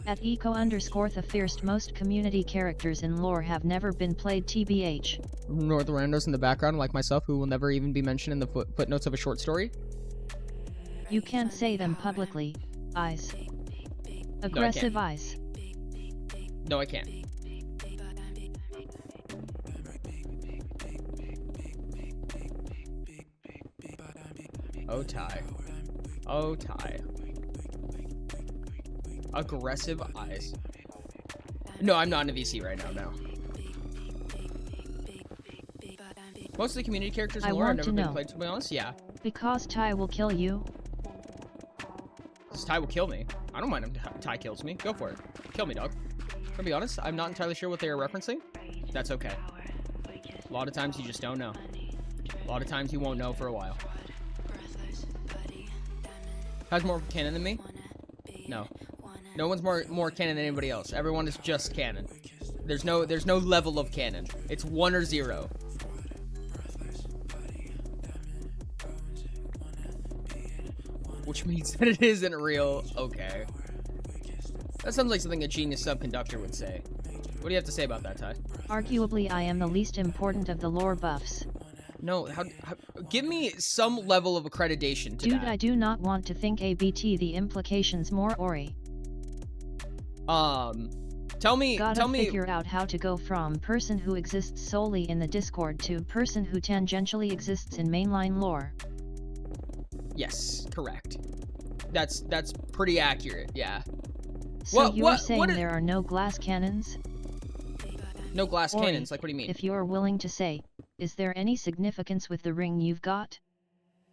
At eco_the fierce, most community characters in lore have never been played TBH. North randos in the background, like myself, who will never even be mentioned in the footnotes of a short story. You can't say them publicly, eyes. Aggressive eyes. No, I can't. Oh, Ty. Oh, Ty. Aggressive eyes. No, I'm not in a VC right now, no. Most of the community characters in lore have never been played, to be honest, yeah. Because Ty will kill you? Because Ty will kill me. I don't mind if Ty kills me. Go for it. Kill me, dog. To be honest, I'm not entirely sure what they are referencing. That's okay. A lot of times you just don't know. A lot of times you won't know for a while. Ty's more canon than me? No. No one's more canon than anybody else. Everyone is just canon. There's no level of canon. It's 1 or 0. Which means that it isn't real. Okay. That sounds like something a genius subconductor would say. What do you have to say about that, Ty? Arguably, I am the least important of the lore buffs. No, give me some level of accreditation to Dude, that. I do not want to think ABT the implications more Ori. Tell me. Figure out how to go from person who exists solely in the Discord to person who tangentially exists in mainline lore. Yes, correct. That's pretty accurate, yeah. So you're saying there are no glass cannons? No glass Ori, cannons, like what do you mean? If you're willing to say, is there any significance with the ring you've got?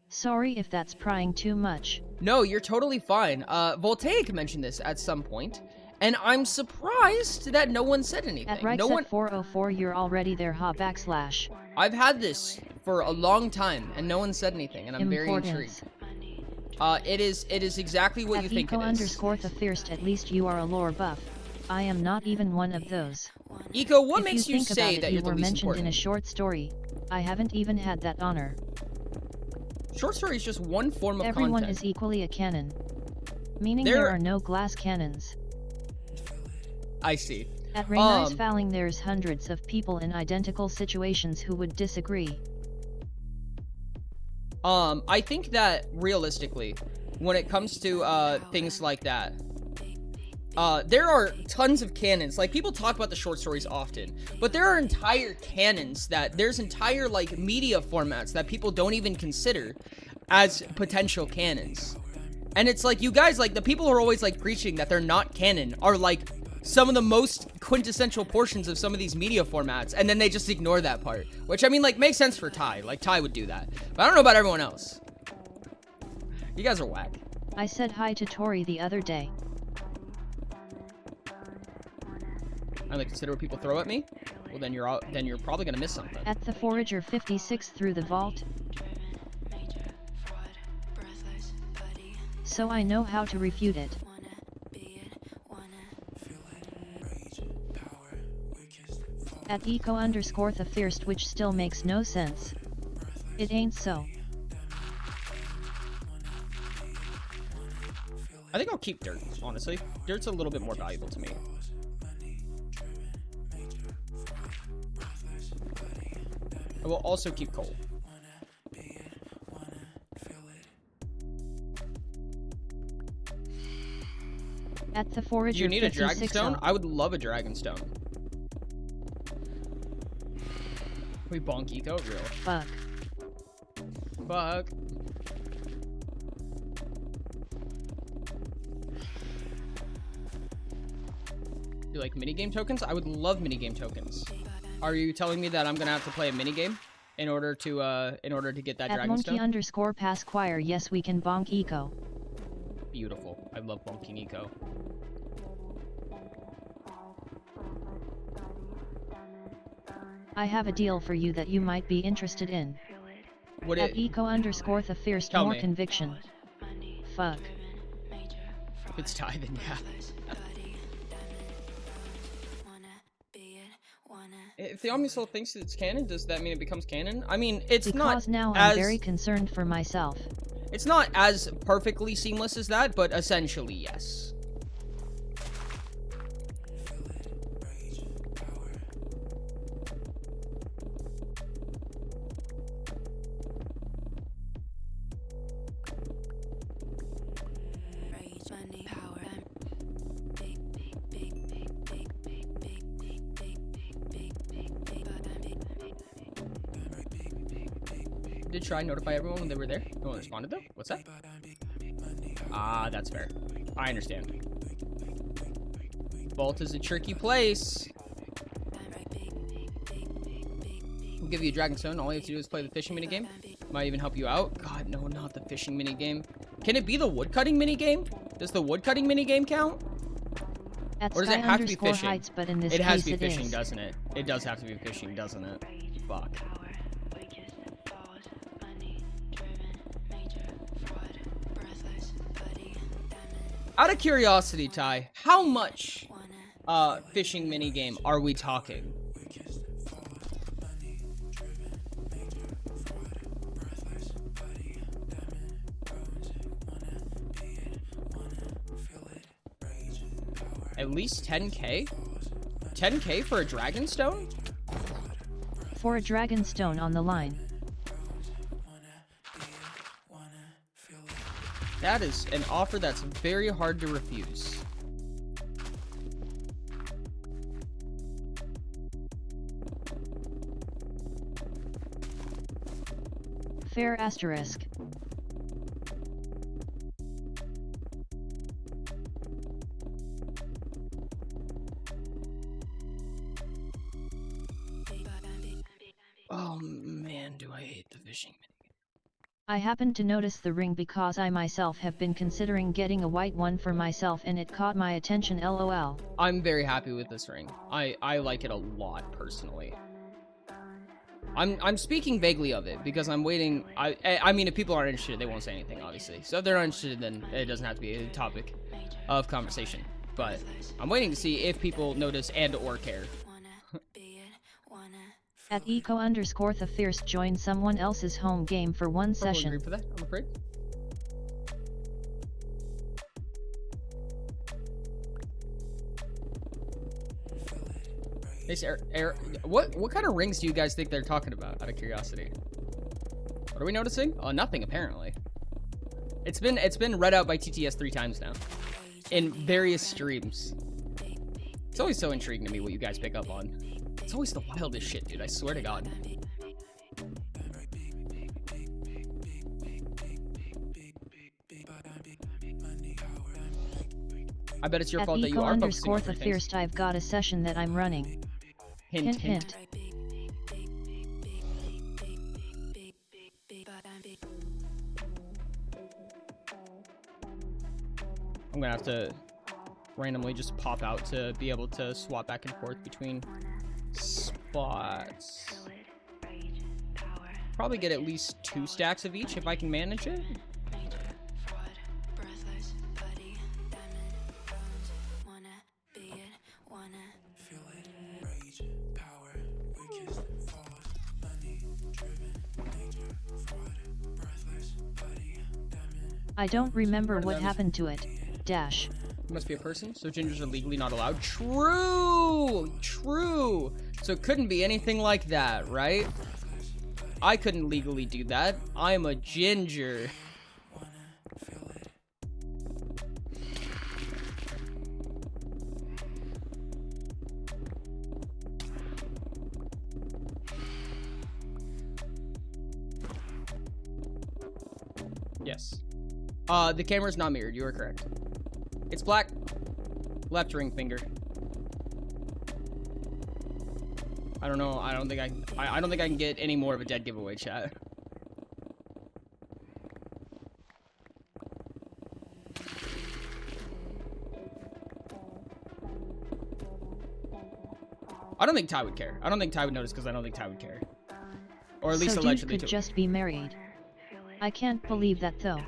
Sorry if that's prying too much. No, you're totally fine. Voltaic mentioned this at some point, and I'm surprised that no one said anything. At Rightset404 you're already there, /. I've had this for a long time, and no one said anything, and I'm very intrigued. It is exactly what you think it is. _the fierce, at least you are a lore buff. I am not even one of those. Eco, what makes you say that you're the least mentioned important? In a short story. I haven't even had that honor. Short story is just one form of Everyone content. is equally a canon. Meaning there are no glass cannons. I see. At Raini's Fouling there's hundreds of people in identical situations who would disagree. I think that realistically, when it comes to things like that, there are tons of canons. Like, people talk about the short stories often, but there are entire canons there's entire, like, media formats that people don't even consider as potential canons. And it's like, you guys, like, the people who are always, like, preaching that they're not canon are, like, some of the most quintessential portions of some of these media formats, and then they just ignore that part. Which, I mean, like, makes sense for Ty. Like, Ty would do that. But I don't know about everyone else. You guys are whack. I said hi to Tori the other day. I only consider what people throw at me? Well, then you're probably gonna miss something. At the Forager 56 through the vault. So I know how to refute it. At eco_the first, which still makes no sense. It ain't so. I think I'll keep dirt, honestly. Dirt's a little bit more valuable to me. I will also keep coal. At the Forager 56. Do you need a Dragonstone? I would love a Dragonstone. We bonk eco? Real. Fuck. Fuck. You like minigame tokens? I would love minigame tokens. Are you telling me that I'm gonna have to play a minigame in order to get that At Dragonstone? Monkey_Pasquire, yes, we can bonk eco. Beautiful. I love bonking eco. I have a deal for you that you might be interested in. At eco_the first, Tell more me. conviction. Fuck. If it's Ty, then yeah. If the Omnisoul thinks it's canon, does that mean it becomes canon? I mean, it's Because not now as... I'm very concerned for myself. It's not as perfectly seamless as that, but essentially, yes. Did try notify everyone when they were there? No one responded though? What's that? Ah, that's fair. I understand. Vault is a tricky place. We'll give you a Dragonstone. All you have to do is play the fishing minigame. Might even help you out. God, no, not the fishing minigame. Can it be the woodcutting minigame? Does the woodcutting minigame count? At Or does it have to be fishing? Heights, but in this It has case to be it fishing, is. doesn't it? It does have to be fishing, doesn't it? Fuck. Out of curiosity, Ty, how much fishing minigame are we talking? At least 10k? 10k for a Dragonstone? For a Dragonstone on the line. That is an offer that's very hard to refuse. Fair asterisk. Oh man, do I hate the fishing minigame. I happened to notice the ring because I myself have been considering getting a white one for myself and it caught my attention, lol. I'm very happy with this ring. I like it a lot personally. I'm speaking vaguely of it because I'm waiting. I mean, if people aren't interested, they won't say anything, obviously. So if they're not interested, then it doesn't have to be a topic of conversation. But I'm waiting to see if people notice and or care. At eco_the first, join someone else's home game for one I will session. agree for that, I'm afraid. What kind of rings do you guys think they're talking about? Out of curiosity. What are we noticing? Oh, nothing apparently. It's been read out by TTS 3 times now, in various streams. It's always so intriguing to me what you guys pick up on. It's always the wildest shit, dude. I swear to God. I bet it's your fault that you are focusing on the things. Fierce, I've got a session that I'm running. Hint, hint. I'm gonna have to randomly just pop out to be able to swap back and forth between spots. Probably get at least 2 stacks of each if I can manage it. I don't remember what happened to it. Dash. Must be a person, so gingers are legally not allowed. True! True! So it couldn't be anything like that, right? I couldn't legally do that. I'm a ginger. Yes. The camera's not mirrored. You are correct. It's black. Left ring finger. I don't know. I don't think I don't think I can get any more of a dead giveaway, chat. I don't think Ty would care. I don't think Ty would notice because I don't think Ty would care. Or at least so allegedly dude could just be married. I can't believe that though.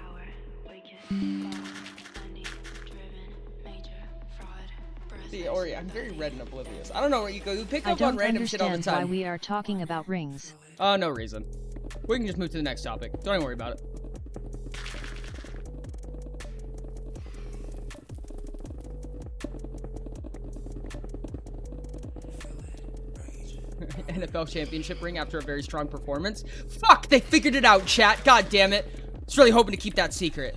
See, Ori, I'm very red and oblivious. I don't know where you go. You pick I up on don't random shit all the understand why time. we are talking about rings. No reason. We can just move to the next topic. Don't even worry about it. NFL championship ring after a very strong performance. Fuck, they figured it out, chat. God damn it. I was really hoping to keep that secret.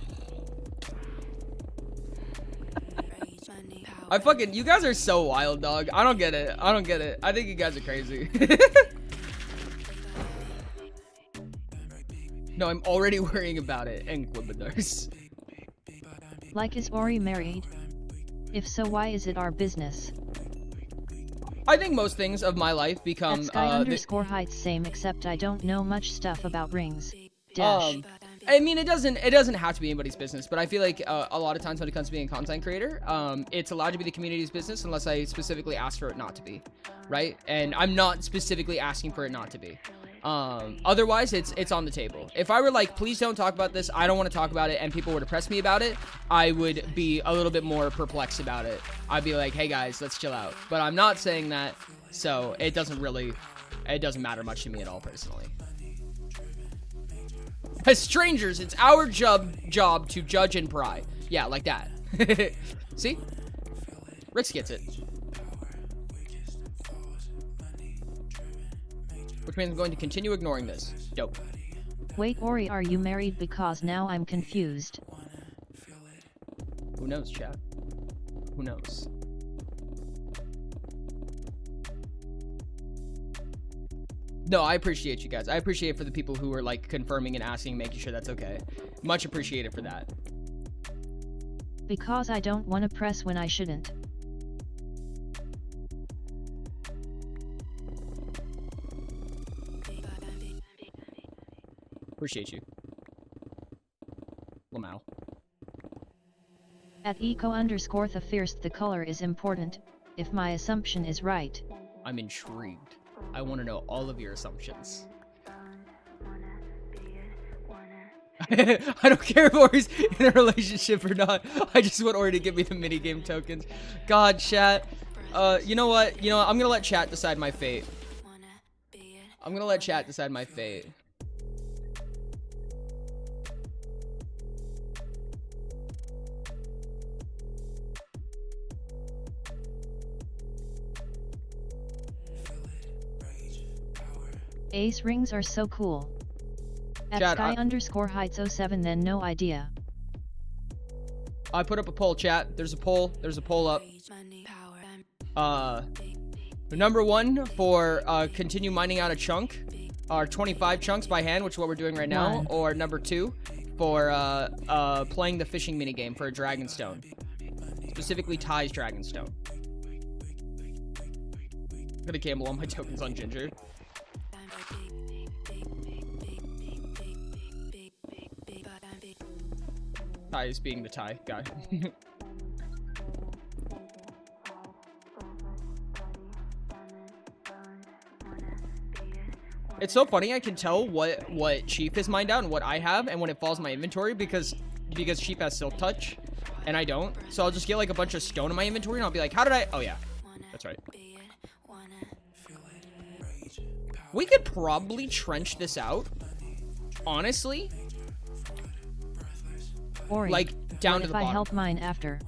You guys are so wild, dog. I don't get it. I don't get it. I think you guys are crazy. No, I'm already worrying about it. And Quibidars. Like, is Ori married? If so, why is it our business? I think most things of my life become Sky_heights same, except I don't know much stuff about rings. Dash. I mean, it doesn't have to be anybody's business, but I feel like a lot of times when it comes to being a content creator, it's allowed to be the community's business unless I specifically ask for it not to be, right? And I'm not specifically asking for it not to be. Otherwise, it's on the table. If I were like, please don't talk about this, I don't want to talk about it, and people were to press me about it, I would be a little bit more perplexed about it. I'd be like, hey guys, let's chill out. But I'm not saying that, so it doesn't matter much to me at all personally. As strangers, it's our job to judge and pry. Yeah, like that. See? Rix gets it. Which means I'm going to continue ignoring this. Dope. Wait, Ori, are you married? Because now I'm confused. Who knows, chat? Who knows? No, I appreciate you guys. I appreciate it for the people who are like confirming and asking, making sure that's okay. Much appreciated for that. Because I don't want to press when I shouldn't. Appreciate you. Lamau. At eco_the fierce, the color is important, if my assumption is right. I'm intrigued. I want to know all of your assumptions. I don't care if Ori's in a relationship or not. I just want Ori to give me the minigame tokens. God, chat. You know what? I'm gonna let chat decide my fate. I'm gonna let chat decide my fate. Ace rings are so cool. At Chat, Sky_Heights07 then no idea. I put up a poll, chat. There's a poll. There's a poll up. Number 1 for continue mining out a chunk are 25 chunks by hand, which is what we're doing right now. One. Or number 2 for playing the fishing minigame for a Dragonstone. Specifically Ty's Dragonstone. I'm gonna gamble all my tokens on Ginger. Ty is being the Ty guy. It's so funny, I can tell what Chief is mined out and what I have, and when it falls in my inventory, because Chief has Silk Touch, and I don't. So I'll just get like a bunch of stone in my inventory, and I'll be like, how did I... Oh yeah, that's right. We could probably trench this out, honestly. Ori, Like, down what to if the I bottom. help mine after?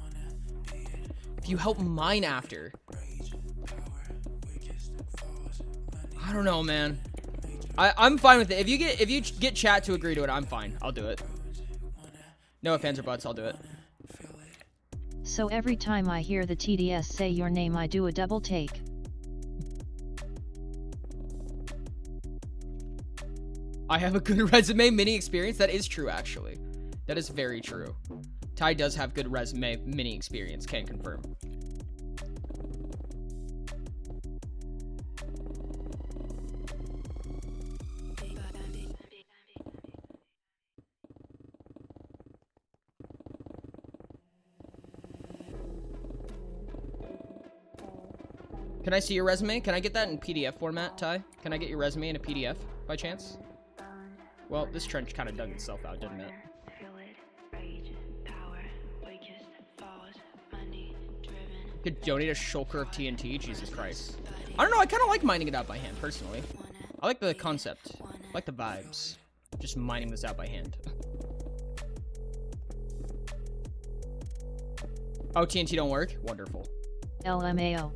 If you help mine after... I don't know, man. I'm fine with it. If you get chat to agree to it, I'm fine. I'll do it. No ifs, ands, or buts, I'll do it. So every time I hear the TDS say your name I do a double take. I have a good resume mini experience. That is true, actually. That is very true. Ty does have good resume mini experience, can confirm. Can I see your resume? Can I get that in PDF format, Ty? Can I get your resume in a PDF, by chance? Well, this trench kind of dug itself out, didn't it? Could donate a shulker of TNT? Jesus Christ. I don't know, I kind of like mining it out by hand, personally. I like the concept. I like the vibes. Just mining this out by hand. Oh, TNT don't work? Wonderful. LMAO.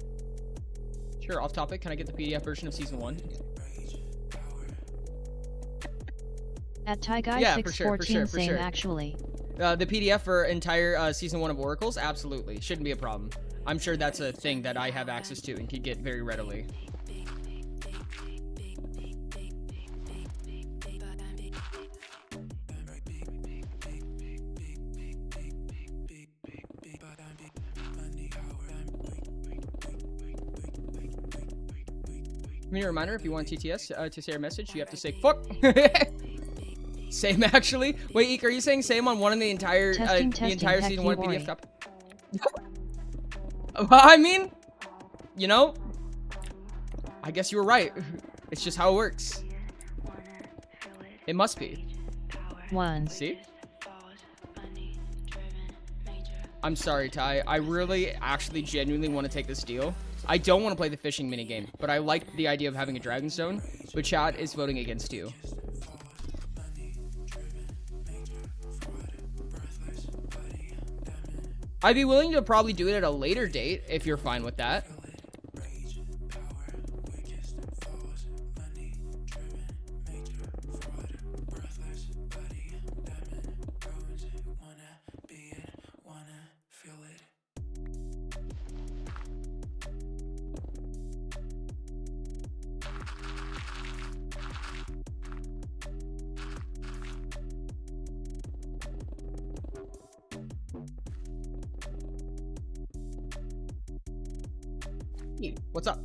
Sure, off topic. Can I get the PDF version of Season 1? At Tyguy Yeah, 614 for same sure. actually. The PDF for entire Season 1 of Oracles? Absolutely. Shouldn't be a problem. I'm sure that's a thing that I have access to and could get very readily. Give me a reminder, if you want TTS to say your message, you have to say fuck. Same actually. Wait, Eek, are you saying same on one of the entire Testing, Season 1 Ori. PDF copy? I mean, you know, I guess you were right. It's just how it works. It must be. One. See? I'm sorry, Ty. I really, actually, genuinely want to take this deal. I don't want to play the fishing minigame, but I like the idea of having a Dragonstone. But chat is voting against you. I'd be willing to probably do it at a later date if you're fine with that. What's up?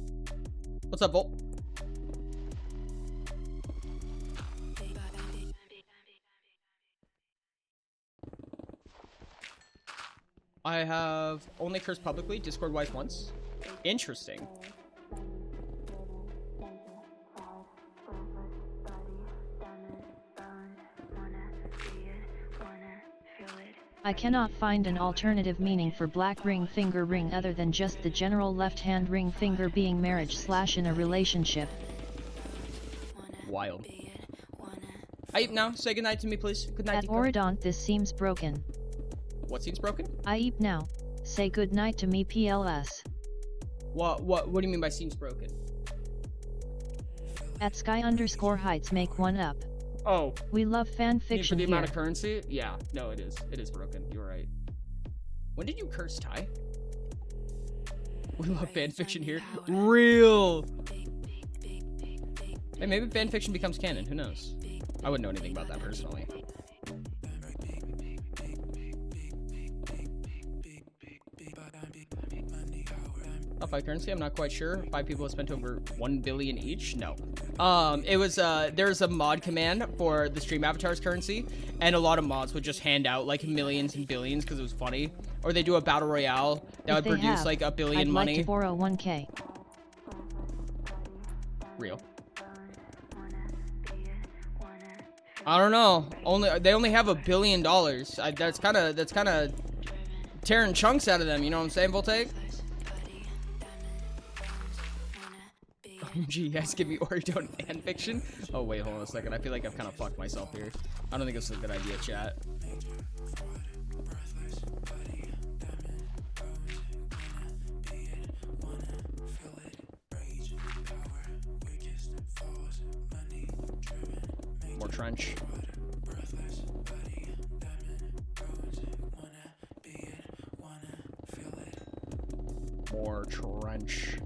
What's up, Volt? I have only cursed publicly, Discord-wise once. Interesting. I cannot find an alternative meaning for black ring finger ring other than just the general left-hand ring finger being marriage/in a relationship. Wild. Aip now, say goodnight to me, please. Good night. At Oridont this seems broken. What seems broken? Aip now, say goodnight to me PLS. What do you mean by seems broken? At Sky_Heights make one up. Oh. We love fan For fiction the here. amount of currency? Yeah. No, it is. It is broken. You're right. When did you curse Ty? We love fan fiction here. Real. Hey, maybe fan fiction becomes canon. Who knows? I wouldn't know anything about that personally. Five currency, I'm not quite sure. 5 people have spent over 1 billion each. No. It was there's a mod command for the stream avatars currency, and a lot of mods would just hand out like millions and billions because it was funny. Or they do a battle royale that would produce like a billion I'd money. like to borrow 1K. Real. I don't know. They only have $1 billion. That's kind of tearing chunks out of them. You know what I'm saying, Voltaic? Gee, you guys give me Oridon fan fiction? Oh, wait, hold on a second. I feel like I've kind of fucked myself here. I don't think this is a good idea, chat. More trench. More trench.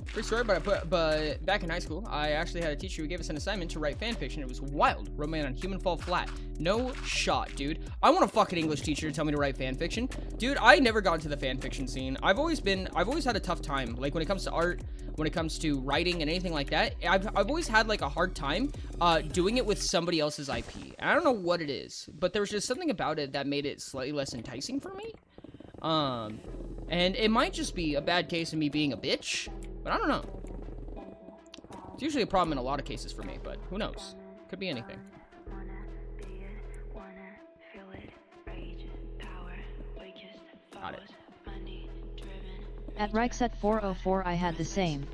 Free story, but back in high school, I actually had a teacher who gave us an assignment to write fanfiction. It was wild. Wrote man on Human Fall Flat. No shot, dude. I want a fucking English teacher to tell me to write fanfiction. Dude, I never got into the fanfiction scene. I've always had a tough time. Like when it comes to art, when it comes to writing and anything like that, I've always had like a hard time doing it with somebody else's IP. And I don't know what it is, but there was just something about it that made it slightly less enticing for me. And it might just be a bad case of me being a bitch. But I don't know. It's usually a problem in a lot of cases for me, but who knows? Could be anything. Got it. At Reichset404 I had the same.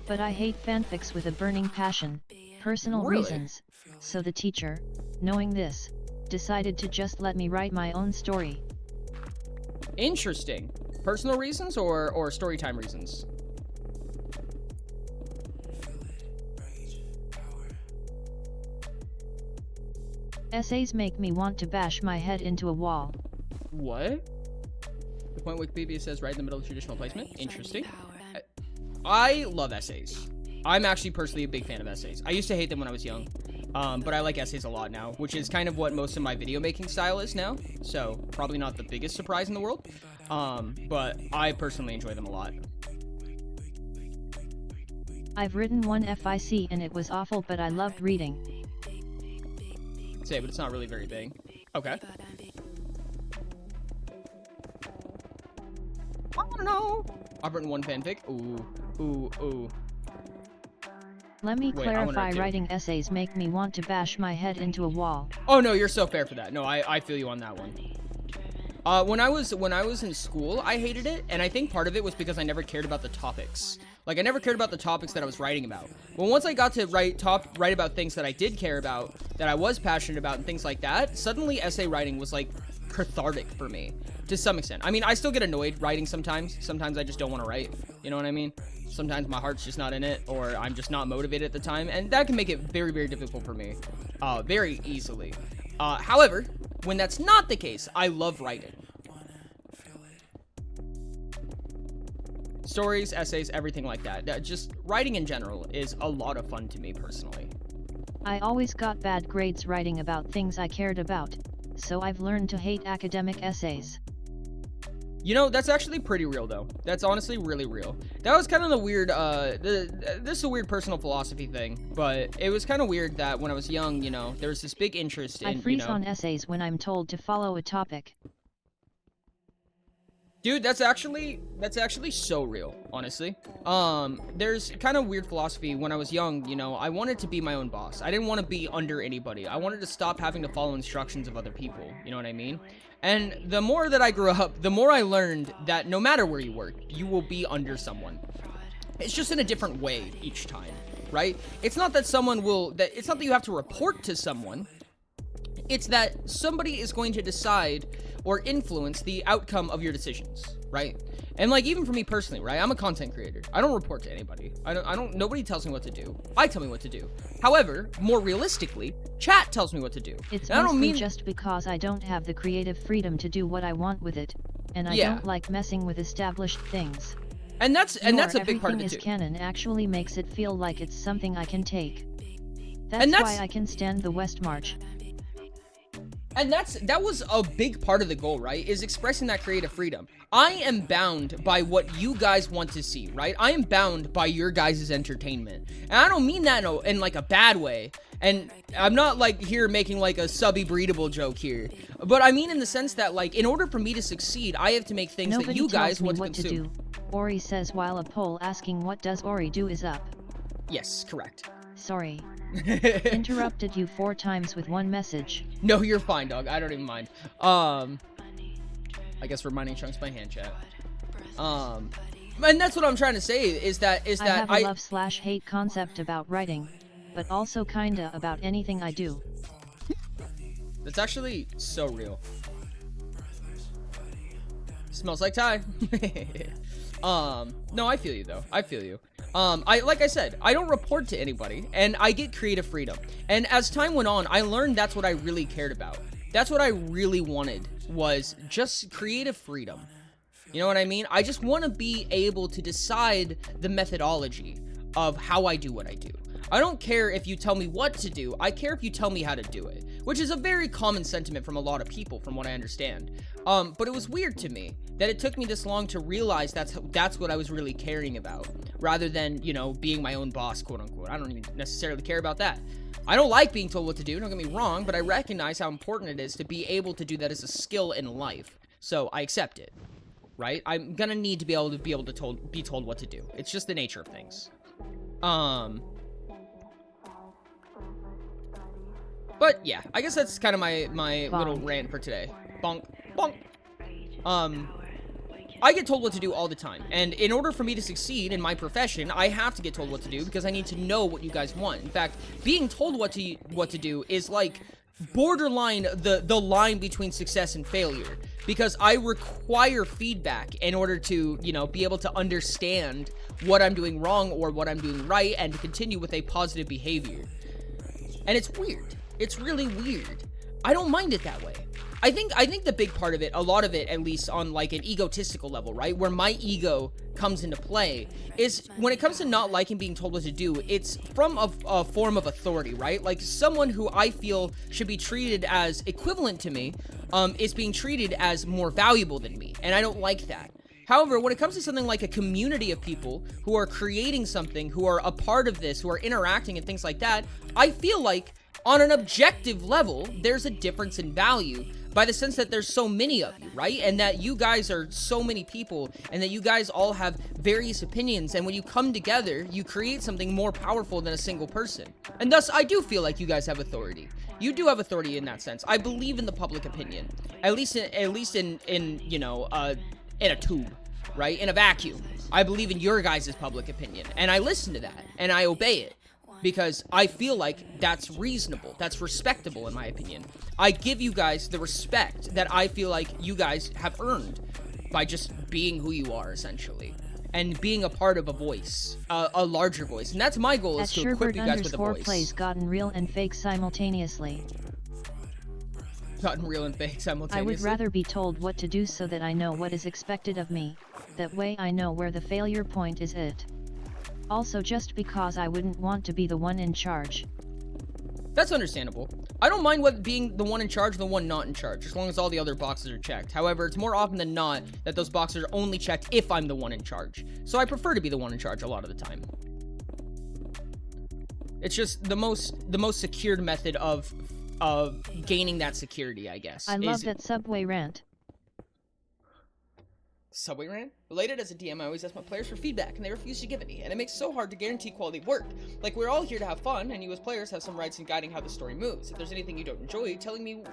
But I hate fanfics with a burning passion, personal Really? reasons, so the teacher, knowing this, decided to just let me write my own story. Interesting. Personal reasons or story time reasons? Essays make me want to bash my head into a wall. What? The point Wikipedia says right in the middle of traditional placement. Interesting. I love essays. I'm actually personally a big fan of essays. I used to hate them when I was young, but I like essays a lot now, which is kind of what most of my video making style is now. So probably not the biggest surprise in the world, but I personally enjoy them a lot. I've written one FIC and it was awful, but I loved reading. Say, but it's not really very big. Okay. I don't know. I've written one fanfic. Ooh. Let me Wait, I wanna clarify, do- writing essays make me want to bash my head into a wall. Oh no, you're so fair for that. No, I feel you on that one. When I was in school, I hated it, and I think part of it was because I never cared about the topics. Like, I never cared about the topics that I was writing about. But once I got to write about things that I did care about, that I was passionate about, and things like that, suddenly essay writing was, like, cathartic for me, to some extent. I mean, I still get annoyed writing sometimes. Sometimes I just don't want to write, you know what I mean? Sometimes my heart's just not in it, or I'm just not motivated at the time, and that can make it very, very difficult for me, very easily. However, when that's not the case, I love writing. Stories, essays, everything like that. Just writing in general is a lot of fun to me personally. I always got bad grades writing about things I cared about, so I've learned to hate academic essays. You know, that's actually pretty real though. That's honestly really real. That was kind of the weird, this is a weird personal philosophy thing, but it was kind of weird that when I was young, you know, there was this big interest in, I freeze you know... on essays when I'm told to follow a topic. Dude, that's actually so real, honestly. There's kind of weird philosophy. When I was young, you know, I wanted to be my own boss. I didn't want to be under anybody. I wanted to stop having to follow instructions of other people. You know what I mean? And the more that I grew up, the more I learned that no matter where you work, you will be under someone. It's just in a different way each time, right? It's not that it's not that you have to report to someone. It's that somebody is going to decide or influence the outcome of your decisions, right? And like, even for me personally, right? I'm a content creator. I don't report to anybody. Nobody tells me what to do. I tell me what to do. However, more realistically, chat tells me what to do. It's And I don't mostly mean just because I don't have the creative freedom to do what I want with it, and I Yeah. don't like messing with established things. and that's a big part of Everything it is too. canon actually makes it feel like it's something I can take. That's, And that's- why I can stand the West March. And that was a big part of the goal, right? Is expressing that creative freedom. I am bound by what you guys want to see, right? I am bound by your guys' entertainment. And I don't mean that in like a bad way. And I'm not like here making like a subby breedable joke here. But I mean in the sense that like in order for me to succeed, I have to make things Nobody that you guys tells me want to what to consume. do. Ori says while a poll asking what does Ori do is up. Yes, correct. Sorry. Interrupted you 4 times with one message. No, you're fine, dog. I don't even mind. I guess reminding chunks by hand chat. And that's what I'm trying to say is that I have a love/hate concept about writing, but also kinda about anything I do. That's actually so real. Smells like Thai. No, I feel you though. I feel you. Like I said, I don't report to anybody, and I get creative freedom. And as time went on, I learned that's what I really cared about. That's what I really wanted, was just creative freedom. You know what I mean? I just want to be able to decide the methodology of how I do what I do. I don't care if you tell me what to do, I care if you tell me how to do it, which is a very common sentiment from a lot of people, from what I understand. But it was weird to me that it took me this long to realize that's what I was really caring about, rather than, you know, being my own boss, quote unquote. I don't even necessarily care about that. I don't like being told what to do, don't get me wrong, but I recognize how important it is to be able to do that as a skill in life. So I accept it, right? I'm gonna need to be able to be told what to do. It's just the nature of things. But yeah, I guess that's kind of my little rant for today. Bonk, bonk. I get told what to do all the time, and in order for me to succeed in my profession, I have to get told what to do because I need to know what you guys want. In fact, being told what to do is like borderline the line between success and failure, because I require feedback in order to, you know, be able to understand what I'm doing wrong or what I'm doing right and to continue with a positive behavior. And it's weird. It's really weird. I don't mind it that way. I think the big part of it, a lot of it, at least on like an egotistical level, right, where my ego comes into play, is when it comes to not liking being told what to do, it's from a form of authority, right? Like someone who I feel should be treated as equivalent to me, is being treated as more valuable than me, and I don't like that. However, when it comes to something like a community of people who are creating something, who are a part of this, who are interacting and things like that, I feel like on an objective level, there's a difference in value by the sense that there's so many of you, right? And that you guys are so many people, and that you guys all have various opinions, and when you come together, you create something more powerful than a single person. And thus, I do feel like you guys have authority. You do have authority in that sense. I believe in the public opinion, at least in you know, in a tube, right? In a vacuum. I believe in your guys' public opinion, and I listen to that, and I obey it. Because I feel like that's reasonable, that's respectable in my opinion. I give you guys the respect that I feel like you guys have earned by just being who you are, essentially. And being a part of a voice, a larger voice. And that's my goal, is to equip you guys with a voice. Plays gotten real and fake simultaneously. Gotten real and fake simultaneously? I would rather be told what to do so that I know what is expected of me. That way I know where the failure point is at. Also, just because I wouldn't want to be the one in charge. That's understandable. I don't mind being the one in charge or the one not in charge, as long as all the other boxes are checked. However, it's more often than not that those boxes are only checked if I'm the one in charge. So I prefer to be the one in charge a lot of the time. It's just the most secured method of gaining that security, I guess. I love that Subway rant. Subway rant? Related, as a DM, I always ask my players for feedback, and they refuse to give any, and it makes it so hard to guarantee quality work. Like, we're all here to have fun, and you as players have some rights in guiding how the story moves. If there's anything you don't enjoy, telling me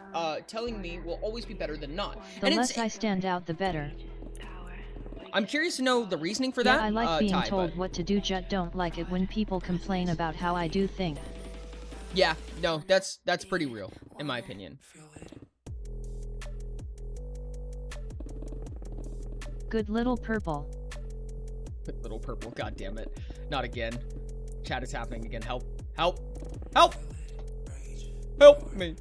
will always be better than not. The less I stand out, the better. I'm curious to know the reasoning for that. Yeah, I like being told what to do, just don't like it when people complain about how I do things. Yeah, no, that's pretty real, in my opinion. Good little purple. Good little purple. God damn it. Not again. Chat is happening again. Help. Help. Help. Help me.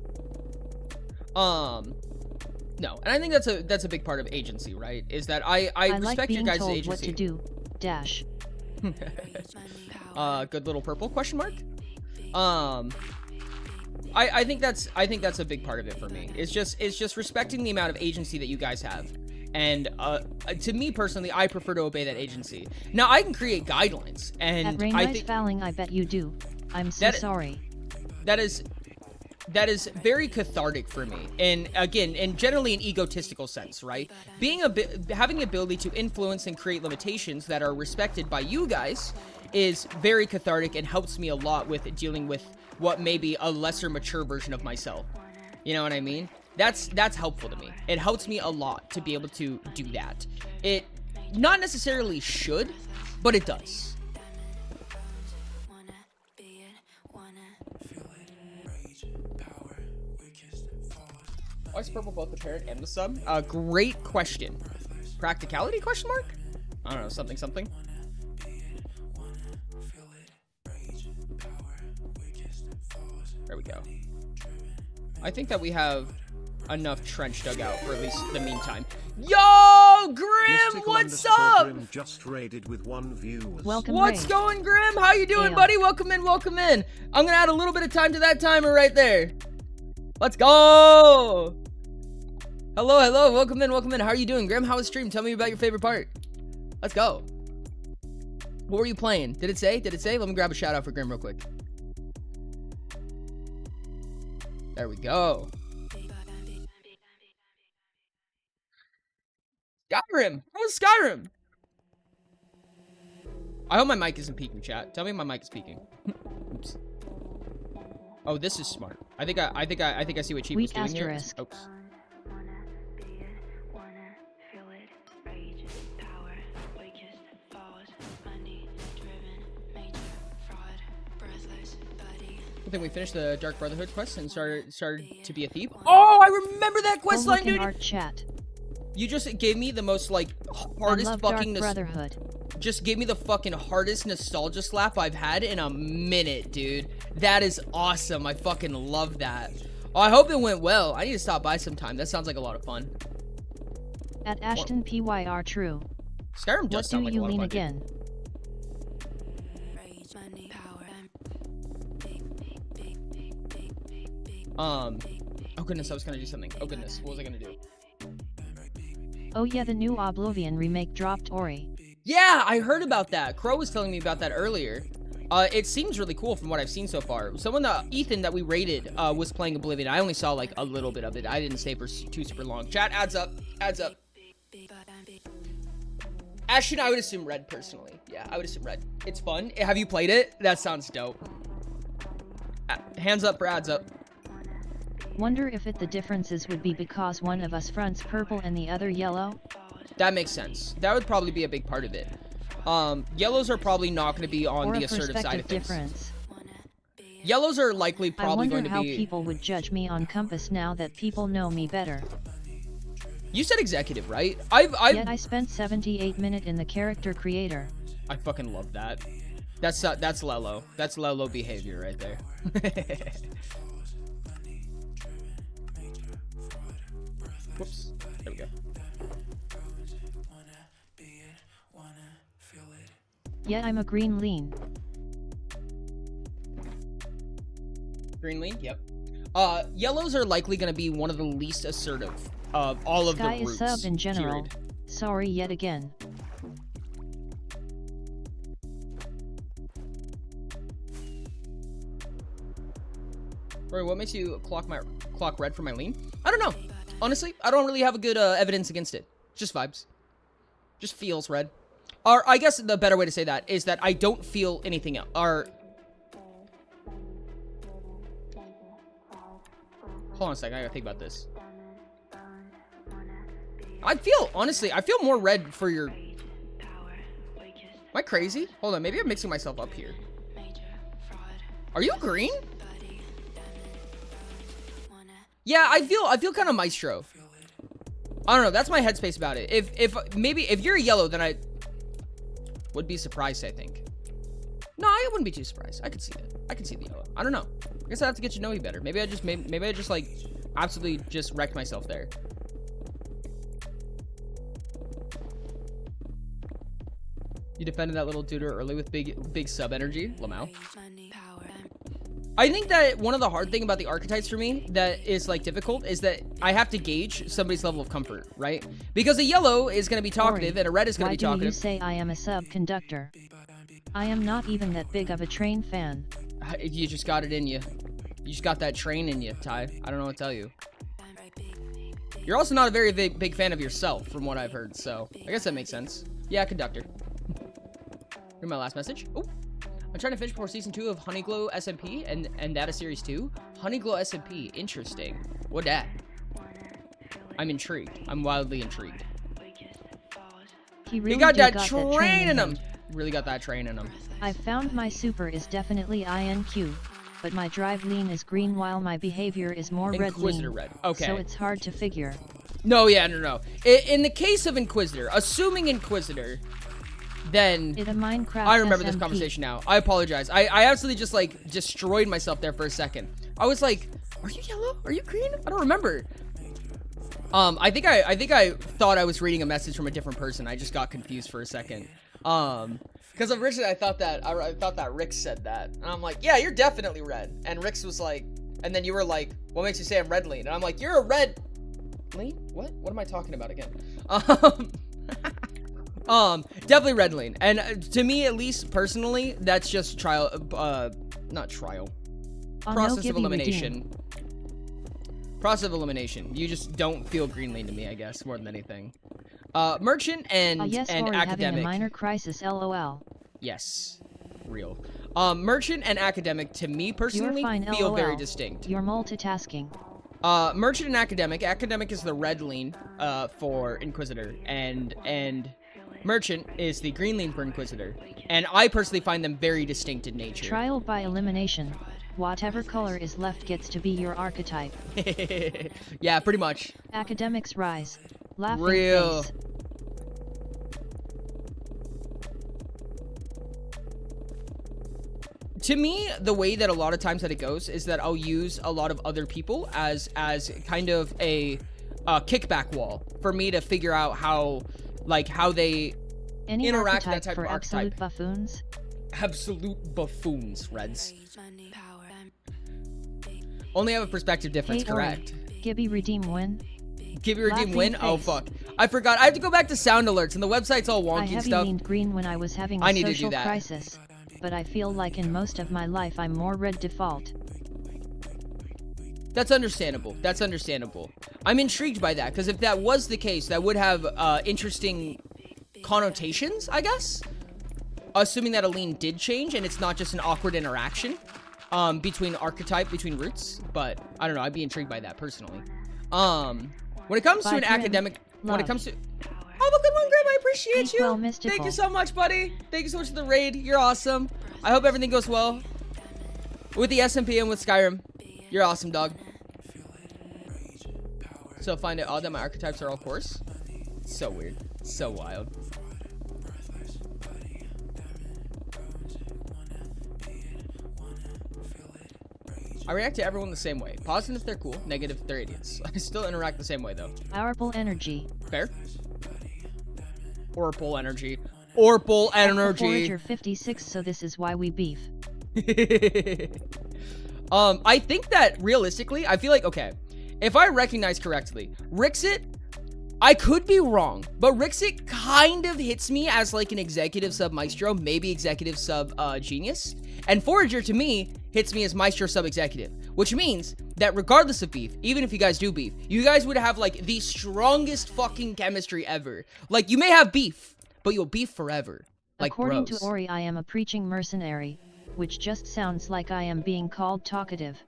No, and I think that's a big part of agency, right? Is that I like respect being your guys' told agency. what to do. Dash. Good little purple question mark. I think that's a big part of it for me. It's just respecting the amount of agency that you guys have. And to me personally, I prefer to obey that agency. Now I can create guidelines, and At I Rainice think Fouling, I bet you do. I'm so sorry. that is very cathartic for me, and again, and generally an egotistical sense, right? Having the ability to influence and create limitations that are respected by you guys is very cathartic and helps me a lot with dealing with what may be a lesser mature version of myself. You know what I mean? That's helpful to me. It helps me a lot to be able to do that. It not necessarily should, but it does. Why is purple both the parent and the sub? Great question. Practicality question mark? I don't know, something. There we go. I think that we have enough trench dug out for at least the meantime. Yo, Grim, what's up? Grim just raided with 1 view. Welcome, What's Ray. going, Grim? How you doing, Hey, buddy? Welcome in, welcome in. I'm gonna add a little bit of time to that timer right there. Let's go. Hello, welcome in, welcome in. How are you doing, Grim? How was stream? Tell me about your favorite part. Let's go. What were you playing? Did it say? Let me grab a shout out for Grim real quick. There we go. Skyrim. How was Skyrim? I hope my mic isn't peaking, chat. Tell me if my mic is peaking. Oops. Oh, this is smart. I think I see what Chief was Weak doing asterisk. here. Oops. I think we finished the Dark Brotherhood quest and started to be a thief. Oh, I remember that quest line, dude. Art chat. You just gave me the most like hardest I love fucking Dark Brotherhood. just gave me the fucking hardest nostalgia slap I've had in a minute, dude. That is awesome. I fucking love that. Oh, I hope it went well. I need to stop by sometime. That sounds like a lot of fun. At Ashton PYR true. Skyrim does What sound do like you a lot lean of fun, again? Oh goodness, I was gonna do something. Oh goodness, what was I gonna do? Oh yeah, the new Oblivion remake dropped Ori. Yeah, I heard about that. Crow was telling me about that earlier. It seems really cool from what I've seen so far. Someone Ethan that we rated was playing Oblivion. I only saw like a little bit of it. I didn't stay for too super long. Chat adds up. Ashton, I would assume red personally. Yeah, I would assume red. It's fun. Have you played it? That sounds dope. Hands up for adds up. Wonder if the differences would be because one of us fronts purple and the other yellow? That makes sense. That would probably be a big part of it. Yellows are probably not going to be on the assertive side of things. Difference. Yellows are likely probably going to be... I wonder how people would judge me on Compass now that people know me better. You said executive, right? Yet I spent 78 minutes in the character creator. I fucking love that. That's Lelo. That's Lelo behavior right there. Whoops. There we go. Yet I'm a green lean. Green lean? Yep. Yellows are likely going to be one of the least assertive of all of the Sky roots. is sub in general. Period. Sorry yet again. Rory, what makes you clock red for my lean? I don't know. Honestly, I don't really have a good evidence against it. Just vibes. Just feels red. Or I guess the better way to say that is that I don't feel anything else. Or hold on a second, I gotta think about this. Honestly, I feel more red for your... Am I crazy? Hold on, maybe I'm mixing myself up here. Are you green? Yeah, I feel kind of Maestro. I don't know. That's my headspace about it. If you're a yellow, then I would be surprised, I think. No, I wouldn't be too surprised. I could see it. I could see the yellow. I don't know. I guess I have to get to know you better. Maybe I just like absolutely just wrecked myself there. You defended that little tutor early with big sub energy, Lamau. I think that one of the hard thing about the archetypes for me that is like difficult is that I have to gauge somebody's level of comfort, right? Because a yellow is going to be talkative and a red is going to be talkative. Why do you say I am a sub-conductor? I am not even that big of a train fan. You just got it in you. You just got that train in you, Ty. I don't know what to tell you. You're also not a very big fan of yourself, from what I've heard, so I guess that makes sense. Yeah, conductor. Here's my last message. Oh, I'm trying to finish before season 2 of Honeyglow SMP and that is series 2. Honeyglow SMP, interesting. What that? I'm intrigued. I'm wildly intrigued. He really got that train in him. Really got that train in him. I found my super is definitely INQ, but my drive lean is green while my behavior is more red lean. Inquisitor red. Okay. So it's hard to figure. No, yeah, no. In the case of Inquisitor, assuming Inquisitor, then It a Minecraft I remember this SMP. conversation now. I apologize. I absolutely just like destroyed myself there for a second. I was like, are you yellow? Are you green? I don't remember. I think I thought I was reading a message from a different person. I just got confused for a second. Because originally I thought that Rick said that. And I'm like, yeah, you're definitely red. And Rick's was like, and then you were like, what makes you say I'm red lean? And I'm like, you're a red lean? What? What am I talking about again? Definitely red lean. And to me, at least personally, that's just not trial. Process of elimination. Process of elimination. You just don't feel green lean to me, I guess, more than anything. Merchant and yes, and Ori academic. having a minor crisis, lol. Yes, real. Merchant and academic to me personally You're fine, feel LOL. very distinct. You're multitasking. Merchant and academic. Academic is the red lean for Inquisitor, and Merchant is the green lean for Inquisitor. And I personally find them very distinct in nature. Trial by elimination. Whatever color is left gets to be your archetype. Yeah, pretty much. Academics rise. Laughing Real. face. To me, the way that a lot of times that it goes is that I'll use a lot of other people as kind of a kickback wall for me to figure out how they Any interact with that archetype type for of archetype. absolute buffoons? Absolute buffoons, Reds. Only have a perspective difference, Hey, Ori, correct? Gibby redeem win. Give your redeem Laughing win? Oh, face. fuck. I forgot. I have to go back to sound alerts, and the website's all I wonky and heavy stuff. leaned green when I was having a I need to do social that. crisis, but I feel like in most of my life I'm more red default. That's understandable. That's understandable. I'm intrigued by that, because if that was the case, that would have interesting connotations, I guess? Assuming that a lean did change, and it's not just an awkward interaction between roots. But, I don't know, I'd be intrigued by that, personally. When it comes to Bye, an Grim. academic... When it Love. comes to... Oh, a good one, Grim. I appreciate Keep you. well, Mystical. Thank you so much, buddy. Thank you so much for the raid. You're awesome. I hope everything goes well with the SMP and with Skyrim. You're awesome, dog. So find it odd that my archetypes are all coarse. So weird. So wild. I react to everyone the same way. Positive if they're cool, negative if they're idiots. I still interact the same way, though. Powerful energy. Fair? Orpal energy. Orpal energy. Forager 56, so this is why we beef. I think that realistically, I feel like, okay, if I recognize correctly, Rixit, I could be wrong, but Rixit kind of hits me as like an executive sub Maestro, maybe executive sub Genius, and Forager to me hits me as Maestro sub executive, which means that regardless of beef, even if you guys do beef, you guys would have like the strongest fucking chemistry ever. Like, you may have beef, but you'll beef forever. Like According bros. to Ori, I am a preaching mercenary, which just sounds like I am being called talkative.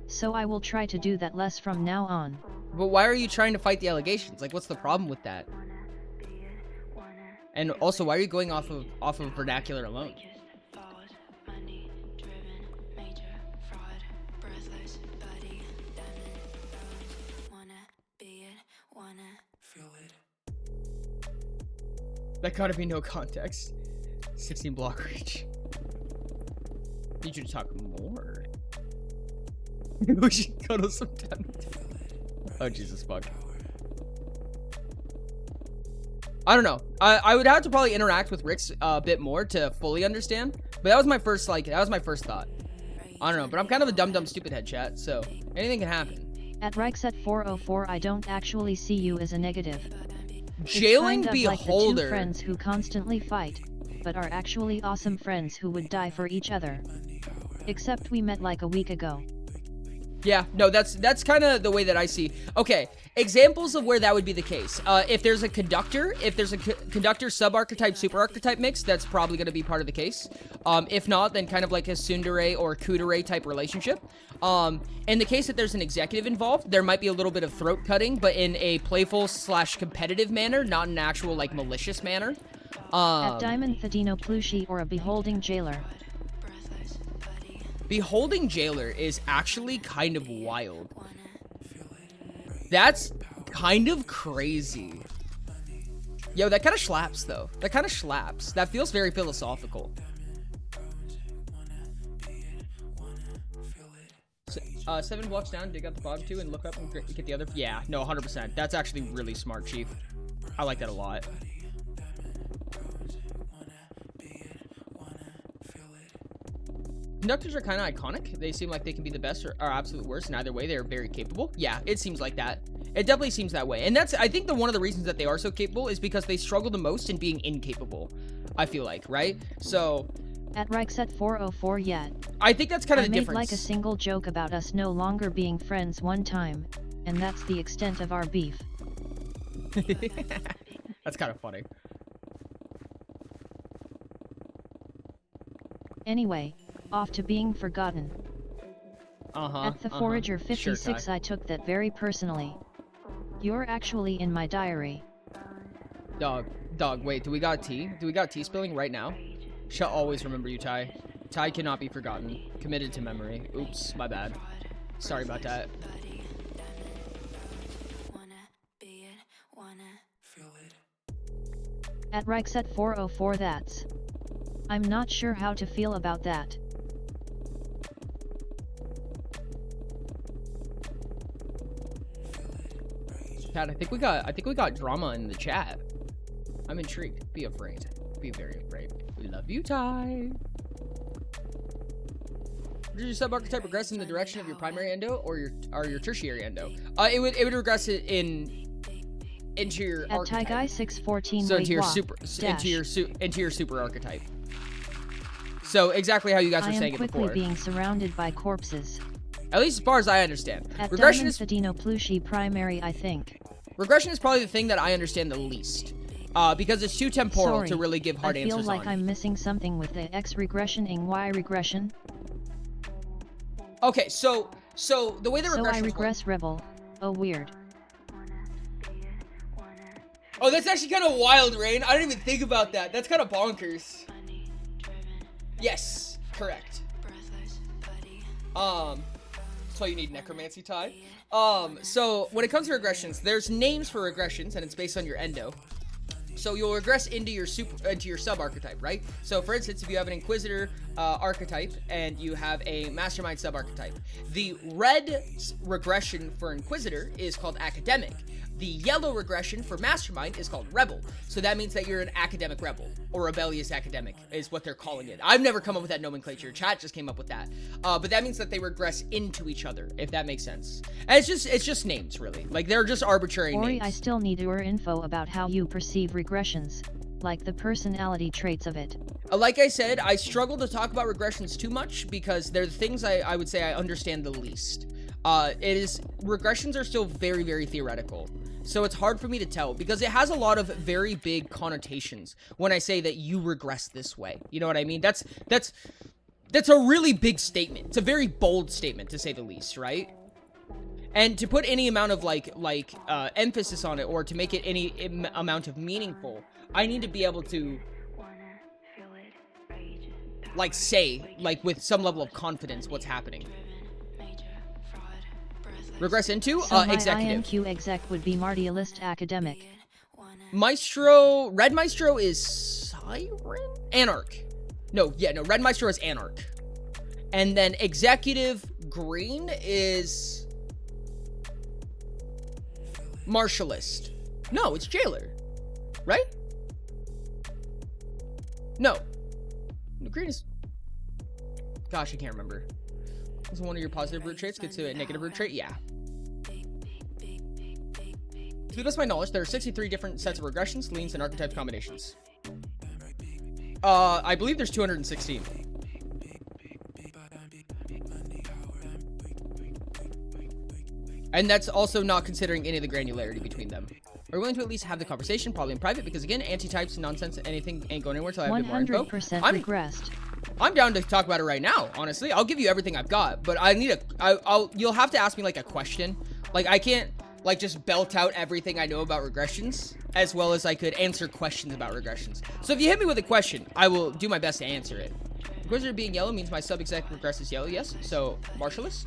So I will try to do that less from now on. But why are you trying to fight the allegations? Like, what's the problem with that? And also, why are you going off of vernacular alone? That gotta be no context. 16 block reach. Need you to talk more. We should cuddle sometime. Oh, Jesus fuck. I don't know. I would have to probably interact with Rix a bit more to fully understand. But that was my first, that was my first thought. I don't know, but I'm kind of a dumb stupid head, chat, so anything can happen. At Rixet404, I don't actually see you as a negative. Jailing it's kind of Beholder. Like the two friends who constantly fight, but are actually awesome friends who would die for each other. Except we met like a week ago. Yeah, no, that's kind of the way that I see. Okay, examples of where that would be the case. If there's a conductor, conductor sub-archetype, super-archetype mix, that's probably going to be part of the case. If not, then kind of like a tsundere or kudere type relationship. In the case that there's an executive involved, there might be a little bit of throat cutting, but in a playful / competitive manner, not an actual like malicious manner. At Diamond Thadino Plushie or a Beholding Jailer. Beholding Jailer is actually kind of wild. That's kind of crazy. Yo, that kind of slaps, though. That kind of slaps. That feels very philosophical. 7 blocks down, dig up the bottom 2, and look up and get the other. Yeah, no, 100%. That's actually really smart, Chief. I like that a lot. Conductors are kind of iconic. They seem like they can be the best or absolute worst. In either way, they're very capable. Yeah, it seems like that. It definitely seems that way. And that's, I think, one of the reasons that they are so capable is because they struggle the most in being incapable. I feel like, right? So... At Rixet404 yet. I think that's kind of the difference. I made like a single joke about us no longer being friends one time, and that's the extent of our beef. That's kind of funny. Anyway, off to being forgotten. At the Forager 56 sure, I took that very personally. You're actually in my diary. Dog, wait, do we got tea? Do we got tea spilling right now? Shall always remember you, Ty. Ty cannot be forgotten. Committed to memory. Oops, my bad. Sorry about that. At Rixet404 that's... I'm not sure how to feel about that. Chat, I think we got drama in the chat. I'm intrigued. Be afraid. Be very afraid. We love you, Ty. Does your sub-archetype regress in the direction of your primary endo or your tertiary endo? It would regress it into your at archetype. Ty Guy 614 so into your super archetype. So exactly how you guys were saying it before. I am quickly being surrounded by corpses. At least as far as I understand. At Regression Diamond Fadino Plushie primary, I think. Regression is probably the thing that I understand the least. Because it's too temporal to really give hard answers on. I feel like I'm missing something with the X regression and Y regression. Okay, so the way the regression. So I regress Rebel. Oh, weird. Oh, that's actually kind of wild, Rain. I didn't even think about that. That's kind of bonkers. Yes, correct. That's why you need necromancy, Ty. So when it comes to regressions, there's names for regressions, and it's based on your endo. So you'll regress into your sub-archetype, right? So for instance, if you have an Inquisitor archetype and you have a Mastermind sub-archetype, the red regression for Inquisitor is called Academic. The yellow regression for Mastermind is called Rebel. So that means that you're an Academic Rebel, or Rebellious Academic is what they're calling it. I've never come up with that nomenclature. Chat just came up with that. But that means that they regress into each other, if that makes sense. And it's just names, really. Like, they're just arbitrary names. I still need your info about how you perceive regressions, like the personality traits of it. Like I said, I struggle to talk about regressions too much because they're the things I would say I understand the least. Regressions are still very, very theoretical. So it's hard for me to tell because it has a lot of very big connotations when I say that you regress this way. You know what I mean? That's a really big statement. It's a very bold statement to say the least, right? And to put any amount of emphasis on it or to make it any amount of meaningful, I need to be able to say with some level of confidence what's happening. Regress into so my executive. INQ exec would be Martialist Academic. Maestro, Red Maestro is Siren? Anarch. No, Red Maestro is Anarch. And then Executive Green is Martialist. No, it's Jailer. Right? No. Green is... Gosh, I can't remember. Is one of your positive root traits get to a negative root trait? Yeah. To the best of my knowledge, there are 63 different sets of regressions, leans, and archetype combinations. I believe there's 216. And that's also not considering any of the granularity between them. Are you willing to at least have the conversation, probably in private? Because again, anti-types, nonsense, anything ain't going anywhere until I have a bit more info. 100% regressed. I'm down to talk about it right now, honestly. I'll give you everything I've got, but I need you'll have to ask me like a question. Like I can't like just belt out everything I know about regressions as well as I could answer questions about regressions. So if you hit me with a question, I will do my best to answer it. Inquisitor being yellow means my sub-exec regresses yellow, yes. So Martialist?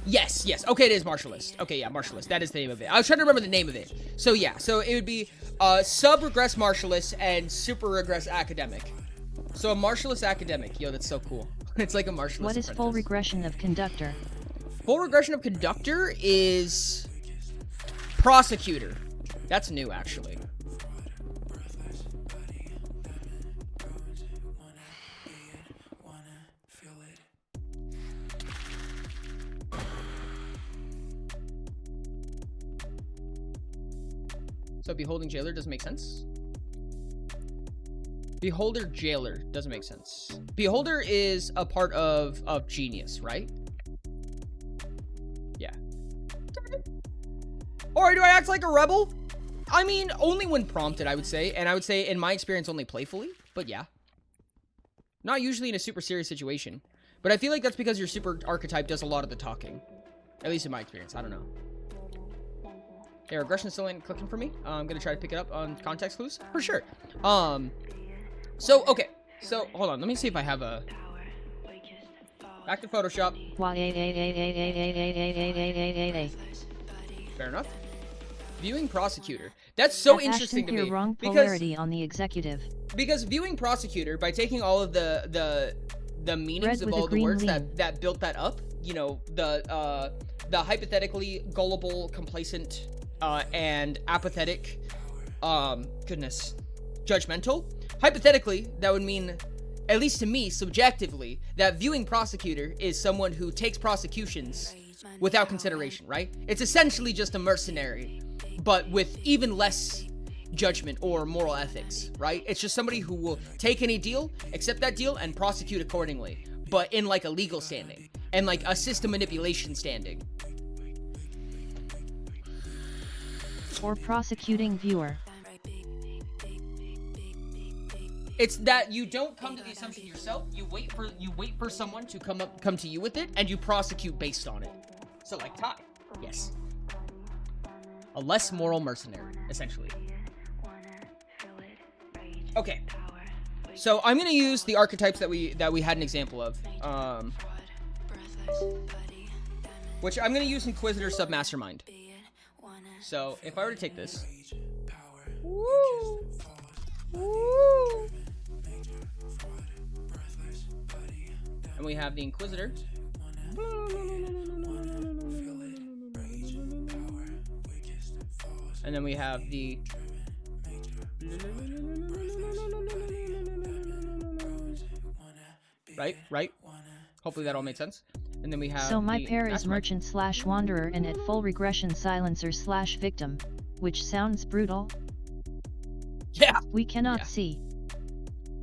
Yes. Okay, it is Martialist. Okay, yeah, Martialist. That is the name of it. I was trying to remember the name of it. So yeah, so it would be sub-regress Martialist and super-regress Academic. So a Martialist Academic. Yo, that's so cool. It's like a Martialist What is full apprentice. regression of Conductor? Full regression of Conductor is Prosecutor. That's new, actually. So Beholding Jailer doesn't make sense. Beholder Jailer doesn't make sense. Beholder is a part of Genius, right? Yeah. Or do I act like a rebel? I mean, only when prompted, I would say. And I would say, in my experience, only playfully. But yeah. Not usually in a super serious situation. But I feel like that's because your super archetype does a lot of the talking. At least in my experience. I don't know. Yeah, regression still ain't clicking for me. I'm gonna try to pick it up on context clues. For sure. So, okay. So, hold on. Let me see if I have a... Back to Photoshop. Fair enough. Viewing Prosecutor. That's so interesting to me. Wrong polarity on the executive. Because Viewing Prosecutor, by taking all of the meanings of all the words that built that up, you know, the hypothetically gullible, complacent, and apathetic, judgmental. Hypothetically, that would mean, at least to me, subjectively, that Viewing Prosecutor is someone who takes prosecutions without consideration, right? It's essentially just a mercenary, but with even less judgment or moral ethics, right? It's just somebody who will take any deal, accept that deal, and prosecute accordingly, but in like a legal standing, and like a system manipulation standing. Or prosecuting viewer. It's that you don't come to the assumption yourself. You wait for someone to come to you with it, and you prosecute based on it. So like Ty, yes, a less moral mercenary, essentially. Okay, so I'm gonna use the archetypes that we had an example of, which I'm gonna use Inquisitor Submastermind. So if I were to take this, woo, woo. And we have the Inquisitor. And then we have the... Right? Hopefully that all made sense. And then we have So my pair is merchant / wanderer and at full regression silencer / victim, which sounds brutal. Yeah. We cannot see.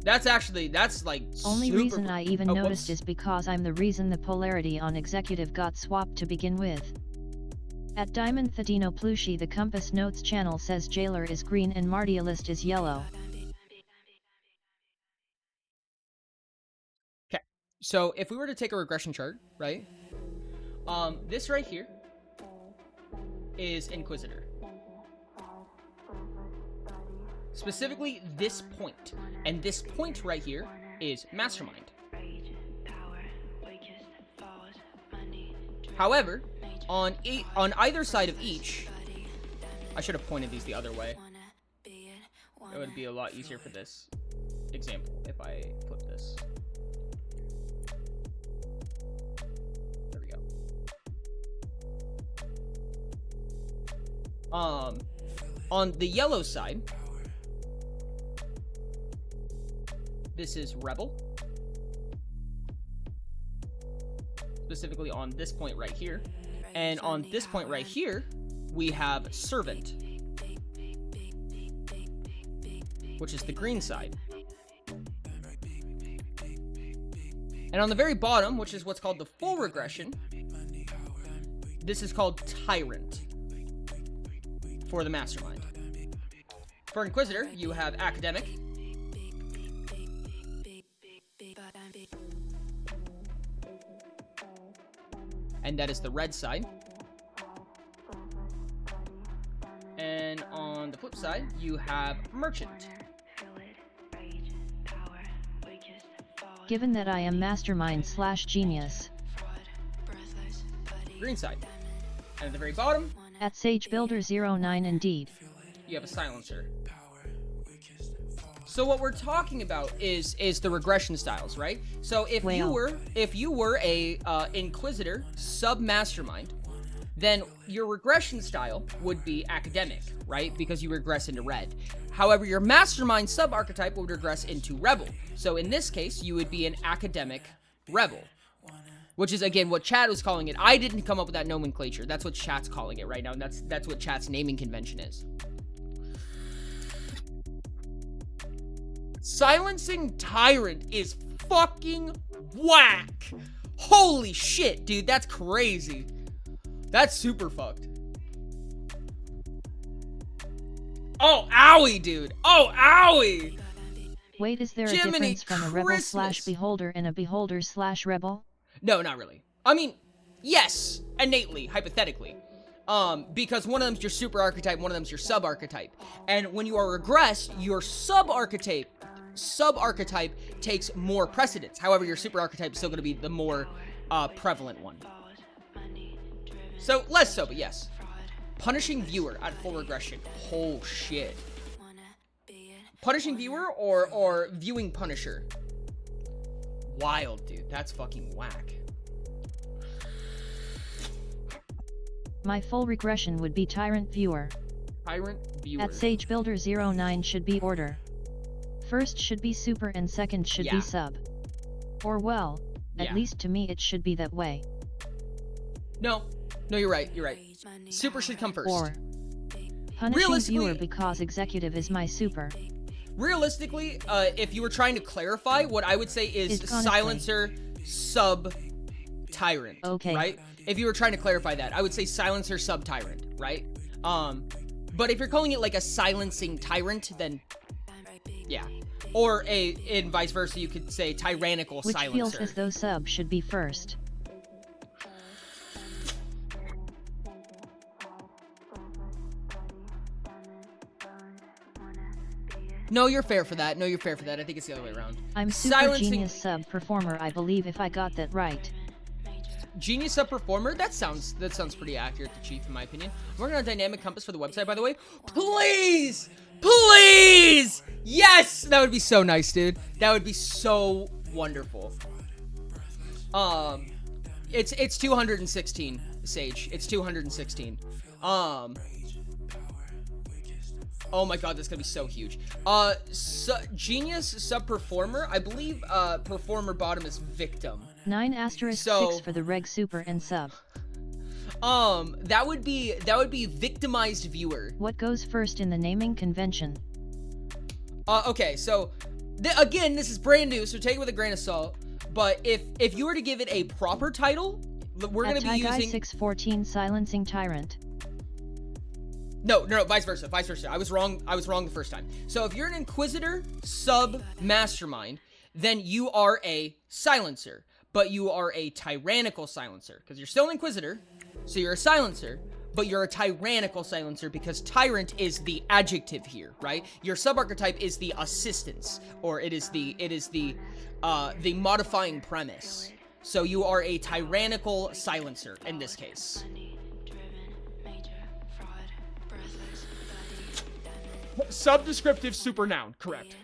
That's like only reason I even noticed is because I'm the reason the polarity on executive got swapped to begin with. At Diamond Thadino Plushi, the Compass Notes channel says Jailer is green and Martialist is yellow. Okay, so if we were to take a regression chart, right? This right here is Inquisitor. Specifically this point, and this point right here is Mastermind. However, on either side of each, I should have pointed these the other way. It would be a lot easier for this example if I flip this. There we go. On the yellow side, this is Rebel. Specifically on this point right here. And on this point right here, we have Servant, which is the green side. And on the very bottom, which is what's called the full regression, this is called Tyrant for the Mastermind. For Inquisitor, you have Academic, and that is the red side. And on the flip side, you have Merchant. Given that I am mastermind/genius. Green side. And at the very bottom, At SageBuilder09 indeed. you have a Silencer. So what we're talking about is the regression styles, right? So if you were a Inquisitor sub-mastermind, then your regression style would be Academic, right? Because you regress into red. However, your Mastermind sub-archetype would regress into Rebel. So in this case, you would be an Academic Rebel, which is, again, what chat was calling it. I didn't come up with that nomenclature. That's what chat's calling it right now, and that's what chat's naming convention is. Silencing Tyrant is fucking whack. Holy shit, dude, that's crazy. That's super fucked. Oh, owie, dude. Oh, owie. Wait, is there a Jiminy difference from a rebel/beholder and a beholder/rebel? No, not really. I mean, yes, innately, hypothetically. Because one of them's your super archetype, one of them's your sub archetype. And when you are regressed, your sub archetype takes more precedence. However, your super archetype is still going to be the more prevalent one. So, less so, but yes. Punishing Viewer at full regression. Oh, shit. Punishing Viewer or Viewing Punisher? Wild, dude. That's fucking whack. My full regression would be Tyrant Viewer. Tyrant Viewer. At SageBuilder09 should be order. First should be super and second should be sub. Or well, at least to me it should be that way. No, you're right, Super should come first. Or punishing Viewer because executive is my super. Realistically, if you were trying to clarify, what I would say is Silencer sub Tyrant. Okay. Right? If you were trying to clarify that, I would say Silencer sub Tyrant, right? But if you're calling it like a silencing tyrant, then yeah. Or in vice versa, you could say tyrannical Which silencer. feels as though sub should be first. No, you're fair for that. I think it's the other way around. I'm super genius sub performer, I believe, if I got that right. Genius sub performer? That sounds pretty accurate to Chief, in my opinion. I'm working on a dynamic compass for the website, by the way. Please! Please! Yes! That would be so nice, dude. That would be so wonderful. It's 216, Sage. It's 216. Oh my god, that's gonna be so huge. Genius sub performer, I believe performer bottom is victim. 9*6 for the reg super and sub. That would be victimized viewer. What goes first in the naming convention? Okay, so again, this is brand new, so take it with a grain of salt. But if you were to give it a proper title, we're gonna be using 614 silencing tyrant. No, vice versa. I was wrong the first time. So if you're an Inquisitor sub mastermind, then you are a silencer, but you are a tyrannical silencer because you're still an Inquisitor, so you're a silencer, but you're a tyrannical silencer because tyrant is the adjective here, right? Your sub archetype is the assistance, or it is the modifying premise. So you are a tyrannical silencer in this case. Subdescriptive super noun, correct.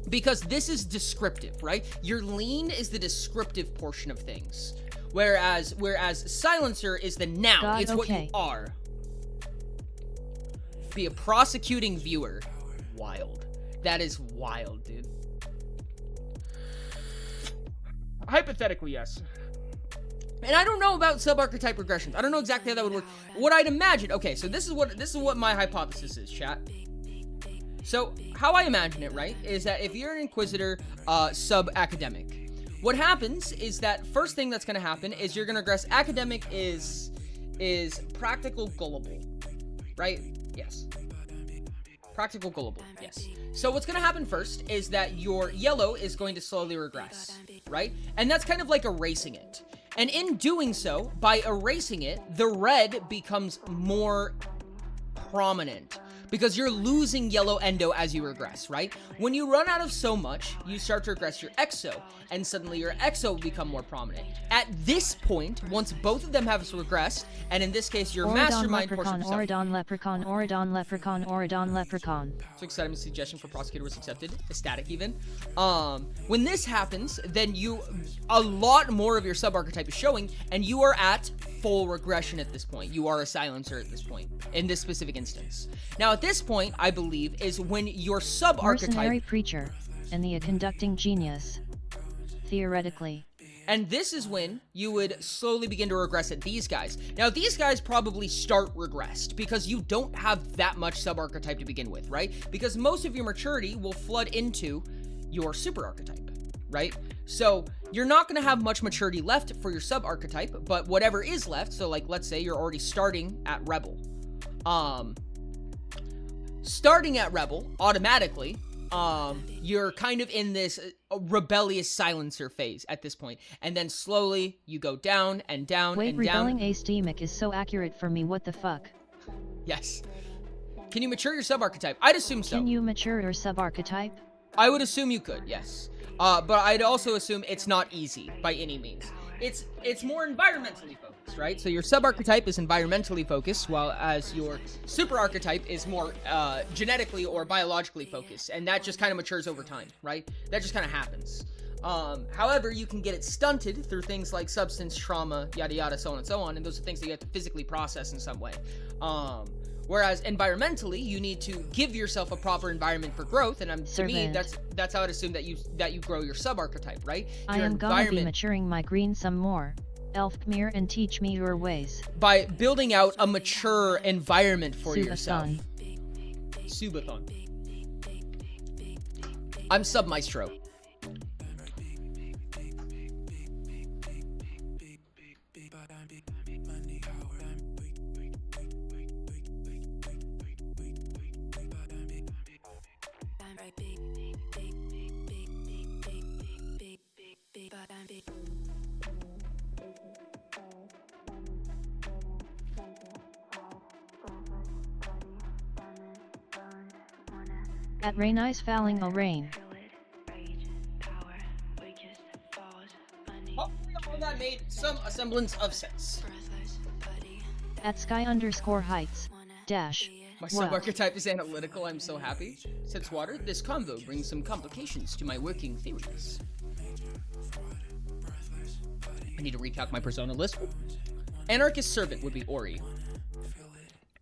Because this is descriptive, right? Your lean is the descriptive portion of things. Whereas silencer is the noun. God, it's what you are. Be a prosecuting viewer. Wild. That is wild, dude. Hypothetically, yes. And I don't know about sub-archetype regressions. I don't know exactly how that would work. What I'd imagine, okay, so this is what my hypothesis is, chat. So, how I imagine it, right, is that if you're an Inquisitor sub-academic, what happens is that first thing that's going to happen is you're going to regress. Academic is practical gullible, right? Yes. Practical gullible, yes. So what's going to happen first is that your yellow is going to slowly regress, right? And that's kind of like erasing it. And in doing so, by erasing it, the red becomes more prominent because you're losing yellow endo as you regress, right? When you run out of so much, you start to regress your exo, and suddenly your exo will become more prominent. At this point, once both of them have regressed, and in this case, your mastermind portion of Auradon leprechaun, Auradon leprechaun, Auradon leprechaun. So exciting suggestion for prosecutor was accepted. Ecstatic even. When this happens, then a lot more of your sub-archetype is showing, and you are at full regression at this point. You are a silencer at this point, in this specific instance. Now, at this point, I believe, is when your sub-archetype... Mercenary preacher, and the conducting genius. Theoretically. And this is when you would slowly begin to regress at these guys. Now, these guys probably start regressed because you don't have that much sub-archetype to begin with, right? Because most of your maturity will flood into your super archetype, right? So you're not going to have much maturity left for your sub-archetype, but whatever is left, so like let's say you're already starting at Rebel. Starting at Rebel, automatically, you're kind of in this rebellious silencer phase at this point, and then slowly you go down and down Wait, and rebelling down. Astemic is so accurate for me, what the fuck? Yes. Can you mature your sub-archetype? I'd assume so. Can you mature your sub-archetype? I would assume you could, yes. But I'd also assume it's not easy by any means. It's more environmentally focused, right? So your sub-archetype is environmentally focused, while as your super-archetype is more genetically or biologically focused, and that just kind of matures over time, right? That just kind of happens. However, you can get it stunted through things like substance, trauma, yada yada, so on and so on, and those are things that you have to physically process in some way. Whereas environmentally, you need to give yourself a proper environment for growth, and to me, that's how I'd assume that you grow your sub-archetype, right? I am gonna be maturing my green some more. Elf, come here and teach me your ways. By building out a mature environment for yourself. Subathon. I'm Sub-Maestro. At Rainey's fouling a rain. Hopefully all that made some semblance of sense. At Sky_Heights. Dash. My sub-archetype is analytical, I'm so happy. Since water, this convo brings some complications to my working theories. I need to recalc my persona list. Anarchist Servant would be Ori.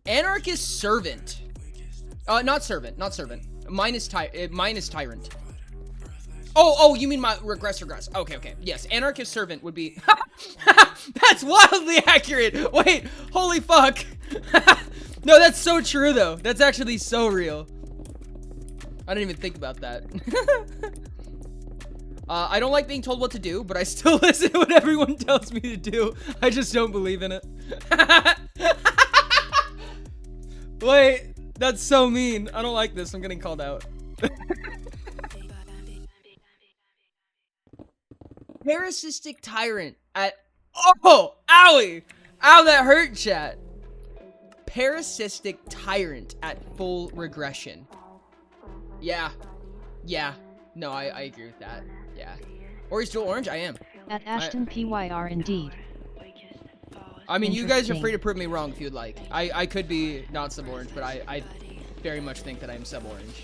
Anarchist Servant. Not Servant. Minus Tyrant. Oh, you mean my regress. Okay. Yes, Anarchist Servant would be... That's wildly accurate! Wait, holy fuck! No, that's so true, though. That's actually so real. I didn't even think about that. I don't like being told what to do, but I still listen to what everyone tells me to do. I just don't believe in it. Wait, that's so mean. I don't like this. I'm getting called out. Parasistic Tyrant at... Oh! Owie! Ow, that hurt, chat. Parasistic Tyrant at full regression. Yeah. No, I agree with that. Yeah. Ori's dual orange? I am. At Ashton PYR indeed. I mean, you guys are Interesting. free to prove me wrong if you'd like. I could be not sub-orange, but I very much think that I am sub-orange.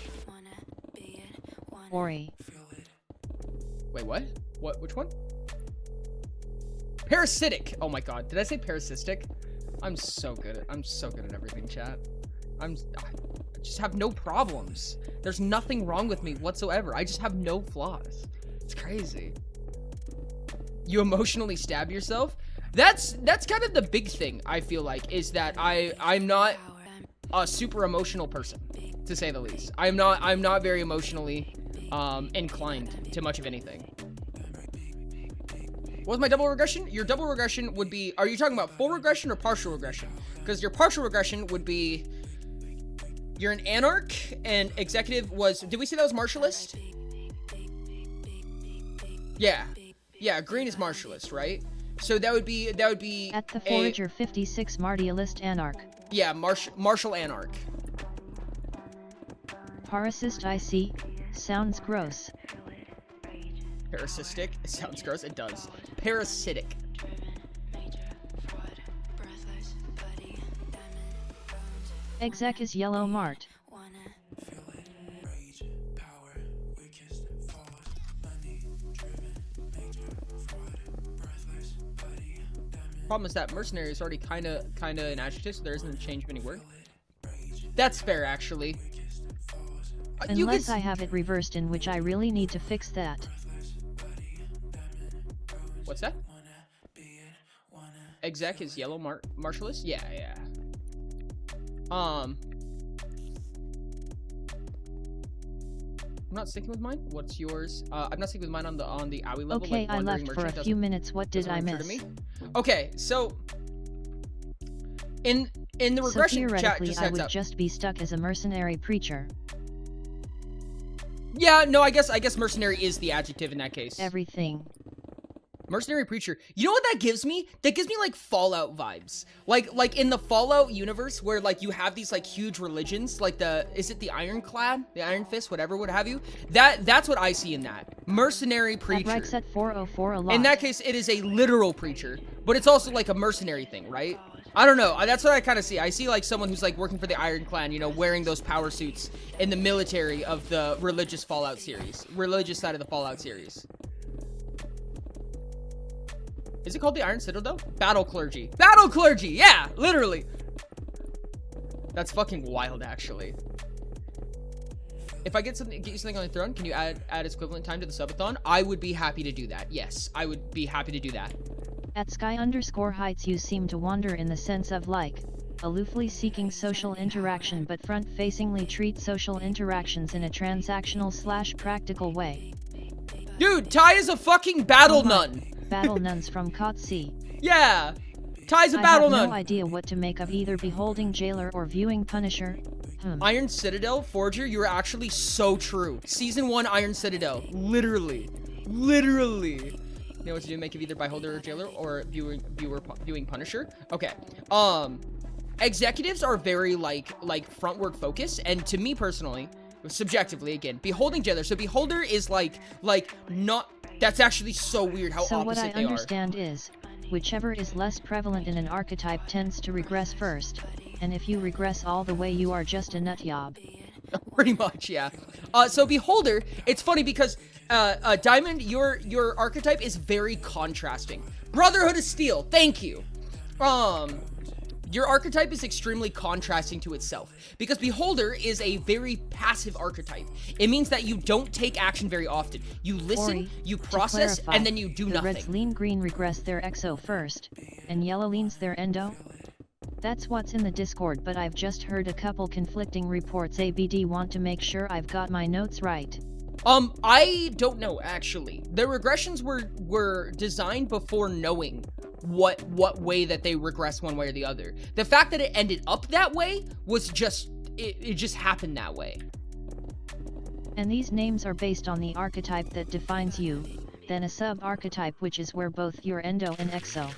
Ori. Wait, what? What? Which one? Parasitic. Oh my god, did I say parasistic? I'm so good at everything, chat. I just have no problems. There's nothing wrong with me whatsoever. I just have no flaws. It's crazy. You emotionally stab yourself? That's kind of the big thing, I feel like, is that I'm not a super emotional person, to say the least. I'm not very emotionally inclined to much of anything. What was my double regression? Your double regression would be, are you talking about full regression or partial regression? Because your partial regression would be, you're an anarch, and executive was, did we say that was martialist? Yeah, green is martialist, right? So that would be At the Forager 56 Martialist Anarch. Yeah, martial anarch. Parasist IC. Sounds gross. Parasistic? It sounds gross. It does. Parasitic. Exec is Yellow Mart. Problem is that mercenary is already kind of an adjective, so there isn't a change of any word. That's fair, actually. Unless I have it reversed, in which I really need to fix that. What's that? Exec is yellow martialist? Yeah. I'm not sticking with mine. What's yours? I'm not sticking with mine on the owie level. Okay, like I left for a few minutes. What did I miss? Okay, so in the regression so chat, theoretically, just I heads would up. just be stuck as a mercenary preacher. Yeah, no, I guess mercenary is the adjective in that case. Everything. Mercenary preacher. You know what that gives me? That gives me like Fallout vibes. Like in the Fallout universe where like you have these like huge religions, like is it the Ironclad? The Iron Fist, whatever, what have you? That's what I see in that. Mercenary preacher. That Rexet 404 a lot. In that case, it is a literal preacher, but it's also like a mercenary thing, right? I don't know. That's what I kind of see. I see like someone who's like working for the Iron Clan, you know, wearing those power suits in the military of the religious Fallout series. Religious side of the Fallout series. Is it called the Iron Citadel? Battle Clergy. Battle Clergy! Yeah, literally. That's fucking wild, actually. If I get you something on the throne, can you add its equivalent time to the subathon? I would be happy to do that. Yes, I would be happy to do that. At Sky_Heights you seem to wander in the sense of like, aloofly seeking social interaction but front-facingly treat social interactions in a transactional/practical way. Dude, Ty is a fucking battle nun! Battle nuns from Kotzi. Yeah! Ty's a battle nun! I have no idea what to make of either Beholding Jailer or Viewing Punisher. Iron Citadel, Forger, you were actually so true. Season 1 Iron Citadel. Literally. You know what to do, make of either Beholder or Jailer or Viewing Punisher? Okay. Executives are very like frontward focused, and to me personally, subjectively again, Beholding Jailer. So Beholder is like not. That's actually so weird how so opposite they are. So what I understand is, whichever is less prevalent in an archetype tends to regress first, and if you regress all the way you are just a nut job. Pretty much, yeah. So Beholder, it's funny because Diamond, your archetype is very contrasting. Brotherhood of Steel, thank you. Your archetype is extremely contrasting to itself because Beholder is a very passive archetype. It means that you don't take action very often. You listen, Ori, you process, clarify, and then you do the nothing. Reds lean green regress their exo first, and yellow leans their endo? That's what's in the Discord, but I've just heard a couple conflicting reports. ABD want to make sure I've got my notes right. I don't know actually. The regressions were designed before knowing what way that they regress one way or the other. The fact that it ended up that way was just it just happened that way. And these names are based on the archetype that defines you, then a sub-archetype which is where both your endo and exo.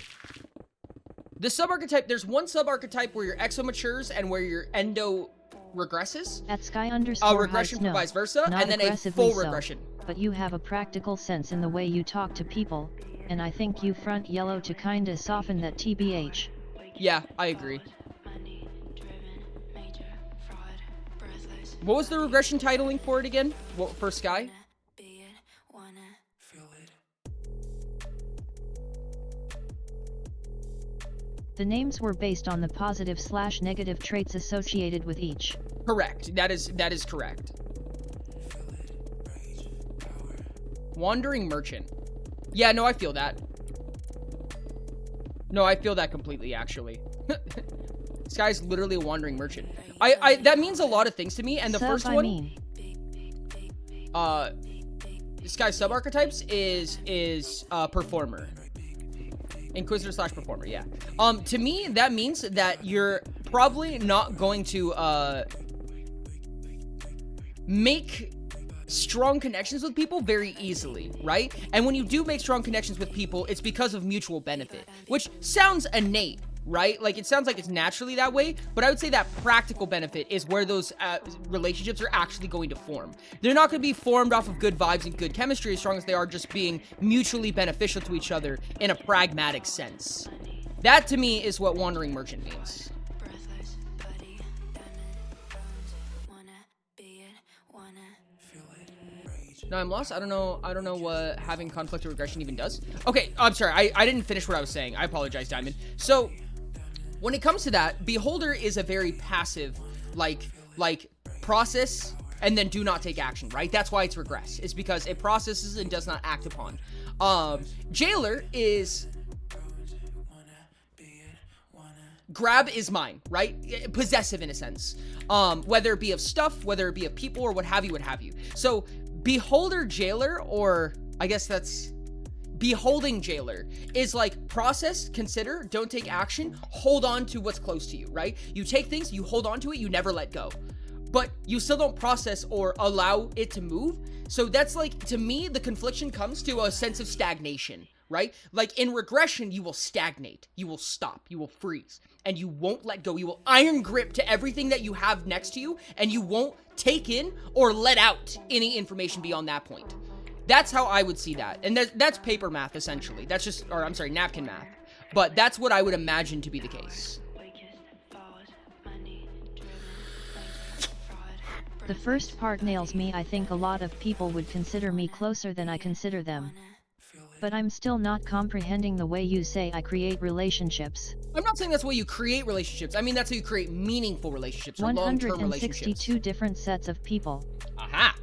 The sub-archetype, there's one sub-archetype where your exo matures and where your endo regresses. At Sky_Heights, regression for vice versa, not and then a aggressively full regression. But you have a practical sense in the way you talk to people, and I think you front yellow to kinda soften that TBH. Yeah, I agree. What was the regression titling for it again? What, for Sky? The names were based on the positive/negative traits associated with each. Correct. That is correct. Wandering Merchant. Yeah, no, I feel that. No, I feel that completely, actually. This guy's literally a wandering merchant. That means a lot of things to me, and the first one... this guy's sub-archetypes is performer. Inquisitor / performer, yeah. To me, that means that you're probably not going to, make strong connections with people very easily, right? And when you do make strong connections with people, it's because of mutual benefit, which sounds innate, right? Like, it sounds like it's naturally that way, but I would say that practical benefit is where those relationships are actually going to form. They're not going to be formed off of good vibes and good chemistry as strong as they are just being mutually beneficial to each other in a pragmatic sense. That, to me, is what Wandering Merchant means. No, I'm lost. I don't know what having conflict or regression even does. Okay, I'm sorry. I didn't finish what I was saying. I apologize, Diamond. So, when it comes to that, Beholder is a very passive, like process and then do not take action, right? That's why it's regress. It's because it processes and does not act upon. Jailer is... Grab is mine, right? Possessive in a sense. Whether it be of stuff, whether it be of people, or what have you. So, Beholder Jailer, or I guess that's Beholding Jailer, is like process, consider, don't take action, hold on to what's close to you, right? You take things, you hold on to it, you never let go. But you still don't process or allow it to move. So that's like, to me, the confliction comes to a sense of stagnation, right? Like in regression, you will stagnate, you will stop, you will freeze, and you won't let go. You will iron grip to everything that you have next to you, and you won't take in or let out any information beyond that point. That's how I would see that. And that's paper math, essentially. That's just, or I'm sorry, napkin math. But that's what I would imagine to be the case. The first part nails me. I think a lot of people would consider me closer than I consider them. But I'm still not comprehending the way you say I create relationships. I'm not saying that's the way you create relationships. I mean, that's how you create meaningful relationships or long-term relationships. 162 different sets of people. Aha!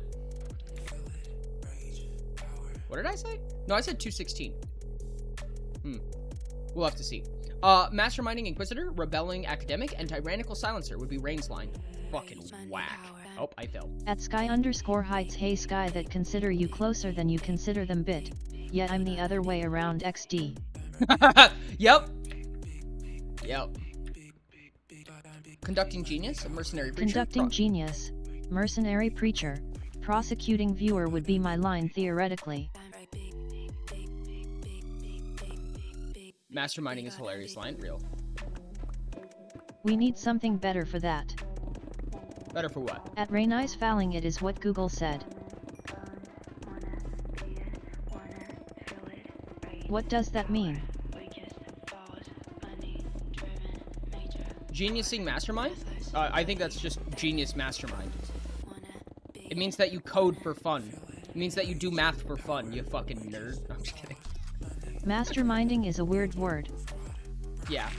What did I say? No, I said 216. We'll have to see. Masterminding Inquisitor, Rebelling Academic, and Tyrannical Silencer would be Rain's line. Fucking whack. Oh, I fell. At Sky_Heights, hey Sky, that consider you closer than you consider them bit. Yet I'm the other way around XD. Yep. Conducting Genius, a Mercenary Preacher. Conducting Genius, Mercenary Preacher. Prosecuting Viewer would be my line theoretically. Masterminding is hilarious line, real. We need something better for that. Better for what? At Rainice fouling it is what Google said. What does that mean? Geniusing Mastermind? I think that's just Genius Mastermind. It means that you code for fun. It means that you do math for fun, you fucking nerd. I'm just kidding. Masterminding is a weird word. Yeah.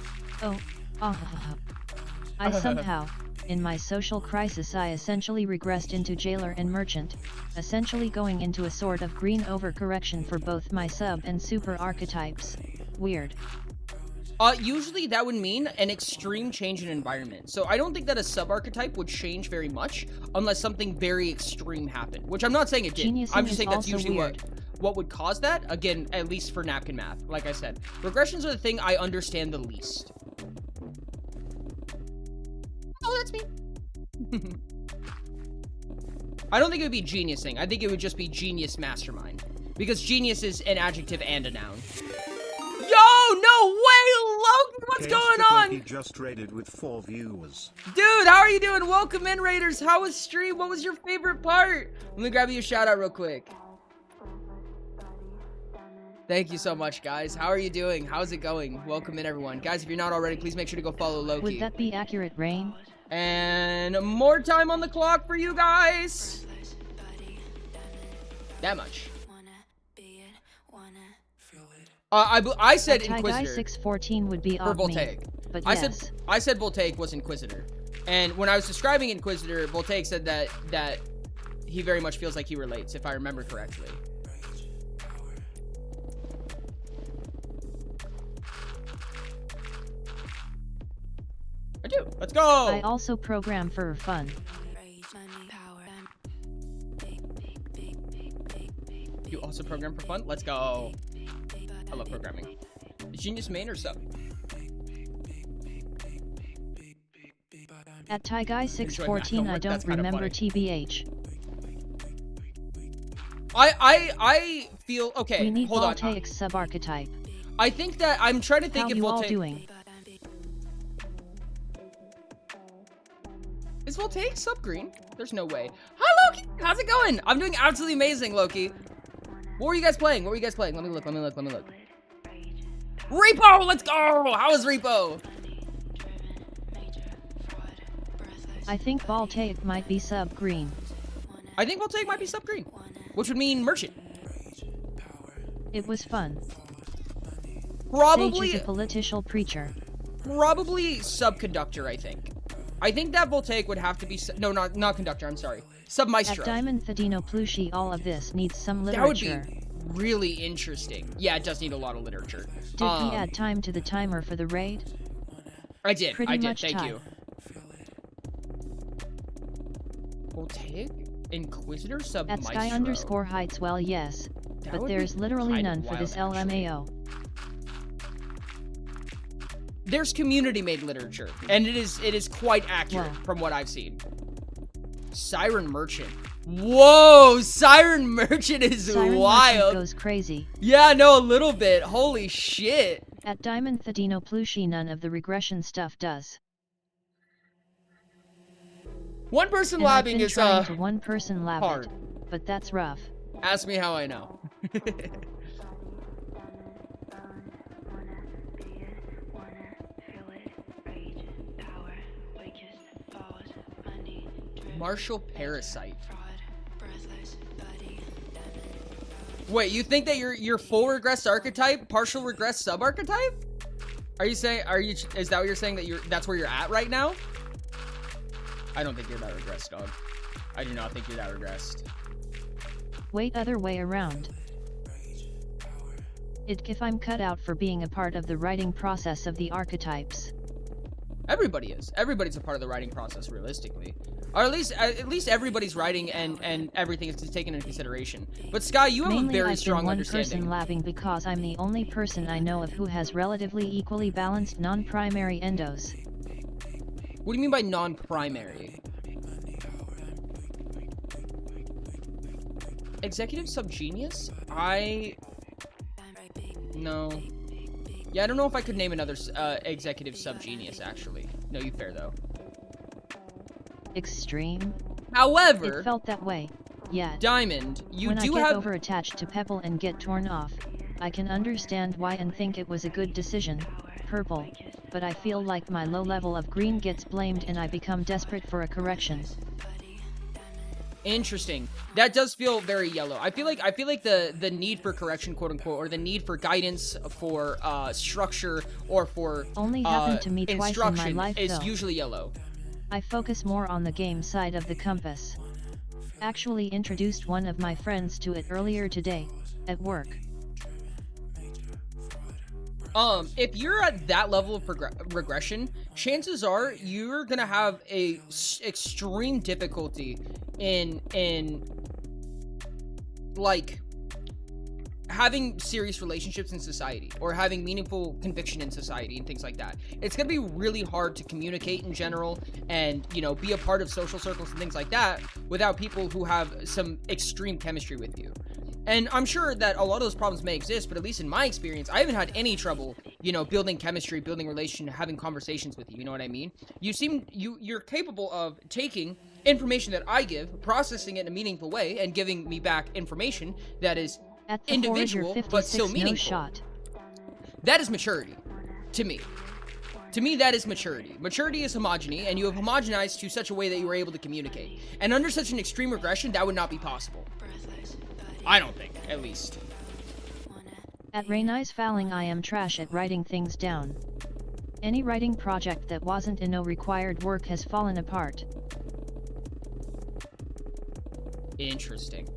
I somehow, in my social crisis, I essentially regressed into Jailer and Merchant, essentially going into a sort of green overcorrection for both my sub and super archetypes. Weird. Usually that would mean an extreme change in environment. So I don't think that a sub-archetype would change very much unless something very extreme happened, which I'm not saying it did. I'm just saying that's usually what would cause that. Again, at least for napkin math, like I said. Regressions are the thing I understand the least. Oh, that's me. I don't think it would be geniusing. I think it would just be genius mastermind. Because genius is an adjective and a noun. Yo, no way, Logan, what's going on? He just raided with 4 viewers. Dude, how are you doing? Welcome in, Raiders. How was stream? What was your favorite part? Let me grab you a shout out real quick. Thank you so much, guys. How are you doing? How's it going? Welcome in, everyone. Guys, if you're not already, please make sure to go follow Loki. Would that be accurate, Rain? And more time on the clock for you guys. That much. I said Inquisitor. Guy 614 would be for off me, Voltaic. but I yes. said Voltaic was Inquisitor. And when I was describing Inquisitor, Voltaic said that he very much feels like he relates, if I remember correctly. I do. Let's go. I also program for fun. You also program for fun? Let's go. I love programming. Genius main or sub? At Guy 614, I don't remember TBH. I feel okay. We need hold on. Voltaic's sub-archetype. I think that I'm trying to think How if you all Voltaic doing? Is Voltaic sub green? There's no way. Hi Loki, how's it going? I'm doing absolutely amazing, Loki. What were you guys playing? Let me look. Repo, let's go. How is Repo? I think Voltaic might be sub-green. I think Voltaic might be sub green, which would mean merchant. It was fun. Probably Sage is a political preacher. Probably subconductor, I think. I think that Voltaic would have to be no, not conductor. I'm sorry, sub maestro. At Diamond Thadino Plushi, all of this needs some That would literature. be really interesting. Yeah, it does need a lot of literature. Did he add time to the timer for the raid? I did. Pretty I did. much Thank time. you. Voltaic Inquisitor sub At maestro. Sky_Heights, well, yes, That but would there's be literally kind of none for wild, this actually. LMAO. There's community-made literature, and it is quite accurate Whoa. from what I've seen. Siren Merchant. Whoa, Siren Merchant is Siren wild. Merchant goes crazy. Yeah, no, a little bit. Holy shit. At Diamond Thadino Plushi, none of the regression stuff does. One person And I've labbing been is trying to one person lab hard. it, but that's rough. Ask me how I know. Martial Parasite. Wait, you think that you're full regress archetype, partial regress sub archetype? Is that what you're saying, that that's where you're at right now? I don't think you're that regressed, dog. I do not think you're that regressed. Wait, other way around. If I'm cut out for being a part of the writing process of the archetypes. Everybody is. Everybody's a part of the writing process, realistically. Or at least everybody's writing and everything is taken into consideration. But Sky, you have Mainly, a very I've strong been one understanding. person labbing because I'm the only person I know of who has relatively equally balanced non-primary endos. What do you mean by non-primary? Executive Subgenius? No. Yeah, I don't know if I could name another Executive Subgenius, actually. No, you fair, though. Extreme? However... It felt that way. Yeah. Diamond, you when do I get have... over-attached to Pebble and get torn off, I can understand why and think it was a good decision, Purple, but I feel like my low level of green gets blamed and I become desperate for a correction. Interesting. That does feel very yellow. I feel like the need for correction, quote unquote, or the need for guidance, for structure, or for Only happened to me twice in my instruction life, is though. usually yellow. I focus more on the game side of the compass. Actually introduced one of my friends to it earlier today, at work. If you're at that level of regression, chances are you're gonna have a extreme difficulty in like having serious relationships in society, or having meaningful conviction in society and things like that. It's gonna be really hard to communicate in general and, you know, be a part of social circles and things like that without people who have some extreme chemistry with you. And I'm sure that a lot of those problems may exist, but at least in my experience, I haven't had any trouble, you know, building chemistry, building relation, having conversations with you. You know what I mean? You're capable of taking information that I give, processing it in a meaningful way, and giving me back information that is At the Forager individual, but still 56 no meaningful. shot. That is maturity, to me. To me, that is maturity. Maturity is homogeny, and you have homogenized to such a way that you were able to communicate. And under such an extreme regression, that would not be possible. I don't think, at least. At Rainey's Fouling, I am trash at writing things down. Any writing project that wasn't in no required work has fallen apart. Interesting.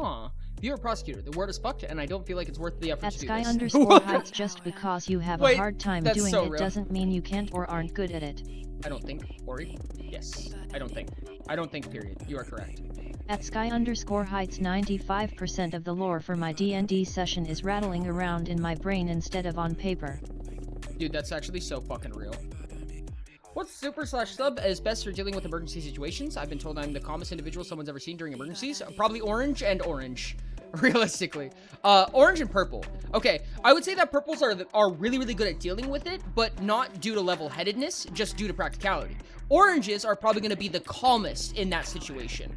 Huh. If you're a prosecutor, the word is fucked, and I don't feel like it's worth the effort At to do Sky this. underscore heights, just because you have Wait, a hard time that's doing so it real. doesn't mean you can't or aren't good at it. I don't think, Ori. Yes. I don't think. I don't think, period. You are correct. At Sky underscore heights, 95% of the lore for my D&D session is rattling around in my brain instead of on paper. Dude, that's actually so fucking real. What's super slash sub is best for dealing with emergency situations? I've been told I'm the calmest individual someone's ever seen during emergencies. Probably orange and orange, realistically. Orange and purple. Okay, I would say that purples are really, really good at dealing with it, but not due to level-headedness, just due to practicality. Oranges are probably going to be the calmest in that situation.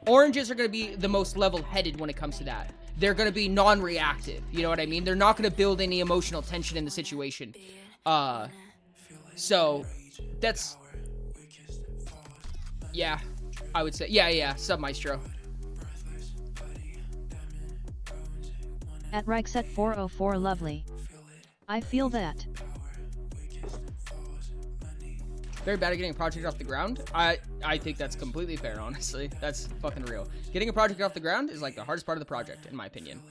Oranges are going to be the most level-headed when it comes to that. They're going to be non-reactive, you know what I mean? They're not going to build any emotional tension in the situation. So, that's... Yeah, I would say... Yeah, Sub Maestro. At Reichset 404 lovely. I feel that. Very bad at getting a project off the ground. I think that's completely fair, honestly. That's fucking real. Getting a project off the ground is like the hardest part of the project, in my opinion.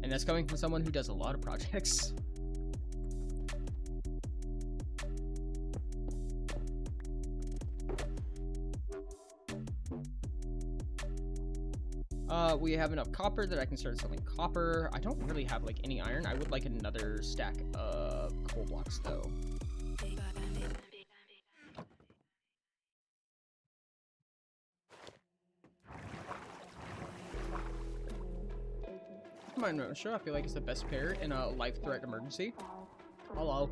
And that's coming from someone who does a lot of projects. We have enough copper that I can start selling copper. I don't really have like any iron. I would like another stack of coal blocks though. Come on, Rocha. I feel like it's the best pair in a life threat emergency. Hello.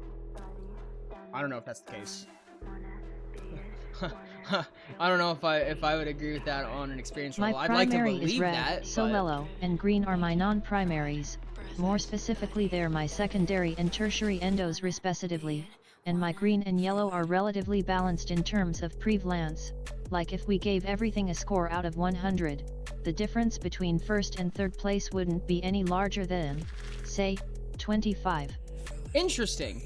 I don't know if that's the case. I don't know if I would agree with that on an experience My level. I'd like to primary believe is red, that. Solello, and green are my non-primaries. More specifically, they're my secondary and tertiary endos respectively, and my green and yellow are relatively balanced in terms of prevalence. Like if we gave everything a score out of 100, the difference between first and third place wouldn't be any larger than, say, 25. Interesting.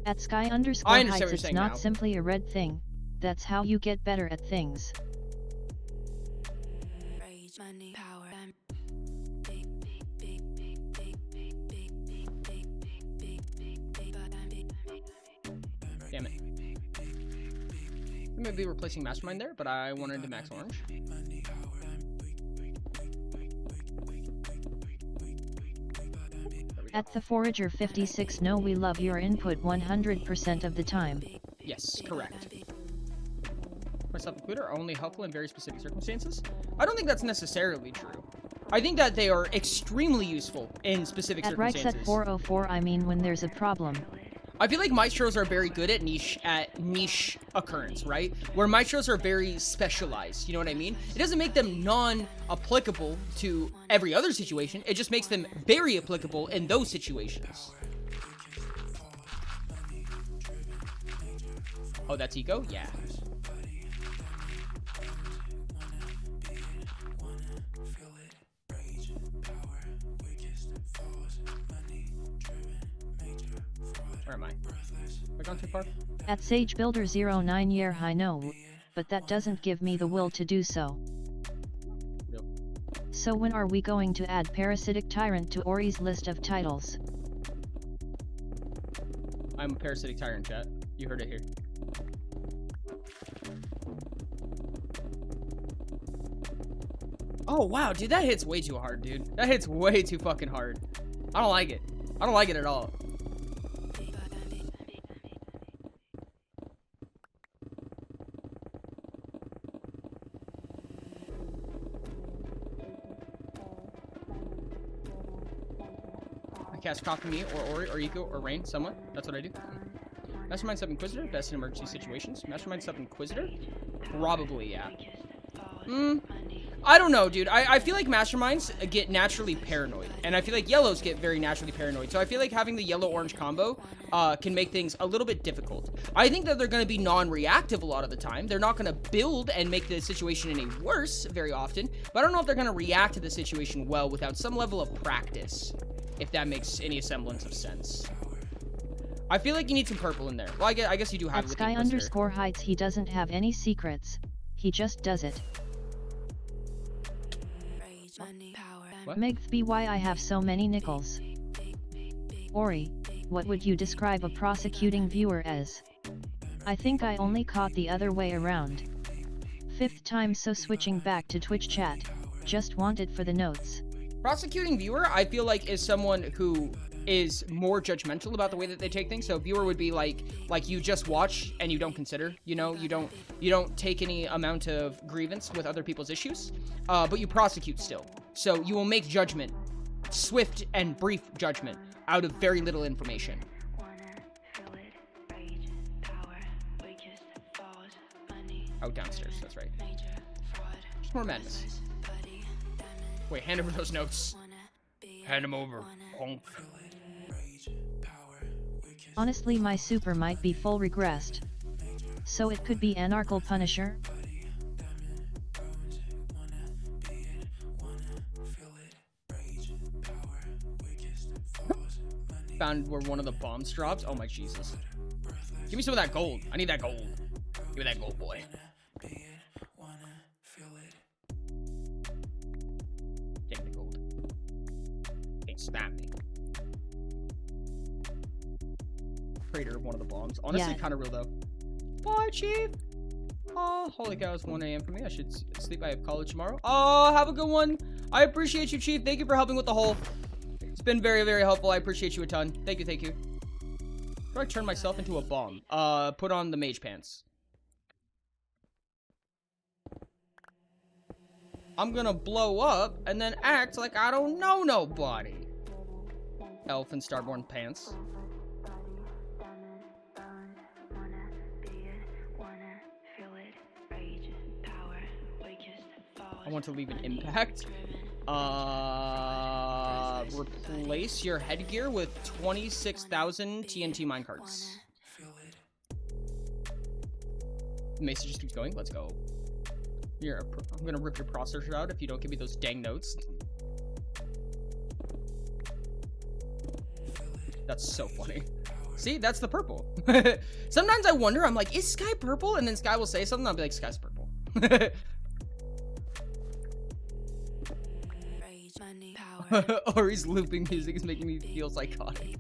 At Sky underscore I understand heights, what you're it's saying not now. simply a red thing. That's how you get better at things. Damn it. I may be replacing Mastermind there, but I wanted to max orange. At the Forager 56, no, we love your input 100% of the time. Yes, correct. Myself included are only helpful in very specific circumstances. I don't think that's necessarily true. I think that they are extremely useful in specific At circumstances. Reichset 404, I mean when there's a problem. I feel like maestros are very good at niche occurrence, right? Where maestros are very specialized, you know what I mean? It doesn't make them non-applicable to every other situation, it just makes them very applicable in those situations. Oh, that's Eco? Yeah. Where am I? Have I gone too far? At Sage Builder 09 year high, no, but that doesn't give me the will to do so. Yep. So when are we going to add Parasitic Tyrant to Ori's list of titles? I'm a Parasitic Tyrant, chat. You heard it here. Oh, wow, dude, that hits way too hard, dude. That hits way too fucking hard. I don't like it. I don't like it at all. cast Copy Me, or Ori, or Eco, or Rain, someone. That's what I do. Mastermind Sub Inquisitor, best in emergency situations. Mastermind Sub Inquisitor? Probably, yeah. I don't know, dude. I feel like Masterminds get naturally paranoid. And I feel like Yellows get very naturally paranoid. So I feel like having the yellow-orange combo can make things a little bit difficult. I think that they're going to be non-reactive a lot of the time. They're not going to build and make the situation any worse very often. But I don't know if they're going to react to the situation well without some level of practice. If that makes any semblance of sense. I feel like you need some purple in there. Well, I guess you do have it with the Inquisitor. Sky_heights, he doesn't have any secrets. He just does it. What? Megth why I have so many nickels. Ori, what would you describe a prosecuting viewer as? I think I only caught the other way around. 5th time, so switching back to Twitch chat. Just wanted for the notes. Prosecuting viewer, I feel like, is someone who is more judgmental about the way that they take things. So viewer would be like you just watch and you don't consider, you know, you don't take any amount of grievance with other people's issues, but you prosecute still. So you will make judgment, swift and brief judgment, out of very little information. Out downstairs, that's right. Just more madness. Wait, hand over those notes. Hand them over. Honk. Honestly, my super might be full regressed. So it could be Anarchal Punisher? Found where one of the bombs dropped. Oh my Jesus. Give me some of that gold. I need that gold. Give me that gold, boy. Take the gold. Can't stab me. Crater of one of the bombs. Honestly, kind of real though. Bye, Chief. Oh, holy cow, it's 1 a.m. for me. I should sleep. I have college tomorrow. Oh, have a good one. I appreciate you, Chief. Thank you for helping with the hole. It's been very, very helpful. I appreciate you a ton. Thank you, thank you. How do I turn myself into a bomb? Put on the mage pants. I'm gonna blow up and then act like I don't know nobody. Elf and Starborn pants. I want to leave an impact. Replace your headgear with 26,000 TNT minecarts. Mesa just keeps going. Let's go. I'm gonna rip your processor out if you don't give me those dang notes. That's so funny. See, that's the purple. Sometimes I wonder, I'm like, is Sky purple? And then Sky will say something, I'll be like, Sky's purple. Ori's looping music is making me feel psychotic.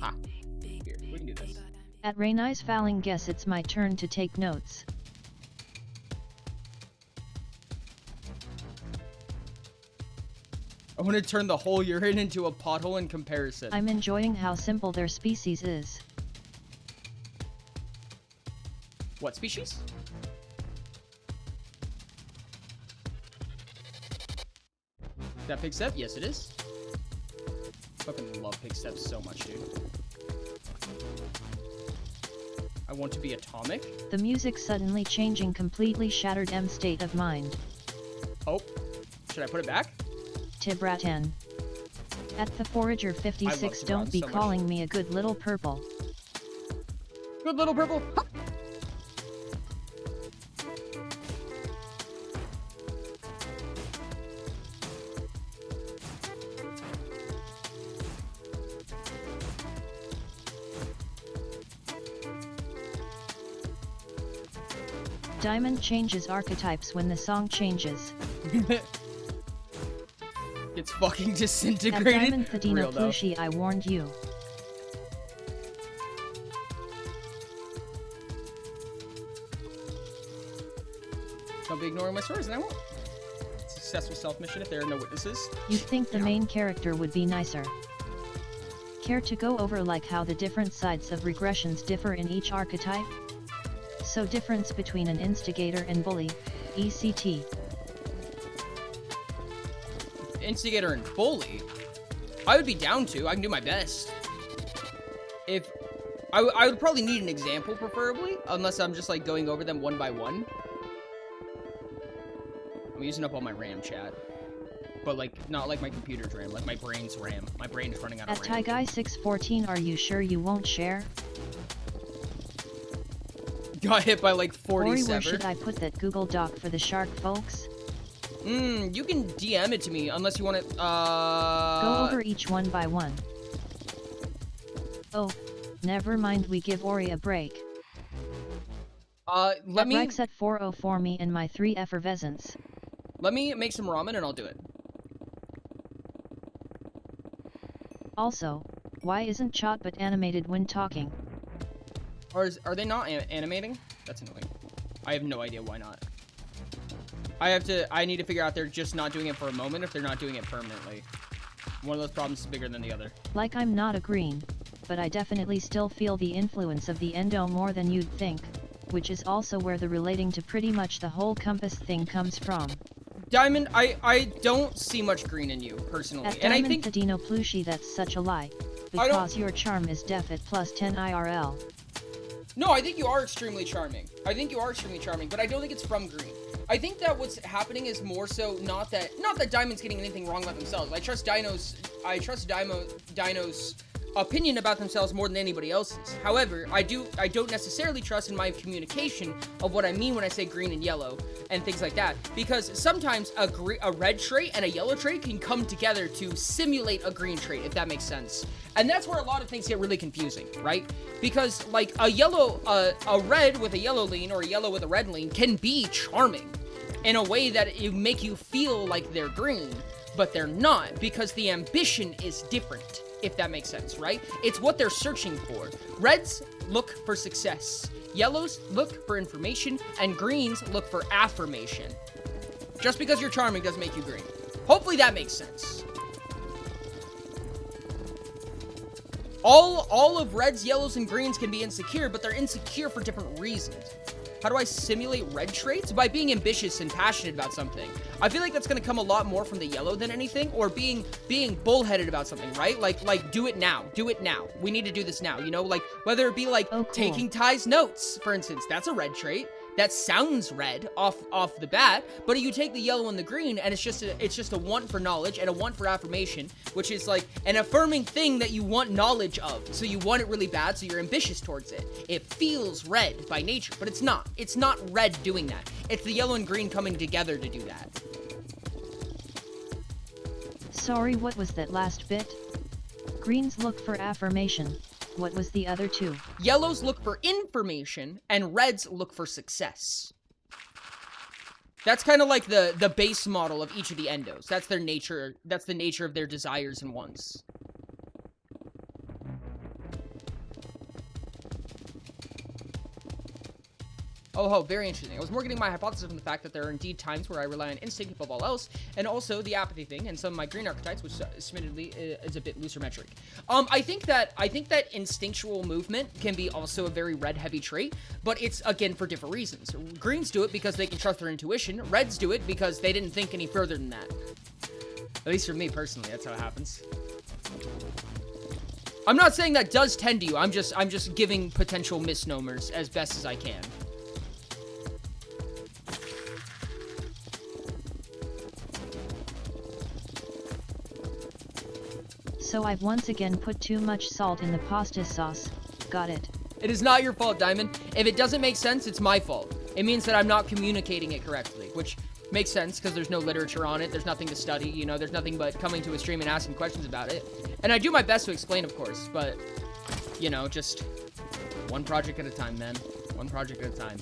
Ah, here, we can do this. At Rainey's fouling guess, it's my turn to take notes. I want to turn the whole urine into a pothole in comparison. I'm enjoying how simple their species is. What species? Is that Pig Step? Yes, it is. Fucking love Pig Step so much, dude. I want to be atomic. The music suddenly changing completely shattered M state of mind. Oh, should I put it back? Tibratan. At the Forager 56, don't be so calling me a good little purple. Good little purple. Ha! Diamond changes archetypes when the song changes. It's fucking disintegrated. At Diamond Thadino Plushi, I warned you. Don't be ignoring my stories, and I won't. Successful self-mission if there are no witnesses. You think the main character would be nicer. Care to go over like how the different sides of regressions differ in each archetype? So difference between an instigator and bully, ECT. Instigator and bully? I would be down to. I can do my best. If I would probably need an example, preferably, unless I'm just like going over them one by one. I'm using up all my RAM, chat, but like not like my computer's RAM, like my brain's RAM. My brain is running out of RAM. At TyGuy614, are you sure you won't share? Got hit by like 47. Ori, where should I put that Google Doc for the shark folks? You can DM it to me unless you want it. Go over each one by one. Oh, never mind. We give Ori a break. Let me. Rex at 404 me and my 3 effervescence. Let me make some ramen and I'll do it. Also, why isn't Chotbot animated when talking? Or are they not animating? That's annoying. I have no idea why not. I need to figure out they're just not doing it for a moment if they're not doing it permanently. One of those problems is bigger than the other. Like, I'm not a green, but I definitely still feel the influence of the endo more than you'd think, which is also where the relating to pretty much the whole compass thing comes from. Diamond, I don't see much green in you, personally. At And I Diamond think Thadino Plushie, that's such a lie, because your charm is def at +10 IRL. No, I think you are extremely charming. I think you are extremely charming, but I don't think it's from green. I think that what's happening is more so not that Diamond's getting anything wrong about themselves. I trust Dino's opinion about themselves more than anybody else's. However, I don't necessarily trust in my communication of what I mean when I say green and yellow and things like that, because sometimes a red trait and a yellow trait can come together to simulate a green trait, if that makes sense. And that's where a lot of things get really confusing, right? Because like a red with a yellow lean or a yellow with a red lean can be charming in a way that it make you feel like they're green, but they're not, because the ambition is different, if that makes sense, right? It's what they're searching for. Reds look for success, yellows look for information, and greens look for affirmation. Just because you're charming doesn't make you green. Hopefully that makes sense. All of reds, yellows, and greens can be insecure, but they're insecure for different reasons. How do I simulate red traits? By being ambitious and passionate about something. I feel like that's gonna come a lot more from the yellow than anything, or being bullheaded about something, right? Like do it now. Do it now. We need to do this now, you know? Like, whether it be like taking Ty's notes, for instance, that's a red trait. That sounds red off the bat, but you take the yellow and the green, and it's just a want for knowledge and a want for affirmation, which is like an affirming thing that you want knowledge of. So you want it really bad, so you're ambitious towards it. It feels red by nature, but it's not. It's not red doing that. It's the yellow and green coming together to do that. Sorry, what was that last bit? Greens look for affirmation. What was the other two? Yellows look for information, and reds look for success. That's kind of like the base model of each of the endos. That's their nature. That's the nature of their desires and wants. Oh, very interesting. I was more getting my hypothesis from the fact that there are indeed times where I rely on instinct above all else, and also the apathy thing, and some of my green archetypes, which admittedly is a bit looser metric. I think that instinctual movement can be also a very red-heavy trait, but it's, again, for different reasons. Greens do it because they can trust their intuition. Reds do it because they didn't think any further than that. At least for me, personally, that's how it happens. I'm not saying that does tend to you. I'm just giving potential misnomers as best as I can. So I've once again put too much salt in the pasta sauce. Got it. It is not your fault, Diamond. If it doesn't make sense, it's my fault. It means that I'm not communicating it correctly, which makes sense because there's no literature on it. There's nothing to study, you know, there's nothing but coming to a stream and asking questions about it. And I do my best to explain, of course, but, you know, just one project at a time, man. One project at a time.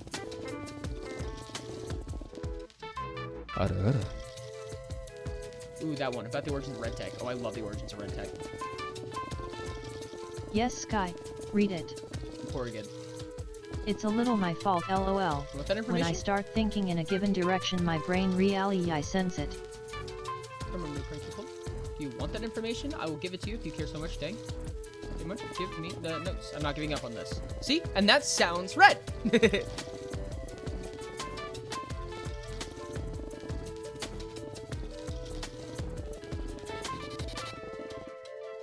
Ooh, that one. About the origins of Red Tech. Oh, I love the origins of Red Tech. Yes, Sky. Read it. Corrigan. It's a little my fault, lol. Want that information? When I start thinking in a given direction, my brain really I sense it. Remember the principle. If you want that information, I will give it to you if you care so much, dang. Pretty much, give me the notes. I'm not giving up on this. See? And that sounds red.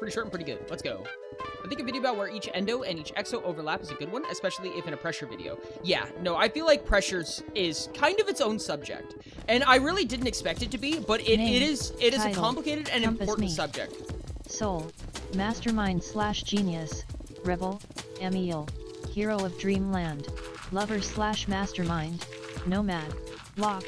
pretty short and pretty good. Let's go. I think a video about where each endo and each exo overlap is a good one, especially if in a pressure video. Yeah, no, I feel like pressures is kind of its own subject. And I really didn't expect it to be, but it is a title, complicated and compass important me. subject. Soul, Mastermind / Genius, Rebel, Emil, Hero of Dreamland, Lover / Mastermind, Nomad, Lock,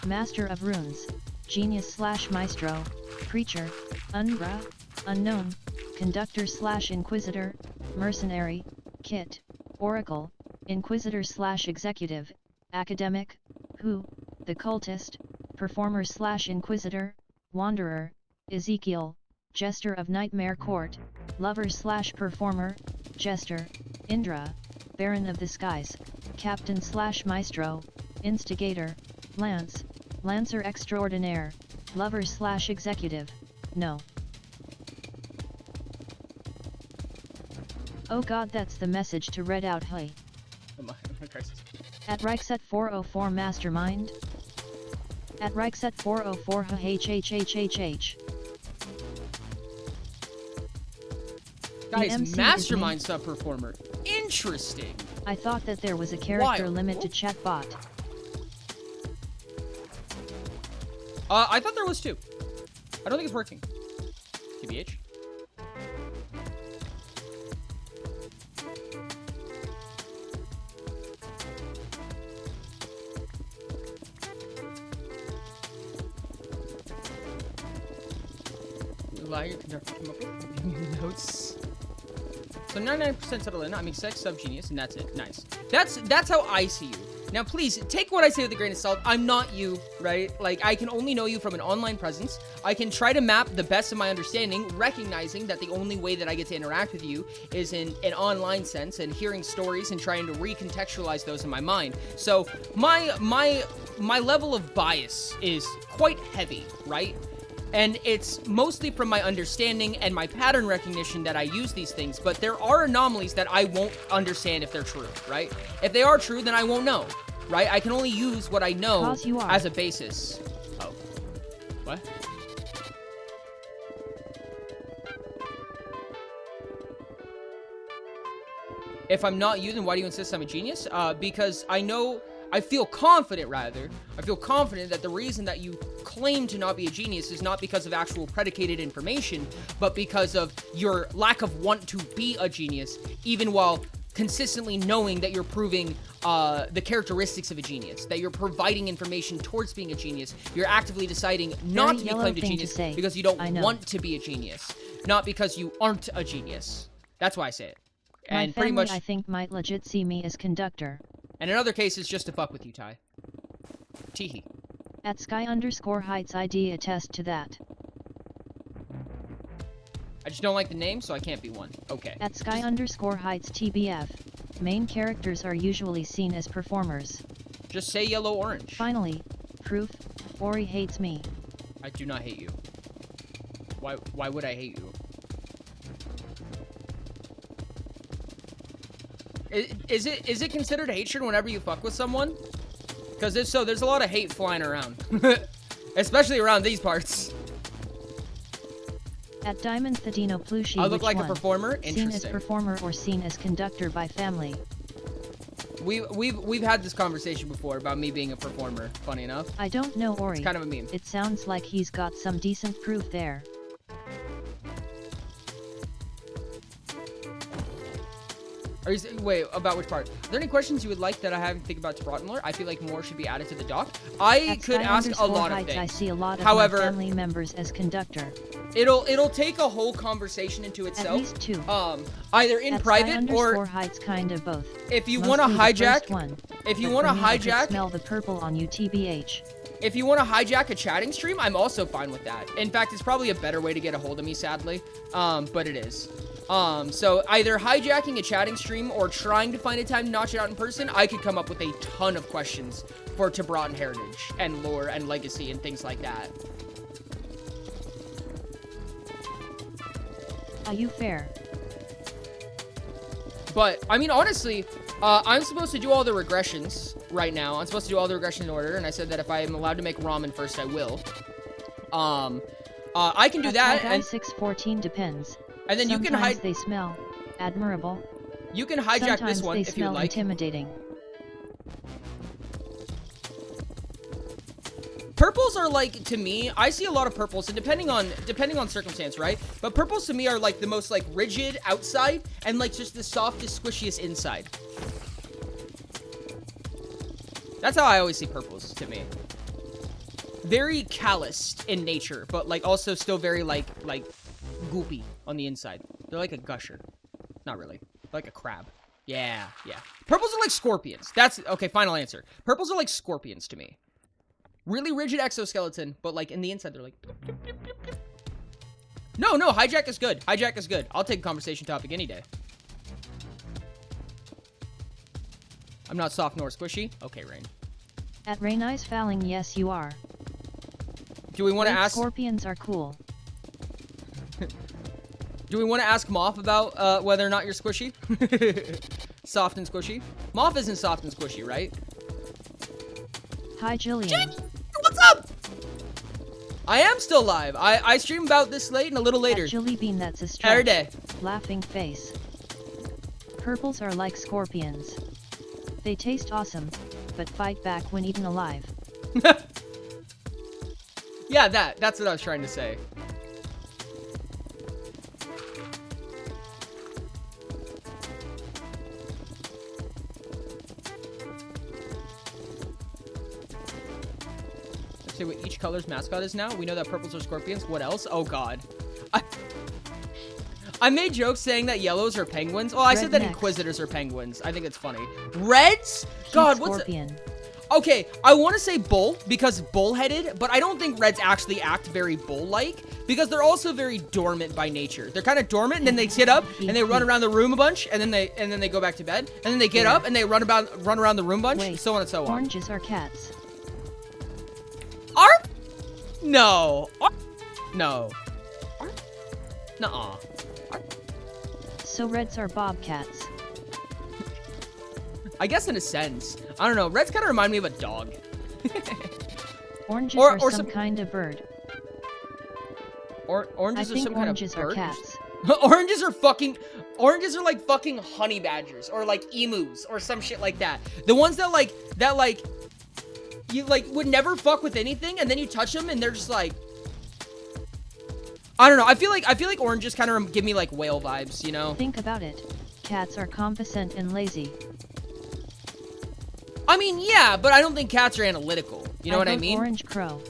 Master of Runes, Genius / Maestro, Preacher, Umbra, Unknown, Conductor / Inquisitor, Mercenary, Kit, Oracle, Inquisitor / Executive, Academic, Who, The Cultist, Performer / Inquisitor, Wanderer, Ezekiel, Jester of Nightmare Court, Lover / Performer, Jester, Indra, Baron of the Skies, Captain / Maestro, Instigator, Lance, Lancer Extraordinaire, Lover / Executive, No. Oh god, that's the message to read out. Hey. Oh my Christ. At Reichset404 Mastermind. At Reichset404 HHHHH. Guys, MC is Mastermind sub-performer. Interesting. I thought that there was a character Wild. limit to chat bot. I thought there was too. I don't think it's working. TBH. Liar conductor came up with notes. So 99% settle in. I'm exec sub genius, and that's it. Nice. That's how I see you. Now, please take what I say with a grain of salt. I'm not you, right? Like, I can only know you from an online presence. I can try to map the best of my understanding, recognizing that the only way that I get to interact with you is in an online sense and hearing stories and trying to recontextualize those in my mind. So my level of bias is quite heavy, right? And it's mostly from my understanding and my pattern recognition that I use these things, but there are anomalies that I won't understand if they're true, right? If they are true, then I won't know, right? I can only use what I know as a basis. Oh. What? If I'm not you, then why do you insist I'm a genius? Because I feel confident that the reason that you claim to not be a genius is not because of actual predicated information, but because of your lack of want to be a genius, even while consistently knowing that you're proving the characteristics of a genius, that you're providing information towards being a genius. You're actively deciding not to be claimed a genius because you don't want to be a genius, not because you aren't a genius. That's why I say it. And My family, I think, might legit see me as conductor. And in other cases, just to fuck with you, Ty. Teehee. At Sky_Heights ID attest to that. I just don't like the name, so I can't be one. Okay. At Sky_Heights TBF, main characters are usually seen as performers. Just say yellow orange. Finally, proof, Ori hates me. I do not hate you. Why would I hate you? Is it considered hatred whenever you fuck with someone? Because if so, there's a lot of hate flying around. Especially around these parts. At Diamond Thadino Plushi, I look like a performer? Seen as Interesting. performer or seen as conductor by family. We've had this conversation before about me being a performer, funny enough. I don't know Ori. It's kind of a meme. It sounds like he's got some decent proof there. Wait, about which part? Are there any questions you would like that I haven't think about to broaden lore? I feel like more should be added to the doc. I could ask a lot of things. I see a lot of However, my family members as conductor. It'll take a whole conversation into itself. At least two. Either in private or Heights, kind of both. If you want to hijack, Smell the purple on you, TBH. If you want to hijack a chatting stream, I'm also fine with that. In fact, it's probably a better way to get a hold of me, sadly. But it is. So either hijacking a chatting stream or trying to find a time to notch it out in person, I could come up with a ton of questions for Tabrat and heritage and lore and legacy and things like that. Are you fair? But, I mean, honestly, I'm supposed to do all the regressions right now. I'm supposed to do all the regressions in order, and I said that if I am allowed to make ramen first, I will. I can do that. And 614 depends. And then you can Sometimes hide. they smell admirable. You can hijack Sometimes this one they if you smell like. intimidating. Purples are like, to me, I see a lot of purples, and depending on circumstance, right? But purples to me are like the most like rigid outside and like just the softest, squishiest inside. That's how I always see purples to me. Very calloused in nature, but like also still very like goopy on the inside. They're like a gusher. Not really. Like a crab. Yeah. Purples are like scorpions. That's okay, final answer. Purples are like scorpions to me. Really rigid exoskeleton, but like in the inside they're like No, hijack is good. Hijack is good. I'll take a conversation topic any day. I'm not soft nor squishy. Okay, Rain. At Rainice Fouling, yes you are. Do we want to Red ask scorpions are cool. Do we want to ask Moth about whether or not you're squishy? Soft and squishy? Moth isn't soft and squishy, right? Hi Jillian. What's up? I am still live. I stream about this late and a little later. At Jillybean, that's a Every stretch. day. Laughing face. Purples are like scorpions. They taste awesome, but fight back when eaten alive. Yeah, that's what I was trying to say. Let's see what each color's mascot is now. We know that purples are scorpions. What else? Oh god. I made jokes saying that yellows are penguins. Well, I said that Rednecks. Inquisitors are penguins. I think it's funny. Reds? Cute God, what's scorpion. Okay, I want to say bull because bull-headed, but I don't think reds actually act very bull-like because they're also very dormant by nature. They're kind of dormant, and then they sit up and they run around the room a bunch, and then they go back to bed, and then they get up and they run around the room a bunch, Wait, so on and so on. Oranges are cats. Are? No. No. Nuh-uh. So reds are bobcats. I guess in a sense. I don't know. Reds kind of remind me of a dog. Oranges Or are some some kind of bird. Oranges I are think some kind of oranges are bird. cats. Oranges are like fucking honey badgers or like emus or some shit like that. The ones that you like would never fuck with anything, and then you touch them and they're just like, I don't know. I feel like oranges kind of give me like whale vibes, you know? Think about it. Cats are competent and lazy. I mean, yeah, but I don't think cats are analytical. You know what I vote mean? Orange crow.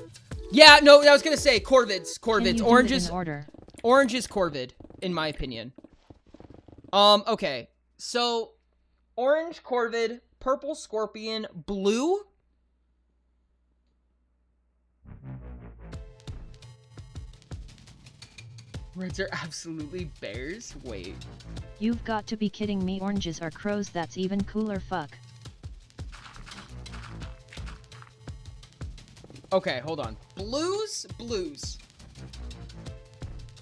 Yeah, no, I was gonna say corvids. Can you do it Oranges. in order? Orange is corvid, in my opinion. Okay. So, orange corvid, purple scorpion, blue. Reds are absolutely bears? Wait. You've got to be kidding me. Oranges are crows. That's even cooler. Fuck. Okay, hold on. Blues.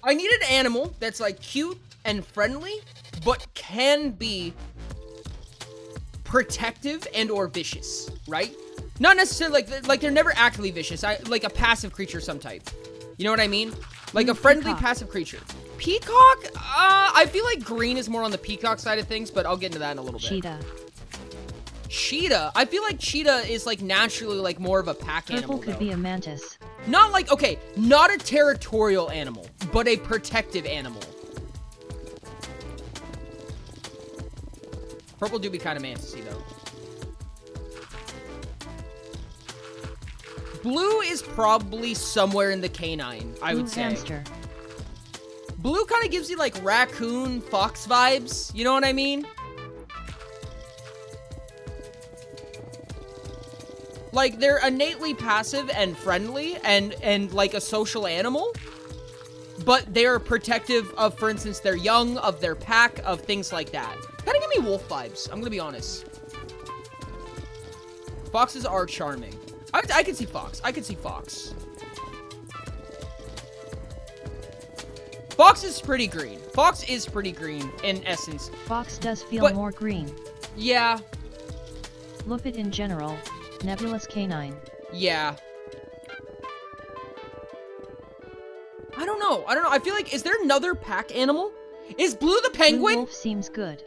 I need an animal that's like cute and friendly, but can be protective and or vicious, right? Not necessarily like they're never actively vicious. Like a passive creature of some type. You know what I mean? Like a friendly Peacock. passive creature. Peacock? I feel like green is more on the peacock side of things, but I'll get into that in a little bit. Cheetah. I feel like cheetah is like naturally like more of a pack animal. Purple could be a mantis. Not like, okay, not a territorial animal, but a protective animal. Purple do be kind of mantisy though. Blue is probably somewhere in the canine, I would say. Hamster. Blue kind of gives you like raccoon, fox vibes. You know what I mean? Like, they're innately passive and friendly and like a social animal. But they're protective of, for instance, their young, of their pack, of things like that. Kind of give me wolf vibes, I'm gonna be honest. Foxes are charming. I can see fox. I can see fox. Fox is pretty green. Fox is pretty green in essence. Fox does feel But- more green. Yeah, Lupit in general. Nebulous canine. yeah. I don't know. I feel like, is there another pack animal Is Blue the Blue penguin? wolf seems good.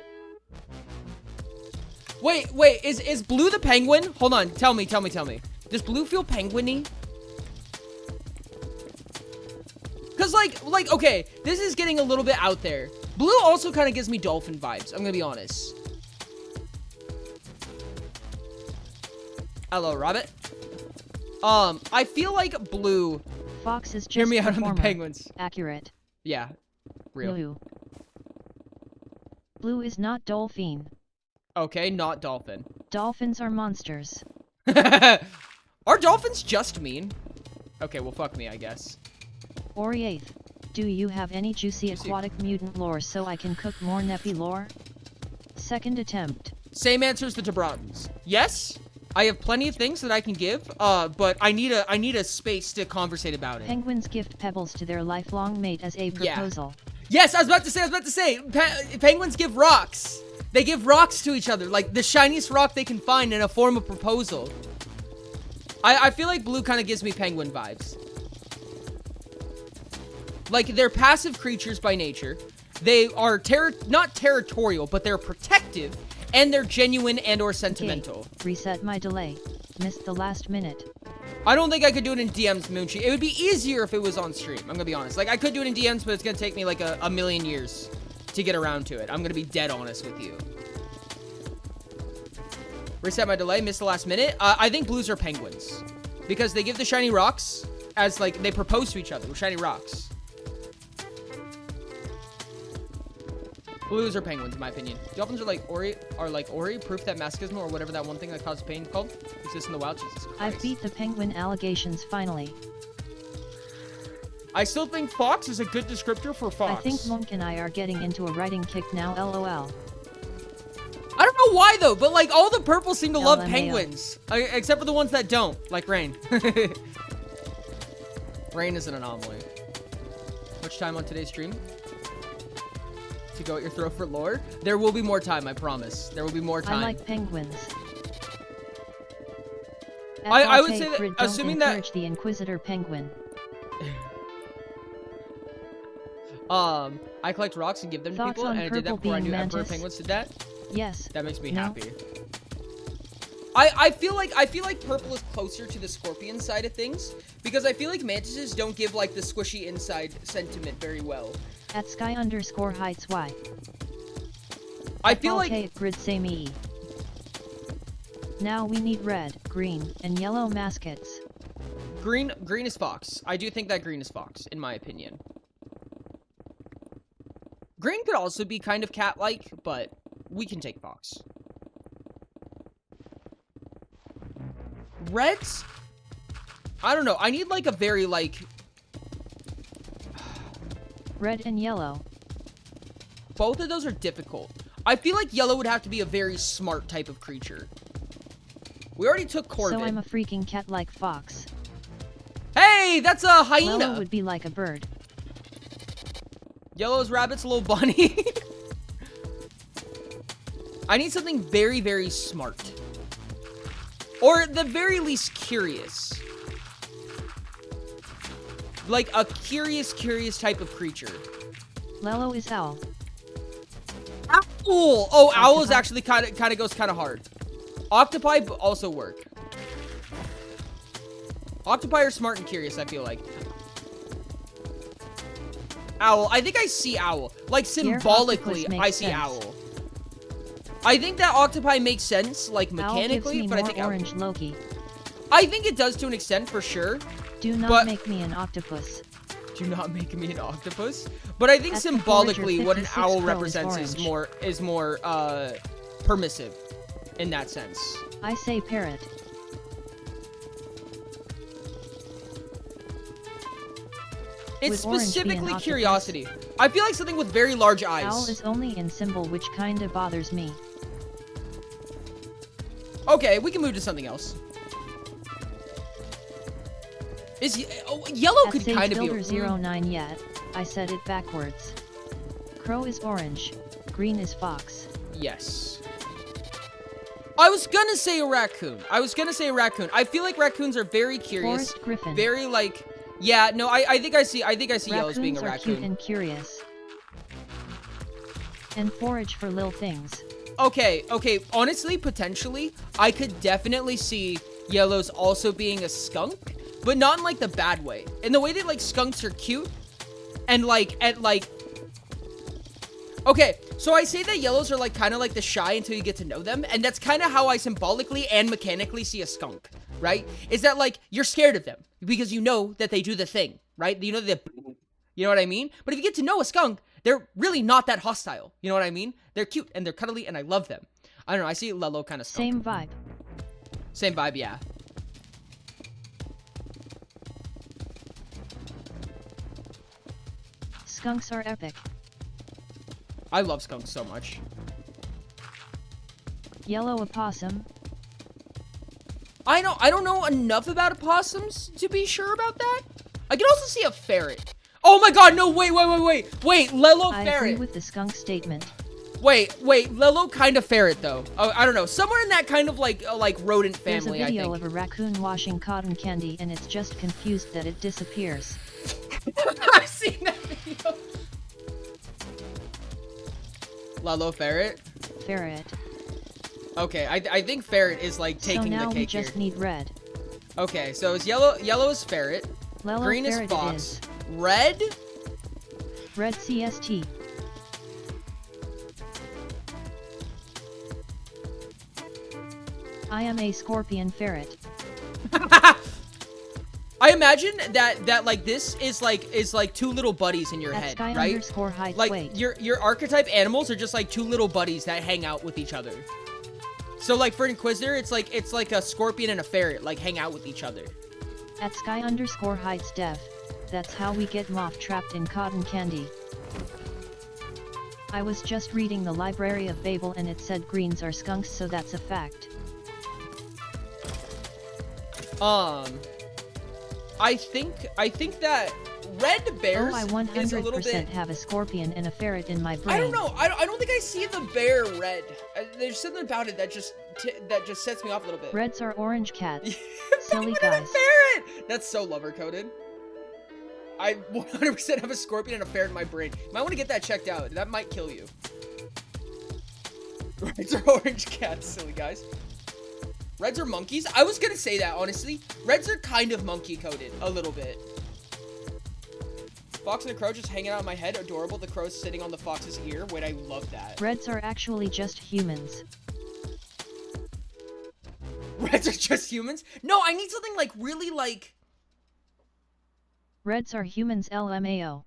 Wait, is Blue the penguin? Hold on, tell me. Does Blue feel penguin-y? Cause like, okay, this is getting a little bit out there. Blue also kind of gives me dolphin vibes, I'm gonna be honest. Hello, Rabbit. I feel like Blue... Fox is just Hear me out on the performer. penguins. Accurate. Yeah, real. Blue. Blue is not dolphin. Okay, not dolphin. Dolphins are monsters. Are dolphins just mean? Okay, well, fuck me, I guess. Oriath, do you have any juicy aquatic mutant lore so I can cook more Neppy lore? Second attempt. Same answers to Tobrottons. Yes, I have plenty of things that I can give, but I need a space to conversate about it. Penguins gift pebbles to their lifelong mate as a proposal. Yes, I was about to say, penguins give rocks. They give rocks to each other, like the shiniest rock they can find in a form of proposal. I feel like Blue kind of gives me penguin vibes. Like, they're passive creatures by nature. They are not territorial, but they're protective, and they're genuine and or sentimental. Okay, reset my delay. Missed the last minute. I don't think I could do it in DMs, Moonchi. It would be easier if it was on stream, I'm gonna be honest. Like, I could do it in DMs, but it's gonna take me like a million years to get around to it. I'm gonna be dead honest with you. Reset my delay, missed the last minute. I think Blues are penguins. Because they give the shiny rocks as, like, they propose to each other with shiny rocks. Blues are penguins, in my opinion. Dolphins are like Ori, proof that masochism or whatever that one thing that causes pain called exists in the wild. Jesus Christ. I've beat the penguin allegations finally. I still think fox is a good descriptor for fox. I think Monk and I are getting into a writing kick now, lol. I don't know why though, but like all the purple seem to love LMAO. penguins. Except for the ones that don't, like Rain. Rain is an anomaly. Much time on today's stream? To go at your throat for lore? There will be more time, I promise. There will be more time. I like penguins. I would say that, Grid, assuming don't that... encourage the Inquisitor penguin. I collect rocks and give them to Thoughts people, on and I did that purple before I being knew Emperor mantis? Penguins did that. Yes. That makes me No. happy. I feel like purple is closer to the scorpion side of things, because I feel like mantises don't give like the squishy inside sentiment very well. At Sky_Heights Y. I feel like at Grid say me. Now we need red, green, and yellow mascots. green is fox. I do think that green is fox, in my opinion. Green could also be kind of cat-like, but we can take fox. Reds? I don't know. I need like a very like... Red and yellow. Both of those are difficult. I feel like yellow would have to be a very smart type of creature. We already took Corvid. So I'm a freaking cat-like fox. Hey, that's a hyena! Yellow would be like a bird. Yellow's rabbit's little bunny. I need something very, very smart. Or at the very least curious. Like a curious type of creature. Lello is owl. Owl! Oh, owl is actually kind of goes kind of hard. Octopi also work. Octopi are smart and curious, I feel like. Owl. I think I see owl. Like, symbolically, octopus I makes see sense. owl. I think that octopi makes sense, like, mechanically, Owl gives me but I more think orange Loki. I think it does to an extent, for sure. Do not but- make me an octopus. Do not make me an octopus. But I think At the symbolically, what an 56 owl Pro is represents is more permissive in that sense. I say parrot. It's Would orange be an specifically octopus? curiosity. I feel like something with very large eyes. Owl is only in symbol, which kinda bothers me. Okay, we can move to something else. Yellow At could Sage kind of be. Builder 09 yet. I said it backwards. Crow is orange. Green is fox. Yes. I was gonna say a raccoon. I feel like raccoons are very curious. Forest griffin. Very like. Yeah, no, I think I see yellow as being a Raccoons are cute raccoon. and curious. And forage for little things. Okay, honestly, potentially, I could definitely see yellows also being a skunk, but not in, like, the bad way. In the way that, like, skunks are cute, and, like, okay, so I say that yellows are, like, kind of like the shy until you get to know them, and that's kind of how I symbolically and mechanically see a skunk, right? Is that, like, you're scared of them, because you know that they do the thing, right? You know that, you know what I mean? But if you get to know a skunk, they're really not that hostile. You know what I mean? They're cute and they're cuddly and I love them. I don't know. I see Lelo kind of skunk. Same vibe. Same vibe, yeah. Skunks are epic. I love skunks so much. Yellow opossum. I don't know enough about opossums to be sure about that. I can also see a ferret. Oh my god, no, wait, Lelo I ferret. agree with the skunk statement. Wait, Lelo kind of ferret though. Oh, I don't know, somewhere in that kind of like rodent family, There's a I video think. of a raccoon washing cotton candy and it's just confused that it disappears. I've seen that video. Lelo ferret? Ferret. Okay, I think ferret is like taking so now the we cake just here. need red. Okay, so it's yellow is ferret, Lelo green is ferret fox, it is. red? Red CST. I am a scorpion ferret. I imagine that like this is like two little buddies in your At head, sky right? underscore height, Like wait. your archetype animals are just like two little buddies that hang out with each other. So like for Inquisitor, it's like a scorpion and a ferret like hang out with each other. At sky underscore heights dev. That's how we get moth trapped in cotton candy. I was just reading the Library of Babel and it said greens are skunks, so that's a fact. I think that red bears Oh, I is a little 100% bit. have a scorpion and a ferret in my brain. I don't know. I don't think I see the bear red. There's something about it that just sets me off a little bit. Reds are orange cats. Silly Look at guys. that ferret! That's so lover coded. I 100% have a scorpion and a ferret in my brain. You might want to get that checked out. That might kill you. Reds are orange cats, silly guys. Reds are monkeys? I was gonna say that, honestly. Reds are kind of monkey coded, a little bit. Fox and a crow just hanging out in my head. Adorable. The crow's sitting on the fox's ear. Wait, I love that. Reds are actually just humans. Reds are just humans? No, I need something like really like... Reds are humans LMAO.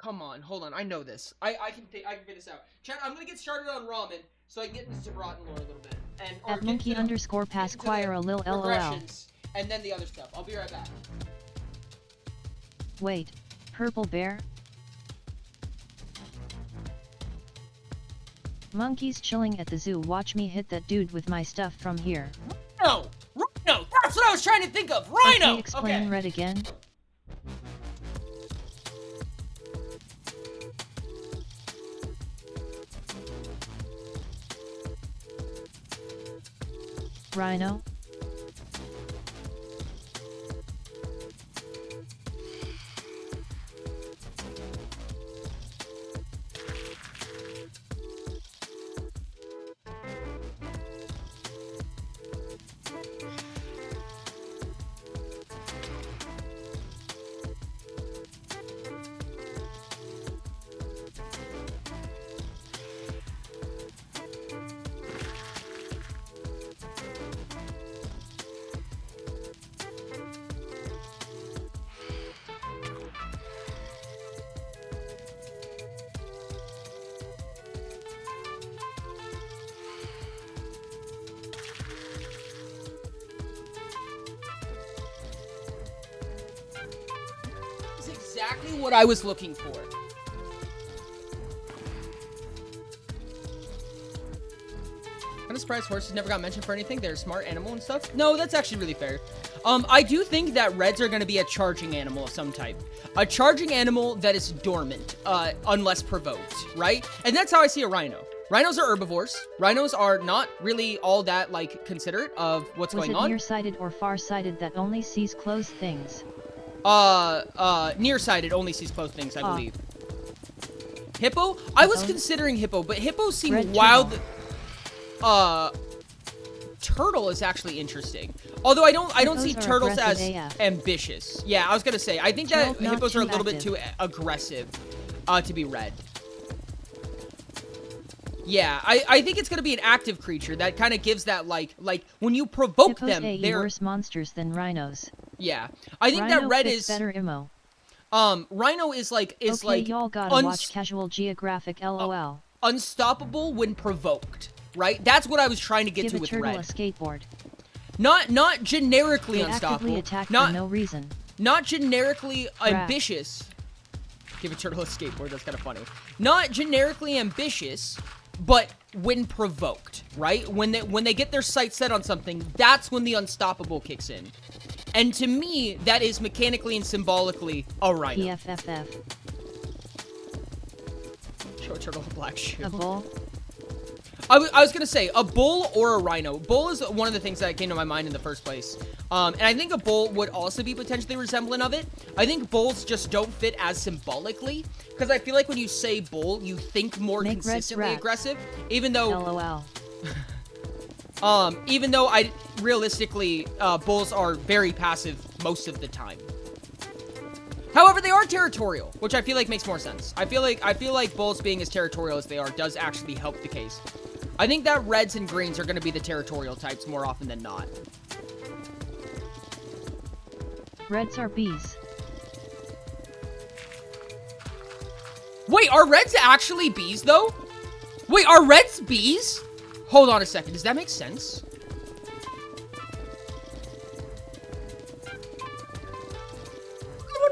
Come on, hold on. I know this. I can figure this out. Chat, I'm gonna get started on ramen so I can get into Zabraten lore a little bit. And At monkey underscore pasquire a lil LOL. progressions, and then the other stuff. I'll be right back. Wait, purple bear? Monkeys chilling at the zoo. Watch me hit that dude with my stuff from here. Rhino! Rhino! That's what I was trying to think of! Rhino! Okay, explain red again. Rhino? exactly what I was looking for. I'm surprised horses never got mentioned for anything. They're a smart animal and stuff. No, that's actually really fair. I do think that reds are going to be a charging animal of some type. A charging animal that is dormant, unless provoked, right? And that's how I see a rhino. Rhinos are herbivores. Rhinos are not really all that, like, considerate of what's going Was it on. nearsighted or farsighted that only sees closed things? Nearsighted only sees closed things, I believe. Hippo? I was Hippo? considering hippo, but hippo seemed Red wild. Turtle is actually interesting. Although I don't see Hippos are turtles as aggressive AF. ambitious. Yeah, I was gonna say I think that Turtles not hippos are a too little bit active. too aggressive to be red. Yeah, I think it's gonna be an active creature that kind of gives that like when you provoke Hippos them, AE they're worse monsters than rhinos. yeah. I think Rhino that red fits is better immo. Rhino is Okay, like y'all gotta watch Casual Geographic LOL. unstoppable when provoked, right? That's what I was trying to get Give to a with turtle red. a skateboard. Not generically They actively unstoppable. attack Not for no reason. not generically Rat. ambitious. Give a turtle a skateboard. That's kind of funny. Not generically ambitious, but when provoked, right? When they get their sights set on something, that's when the unstoppable kicks in. And to me, that is mechanically and symbolically a rhino. PFFF. Show a turtle a black shoe. A bull. I was gonna say a bull or a rhino. Bull is one of the things that came to my mind in the first place, and I think a bull would also be potentially resemblant of it. I think bulls just don't fit as symbolically because I feel like when you say bull, you think more Make Rex consistently rats. aggressive. Even though LOL. I realistically bulls are very passive most of the time. However, they are territorial, which I feel like makes more sense. I feel like bulls being as territorial as they are does actually help the case. I think that reds and greens are going to be the territorial types more often than not. Reds are bees. Wait, are reds actually bees, though? Wait, are reds bees? Hold on a second. Does that make sense?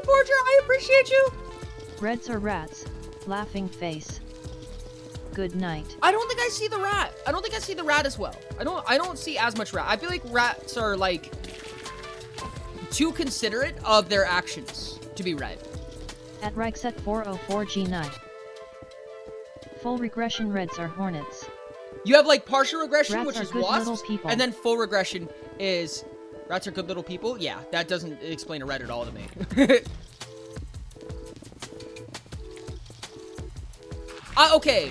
Forger, I appreciate you. Reds are rats. Laughing face. Good night. I don't think I see the rat. I don't think I see the rat as well. I don't see as much rat. I feel like rats are like too considerate of their actions to be red. At Rixet 404G9. Full regression reds are hornets. You have like partial regression, Rats which are is good little wasps, people. and then full regression is rats are good little people. Yeah, that doesn't explain a red at all to me. Okay,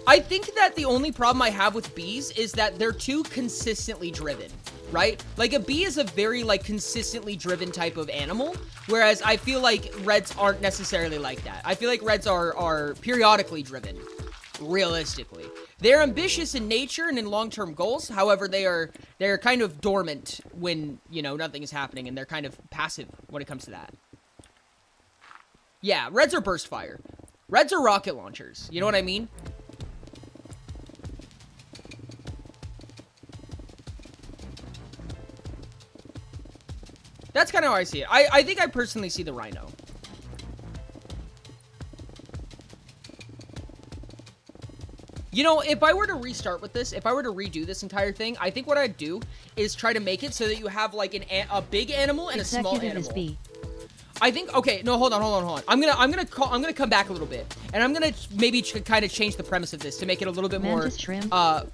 I think that the only problem I have with bees is that they're too consistently driven, right? Like a bee is a very like consistently driven type of animal, whereas I feel like reds aren't necessarily like that. I feel like reds are periodically driven, realistically. They're ambitious in nature and in long-term goals. However, they're kind of dormant when, you know, nothing is happening, and they're kind of passive when it comes to that. Yeah, reds are burst fire. Reds are rocket launchers. You know what I mean? That's kind of how I see it. I think I personally see the rhino. You know, if I were to restart with this, if I were to redo this entire thing, I think what I'd do is try to make it so that you have like a big animal and a small Executive animal. is B. I think, okay, no, hold on. I'm gonna come back a little bit, and I'm gonna maybe kind of change the premise of this to make it a little bit more Mantis shrimp.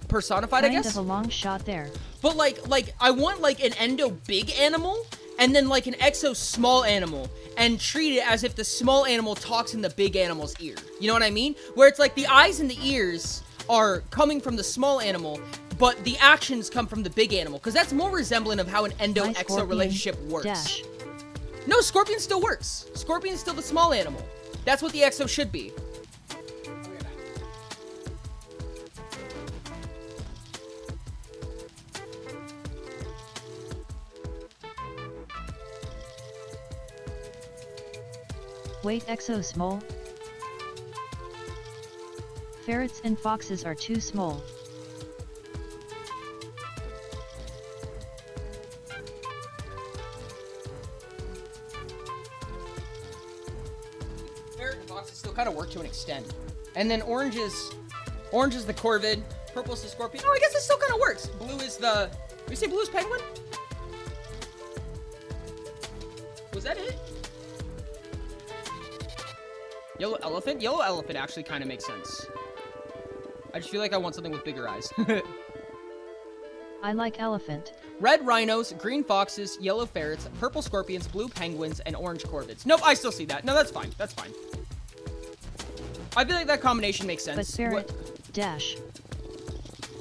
personified, I Kind guess. of a long shot there. But like I want like an endo big animal and then like an exo small animal and treat it as if the small animal talks in the big animal's ear. You know what I mean? Where it's like the eyes and the ears are coming from the small animal, but the actions come from the big animal, because that's more resemblant of how an endo My exo scorpion, relationship works. Dash. No, Scorpion still works. Scorpion is still the small animal. That's what the exo should be. Wait, exo small? Ferrets and foxes are too small. Ferret and foxes still kind of work to an extent. And then orange is the corvid, purple is the scorpion. Oh, I guess it still kind of works. Blue is the... Did we say blue is penguin? Was that it? Yellow elephant? Yellow elephant actually kind of makes sense. I just feel like I want something with bigger eyes. I like elephant. Red rhinos, green foxes, yellow ferrets, purple scorpions, blue penguins, and orange corvids. Nope, I still see that. No, that's fine. That's fine. I feel like that combination makes But sense. ferret, dash.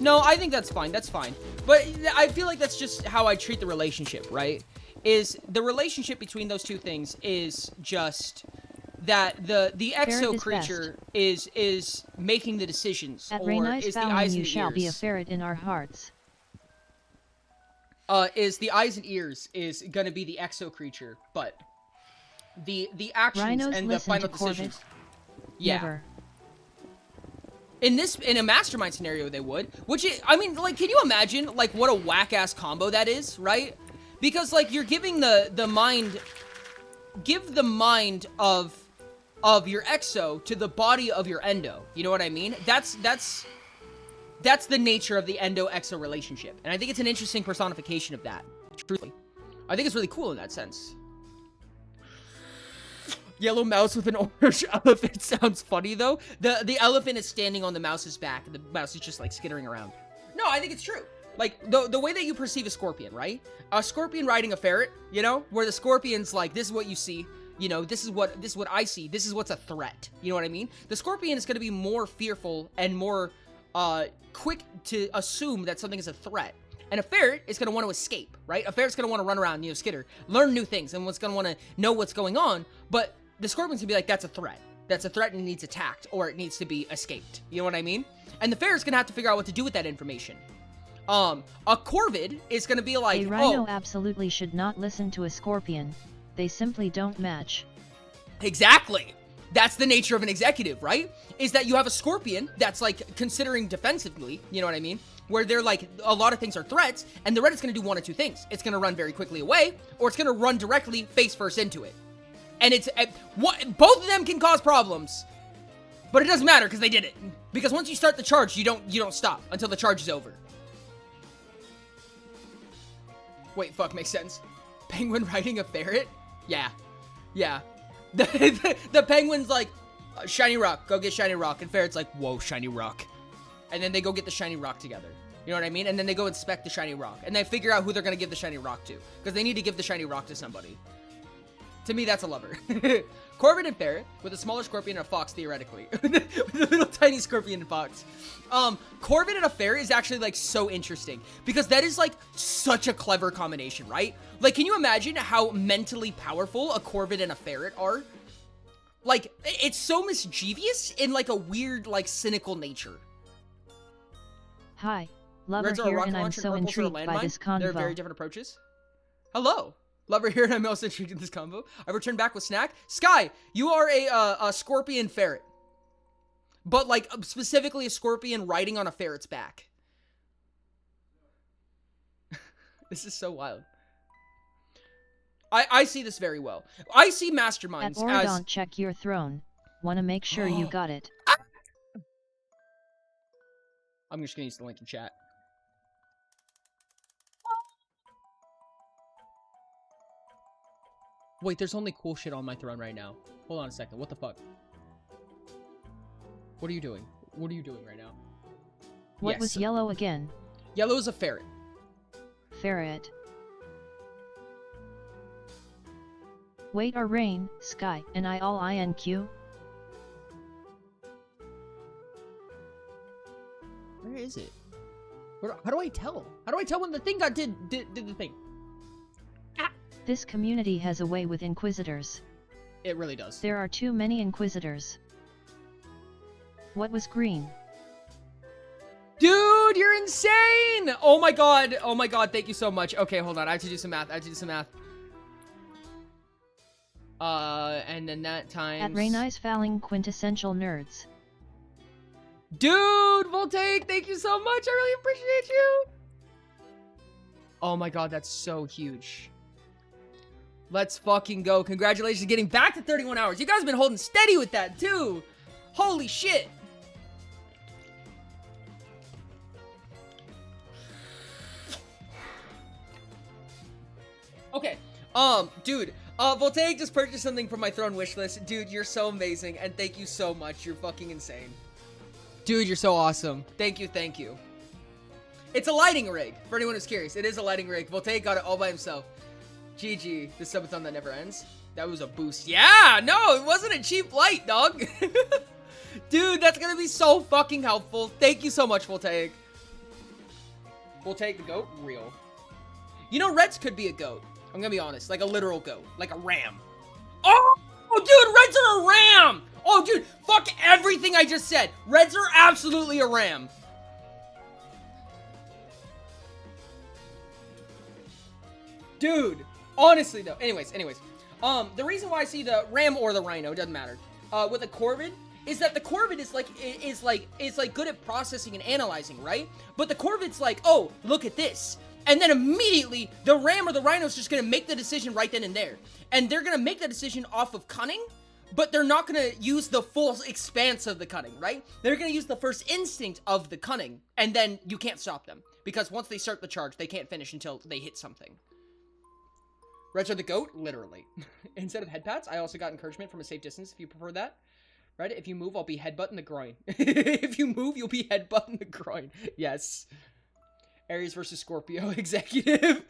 No, I think that's fine. That's fine. But I feel like that's just how I treat the relationship, right? Is the relationship between those two things is just that the exo is creature is making the decisions, At or Rainai's is the Fallon eyes you and the shall be a ears. ferret in our hearts. Is the eyes and ears is gonna be the exo creature, but the actions Rhinos and the listen final to Corvid? decisions. Yeah. Never. In a mastermind scenario, they would. I mean, like, can you imagine, like, what a whack-ass combo that is, right? Because, like, you're giving the mind... Give the mind of your exo to the body of your endo. You know what I mean? That's the nature of the endo-exo relationship. And I think it's an interesting personification of that. Truly. I think it's really cool in that sense. Yellow mouse with an orange elephant sounds funny, though. The elephant is standing on the mouse's back, and the mouse is just, like, skittering around. No, I think it's true. Like, the way that you perceive a scorpion, right? A scorpion riding a ferret, you know? Where the scorpion's like, this is what you see. You know, this is what I see. This is what's a threat. You know what I mean? The scorpion is going to be more fearful and more, quick to assume that something is a threat. And a ferret is going to want to escape, right? A ferret's going to want to run around, you know, skitter, learn new things, and what's going to want to know what's going on. But the scorpion's going to be like, that's a threat. That's a threat and it needs attacked, or it needs to be escaped. You know what I mean? And the ferret's going to have to figure out what to do with that information. A corvid is going to be like, A rhino absolutely should not listen to a scorpion. They simply don't match. Exactly. That's the nature of an executive, right? Is that you have a scorpion that's, like, considering defensively, you know what I mean? Where they're like, a lot of things are threats, and the red is going to do one of two things. It's going to run very quickly away, or it's going to run directly face first into it. And both of them can cause problems, but it doesn't matter because they did it. Because once you start the charge, you don't stop until the charge is over. Wait, fuck, makes sense. Penguin riding a ferret? Yeah. Yeah. The penguin's like, shiny rock, go get shiny rock. And ferret's like, whoa, shiny rock. And then they go get the shiny rock together. You know what I mean? And then they go inspect the shiny rock. And they figure out who they're going to give the shiny rock to. Because they need to give the shiny rock to somebody. To me, that's a lover. Corvid and ferret, with a smaller scorpion and a fox, theoretically. With a little tiny scorpion and fox. Corvid and a ferret is actually, like, so interesting. Because that is, like, such a clever combination, right? Like, can you imagine how mentally powerful a corvid and a ferret are? Like, it's so mischievous in, like, a weird, like, cynical nature. Hi, lover Reds are a here rocket and I'm launcher, so purples are a intrigued by landmine. this They're very convo. different approaches. Hello. Lover here and I'm also intrigued in this combo. I returned back with snack. Sky, you are a scorpion ferret. But, like, specifically a scorpion riding on a ferret's back. This is so wild. I see this very well. I see At masterminds Oridon, as... check your throne. Wanna make sure you got it. I'm just gonna use the link in chat. Wait, there's only cool shit on my throne right now. Hold on a second. What the fuck? What are you doing? What are you doing right now? What Yes. was yellow again? Yellow is a ferret. Ferret. Wait, are Rain, Sky, and I all INQ? Where is it? How do I tell? How do I tell when the thing did the thing? This community has a way with Inquisitors. It really does. There are too many Inquisitors. What was green? Dude, you're insane! Oh my god. Oh my god, thank you so much. Okay, hold on. I have to do some math. And then that times... At Rainai's Falling Quintessential Nerds. Dude, Voltaic, thank you so much. I really appreciate you. Oh my god, that's so huge. Let's fucking go. Congratulations on getting back to 31 hours. You guys have been holding steady with that, too. Holy shit. Okay. Dude, Voltaic just purchased something from my throne wish list. Dude, you're so amazing, and thank you so much. You're fucking insane. Dude, you're so awesome. Thank you, thank you. It's a lighting rig, for anyone who's curious. It is a lighting rig. Voltaic got it all by himself. GG, the subathon that never ends. That was a boost. Yeah, no, it wasn't a cheap light, dog. Dude, that's gonna be so fucking helpful. Thank you so much, Voltaic. Voltaic the goat? Real. You know, Reds could be a goat. I'm gonna be honest. Like a literal goat. Like a ram. Oh, dude, Reds are a ram! Oh, dude, fuck everything I just said. Reds are absolutely a ram. Dude, honestly though. Anyways. The reason why I see the ram or the rhino, doesn't matter, with a corvid, is that the corvid is like good at processing and analyzing, right? But the corvid's like, oh, look at this. And then immediately, the ram or the rhino is just gonna make the decision right then and there. And they're gonna make that decision off of cunning, but they're not gonna use the full expanse of the cunning, right? They're gonna use the first instinct of the cunning, and then you can't stop them. Because once they start the charge, they can't finish until they hit something. Reds are the goat? Literally. Instead of head pats, I also got encouragement from a safe distance if you prefer that. Right? If you move, I'll be headbutting the groin. If you move, you'll be headbutting the groin. Yes. Aries versus Scorpio executive.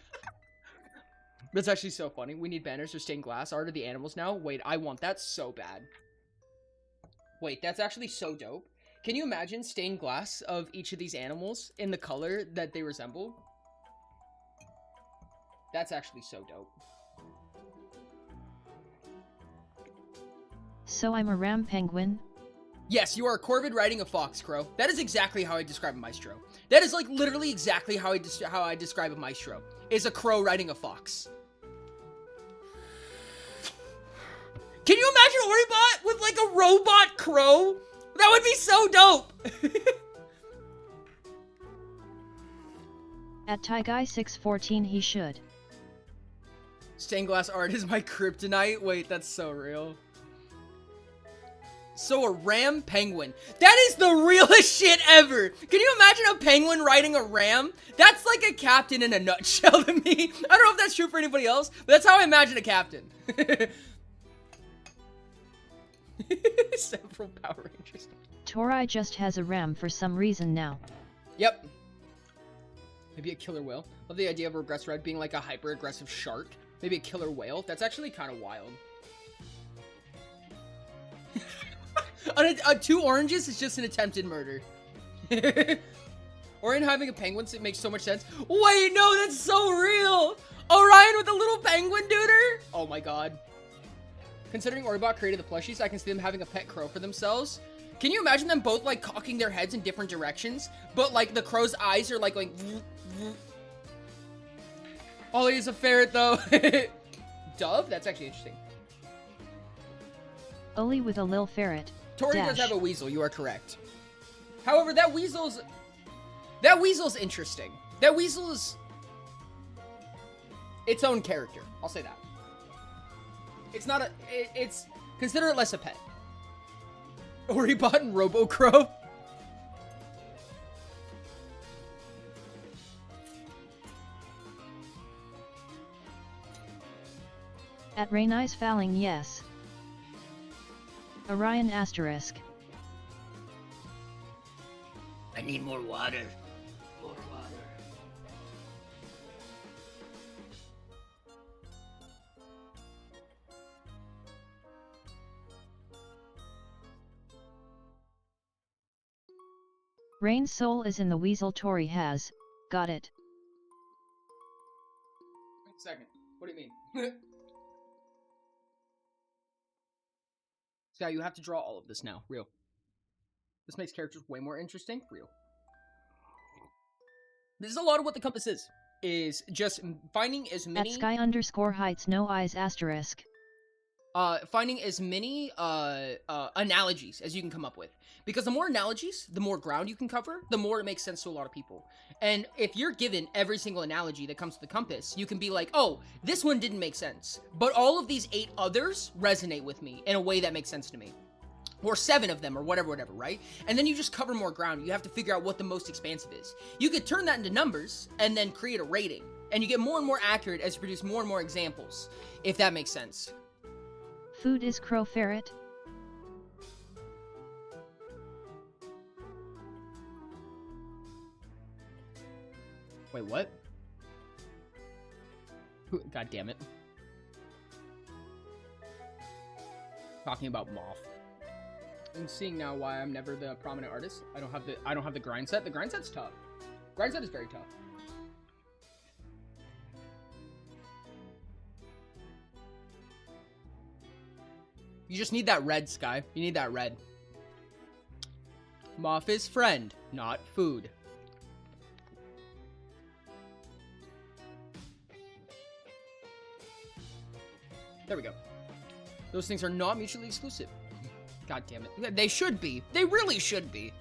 That's actually so funny. We need banners for stained glass art of the animals now. Wait, I want that so bad. Wait, that's actually so dope. Can you imagine stained glass of each of these animals in the color that they resemble? That's actually so dope. So I'm a ram penguin? Yes, you are a corvid riding a fox, Crow. That is exactly how I describe a maestro. That is like literally exactly how I describe a maestro. Is a crow riding a fox. Can you imagine Oribot with like a robot crow? That would be so dope. At Tyguy614 he should. Stained glass art is my kryptonite. Wait, that's so real. So a ram penguin. That is the realest shit ever. Can you imagine a penguin riding a ram? That's like a captain in a nutshell to me. I don't know if that's true for anybody else, but that's how I imagine a captain. Several Power Rangers. Torai just has a ram for some reason now. Yep. Maybe a killer whale. Love the idea of a Regress Red being like a hyper-aggressive shark. Maybe a killer whale. That's actually kind of wild. Two oranges is just an attempted murder. Orion having a penguin, so it makes so much sense. Wait, no, that's so real! Orion with a little penguin duder? Oh my god. Considering Oribot created the plushies, I can see them having a pet crow for themselves. Can you imagine them both like cocking their heads in different directions? But like the crow's eyes are like going... Ollie is a ferret though. Dove? That's actually interesting. Ollie with a lil ferret. Tori does have a weasel, you are correct. However, that weasel's interesting. That weasel is its own character. I'll say that. It's not a... It's... Consider it less a pet. Oribot and Robo-Crow. At Rainey's Fouling, yes. Orion asterisk. I need more water. More water. Rain's soul is in the weasel Tori has. Got it. Wait a second. What do you mean? Sky, you have to draw all of this now. Real. This makes characters way more interesting. Real. This is a lot of what the compass is just finding as many... At Sky_Heights no eyes asterisk. Finding as many analogies as you can come up with. Because the more analogies, the more ground you can cover, the more it makes sense to a lot of people. And if you're given every single analogy that comes to the compass, you can be like, oh, this one didn't make sense. But all of these 8 others resonate with me in a way that makes sense to me. Or 7 of them, or whatever, right? And then you just cover more ground. You have to figure out what the most expansive is. You could turn that into numbers, and then create a rating. And you get more and more accurate as you produce more and more examples, if that makes sense. Food is crow ferret. Wait, what? God damn it. Talking about Moth. I'm seeing now why I'm never the prominent artist. I don't have the grind set. The grind set's tough. Grind set is very tough. You just need that red, Sky. You need that red. Moth is friend, not food. There we go. Those things are not mutually exclusive. God damn it. They should be. They really should be.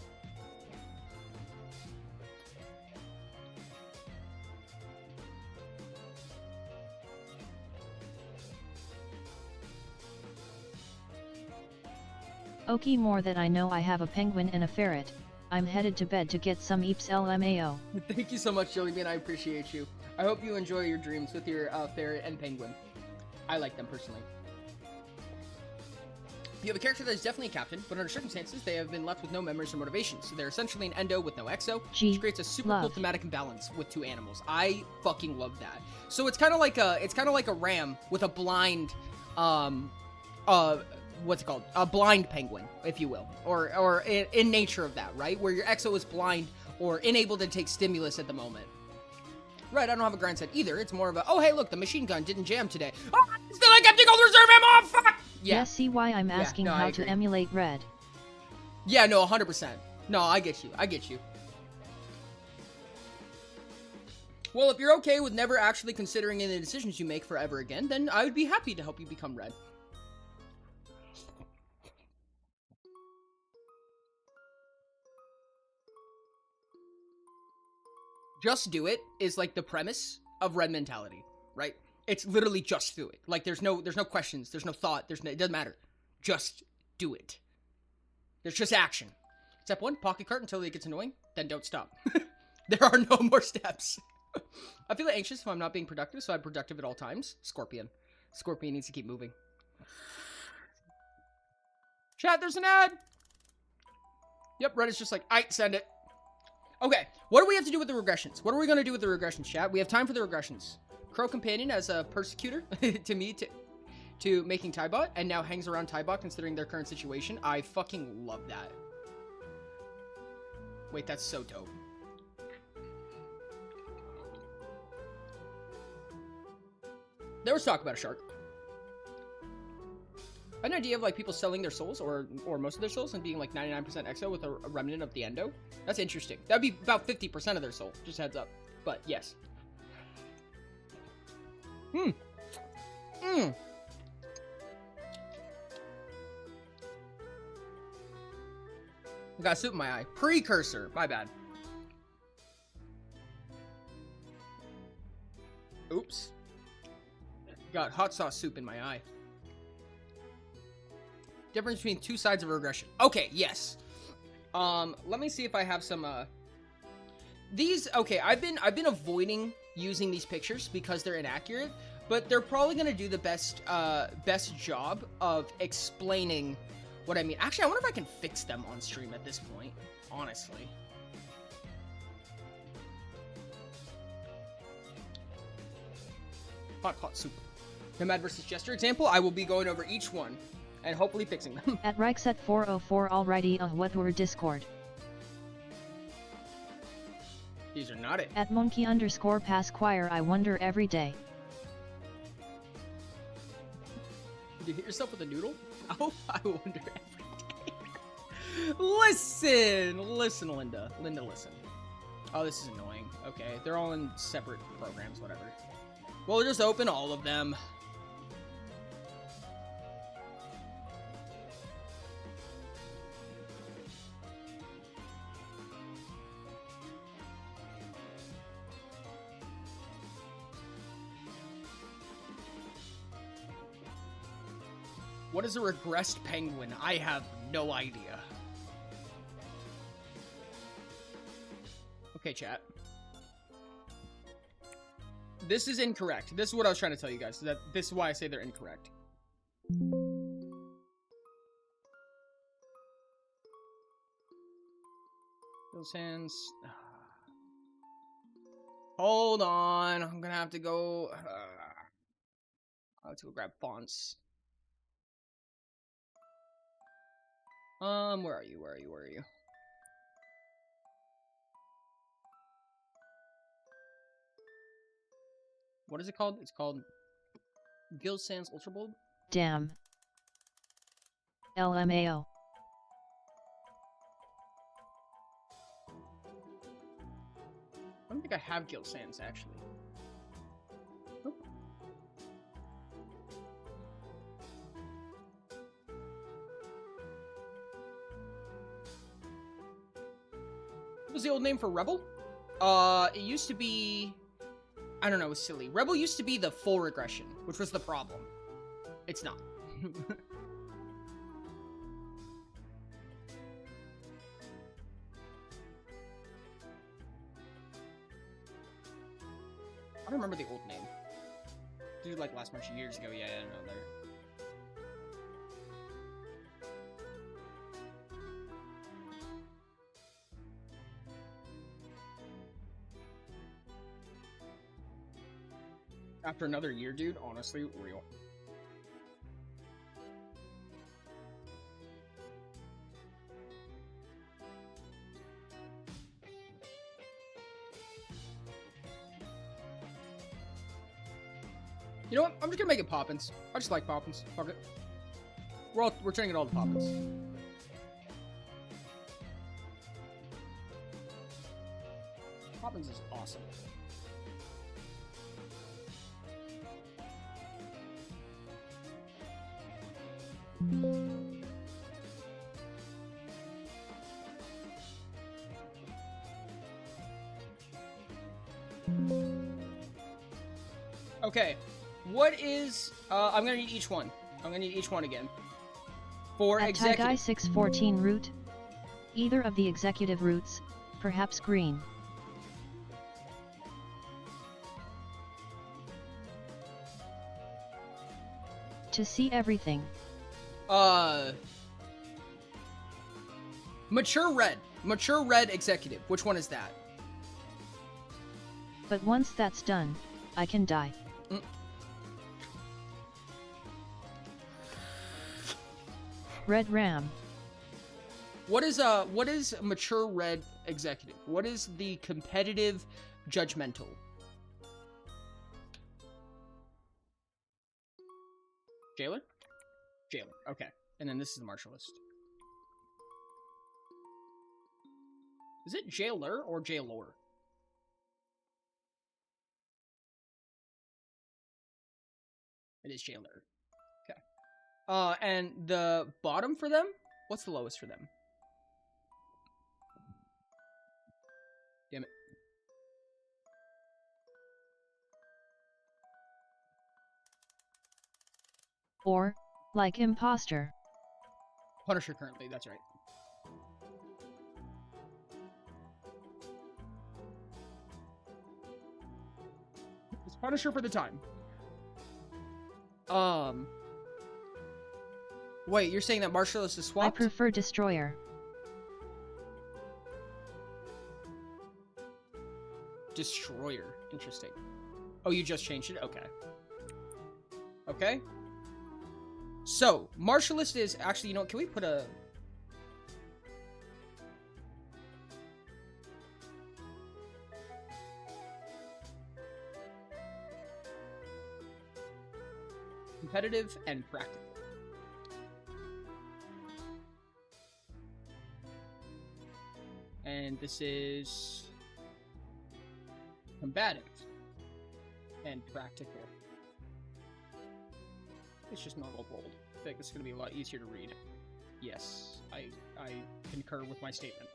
Okay, more that I know I have a penguin and a ferret. I'm headed to bed to get some eeps LMAO. Thank you so much, Jellybean. I appreciate you. I hope you enjoy your dreams with your ferret and penguin. I like them personally. You have a character that is definitely a captain, but under circumstances, they have been left with no memories or motivations. So they're essentially an endo with no exo, which creates a super cool thematic imbalance with two animals. I fucking love that. So it's kind of like a ram with a blind, what's it called? A blind penguin, if you will, or in nature of that, right? Where your exo is blind or unable to take stimulus at the moment. Right, I don't have a grind set either. It's more of a, oh, hey, look, the machine gun didn't jam today. Oh, I still like empty gold reserve ammo, fuck! Yeah, see why I'm asking how to emulate red. Yeah, no, 100%. No, I get you. I get you. Well, if you're okay with never actually considering any decisions you make forever again, then I would be happy to help you become red. Just do it is like the premise of red mentality, right? It's literally just do it. Like there's no questions, there's no thought, it doesn't matter. Just do it. There's just action. Step 1, pocket cart until it gets annoying, then don't stop. There are no more steps. I feel anxious if I'm not being productive, so I'm productive at all times. Scorpion. Scorpion needs to keep moving. Chat, there's an ad! Yep, Reddit's just like, aight, send it. Okay, what do we have to do with the regressions? What are we going to do with the regressions, chat? We have time for the regressions. Crow Companion as a persecutor to making Tybot, and now hangs around Tybot considering their current situation. I fucking love that. Wait, that's so dope. There was talk about a shark. An idea of like people selling their souls or most of their souls and being like 99% exo with a remnant of the endo. That's interesting. That'd be about 50% of their soul. Just heads up. But yes. I got soup in my eye. Precursor. My bad. Oops. Got hot sauce soup in my eye. Difference between two sides of a regression. Okay, yes. Let me see if I have some, these, okay, I've been avoiding using these pictures because they're inaccurate, but they're probably gonna do the best job of explaining what I mean. Actually, I wonder if I can fix them on stream at this point, honestly. Hot soup. Nomad versus Jester example, I will be going over each one and hopefully fixing them. At Reichset 404 alrighty what were Discord? These are not it. At monkey_pasquire I wonder every day. Did you hit yourself with a noodle? Oh, I wonder every day. Listen, Linda. Linda, listen. Oh, this is annoying. Okay, they're all in separate programs, whatever. We'll just open all of them. What is a regressed penguin? I have no idea. Okay, chat. This is incorrect. This is what I was trying to tell you guys. That this is why I say they're incorrect. Those hands. Hold on. I'm gonna have to go. I have to go grab fonts. Where are you? Where are you? Where are you? What is it called? It's called Guild Sans Ultra Bold? Damn. LMAO. I don't think I have Guild Sans, actually. Nope. What was the old name for Rebel? It used to be... I don't know, it was silly. Rebel used to be the full regression, which was the problem. It's not. I don't remember the old name. Dude, like last bunch of years ago. Yeah, I know there. After another year, dude, honestly, real. You know what? I'm just gonna make it Poppins. I just like Poppins. Fuck it. We're turning it all to Poppins. Poppins is awesome. Okay, what is, I'm gonna need each one. I'm gonna need each one again. For At executive. Taigai 614 route. Either of the executive routes, perhaps green. To see everything. Mature Red. Mature Red Executive. Which one is that? But once that's done, I can die. Red Ram. What is Mature Red Executive? What is the competitive judgmental? Jailer? Jailer, okay. And then this is the Martialist. Is it Jailer or Jailor? It is Jailer. Okay. And the bottom for them? What's the lowest for them? Damn it. Or, like Imposter. Punisher currently, that's right. It's Punisher for the time. Wait, you're saying that Martialist is I swapped? prefer Destroyer. Destroyer. Interesting. Oh, you just changed it? Okay. Okay. So, Martialist is... Actually, you know what? Can we put a... Competitive and practical. And this is... combative and practical. It's just normal bold. I think it's going to be a lot easier to read. Yes, I concur with my statement.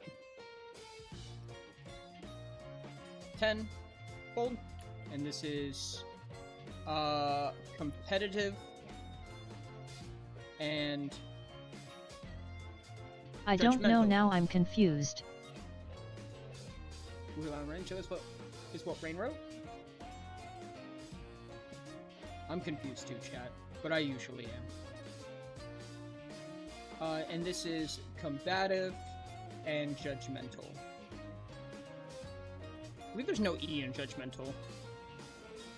10 bold, and this is competitive and I don't know judgmental. now, I'm confused. Moving on range is what Rain wrote. I'm confused too, chat, but I usually am. And this is combative and judgmental. I believe there's no E in judgmental,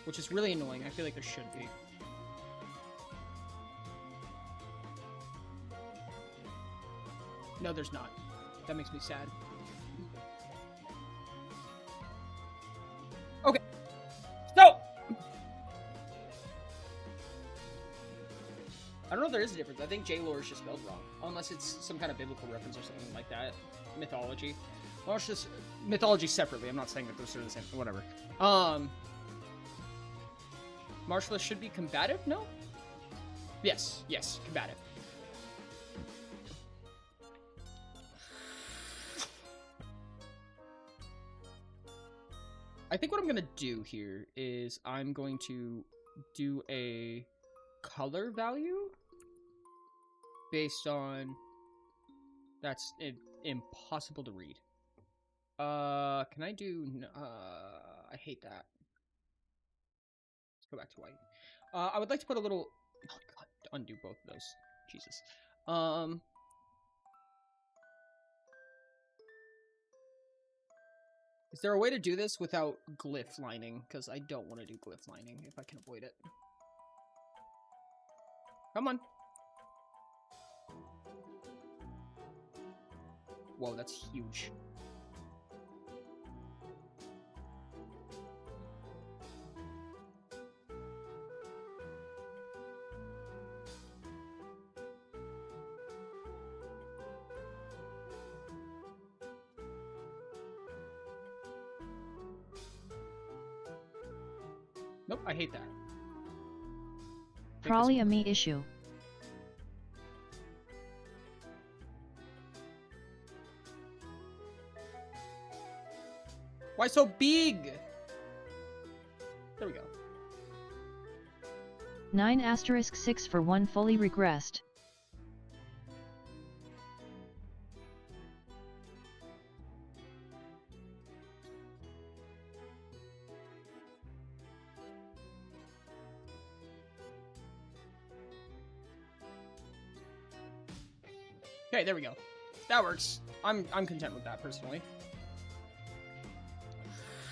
which is really annoying. I feel like there should be. No, there's not. That makes me sad. Okay. So! I don't know if there is a difference. I think J-Lore is just spelled wrong. Unless it's some kind of biblical reference or something like that. Mythology. Well, it's just mythology separately. I'm not saying that those are the same. Whatever. Marshalless should be combative? No? Yes. Yes. Combative. I think what I'm going to do here is I'm going to do a color value based on... That's impossible to read. Can I do... I hate that. Let's go back to white. I would like to put a little... Oh, God, undo both of those. Jesus. Is there a way to do this without glyph lining? Because I don't want to do glyph lining if I can avoid it. Come on. Whoa, that's huge. Nope, I hate that. Probably a me issue. Why so big? There we go. 9*6 for one fully regressed. Okay, there we go. That works. I'm content with that personally.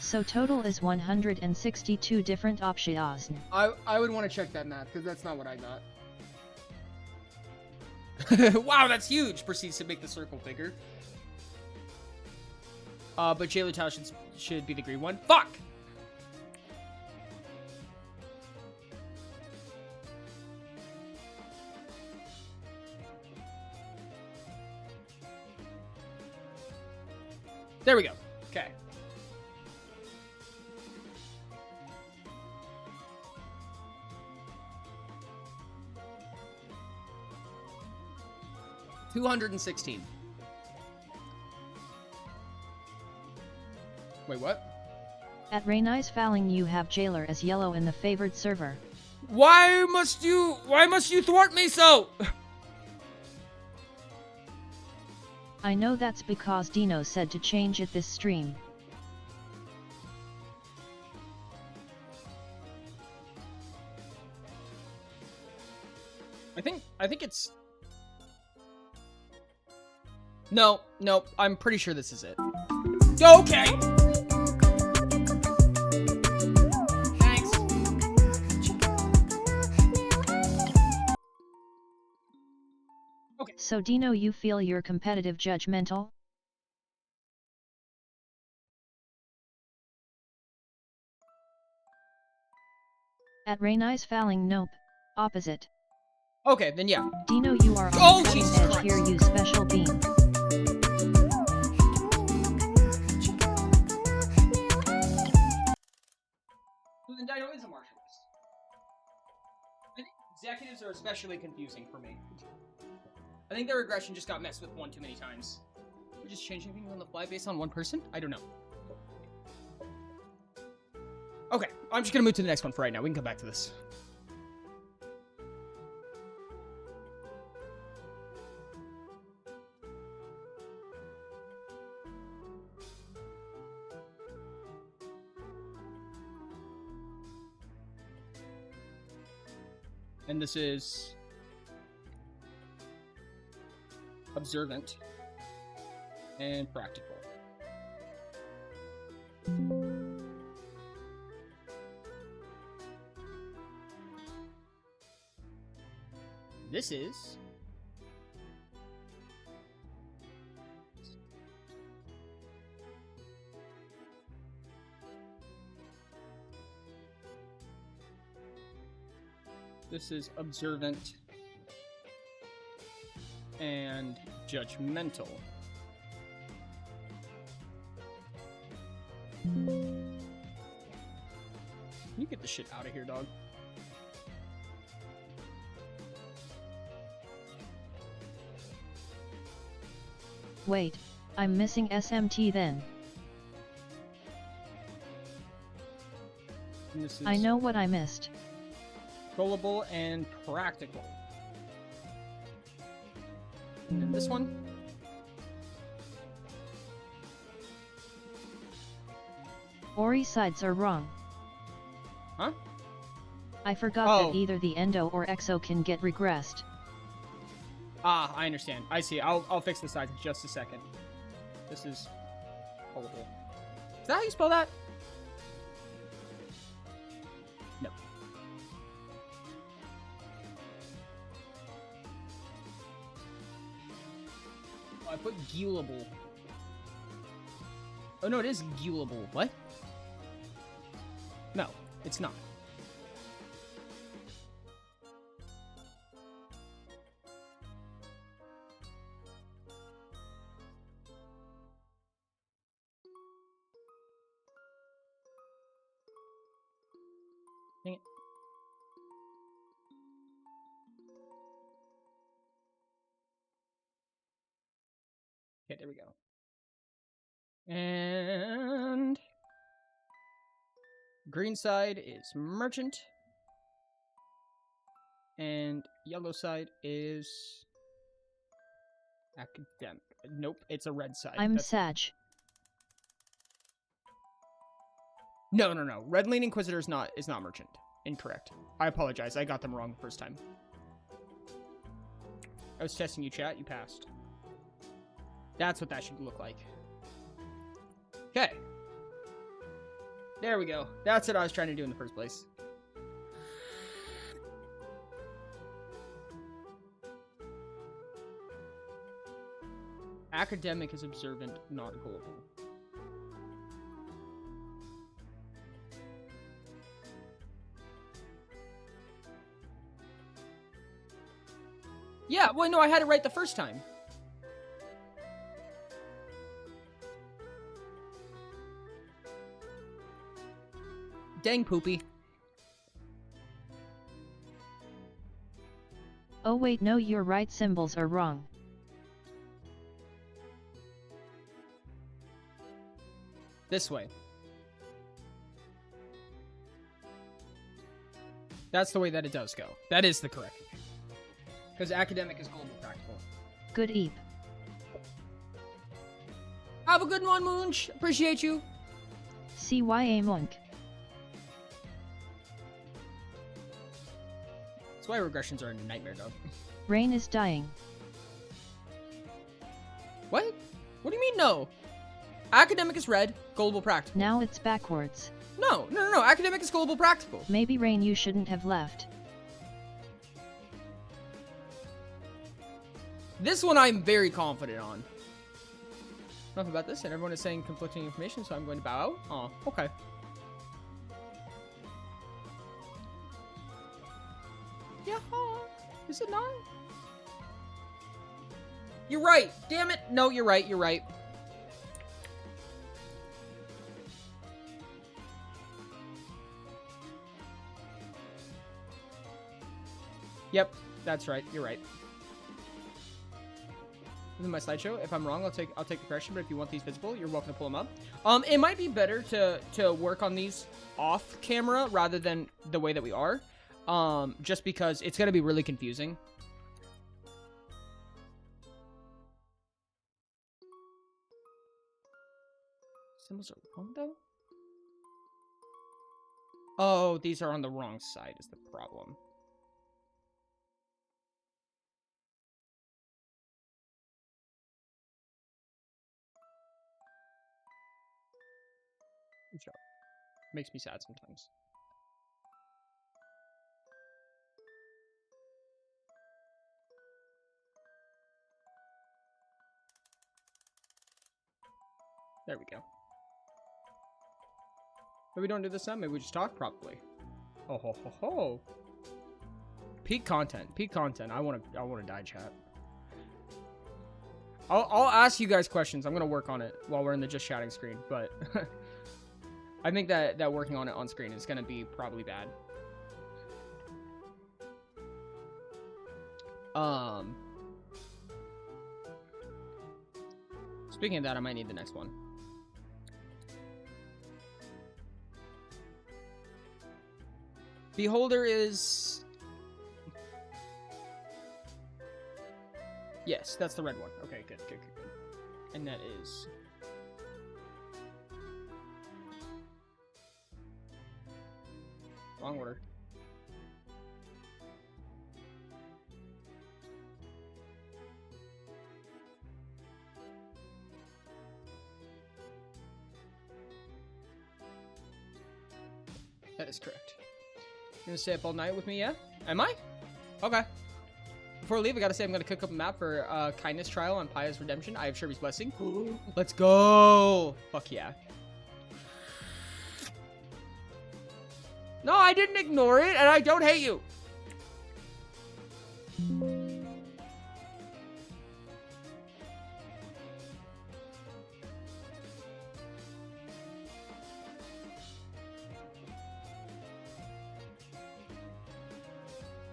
So total is 162 different options. I would want to check that math because that's not what I got. Wow, that's huge. Proceeds to make the circle bigger. But Jailer Tao should be the green one. Fuck. There we go. Okay. $216. Wait, what? At Rainey's Fouling you have Jailer as yellow in the favored server. Why must you thwart me so? I know that's because Dino said to change it this stream. I think it's... No, I'm pretty sure this is it. Okay! Thanks. Okay. So Dino, you feel you're competitive judgmental? At Rainey's Fouling, nope. Opposite. Okay, then yeah. Dino, you are on Oh, the cutting Jesus edge Christ. here, you special beam. So then Dino is a martialist. I think executives are especially confusing for me. I think their regression just got messed with one too many times. We're just changing things on the fly based on one person? I don't know. Okay, I'm just gonna move to the next one for right now. We can come back to this. And this is observant and practical. This is This is observant and judgmental. You get the shit out of here, dog. Wait, I'm missing SMT then. And this is I know what I missed. gullible and practical. And then this one. Ori sides are wrong. Huh? I forgot Oh. that either the endo or exo can get regressed. Ah, I understand. I see. I'll fix the sides in just a second. This is gullible. Is that how you spell that? No. Oh, I put gullible. Oh no, it is gullible. What? No, it's not. Dang it. Okay, there we go. And green side is merchant. And yellow side is academic. Nope, it's a red side. I'm That's- Sag. No. Red Lean Inquisitor is not merchant. Incorrect. I apologize. I got them wrong the first time. I was testing you, chat. You passed. That's what that should look like. Okay. There we go. That's what I was trying to do in the first place. Academic is observant, not gullible. Yeah, well, no, I had it right the first time. Dang, Poopy. Oh wait, no, your right symbols are wrong. This way. That's the way that it does go. That is the correct. Because academic is global practical. Good eep. Have a good one, Moonch. Appreciate you. CYA Monk. That's why regressions are a nightmare, dog. Rain is dying. What? What do you mean, no? Academic is red, global practical. Now it's backwards. No. Academic is global practical. Maybe Rain, you shouldn't have left. This one I'm very confident on. Enough about this, and everyone is saying conflicting information, so I'm going to bow out. Oh, okay. Yeah, is it not? You're right. Damn it. No, you're right. You're right. Yep, that's right. You're right. In my slideshow, if I'm wrong, I'll take the correction. But if you want these visible, you're welcome to pull them up. It might be better to work on these off camera rather than the way that we are. Just because it's gonna be really confusing. Symbols are wrong though. Oh, these are on the wrong side is the problem. Makes me sad sometimes. There we go. But we don't do this now? Maybe we just talk? Probably. Oh ho ho ho. Peak content. I want to die, chat. I'll ask you guys questions. I'm gonna work on it while we're in the just chatting screen, but I think that working on it on screen is gonna be probably bad. Speaking of that, I might need the next one. Beholder is... Yes, that's the red one. Okay, good. And that is... Wrong order. That is correct. You gonna stay up all night with me, yeah? Am I? Okay. Before I leave, I gotta say I'm gonna cook up a map for Kindness Trial on Paya's Redemption. I have Sherby's Blessing. Let's go! Fuck yeah. No, I didn't ignore it, and I don't hate you!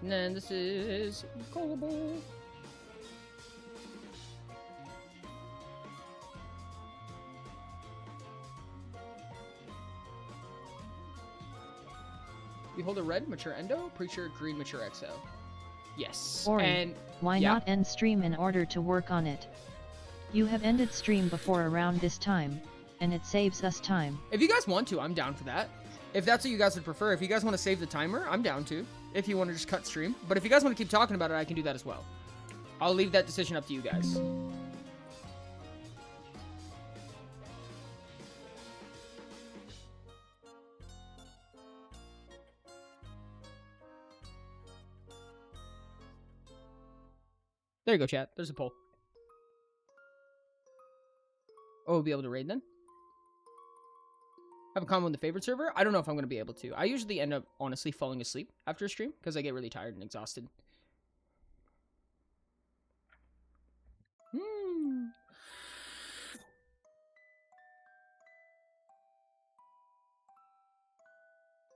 And then this is gullible. Beholder red, mature endo, preacher green, mature XO. Yes. Ori, and why yeah. not end stream in order to work on it? You have ended stream before around this time, and it saves us time. If you guys want to, I'm down for that. If that's what you guys would prefer, if you guys want to save the timer, I'm down to. If you want to just cut stream. But if you guys want to keep talking about it, I can do that as well. I'll leave that decision up to you guys. There you go, chat. There's a poll. Oh, we'll be able to raid then? Have a combo in the favorite server? I don't know if I'm going to be able to. I usually end up, honestly, falling asleep after a stream because I get really tired and exhausted.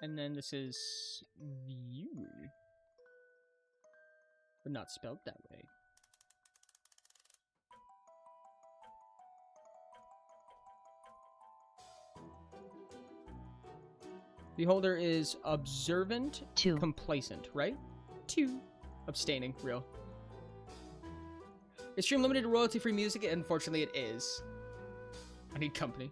And then this is viewer. But not spelled that way. Beholder is observant, 2. Complacent, right? 2. Abstaining, real. Is stream limited to royalty-free music? Unfortunately, it is. I need company.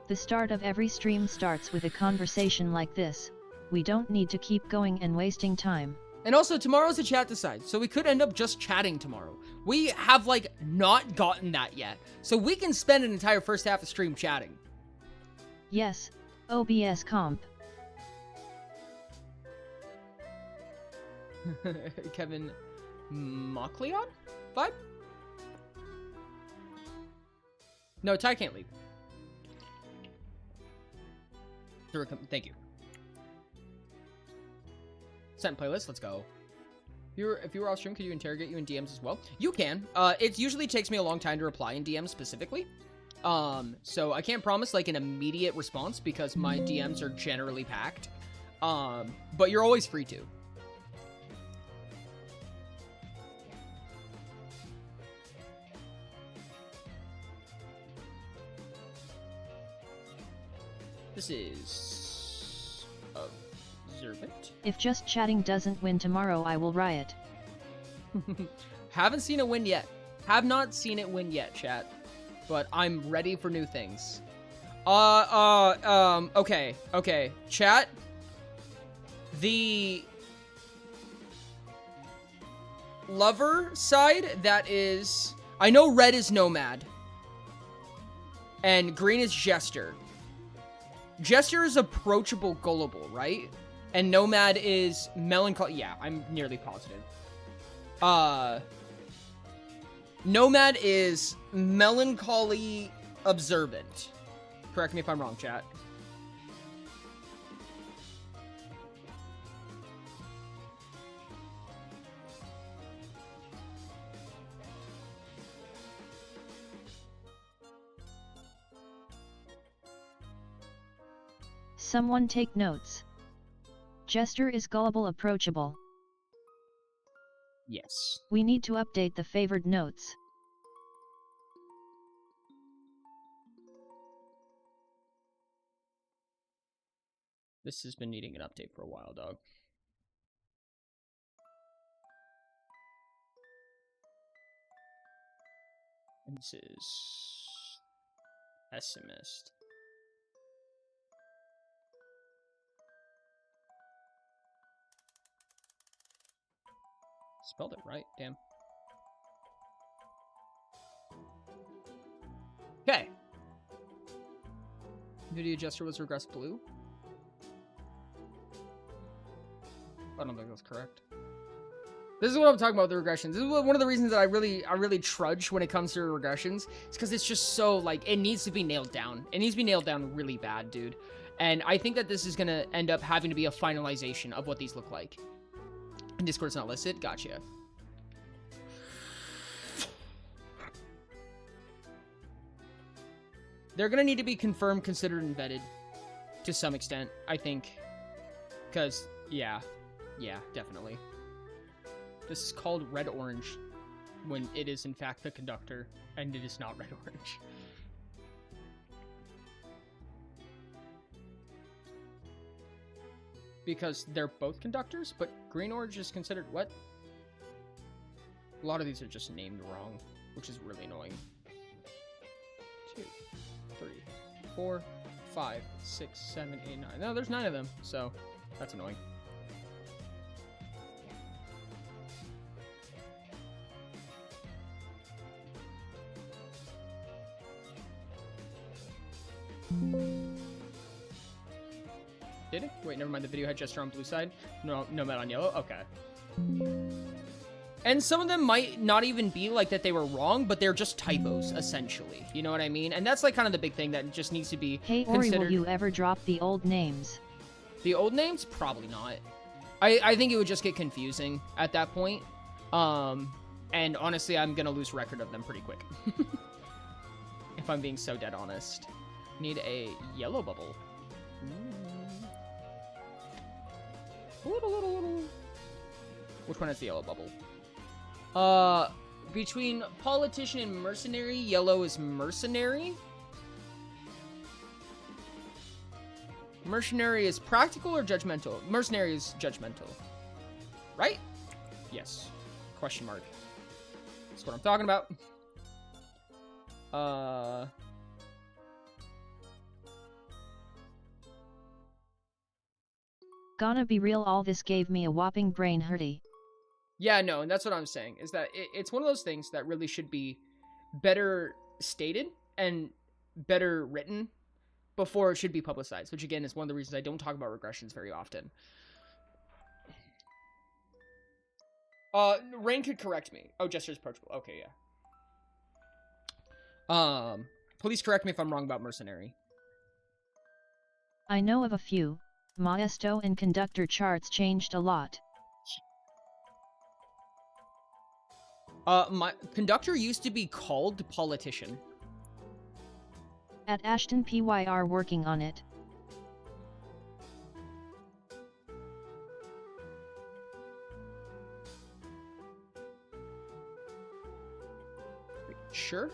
The start of every stream starts with a conversation like this. We don't need to keep going and wasting time. And also, tomorrow's a chat decide, so we could end up just chatting tomorrow. We have, like, not gotten that yet. So we can spend an entire first half of stream chatting. Yes, OBS comp. Kevin Mockleon? Vibe? No, Ty can't leave. Thank you. Sent playlist, let's go. If you were off stream, could you interrogate you in DMs as well? You can. It usually takes me a long time to reply in DMs specifically. So I can't promise like an immediate response because my DMs are generally packed. But you're always free to. This is observant. If just chatting doesn't win tomorrow, I will riot. Haven't seen it win yet. Have not seen it win yet, chat. But I'm ready for new things. Okay. Chat. The lover side, that is... I know red is Nomad. And green is Jester. Jester is approachable gullible, right? And Nomad is melancholy. Yeah, I'm nearly positive. Nomad is melancholy observant. Correct me if I'm wrong, chat. Someone take notes. Jester is gullible approachable. Yes. We need to update the favored notes. This has been needing an update for a while, dog. And this is pessimist. Spelled it right, damn. Okay. Nudity adjuster was regressed blue. I don't think that's correct. This is what I'm talking about with the regressions. This is one of the reasons that I really trudge when it comes to regressions. It's because it's just so, like, it needs to be nailed down. It needs to be nailed down really bad, dude. And I think that this is going to end up having to be a finalization of what these look like. And Discord's not listed? Gotcha. They're going to need to be confirmed, considered, and vetted. To some extent, I think. Because, yeah. Yeah, definitely. This is called red orange when it is in fact the conductor and it is not red orange. Because they're both conductors, but green orange is considered what? A lot of these are just named wrong, which is really annoying. 2, 3, 4, 5, 6, 7, 8, 9. No, there's 9 of them, so that's annoying. Did it? Wait, never mind. The video had Jester on blue side. No, Nomad on yellow. Okay. And some of them might not even be like that they were wrong, but they're just typos, essentially. You know what I mean? And that's like kind of the big thing that just needs to be Hey, Ori, will you ever drop the old names? The old names? Probably not. I think it would just get confusing at that point. And honestly, I'm gonna lose record of them pretty quick. If I'm being so dead honest. Need a yellow bubble. Which one has the yellow bubble? Between politician and mercenary, yellow is mercenary. Mercenary is practical or judgmental? Mercenary is judgmental. Right? Yes. Question mark. That's what I'm talking about. Gonna be real, all this gave me a whopping brain hurty. Yeah, no, and that's what I'm saying, is that it's one of those things that really should be better stated and better written before it should be publicized, which again is one of the reasons I don't talk about regressions very often. Rain could correct me. Oh, Jester's approachable. Okay, yeah. Please correct me if I'm wrong about mercenary. I know of a few. Maesto and conductor charts changed a lot. My conductor used to be called politician. At Ashton PYR working on it. Sure.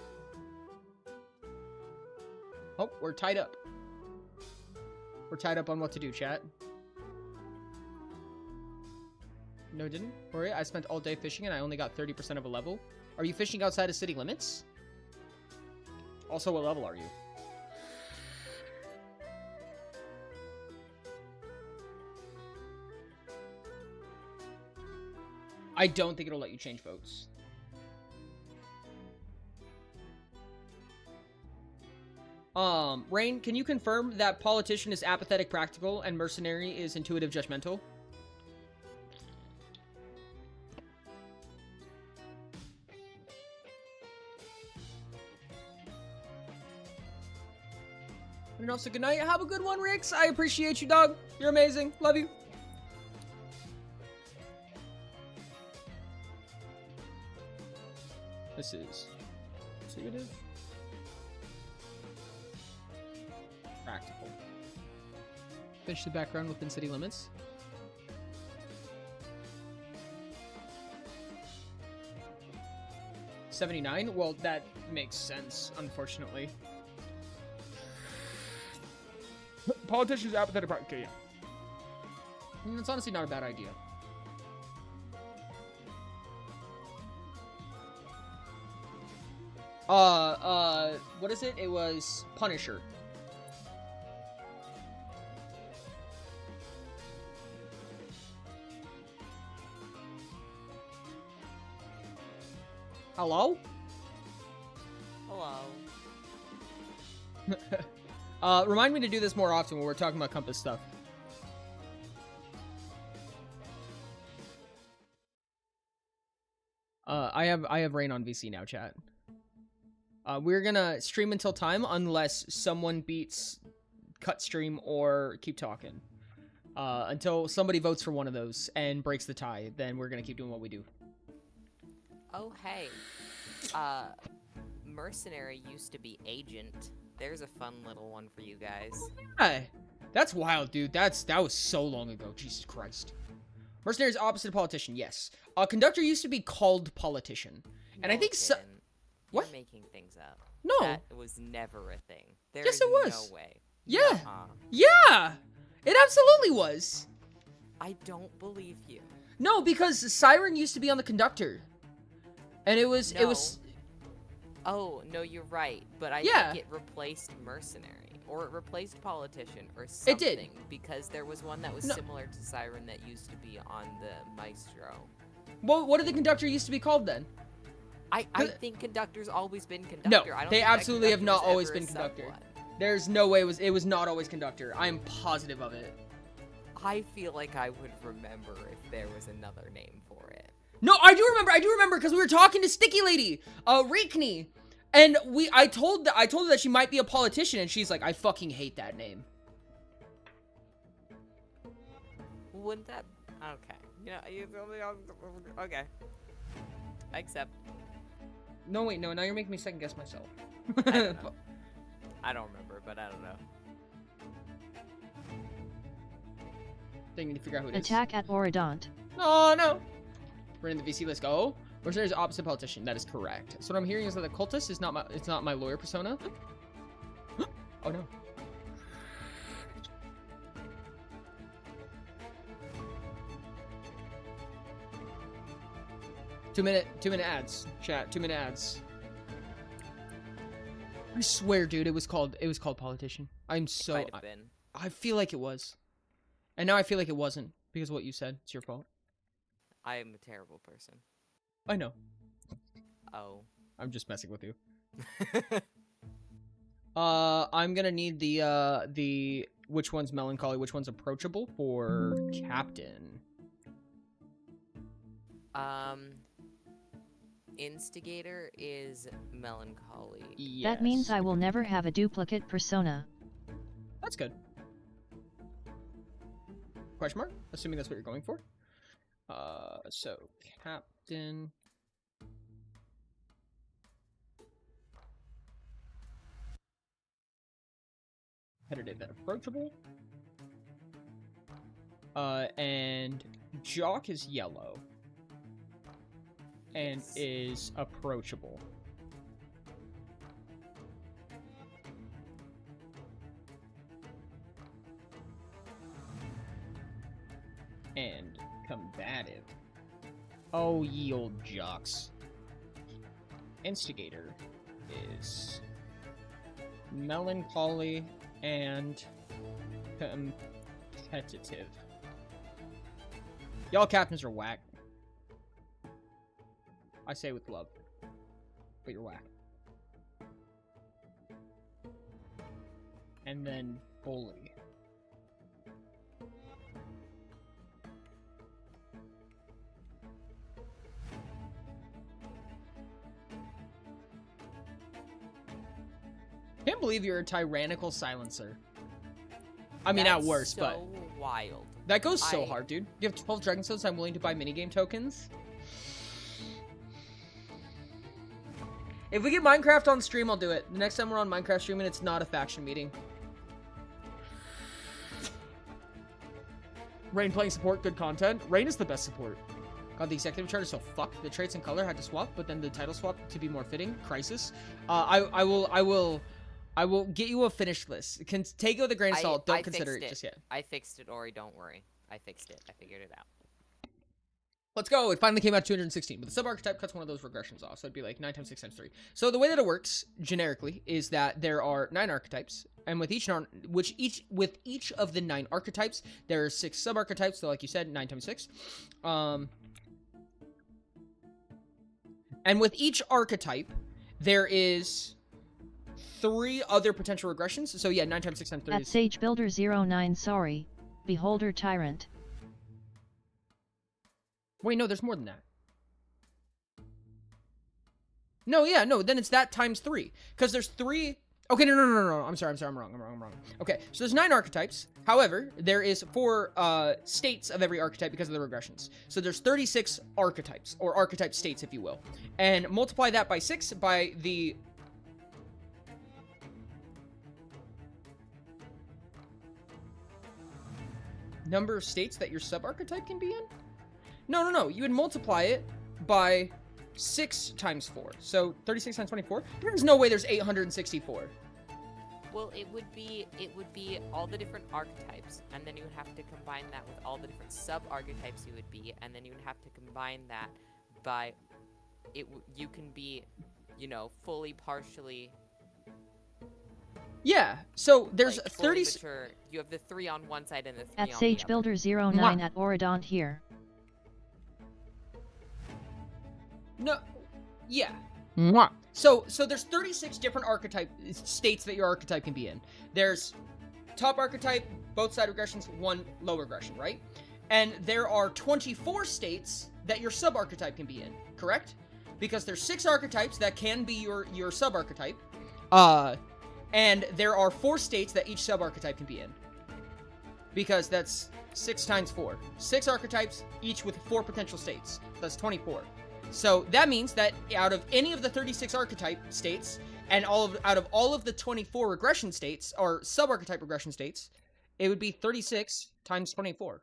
Oh, we're tied up. We're tied up on what to do, chat. No, didn't worry. I spent all day fishing and I only got 30% of a level. Are you fishing outside of city limits? Also, what level are you? I don't think it'll let you change votes. Rain, can you confirm that politician is apathetic practical and mercenary is intuitive judgmental? And also, good night. Have a good one, Rix. I appreciate you, dog. You're amazing. Love you. This is intuitive. Practical. Finish the background within city limits. $79? Well, that makes sense, unfortunately. Politicians apathetic. Okay, yeah. It's honestly not a bad idea. What is it? It was Punisher. Hello? Hello. Remind me to do this more often when we're talking about Compass stuff. I have Rain on VC now, chat. We're gonna stream until time unless someone beats cut stream or keep talking. Until somebody votes for one of those and breaks the tie, then we're gonna keep doing what we do. Oh, hey. Mercenary used to be agent. There's a fun little one for you guys. Hey, that's wild, dude. That was so long ago. Jesus Christ. Mercenary is opposite of politician. Yes. Conductor used to be called politician, and I think so. What? You're making things up. No. That was never a thing. There Yes, is it was. no way. Yeah. Nuh-uh. Yeah. It absolutely was. I don't believe you. No, because Siren used to be on the conductor, and it was. Oh, no, you're right. But I Yeah. think it replaced mercenary. Or it replaced politician or something. It did. Because there was one that was No. similar to Siren that used to be on the Maestro. Well, what did the conductor used to be called then? I think conductor's always been conductor. No, I don't they think that absolutely have not conductor was always ever been a conductor. sublet. There's no way it was not always conductor. I am positive of it. I feel like I would remember if there was another name for it. No, I do remember because we were talking to Sticky Lady, Reekney, and I told her that she might be a politician, and she's like, I fucking hate that name. Wouldn't that? Okay. Yeah. Okay. I accept. No, wait, no. Now you're making me second guess myself. I don't remember, but I don't know. They need to figure out who it is. Attack at Oridont. Oh no. We're in the VC. Let's go. Mercenary is opposite politician. That is correct. So what I'm hearing is that the cultist is not my lawyer persona. Oh no. Two minute ads. Chat. 2 minute ads. I swear, dude, it was called politician. I'm so. Might have been. I feel like it was, and now I feel like it wasn't because of what you said. It's your fault. I am a terrible person. I know. Oh. I'm just messing with you. I'm gonna need the which one's melancholy, which one's approachable for captain. Instigator is melancholy. Yes. That means I will never have a duplicate persona. That's good. Question mark? Assuming that's what you're going for. So captain. Competitive and approachable. And Jock is yellow. And is approachable. And combative. Oh, ye old jocks. Instigator is melancholy and competitive. Y'all captains are whack. I say with love, but you're whack. And then bully. Can't believe you're a tyrannical silencer. I mean, at worst, but wild. That goes so hard, dude. You have 12 Dragon Stones. I'm willing to buy minigame tokens. If we get Minecraft on stream, I'll do it. The next time we're on Minecraft stream and it's not a faction meeting. Rain playing support, good content. Rain is the best support. God, the executive chart is so fucked. The traits and color had to swap, but then the title swap to be more fitting. Crisis. I will get you a finished list. Can take it with a grain of salt. Don't consider it just yet. I fixed it, Ori. Don't worry. I fixed it. I figured it out. Let's go. It finally came out 216, but the sub-archetype cuts one of those regressions off, so it'd be like 9 times 6 times 3. So the way that it works, generically, is that there are 9 archetypes, and with each of the 9 archetypes, there are 6 sub-archetypes, so like you said, 9 times 6. And with each archetype, there is 3 other potential regressions, so yeah, 9 times 6 times 3 At is... Sage Builder 09 sorry, Beholder Tyrant. Wait, no, there's more than that. No, yeah, no, then it's that times 3. Because there's 3... Okay, no. I'm sorry, I'm wrong. Okay, so there's 9 archetypes. However, there is 4 states of every archetype because of the regressions. So there's 36 archetypes, or archetype states, if you will. And multiply that by 6 by the... number of states that your sub-archetype can be in? No. You would multiply it by 6 times 4. So 36 times 24? There's no way there's 864. Well, it would be all the different archetypes, and then you would have to combine that with all the different sub-archetypes you would be, and then you would have to combine that by you can be, you know, fully, partially. Yeah, so there's like, 30... mature. You have the 3 on one side and the 3 At on Sage the Builder 09 at Oridont here. No, yeah. Mwah. So there's 36 different archetype states that your archetype can be in. There's top archetype, both side regressions, 1 low regression, right? And there are 24 states that your sub-archetype can be in, correct? Because there's 6 archetypes that can be your sub-archetype. And there are 4 states that each sub-archetype can be in. Because that's 6 times 4. 6 archetypes, each with 4 potential states. That's 24. So that means that out of any of the 36 archetype states, and out of all of the 24 regression states, or sub-archetype regression states, it would be 36 times 24.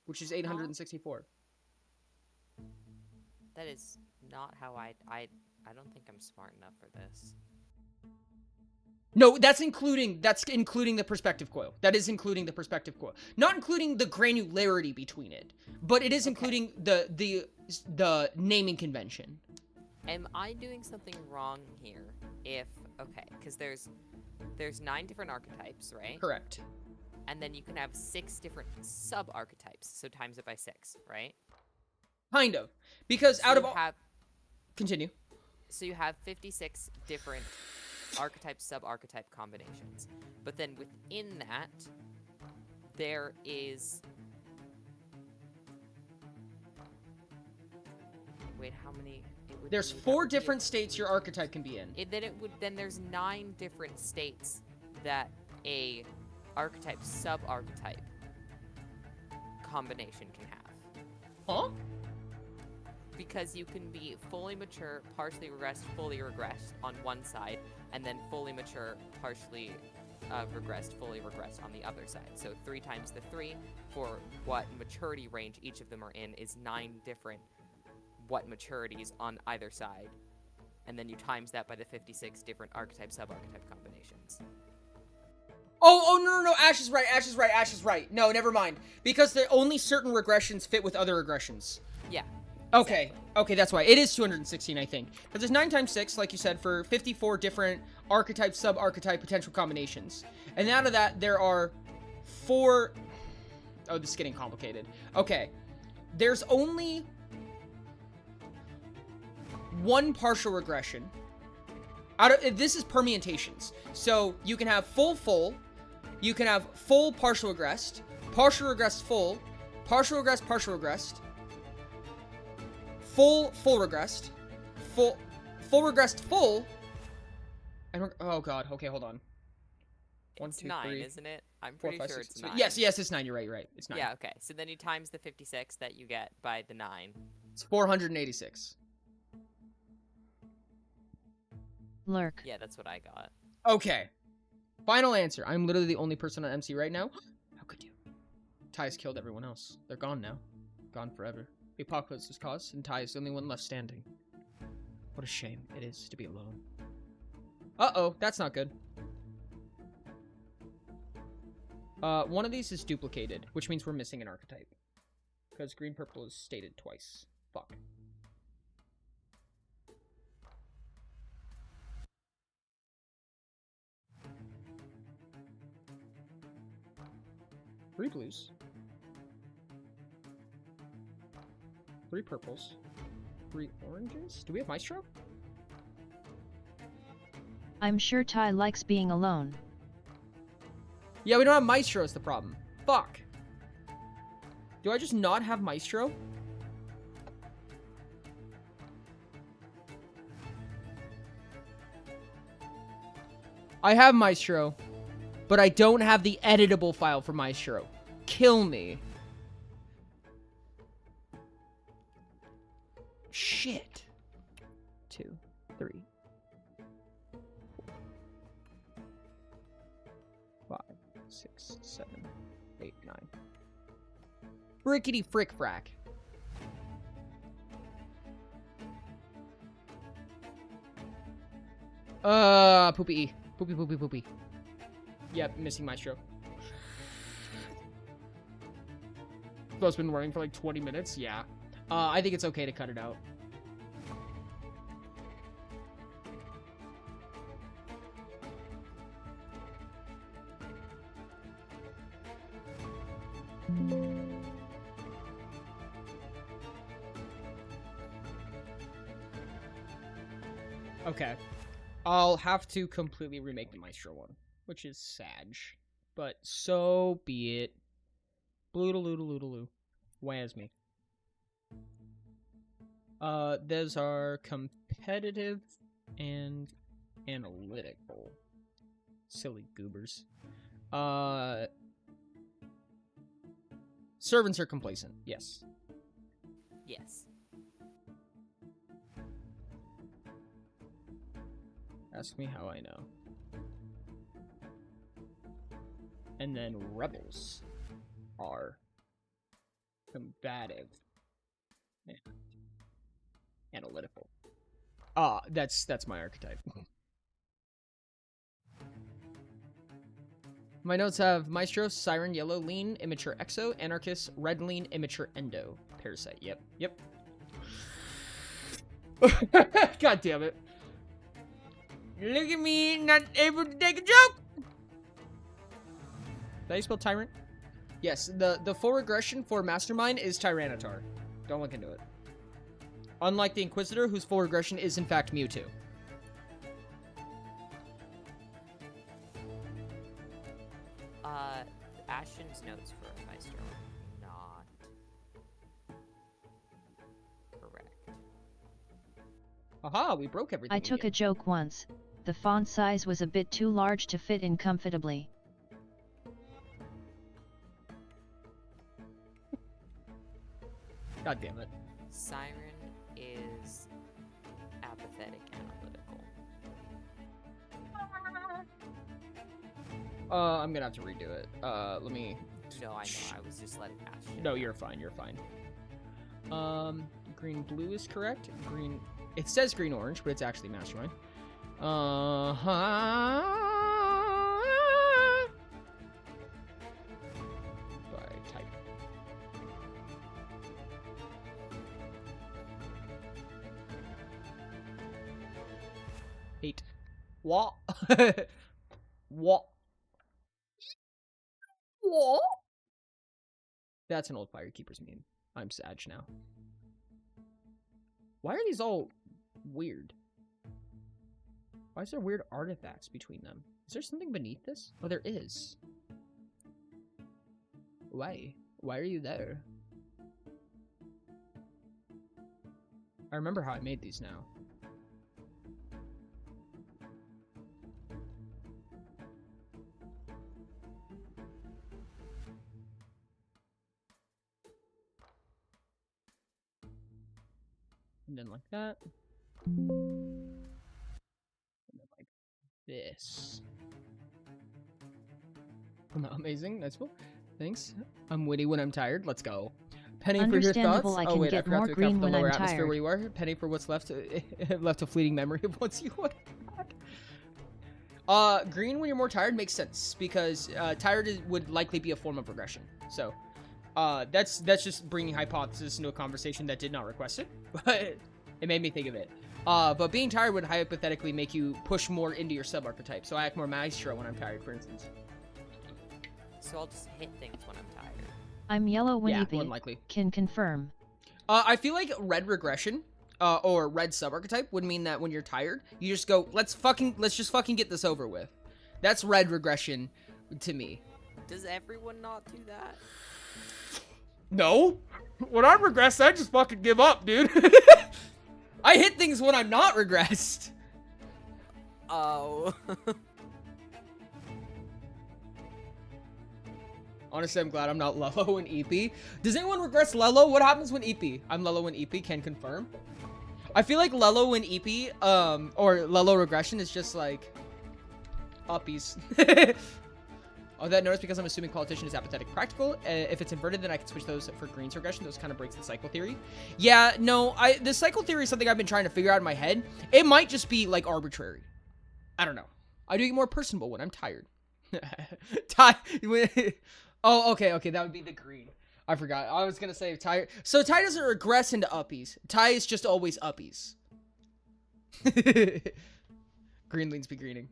Which is 864. That is not how I don't think I'm smart enough for this. No, that's including the perspective coil. That is including the perspective coil. Not including the granularity between it, but it is including the naming convention. Am I doing something wrong here? Because there's 9 different archetypes, right? Correct. And then you can have 6 different sub-archetypes, so times it by 6, right? Kind of. Because So out of you all... have, Continue. so you have 56 different archetype sub-archetype combinations. But then within that, there is... Wait, how many? There's 4 different states your archetype can be in. Then there's 9 different states that a archetype sub-archetype combination can have. Huh? Because you can be fully mature, partially regressed, fully regressed on one side, and then fully mature, partially regressed, fully regressed on the other side. So 3 times the 3 for what maturity range each of them are in is 9 different what maturities on either side. And then you times that by the 56 different archetype sub-archetype combinations. Oh, no, Ash is right. No, never mind. Because only certain regressions fit with other regressions. Yeah. Okay, okay, that's why. It is 216, I think. But there's 9 times 6, like you said, for 54 different archetype, sub-archetype potential combinations. And out of that, there are 4... Oh, this is getting complicated. Okay. There's only 1 partial regression. This is permutations. So you can have full, you can have full partial regressed, partial regressed full, partial regressed, full regressed, full regressed full, and oh god, okay, hold on. 1, It's 2, 9, 3, isn't it? I'm 4, pretty 5, sure 6, it's 7. 9. Yes, it's 9, you're right. It's 9. Yeah, okay. So then you times the 56 that you get by the 9. It's 486. Lurk. Yeah, that's what I got. Okay. Final answer. I'm literally the only person on MC right now. How could you? Ty's killed everyone else. They're gone now. Gone forever. The apocalypse was caused, and Ty is the only one left standing. What a shame it is to be alone. Uh-oh, that's not good. One of these is duplicated, which means we're missing an archetype. Because green-purple is stated twice. Fuck. Three blues. Three purples. Three oranges? Do we have Maestro? I'm sure Ty likes being alone. Yeah, we don't have Maestro is the problem. Fuck. Do I just not have Maestro? I have Maestro, but I don't have the editable file for Maestro. Kill me. Shit. 2, 3, 4, 5, 6, 7, 8, 9. Frickety frick frack. Poopy. Poopy. Yep, missing Maestro. Those been running for like 20 minutes? Yeah. I think it's okay to cut it out. Okay. I'll have to completely remake the Maestro one, which is sad. But so be it. Bloodaloo. Whaz me. Those are competitive and analytical. Silly goobers. Servants are complacent, yes. Yes. Ask me how I know. And then rebels are combative and analytical. That's my archetype. My notes have Maestro, Siren, Yellow, Lean, Immature Exo, Anarchist, Red, Lean, Immature Endo, Parasite. Yep. God damn it. Look at me, not able to take a joke! Did I spell Tyrant? Yes, the full regression for Mastermind is Tyranitar. Don't look into it. Unlike the Inquisitor, whose full regression is in fact Mewtwo. Ashton's notes for Maestro are not correct. Aha, we broke everything. I took a joke once. The font size was a bit too large to fit in comfortably. God damn it. Siren is apathetic analytical. I'm gonna have to redo it. Let me... No, I know. I was just letting Ashton. No, you're fine. Green blue is correct. Green... It says green orange, but it's actually Mastermind. Do I type? Eight. What? What? What? That's an old Firekeeper's meme. I'm sad now. Why are these all weird? Why is there weird artifacts between them? Is there something beneath this? Oh, there is. Why? Why are you there? I remember how I made these now. And then like that. And then like this. Amazing, that's cool. Thanks. I'm witty when I'm tired. Let's go. Penny for your Understandable, thoughts. I Oh can wait, I get forgot more to account green for the when lower I'm atmosphere tired. where you are. Penny for what's left left a fleeting memory of once you were. Green when you're more tired makes sense because would likely be a form of regression. So, that's just bringing hypothesis into a conversation that did not request it, but it made me think of it. But being tired would hypothetically make you push more into your sub-archetype. So I act more maestro when I'm tired, for instance. So I'll just hit things when I'm tired. I'm yellow when Yeah, you more than likely. can confirm. I feel like red regression, or red sub-archetype would mean that when you're tired, you just go, let's just fucking get this over with. That's red regression to me. Does everyone not do that? No. When I'm regressed, I just fucking give up, dude. I hit things when I'm not regressed. Oh. Honestly, I'm glad I'm not Lelo and EP. Does anyone regress Lelo? What happens when EP? I'm Lelo and EP, can confirm. I feel like Lelo and EP, or Lelo regression is just like uppies. Oh, that notice because I'm assuming politician is apathetic practical. If it's inverted, then I can switch those for Green's regression. Those kind of breaks the cycle theory. Yeah, no, the cycle theory is something I've been trying to figure out in my head. It might just be like arbitrary. I don't know. I do get more personable when I'm tired. Oh, okay, that would be the Green. I forgot. I was gonna say Ty. So Ty doesn't regress into uppies. Ty is just always uppies. Green leans be greening.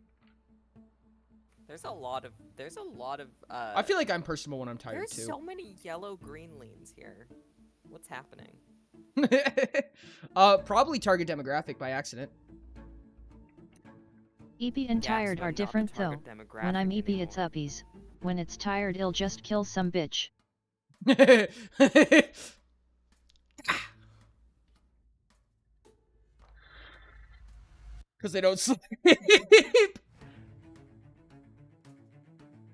There's a lot of I feel like I'm personable when I'm tired there's too. so many yellow green leans here. What's happening? Probably target demographic by accident. EP and tired are different though. When I'm EP it's uppies. When it's tired it'll just kill some bitch. Because they don't sleep.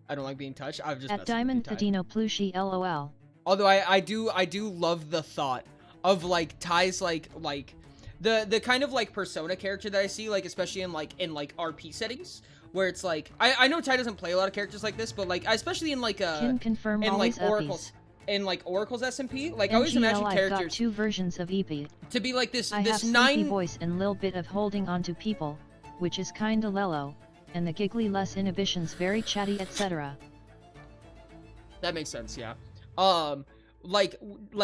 I don't like being touched. I've just At Diamond Patino Plushie LOL. Although I do love the thought of like Ty's like the kind of like persona character that I see, like especially in RP settings, where it's like I know Ty doesn't play a lot of characters like this, but like especially in like Can confirm in like Oracle's Oracle's SMP, like I always imagine I've characters got two versions of EP. to be like this I have sleepy voice and lil bit of holding on to people, which is kinda Lelo, and the giggly less inhibitions very chatty etc. That makes sense, yeah. Like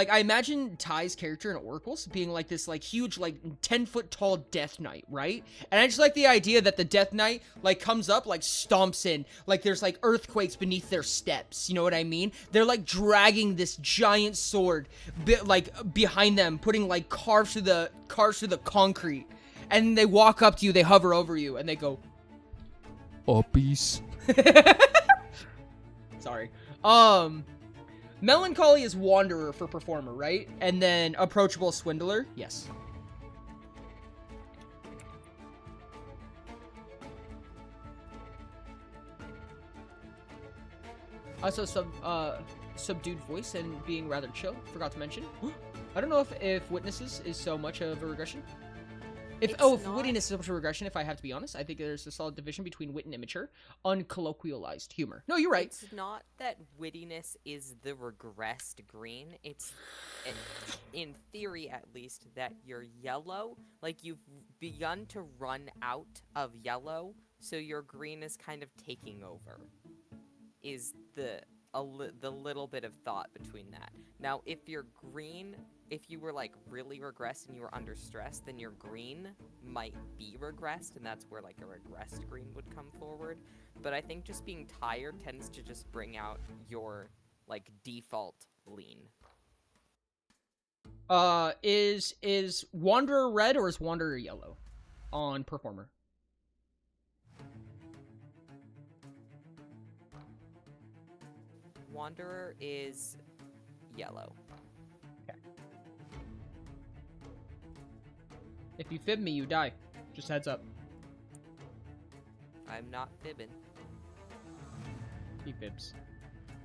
I imagine Ty's character in Oracles being like this like huge like 10-foot tall Death Knight, right? And I just like the idea that the Death Knight like comes up, like stomps in, like there's like earthquakes beneath their steps, you know what I mean? They're like dragging this giant sword behind them, putting like carves through the concrete. And they walk up to you, they hover over you, and they go, "Uppies." Sorry. Melancholy is Wanderer for Performer, right? And then Approachable Swindler? Yes. Also, subdued voice and being rather chill. Forgot to mention. I don't know if Witnesses is so much of a regression. If wittiness is so much of a regression, if I have to be honest, I think there's a solid division between wit and immature, uncolloquialized humor. No, you're right. It's not that wittiness is the regressed green. It's, in theory at least, that you're yellow. Like, you've begun to run out of yellow, so your green is kind of taking over. Is the little bit of thought between that. Now, if you're green, if you were like really regressed and you were under stress, then your green might be regressed, and that's where like a regressed green would come forward. But I think just being tired tends to just bring out your like default lean. Is Wanderer red or is Wanderer yellow on Performer? Wanderer is yellow. Okay. If you fib me, you die. Just heads up. I'm not fibbing. He fibs.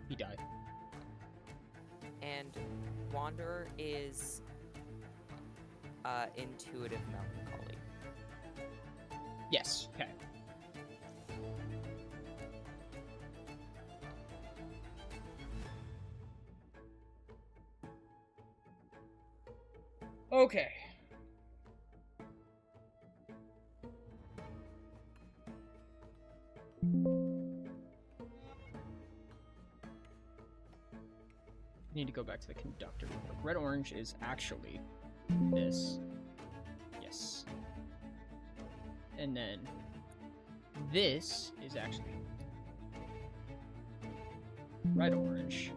He died. And Wanderer is intuitive melancholy. Yes. Okay. Okay. Need to go back to the conductor. Red orange is actually this. Yes. And then this is actually red orange.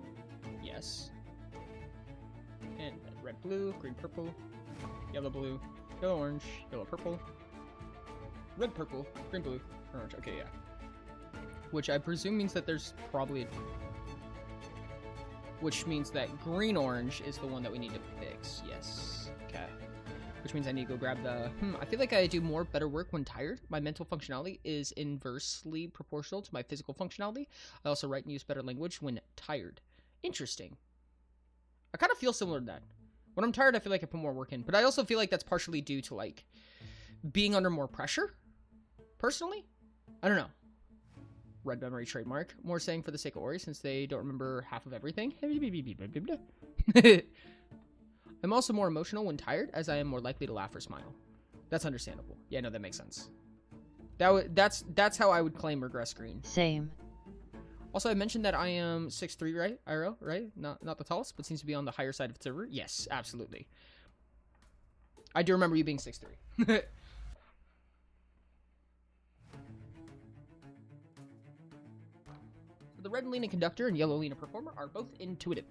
Yes. And red blue, green purple, yellow blue, yellow orange, yellow purple, red purple, green blue, orange. Okay, yeah. Which I presume means that there's probably which means that green orange is the one that we need to fix. Yes. Okay. Which means I need to go grab the I feel like I do better work when tired. My mental functionality is inversely proportional to my physical functionality. I also write and use better language when tired. Interesting. I kind of feel similar to that. When I'm tired, I feel like I put more work in, but I also feel like that's partially due to like being under more pressure. Personally, I don't know. Red memory trademark. More saying for the sake of Ori, since they don't remember half of everything. I'm also more emotional when tired, as I am more likely to laugh or smile. That's understandable. Yeah, no, that makes sense. That's how I would claim regress green. Same. Also, I mentioned that I am 6'3", right? IRL, right? Not the tallest, but seems to be on the higher side of the server. Yes, absolutely. I do remember you being 6'3". The red Lena Conductor and yellow Lena Performer are both intuitive.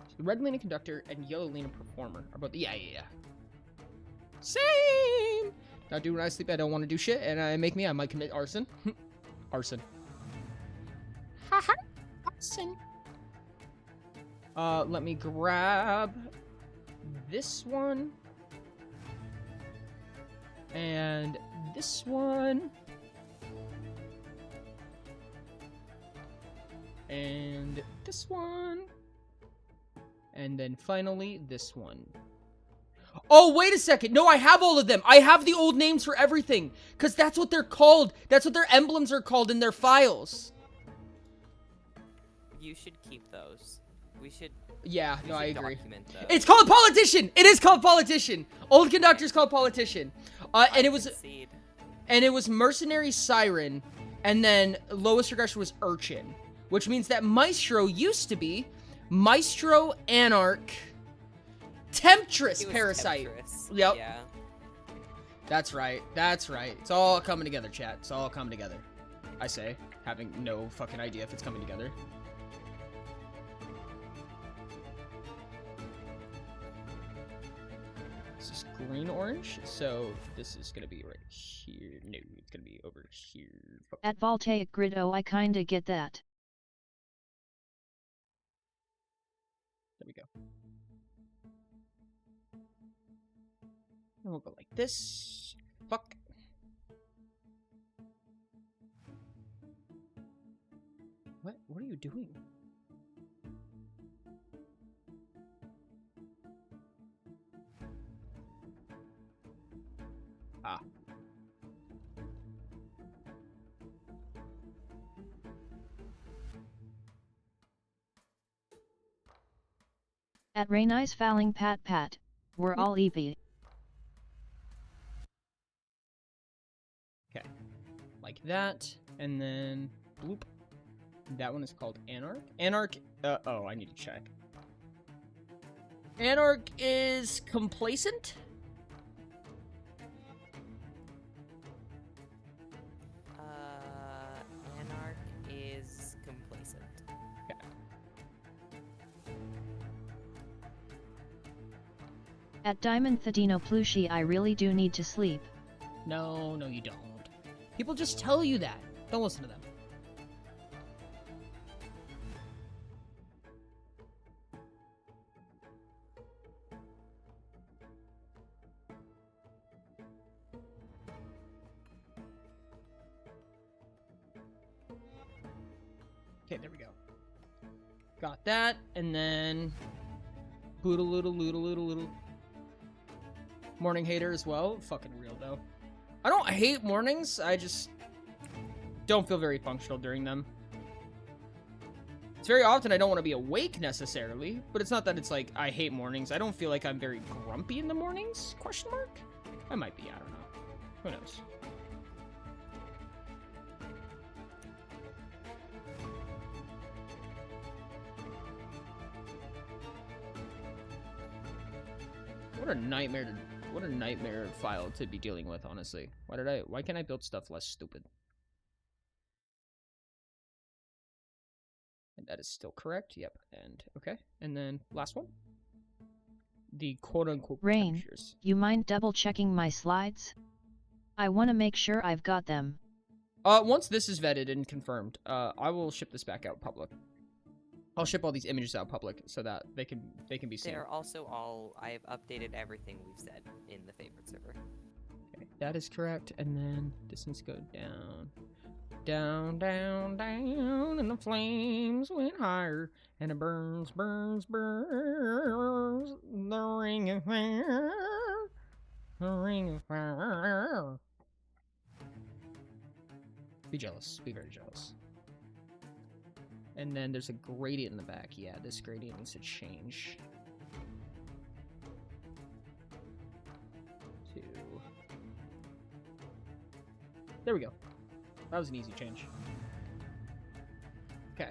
So the red Lena Conductor and yellow Lena Performer are both... Yeah. Same! Now, when I sleep, I don't want to do shit, and I might commit arson. Arson. Haha. Arson. Let me grab this one. And this one. And this one. And then finally, this one. Oh, wait a second. No, I have all of them. I have the old names for everything. Because that's what they're called. That's what their emblems are called in their files. You should keep those. We should... Yeah, no, I agree. Document those. It's called Politician! It is called Politician! Old Conductor's called Politician. And it was... Concede. And it was Mercenary Siren. And then lowest regression was Urchin. Which means that Maestro used to be Maestro Anarch Temptress Parasite. Temptress. Yep. Yeah. That's right. That's right. It's all coming together, chat. It's all coming together. I say, having no fucking idea if it's coming together. This is green-orange, so this is gonna be right here. No, it's gonna be over here. At Voltaic Grid, oh, I kinda get that. There we go. And we'll go like this. Fuck. What? What are you doing? Ah. At Rainice Fouling Pat, we're all EP. Okay. Like that, and then bloop. That one is called Anarch. Anarch, oh, I need to check. Anarch is complacent? Anarch is complacent. Okay. At Diamond Thadino Plushi, I really do need to sleep. No, you don't. People just tell you that. Don't listen to them. Okay, there we go. Got that, and then boodle. Morning hater as well. Fucking real though. I don't hate mornings. I just don't feel very functional during them. It's very often I don't want to be awake necessarily, but it's not that it's like I hate mornings. I don't feel like I'm very grumpy in the mornings, question mark? I might be, I don't know. Who knows? What a nightmare file to be dealing with, honestly. Why can't I build stuff less stupid? And that is still correct. Yep. And okay. And then last one. The quote-unquote Rain, temperatures. you mind double-checking my slides? I want to make sure I've got them. Once this is vetted and confirmed, I will ship this back out public. I'll ship all these images out public so that they can be seen. They're also all. I have updated everything we've said in the favorite server. Okay, that is correct. And then distance go down. Down, down, down, and the flames went higher, and it burns, burns, burns, the ring of fire, the ring of fire. Be jealous, be very jealous. And then there's a gradient in the back. Yeah, this gradient needs to change. There we go. That was an easy change. Okay.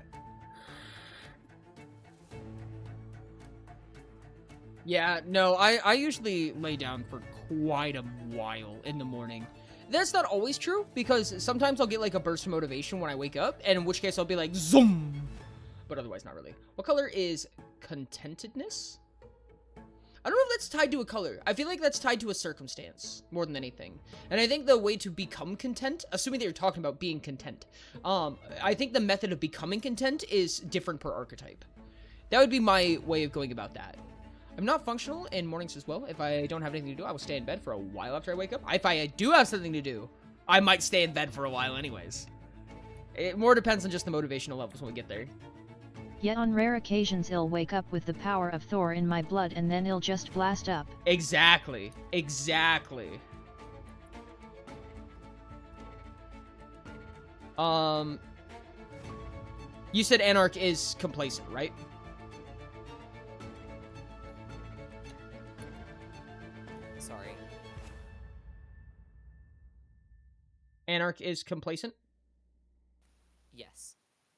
Yeah, no, I usually lay down for quite a while in the morning. That's not always true, because sometimes I'll get like a burst of motivation when I wake up, and in which case I'll be like, zoom! But otherwise not really. What color is contentedness? I don't know if that's tied to a color. I feel like that's tied to a circumstance more than anything. And I think the way to become content, assuming that you're talking about being content, I think the method of becoming content is different per archetype. That would be my way of going about that. I'm not functional in mornings as well. If I don't have anything to do, I will stay in bed for a while after I wake up. If I do have something to do, I might stay in bed for a while anyways. It more depends on just the motivational levels when we get there. Yet on rare occasions I'll wake up with the power of Thor in my blood and then I'll just blast up. Exactly. Exactly. You said Anarch is complacent, right? Sorry. Anarch is complacent? Yes.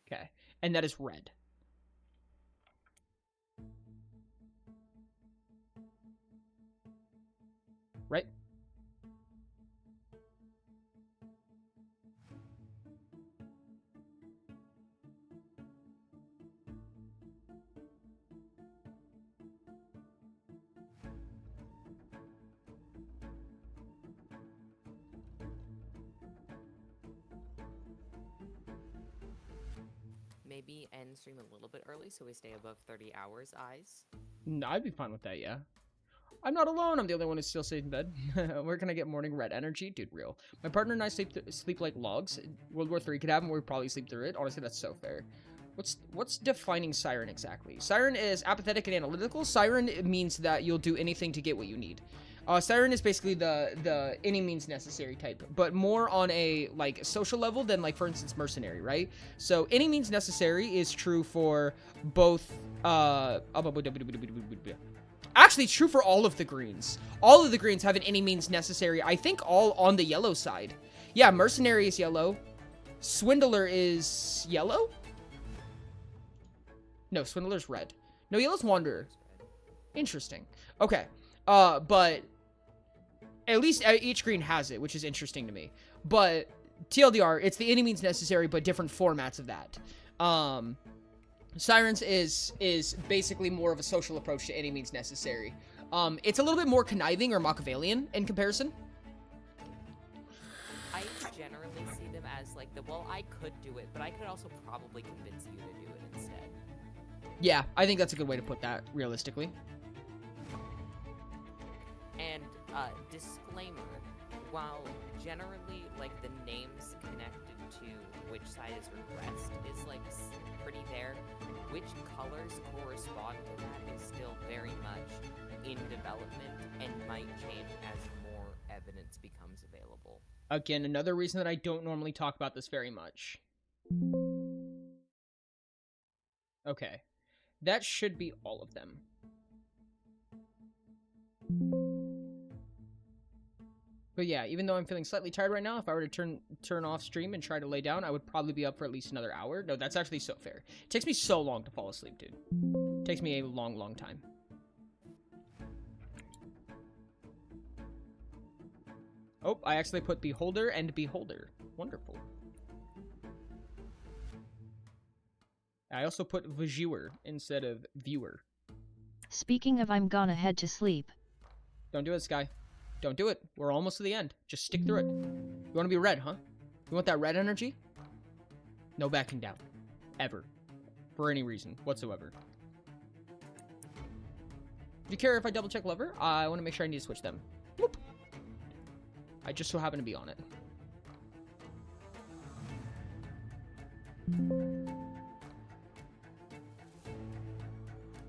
Okay. And that is red. Right? Maybe end stream a little bit early so we stay above 30 hours, eyes. No, I'd be fine with that, yeah. I'm not alone. I'm the only one who's still staying in bed. Where can I get morning red energy? Dude, real. My partner and I sleep like logs. World War III could happen. We'd probably sleep through it. Honestly, that's so fair. What's defining Siren exactly? Siren is apathetic and analytical. Siren means that you'll do anything to get what you need. Siren is basically the any means necessary type, but more on a like social level than like, for instance, mercenary, right? So any means necessary is true for both actually, it's true for all of the greens. All of the greens have an any means necessary. I think all on the yellow side. Yeah, mercenary is yellow. Swindler is yellow? No, Swindler's red. No, yellow's Wanderer. Interesting. Okay. But at least each green has it, which is interesting to me. But TLDR, it's the any means necessary, but different formats of that. Sirens is basically more of a social approach to any means necessary. It's a little bit more conniving or Machiavellian in comparison. I generally see them as like well, I could do it, but I could also probably convince you to do it instead. Yeah, I think that's a good way to put that, realistically. And, disclaimer, while generally, like, the names connected to which side is regressed is, like, pretty there, which colors correspond to that is still very much in development and might change as more evidence becomes available. Again, another reason that I don't normally talk about this very much. Okay. That should be all of them. But yeah, even though I'm feeling slightly tired right now, if I were to turn off stream and try to lay down, I would probably be up for at least another hour. No, that's actually so fair. It takes me so long to fall asleep, dude. It takes me a long, long time. Oh, I actually put Beholder and Beholder. Wonderful. I also put Viewer instead of Viewer. Speaking of, I'm gonna head to sleep. Don't do it, Sky. Don't do it. We're almost to the end. Just stick through it. You want to be red, huh? You want that red energy? No backing down. Ever. For any reason whatsoever. Do you care if I double check Lover? I want to make sure I need to switch them. Whoop. I just so happen to be on it.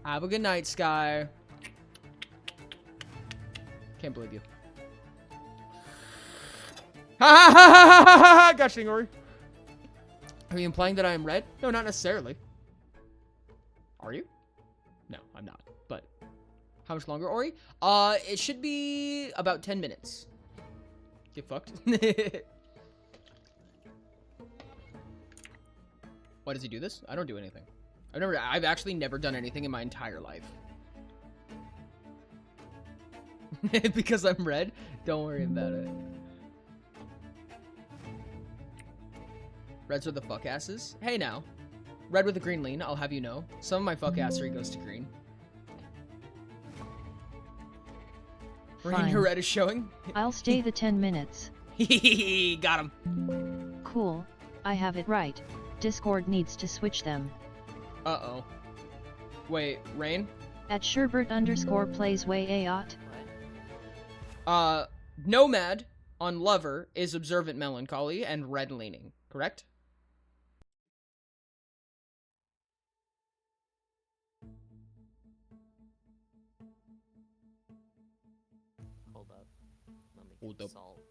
Have a good night, Sky. Can't believe you. Ha ha ha ha ha ha ha! Gotcha, Ori. Are you implying that I am red? No, not necessarily. Are you? No, I'm not. But how much longer, Ori? It should be about 10 minutes. Get fucked. Why does he do this? I don't do anything. I've actually never done anything in my entire life. Because I'm red? Don't worry about it. Reds are the fuck asses? Hey now. Red with a green lean, I'll have you know. Some of my fuck assery goes to green. Rain, your red is showing. I'll stay the 10 minutes. Got him. Cool. I have it right. Discord needs to switch them. Uh-oh. Wait, Rain? At Sherbert_plays way Ayot. Nomad on Lover is Observant Melancholy and Red Leaning, correct? Hold up. Let me Hold get up. salt.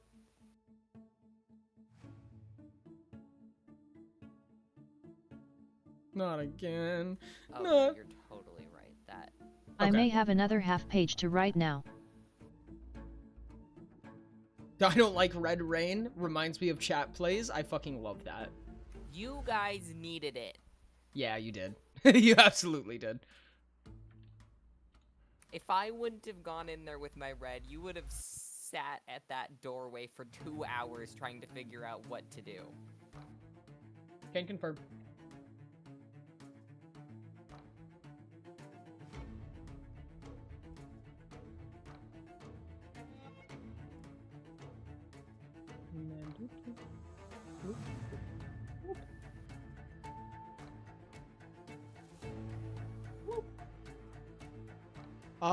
Not again. Oh, No. you're totally right. That. I Okay. may have another half page to write now. I don't like Red Rain. Reminds me of chat plays. I fucking love that. You guys needed it. Yeah, you did. You absolutely did. If I wouldn't have gone in there with my red, you would have sat at that doorway for 2 hours trying to figure out what to do. Can confirm.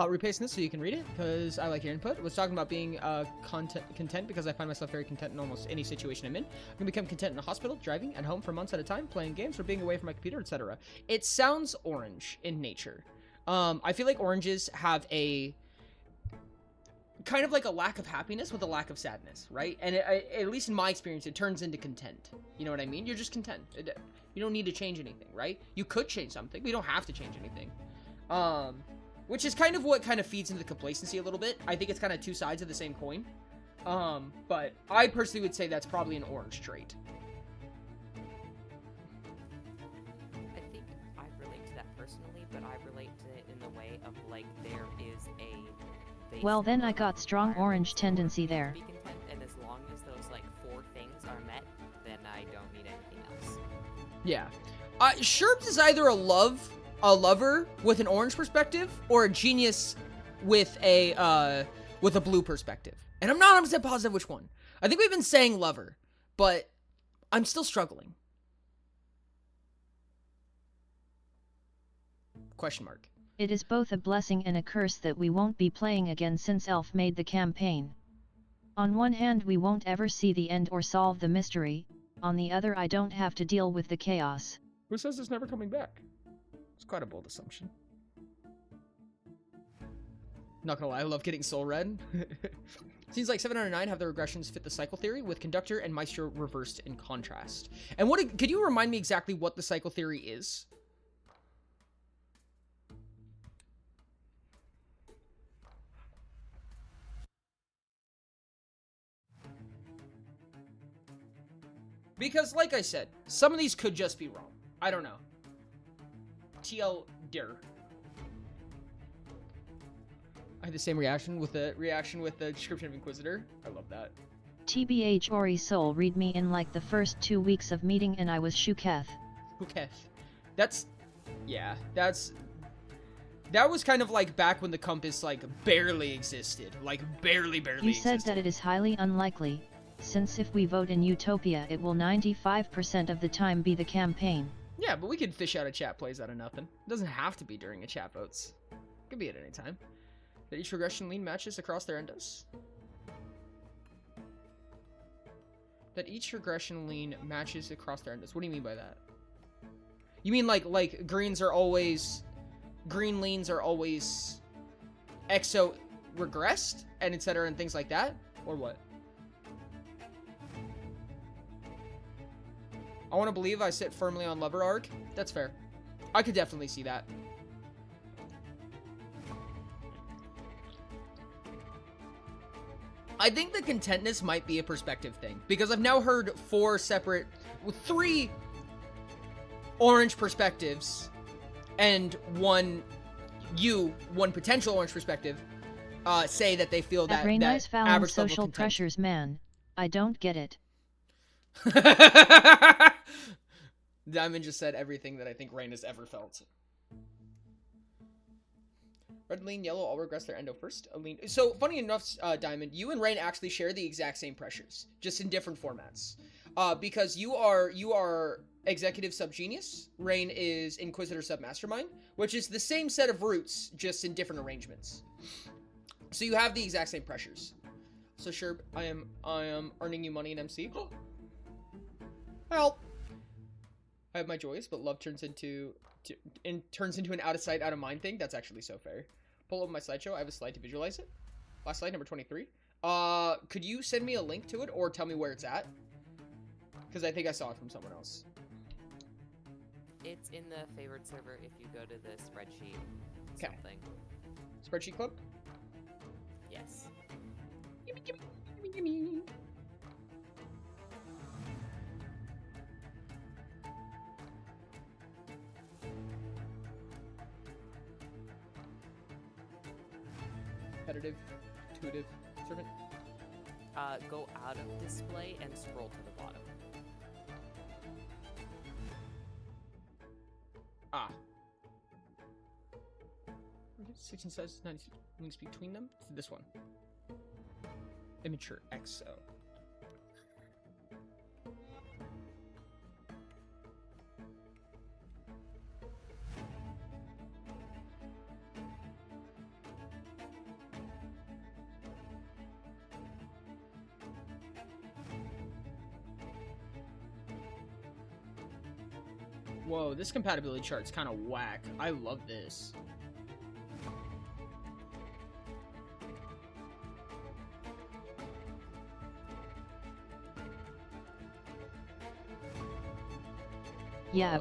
Repasting this so you can read it, because I like your input. Was talking about being content because I find myself very content in almost any situation I'm in. I can become content in a hospital, driving, at home for months at a time, playing games, or being away from my computer, etc. It sounds orange in nature. I feel like oranges have a kind of like a lack of happiness with a lack of sadness, right? And at least in my experience, it turns into content. You know what I mean? You're just content. You don't need to change anything, right? You could change something. We don't have to change anything. Which is kind of what kind of feeds into the complacency a little bit. I think it's kind of two sides of the same coin. But I personally would say that's probably an orange trait. I think I relate to that personally, but I relate to it in the way of like there is a Well then I got strong orange tendency there. be content, and as long as those like 4 things are met, then I don't need anything else. Yeah. Sherbs is either a lover with an orange perspective, or a genius with a blue perspective. And I'm not 100% positive which one. I think we've been saying lover, but I'm still struggling. Question mark. It is both a blessing and a curse that we won't be playing again since Elf made the campaign. On one hand we won't ever see the end or solve the mystery, on the other I don't have to deal with the chaos. Who says it's never coming back? It's quite a bold assumption. Not gonna lie, I love getting Soul Red. Seems like 7 out of 9 have the regressions fit the cycle theory, with Conductor and Maestro reversed in contrast. And could you remind me exactly what the cycle theory is? Because, like I said, some of these could just be wrong. I don't know. TL Dir. I had the same reaction with the description of Inquisitor. I love that. TBH Ori Soul read me in like the first 2 weeks of meeting and I was Shuketh. Okay. That's... Yeah, that was kind of like back when the compass like barely existed. Like barely You said that it is highly unlikely, since if we vote in Utopia it will 95% of the time be the campaign. Yeah, but we could fish out a chat plays out of nothing. It doesn't have to be during a chat votes. It could be at any time. That each regression lean matches across their endos. That each regression lean matches across their endos. What do you mean by that? You mean like green leans are always exo regressed and etc. and things like that? Or what? I want to believe I sit firmly on lever arc. That's fair. I could definitely see that. I think the contentness might be a perspective thing, because I've now heard 3 orange perspectives and one potential orange perspective say that they feel that Rainey's that average social level content. pressures, man. I don't get it. Diamond just said everything that I think Rain has ever felt. Red, lean, yellow all regress their endo first. So, funny enough, Diamond, you and Rain actually share the exact same pressures, just in different formats. Because you are Executive Sub-Genius, Rain is Inquisitor Sub-Mastermind, which is the same set of roots, just in different arrangements. So you have the exact same pressures. So sure, I am earning you money in MC. Help! I have my joys, but love turns into an out of sight, out of mind thing. That's actually so fair. Pull up my slideshow. I have a slide to visualize it. Last slide, number 23. Could you send me a link to it or tell me where it's at? Because I think I saw it from someone else. It's in the favored server if you go to the spreadsheet. Okay. Something. Spreadsheet club? Yes. Gimme, gimme, gimme, gimme. Competitive, intuitive, servant. Go out of display and scroll to the bottom. Ah. 16 sizes, 96 links between them. It's this one. Immature XO. Whoa, this compatibility chart's kind of whack. I love this. Yeah.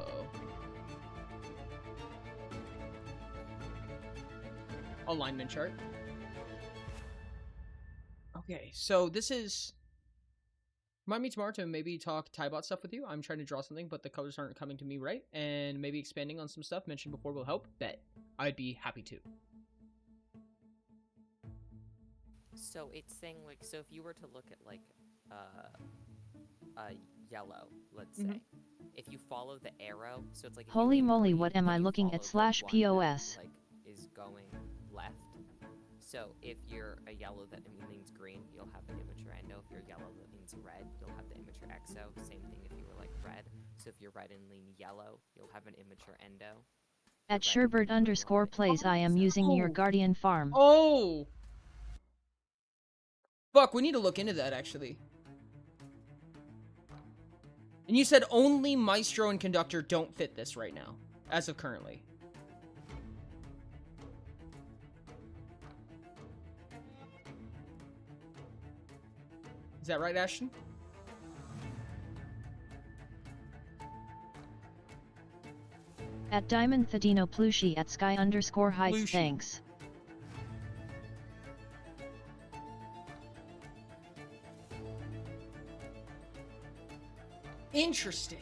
Alignment chart. Okay, so this is... Remind me tomorrow to maybe talk Tybot stuff with you. I'm trying to draw something, but the colors aren't coming to me right. And maybe expanding on some stuff mentioned before will help. Bet. I'd be happy to. So it's saying, like, so if you were to look at, like, yellow, let's say, if you follow the arrow, so it's like... Holy moly, what am I looking at /POS? Like, is going left. So if you're a yellow that leans green, you'll have an immature endo. If you're yellow that leans red, you'll have the immature exo. Same thing if you were like red. So if you're red and lean yellow, you'll have an immature endo. At Sherbert_plays I am using your Guardian farm. Oh! Fuck, we need to look into that, actually. And you said only Maestro and Conductor don't fit this right now, as of currently. Is that right, Ashton? At Diamond Thadino Plushi at Sky_Heights, thanks. Interesting.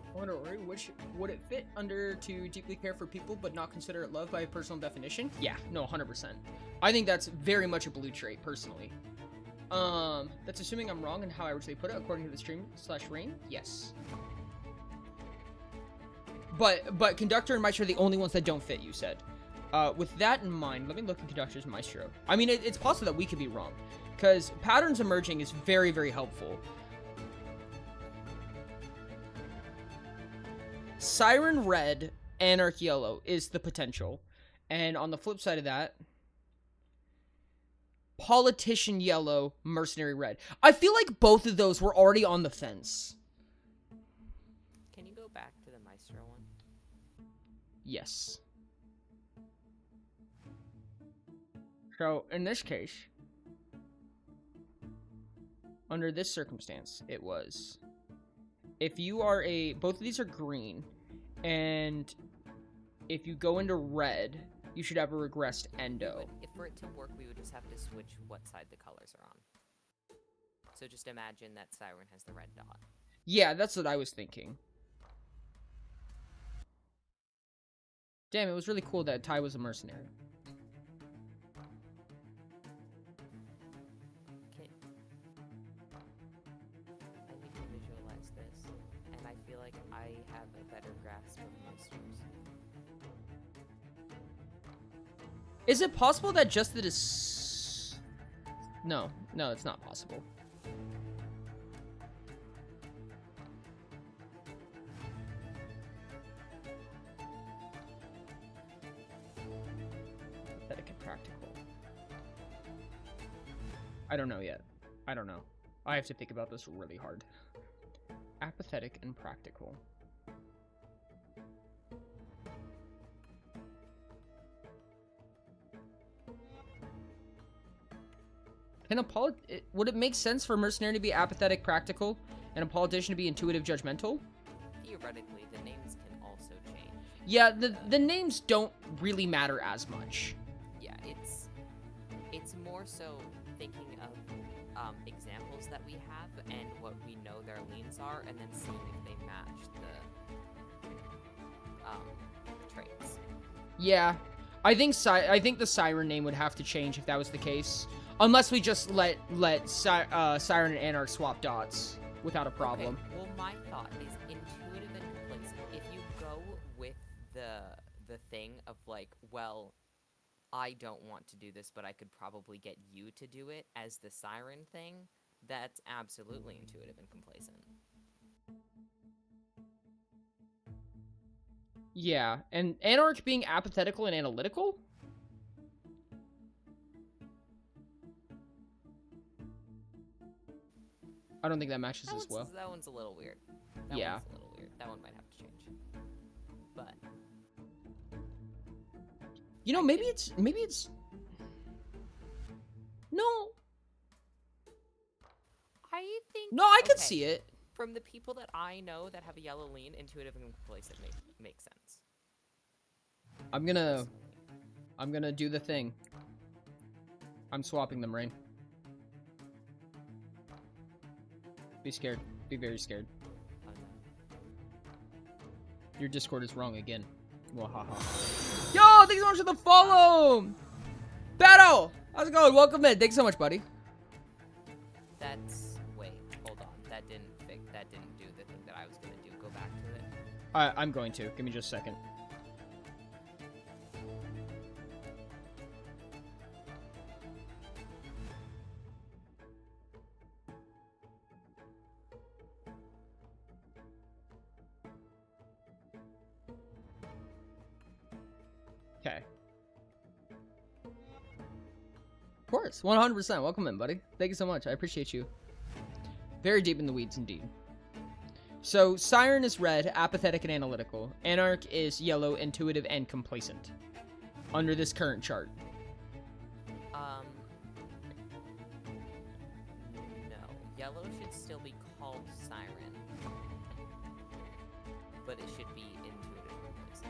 I wonder, which would it fit under to deeply care for people but not consider it love by personal definition? Yeah, no, 100%. I think that's very much a blue trait, personally. That's assuming I'm wrong in how I originally put it, according to the stream/rain. Yes. But conductor and maestro are the only ones that don't fit, you said. With that in mind, let me look at conductors and maestro. I mean, it's possible that we could be wrong, because patterns emerging is very, very helpful. Siren red, Anarch yellow is the potential. And on the flip side of that, politician yellow, mercenary red. I feel like both of those were already on the fence. Can you go back to the Maestro one? Yes. So, in this case, under this circumstance, it was, if you are both of these are green, and if you go into red, you should have a regressed endo. If for it to work, we would just have to switch what side the colors are on. So just imagine that Siren has the red dot. Yeah, that's what I was thinking. Damn, it was really cool that Ty was a mercenary. Okay. I need to visualize this, and I feel like I have a better grasp of Maestros. Is it possible that just the No, it's not possible. Pathetic and practical. I don't know yet. I don't know. I have to think about this really hard. Apathetic and practical. Would it make sense for a mercenary to be apathetic, practical, and a politician to be intuitive, judgmental? Theoretically, the names can also change. Yeah, the names don't really matter as much. Yeah, it's more so thinking of examples that we have and what we know their leans are, and then seeing if they match the traits. Yeah, I think the Siren name would have to change if that was the case. Unless we just let Siren and Anarch swap dots without a problem. Okay. Well, my thought is intuitive and complacent. If you go with the thing of like, well, I don't want to do this, but I could probably get you to do it as the Siren thing, that's absolutely intuitive and complacent. Yeah, and Anarch being apathetical and analytical? I don't think that matches as well. That one's a little weird. Yeah. One's a little weird. That one might have to change. But you know, maybe it's no. I think No, I could see it. From the people that I know that have a yellow lean, intuitive and complacent makes sense. I'm gonna do the thing. I'm swapping them, Rain. Be scared. Be very scared. Your Discord is wrong again. Wahaha. Yo, thanks so much for the follow! Battle! How's it going? Welcome in. Thanks so much, buddy. Wait, hold on. That didn't do the thing that I was gonna do. Go back to it. I'm going to. Give me just a second. Okay. Of course, 100%. Welcome in, buddy. Thank you so much. I appreciate you. Very deep in the weeds, indeed. So, Siren is red, apathetic and analytical. Anarch is yellow, intuitive and complacent. Under this current chart. Yellow should still be called Siren, but it should be Intuitive Poison.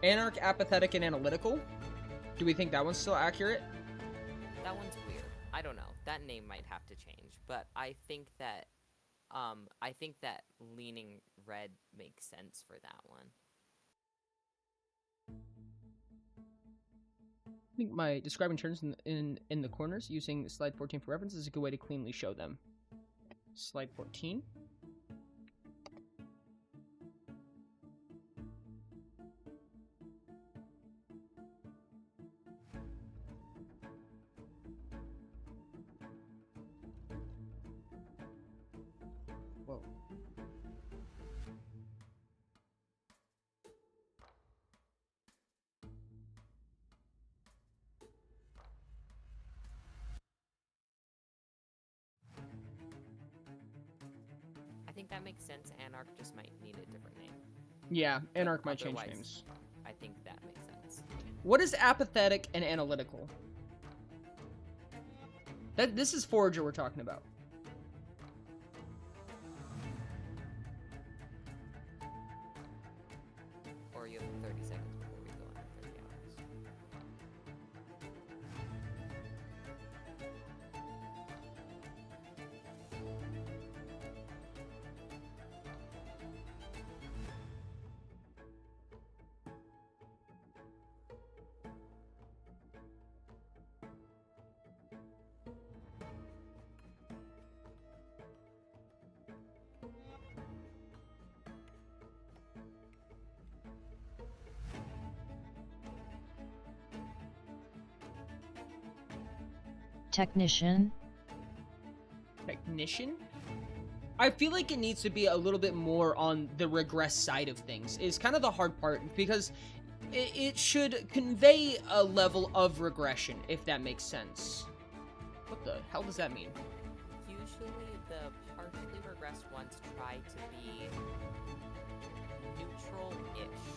Anarch, Apathetic, and Analytical. Do we think that one's still accurate? That one's weird. I don't know. That name might have to change, but I think that leaning red makes sense for that one. I think my describing turns in the corners using slide 14 for reference is a good way to cleanly show them. Slide 14. Whoa. I think that makes sense. Anarch just might need a different name. Yeah, Anarch might change Otherwise, names. I think that makes sense. What is Apathetic and Analytical? This is Forager we're talking about. Or you have 30 seconds before we go on 30 hours. Technician. Technician? I feel like it needs to be a little bit more on the regress side of things. Is kind of the hard part, because it should convey a level of regression, if that makes sense. What the hell does that mean? Usually the partially regressed ones try to be neutral-ish.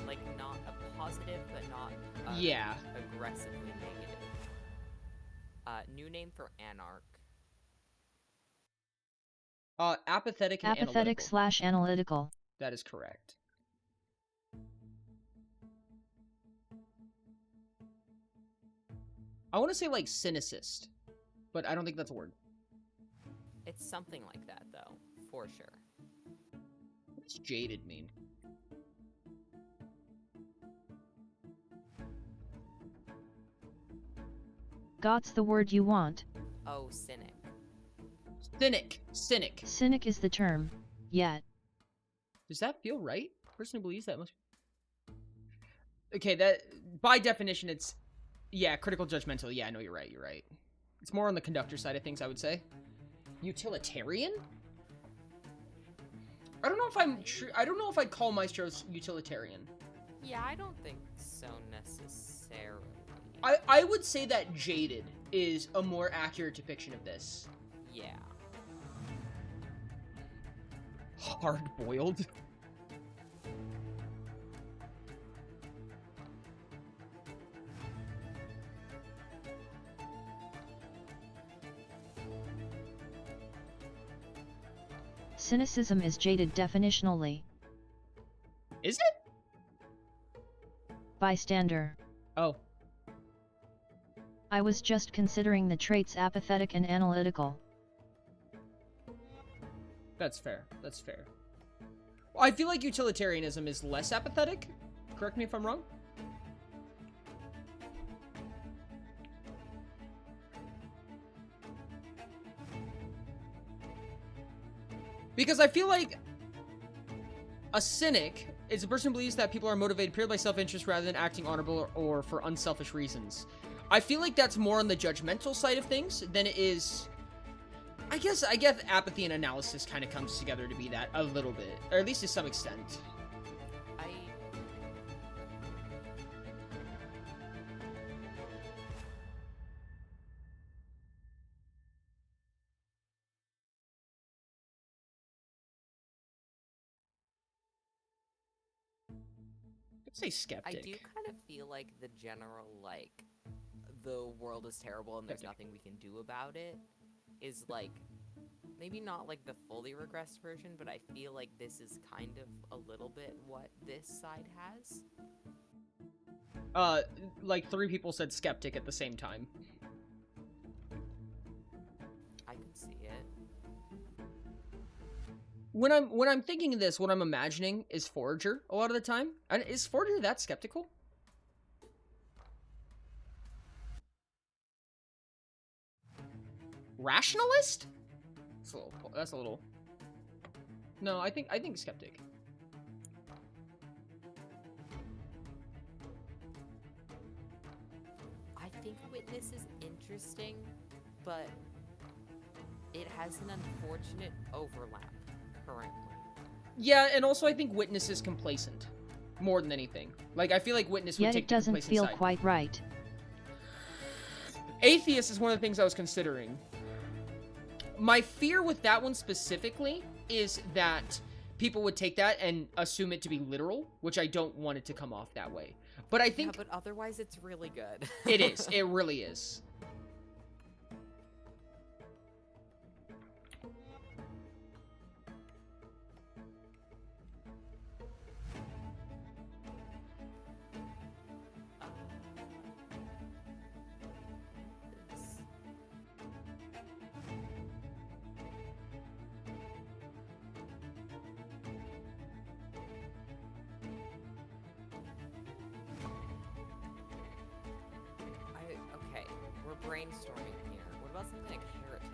Like, not a positive, but not Yeah. aggressively negative. New name for Anarch. Apathetic and Apathetic analytical. / analytical. That is correct. I want to say like cynicist, but I don't think that's a word. It's something like that, though, for sure. What does jaded mean? Got's the word you want. Oh, cynic. Cynic. Cynic is the term. Yet. Does that feel right? Person who believes that must. Okay, that by definition, it's critical judgmental. Yeah, no, you're right. You're right. It's more on the conductor side of things, I would say. Utilitarian? I don't know if I don't know if I'd call Maestro's utilitarian. Yeah, I don't think so necessarily. I would say that jaded is a more accurate depiction of this. Yeah. Hard-boiled? Cynicism is jaded definitionally. Is it? Bystander. Oh. I was just considering the traits apathetic and analytical. That's fair. That's fair. Well, I feel like utilitarianism is less apathetic. Correct me if I'm wrong. Because I feel like a cynic is a person who believes that people are motivated purely by self-interest rather than acting honorable or for unselfish reasons. I feel like that's more on the judgmental side of things than it is... I guess apathy and analysis kind of comes together to be that a little bit, or at least to some extent. Say I skeptic. do kind of feel like the general, like, the world is terrible and there's nothing we can do about it is, like, maybe not, like, the fully regressed version, but I feel like this is kind of a little bit what this side has. Like 3 people said skeptic at the same time. I can see it. When I'm thinking of this, what I'm imagining is Forager a lot of the time. And is Forager that skeptical? Rationalist? That's a little. No, I think skeptic. I think Witness is interesting, but it has an unfortunate overlap currently. Yeah, and also I think Witness is complacent more than anything. Like I feel like Witness would Yet take it the doesn't complacent feel side. quite right. Atheist is one of the things I was considering. My fear with that one specifically is that people would take that and assume it to be literal, which I don't want it to come off that way. But I think Yeah, but otherwise it's really good. it is. It really is. Okay, we're brainstorming here. What about something like Heretic?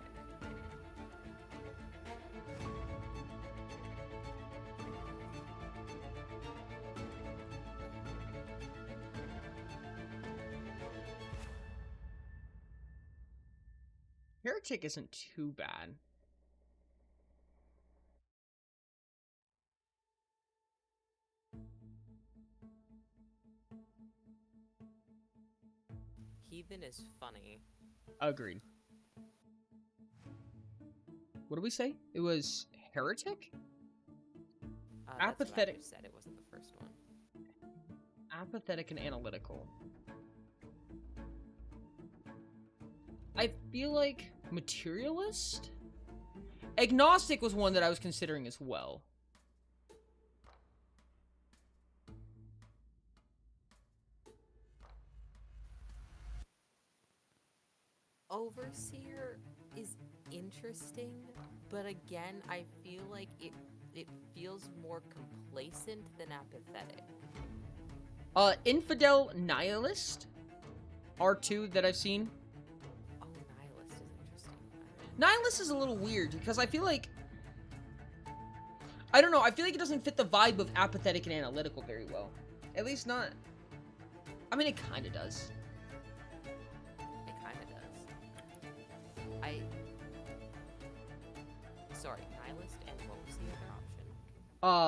Heretic isn't too bad. Heathen is funny. Agreed. What did we say? It was Heretic? That's what I Apathetic. just said. It wasn't the first one. Apathetic and analytical. I feel like materialist? Agnostic was one that I was considering as well. Overseer is interesting, but again, I feel like it feels more complacent than apathetic. Infidel Nihilist are 2 that I've seen. Oh, Nihilist is interesting. Nihilist is a little weird because I feel like I don't know, I feel like it doesn't fit the vibe of apathetic and analytical very well. At least not. I mean, it kind of does. It kind of does. Sorry, Nihilist, and what was the other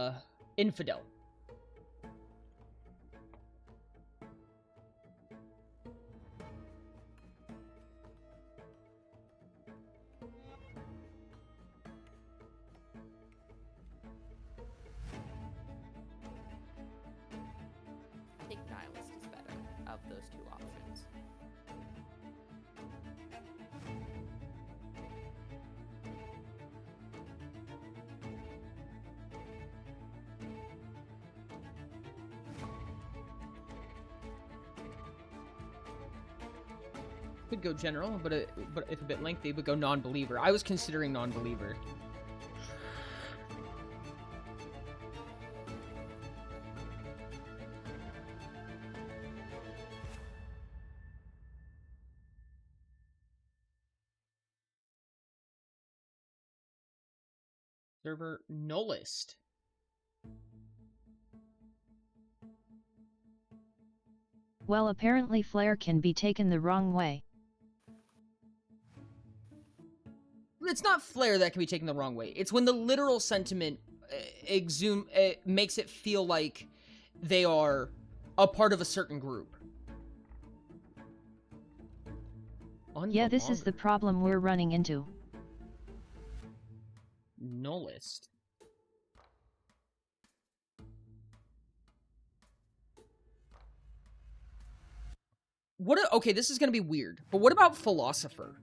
option? Infidel. I think Nihilist is better of those 2 options. Could go general, but if a bit lengthy, would go non-believer. I was considering non-believer. Server nullist. Well, apparently flare can be taken the wrong way. It's not flare that can be taken the wrong way. It's when the literal sentiment makes it feel like they are a part of a certain group. Yeah, this is the problem we're running into. Nullist. Okay, this is gonna be weird, but what about philosopher?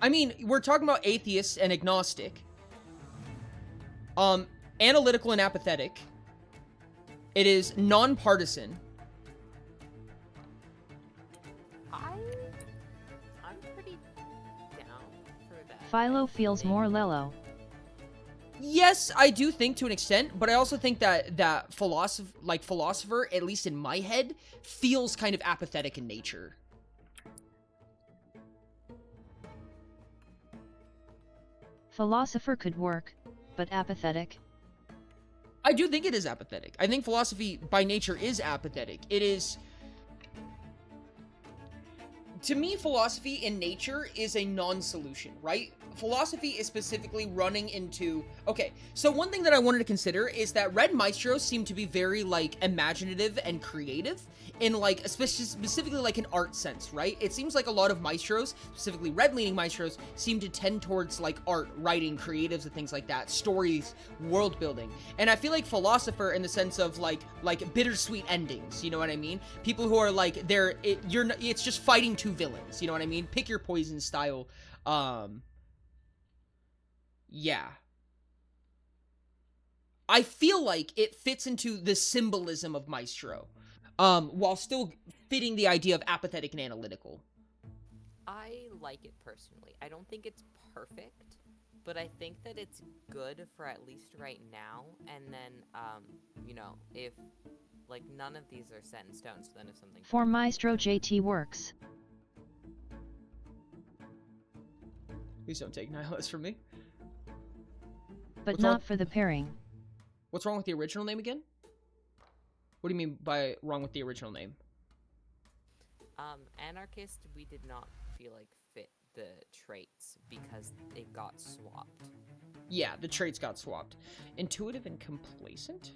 I mean, we're talking about atheists and agnostic. Analytical and apathetic. It is non-partisan. I'm pretty down for that. Philo feels more Lello. Yes, I do think to an extent, but I also think that philosopher, at least in my head, feels kind of apathetic in nature. Philosopher could work, but apathetic. I do think it is apathetic. I think philosophy by nature is apathetic. It is... To me, philosophy in nature is a non-solution, right? Philosophy is specifically running into... Okay, so one thing that I wanted to consider is that Red Maestros seem to be very, like, imaginative and creative in, like, specifically, like, an art sense, right? It seems like a lot of Maestros, specifically red-leaning Maestros, seem to tend towards, like, art, writing, creatives, and things like that, stories, world building. And I feel like Philosopher in the sense of, like bittersweet endings, you know what I mean? People who are, like, it's just fighting two villains, you know what I mean? Pick your poison style, yeah. I feel like it fits into the symbolism of Maestro, while still fitting the idea of apathetic and analytical. I like it personally. I don't think it's perfect, but I think that it's good for at least right now. And then, you know, if, like, none of these are set in stone, so then if something... For Maestro JT works. Please don't take Nihilus from me. But not for the pairing. What's wrong with the original name again? What do you mean by wrong with the original name? Anarchist, we did not feel like fit the traits because it got swapped. Yeah, the traits got swapped. Intuitive and complacent?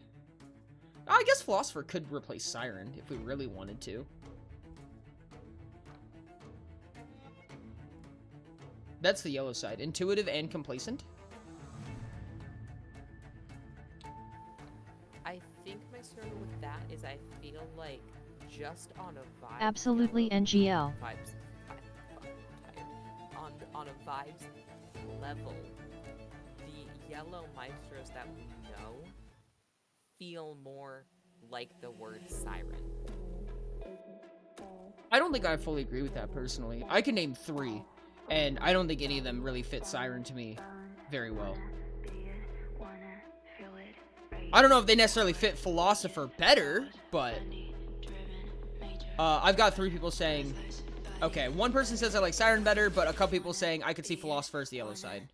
I guess Philosopher could replace Siren if we really wanted to. That's the yellow side. Intuitive and complacent? I think my struggle with that is I feel like just on a vibe... Absolutely NGL. Vibes... On a vibes level, the yellow Maestros that we know feel more like the word Siren. I don't think I fully agree with that personally. I can name 3, and I don't think any of them really fit Siren to me very well. I don't know if they necessarily fit Philosopher better, but I've got 3 people saying, okay, one person says I like Siren better, but a couple people saying I could see Philosopher as the yellow side.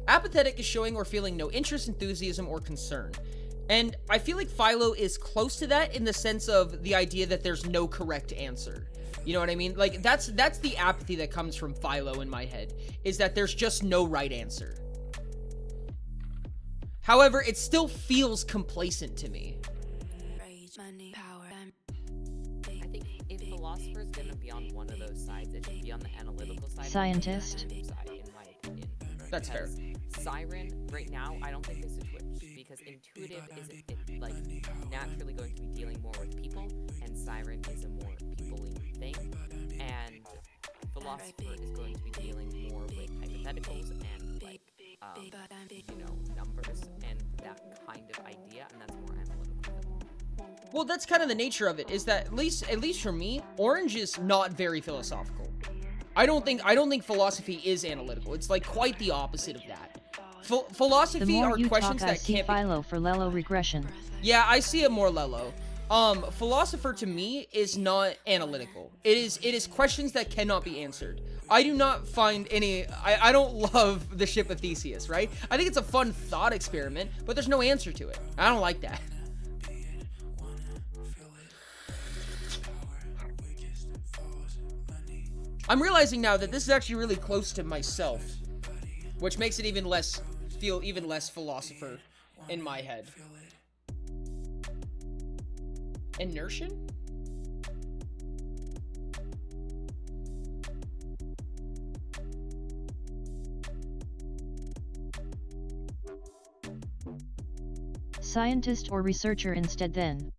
Apathetic is showing or feeling no interest, enthusiasm, or concern. And I feel like Philo is close to that in the sense of the idea that there's no correct answer. You know what I mean? Like, that's the apathy that comes from Philo in my head, is that there's just no right answer. However, it still feels complacent to me. I think if Philosopher is going to be on one of those sides, it should be on the analytical side. Scientist. In my opinion. That's fair. Siren, right now, I don't think they should switch, because Intuitive is like naturally going to be dealing more with people, and Siren is a more people-y thing, and Philosopher is going to be dealing more with hypotheticals and like you know, numbers and that kind of idea, and that's more analytical. Well, that's kind of the nature of it, is that at least for me, Orange is not very philosophical. I don't think philosophy is analytical. It's like quite the opposite of that. Philosophy are questions that can't be... Philo for Lello regression. Yeah, I see it more Lello. Philosopher to me is not analytical. It is questions that cannot be answered. I do not find any... I don't love the Ship of Theseus, right? I think it's a fun thought experiment, but there's no answer to it. I don't like that. I'm realizing now that this is actually really close to myself, which makes it feel even less Philosopher in my head. Inertian? Scientist or researcher instead then.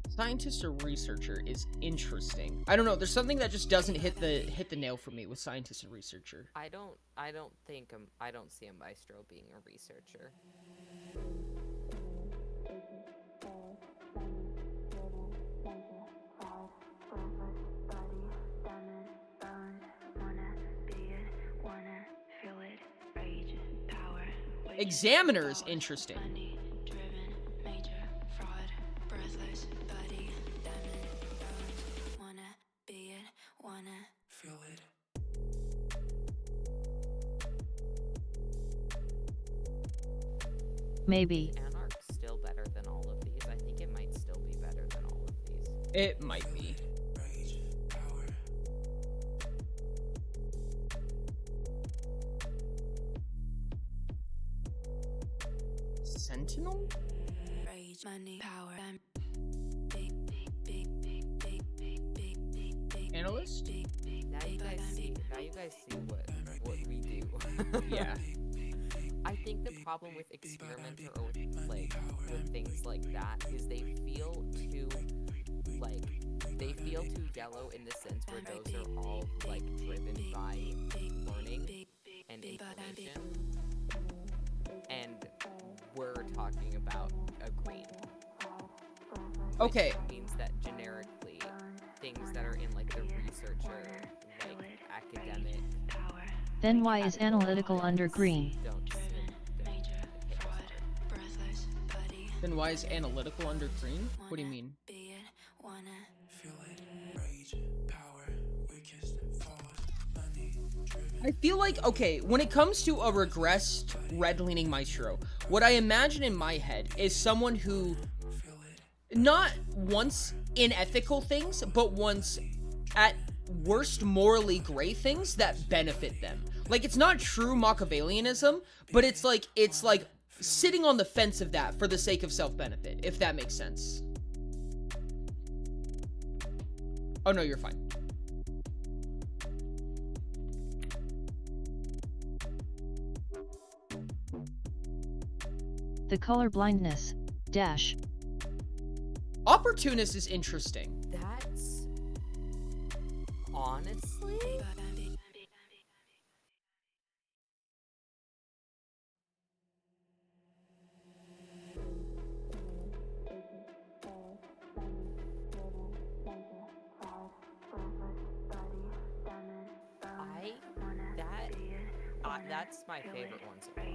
Scientist or researcher is interesting. I don't know. There's something that just doesn't hit the nail for me with scientist and researcher. I don't see a maestro being a researcher. Examiner is interesting. Maybe. Anarch's still better than all of these. I think it might still be better than all of these. It might be. Sentinel? Analyst? Now you guys see what we do. Yeah. I think the problem with experimenter or with things like that is they feel too yellow in the sense where those are all driven by learning and information, and we're talking about a green. Okay. Which means that generically things that are in the researcher academic. Then why is analytical under green? Then why is analytical under green? What do you mean? I feel like, okay, when it comes to a regressed red-leaning maestro, what I imagine in my head is someone who not wants unethical things, but wants, at worst, morally gray things that benefit them. It's not true Machiavellianism, but it's like sitting on the fence of that for the sake of self-benefit, if that makes sense. Oh no, you're fine. The color blindness, dash. Opportunist is interesting. That's honestly. That's my favorite one so far.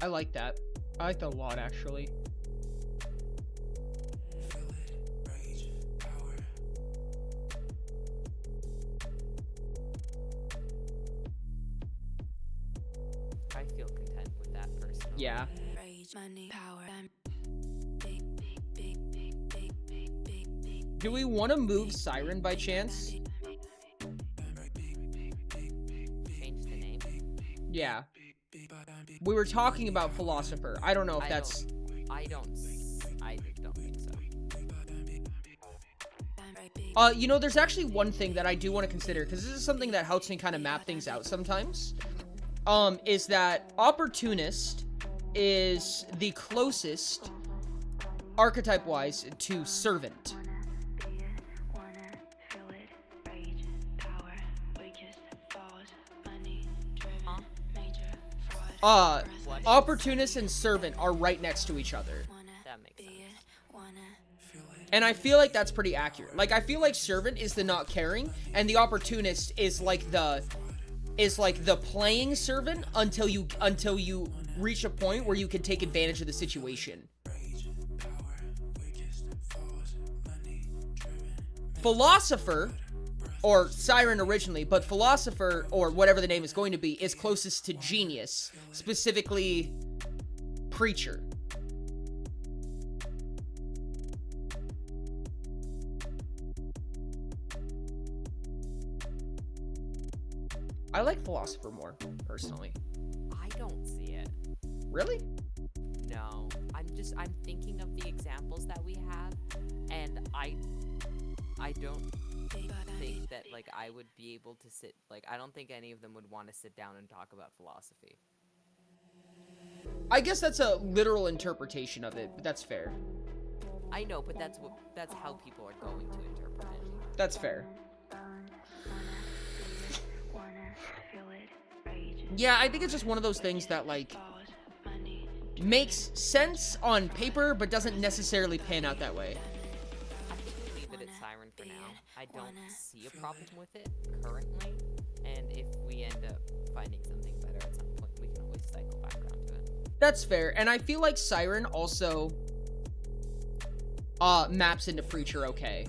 I like that. I like that a lot, actually. I feel content with that personally. Yeah. Do we want to move Siren by chance? Change the name? Yeah. We were talking about Philosopher. I don't know if that's... I don't think so. There's actually one thing that I do want to consider, because this is something that helps me kind of map things out sometimes. Is that Opportunist is the closest, archetype-wise, to Servant. Opportunist and Servant are right next to each other. That makes sense. And I feel like that's pretty accurate. I feel like Servant is the not caring, and the Opportunist is the playing servant until you reach a point where you can take advantage of the situation. Philosopher, or Siren originally, but Philosopher, or whatever the name is going to be, is closest to Genius, specifically Preacher. I like Philosopher more, personally. I don't see it. Really? No. I'm thinking of the examples that we have, and I don't think that, like, I would be able to sit, like, I don't think any of them would want to sit down and talk about philosophy. I guess that's a literal interpretation of it, but that's fair. I know, but that's how people are going to interpret it. That's fair. Yeah, I think it's just one of those things that, like, makes sense on paper, but doesn't necessarily pan out that way. I think we leave it at Siren for now. I don't see a problem with it currently, and if we end up finding something better at some point, we can always cycle back around to it. That's fair, and I feel like Siren also maps into Preacher okay.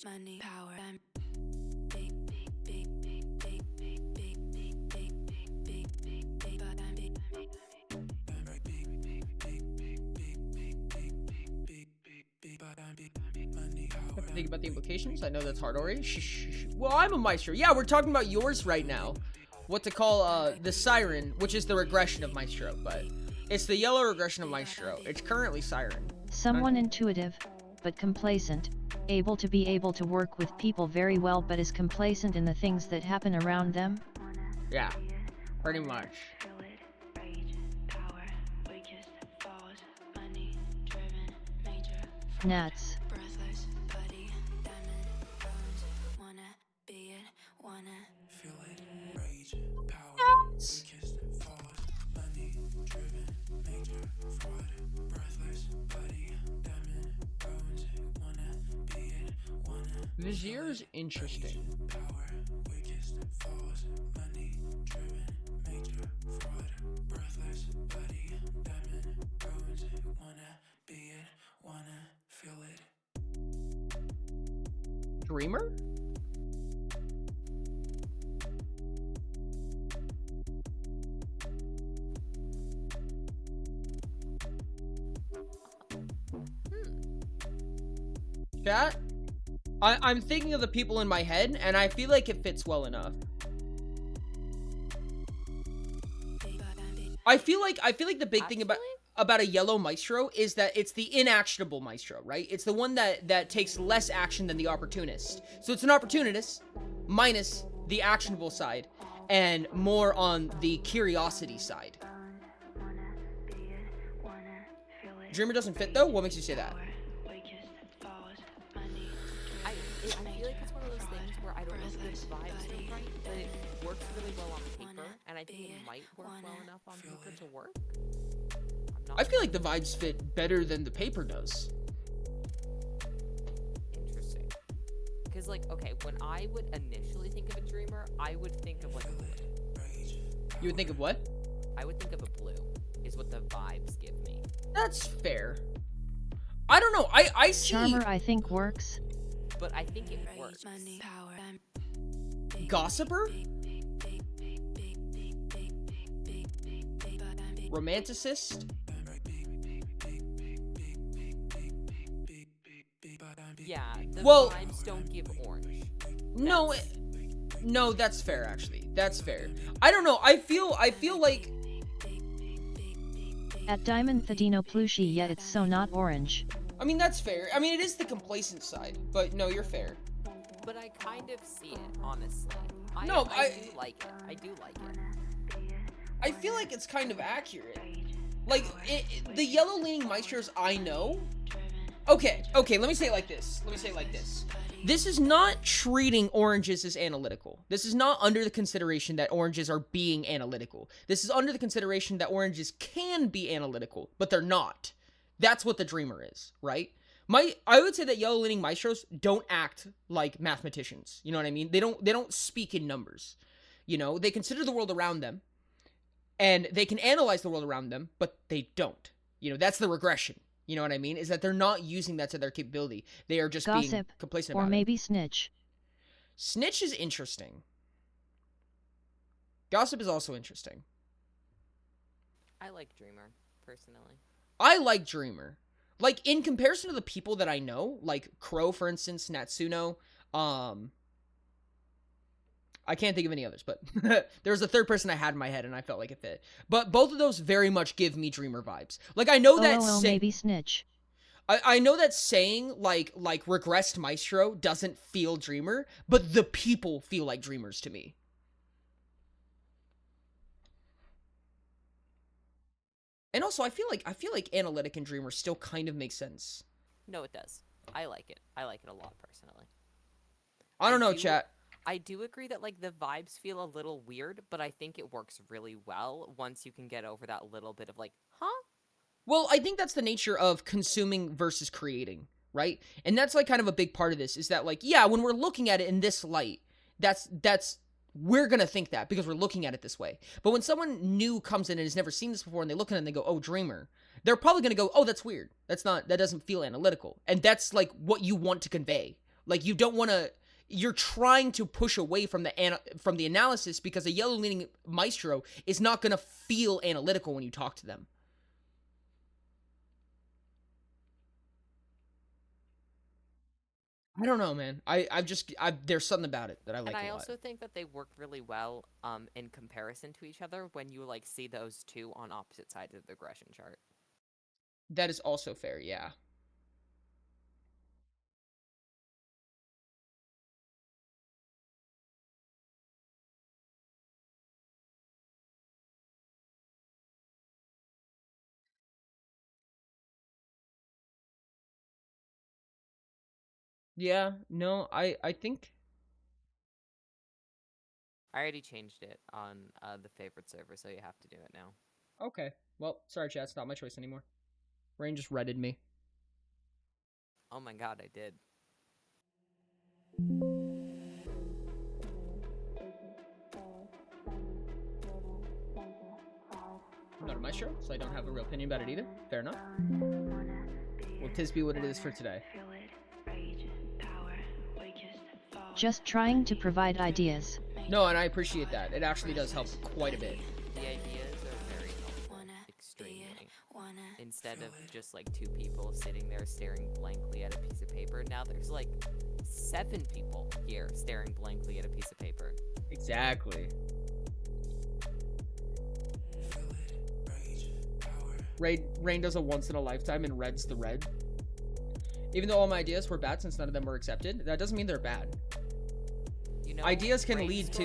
Money, power, Think about the implications. I know that's hard already. Well, I'm a Maestro. Yeah, we're talking about yours right now. What to call the Siren, which is the regression of Maestro, but it's the yellow regression of Maestro. It's currently Siren. Someone intuitive, but complacent, able to work with people very well but is complacent in the things that happen around them? Yeah, pretty much. Nats. Vizier's interesting. Dreamer? Chat? I'm thinking of the people in my head, and I feel like it fits well enough. I feel like the big thing about a yellow Maestro is that it's the inactionable Maestro, right? It's the one that takes less action than the opportunist. So it's an opportunist minus the actionable side and more on the curiosity side. Dreamer doesn't fit though? What makes you say that? I feel like it's one of those things where I don't know if the vibes are right, but it works really well on paper, and I think it might work well enough on paper to work. I feel like the vibes fit better than the paper does. Interesting. Because, like, okay, when I would initially think of a dreamer, I would think of, like, a blue. You would think of what? I would think of a blue, is what the vibes give me. That's fair. I don't know, I see... Charmer, I think, works. But I think it works. Gossiper? Romanticist? Yeah, the well, vibes don't give orange. No, that's fair, actually. That's fair. I don't know, I feel like... At Diamond Thadino Plushi, yet it's so not orange. I mean, that's fair. I mean, it is the complacent side, but no, you're fair. But I kind of see it, honestly. I do like it. I do like it. I feel like it's kind of accurate. Like, the yellow-leaning Maestros I know... Okay, let me say it like this. This is not treating oranges as analytical. This is not under the consideration that oranges are being analytical. This is under the consideration that oranges can be analytical, but they're not. That's what the Dreamer is, right? I would say that yellow-leaning Maestros don't act like mathematicians. You know what I mean? They don't speak in numbers. You know, they consider the world around them, and they can analyze the world around them, but they don't. You know, that's the regression. You know what I mean? Is that they're not using that to their capability. They are just being complacent about it. Or maybe Snitch. Snitch is interesting. Gossip is also interesting. I like Dreamer, personally. I like Dreamer. Like, in comparison to the people that I know, like Crow, for instance, Natsuno, I can't think of any others, but there was a third person I had in my head and I felt like it fit. But both of those very much give me Dreamer vibes. Like, I know that maybe snitch. I know that saying like regressed Maestro doesn't feel Dreamer, but the people feel like Dreamers to me. And also, I feel like Analytic and Dreamer still kind of makes sense. No, it does. I like it. I like it a lot personally. I don't know, chat. I do agree that like the vibes feel a little weird, but I think it works really well once you can get over that little bit of like, huh? Well, I think that's the nature of consuming versus creating, right? And that's like kind of a big part of this is that like, yeah, when we're looking at it in this light, that's we're going to think that because we're looking at it this way. But when someone new comes in and has never seen this before and they look at it and they go, "Oh, Dreamer." They're probably going to go, "Oh, that's weird. That doesn't feel analytical." And that's like what you want to convey. Like you don't want to you're trying to push away from the analysis because a yellow leaning Maestro is not going to feel analytical when you talk to them. I don't know, man. There's something about it that I like a lot. And I also think that they work really well in comparison to each other when you like see those two on opposite sides of the aggression chart. That is also fair, yeah. Yeah, no, I think... I already changed it on the favorite server, so you have to do it now. Okay. Well, sorry, chat. It's not my choice anymore. Rain just redded me. Oh my god, I did. I'm not a Maestro, so I don't have a real opinion about it either. Fair enough. Well, 'tis be what it is for today. Just trying to provide ideas. No, and I appreciate that. It actually does help quite a bit. The ideas are very helpful, extremely. Instead of just like two people sitting there staring blankly at a piece of paper, now there's like 7 people here staring blankly at a piece of paper. Exactly. Rain does a once in a lifetime and red's the red. Even though all my ideas were bad since none of them were accepted, that doesn't mean they're bad. You know, ideas can lead to...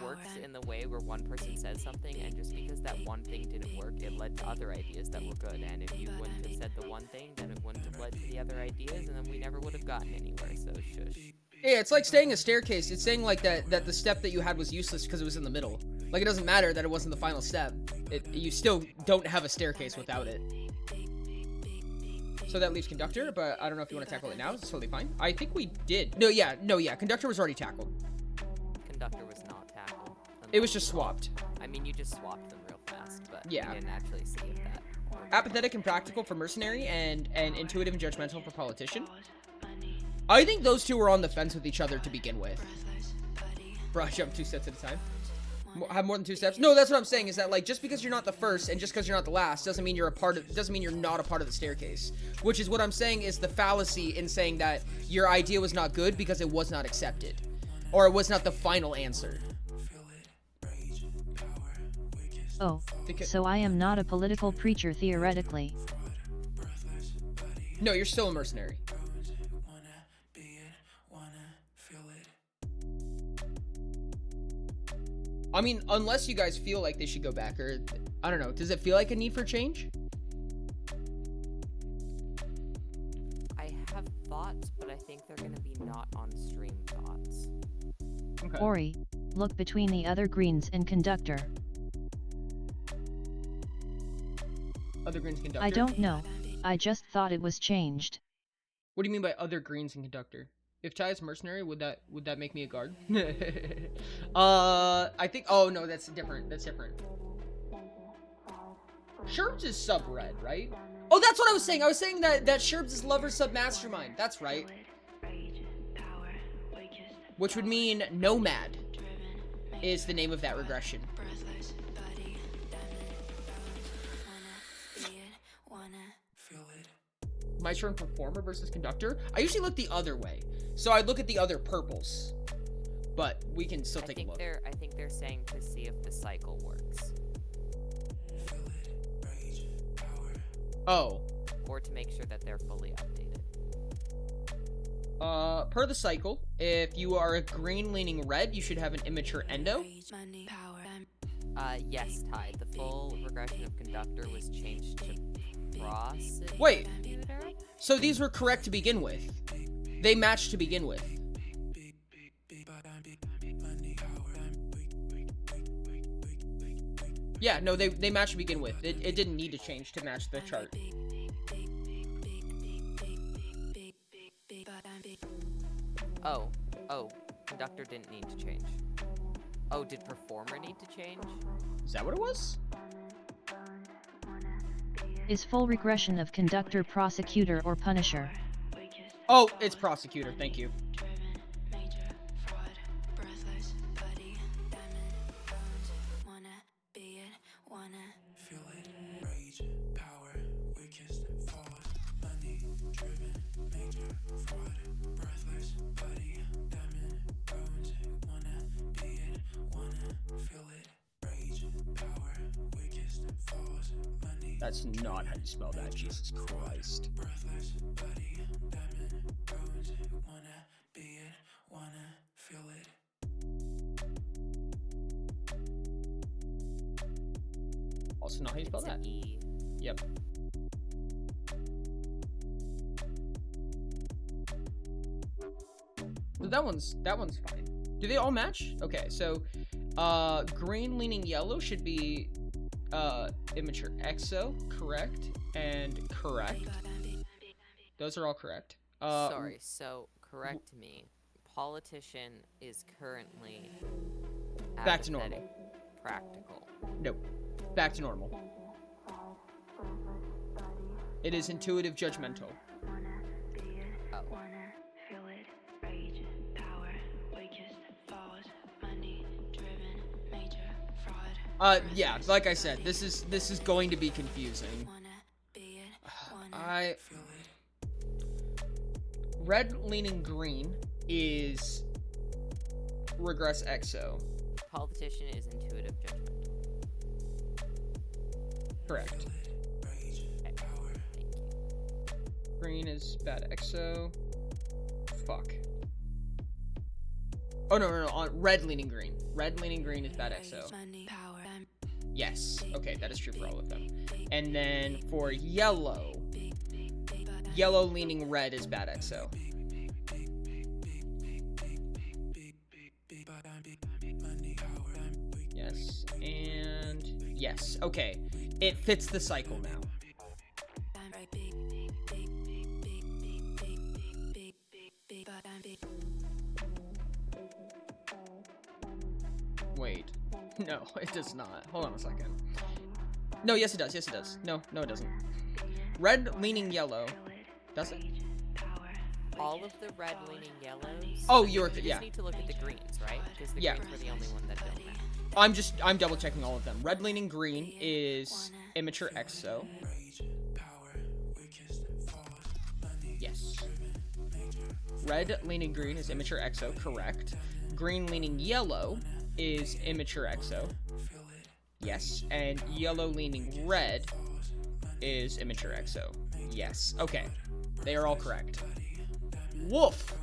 works in the way where one person says something, and just because that one thing didn't work, it led to other ideas that were good. And if you wouldn't have said the one thing, then it wouldn't have led to the other ideas, and then we never would have gotten anywhere. So shush. Yeah, it's like staying a staircase. It's saying like that the step that you had was useless because it was in the middle. Like it doesn't matter that it wasn't the final step. You still don't have a staircase without it. So that leaves Conductor, but I don't know if you want to tackle it now. It's totally fine. I think we did. No, yeah. Conductor was already tackled. Conductor was not tackled. It was just swapped. I mean, you just swapped them real fast, but yeah. You didn't actually see if that worked. Apathetic and practical for Mercenary, and intuitive and judgmental for Politician. I think those two were on the fence with each other to begin with. Bro, I jumped 2 steps at a time. Have more than 2 steps? No, that's what I'm saying, is that like just because you're not the first and just because you're not the last doesn't mean you're not a part of the staircase. Which is what I'm saying is the fallacy in saying that your idea was not good because it was not accepted. Or it was not the final answer. Oh, so I am not a political preacher theoretically. No, you're still a mercenary. I mean, unless you guys feel like they should go back, or I don't know. Does it feel like a need for change? I have thoughts, but I think they're gonna be not on stream thoughts. Okay. Ori, look between the other greens and Conductor. Other greens and Conductor? I don't know. I just thought it was changed. What do you mean by other greens and Conductor? If Chai is mercenary, would that make me a guard? I think. Oh no, that's different. That's different. Sherbs is sub red, right? Oh, that's what I was saying. I was saying that Sherbs is lover sub mastermind. That's right. Which would mean Nomad is the name of that regression. Maestro and Performer versus Conductor, I usually look the other way. So I look at the other purples. But we can still take a look. I think they're saying to see if the cycle works. Oh. Or to make sure that they're fully updated. Per the cycle, if you are a green leaning red, you should have an immature endo. Yes, Ty. The full regression of Conductor was changed to Prosecutor? Wait. So these were correct to begin with. They matched to begin with. Yeah, no, they matched to begin with. It didn't need to change to match the chart. Oh, Conductor didn't need to change. Oh, did Performer need to change? Is that what it was? Is full regression of Conductor Prosecutor or Punisher? Oh, it's Prosecutor, thank you. That's not how you spell that, Jesus Christ. Also not how you spell that. E. Yep. So that one's fine. Do they all match? Okay, so green leaning yellow should be immature exo, correct, and correct. Those are all correct. Sorry, so correct me. Politician is currently back to normal. Practical. Nope. Back to normal. It is intuitive judgmental. Yeah, like I said, this is going to be confusing. Red leaning green is regress exo. Politician is intuitive judgmental. Correct. Green is bad exo. Fuck. Oh no, red leaning green. Red leaning green is bad exo. Yes. Okay, that is true for all of them. And then for yellow, yellow leaning red is bad exo. Yes, and yes. Okay, it fits the cycle now. Wait. No, it does not. Hold on a second. No, yes it does. Yes it does. No, it doesn't. Red leaning yellow. Does it? All of the red leaning yellows. Oh, you yeah. just need to look at the greens, right? Because the greens were the only one that don't match. I'm double checking all of them. Red leaning green is immature exo. Yes. Red leaning green is immature exo, correct. Green leaning yellow is immature exo. Yes. And yellow leaning red is immature exo. Yes. Okay. They are all correct. Woof!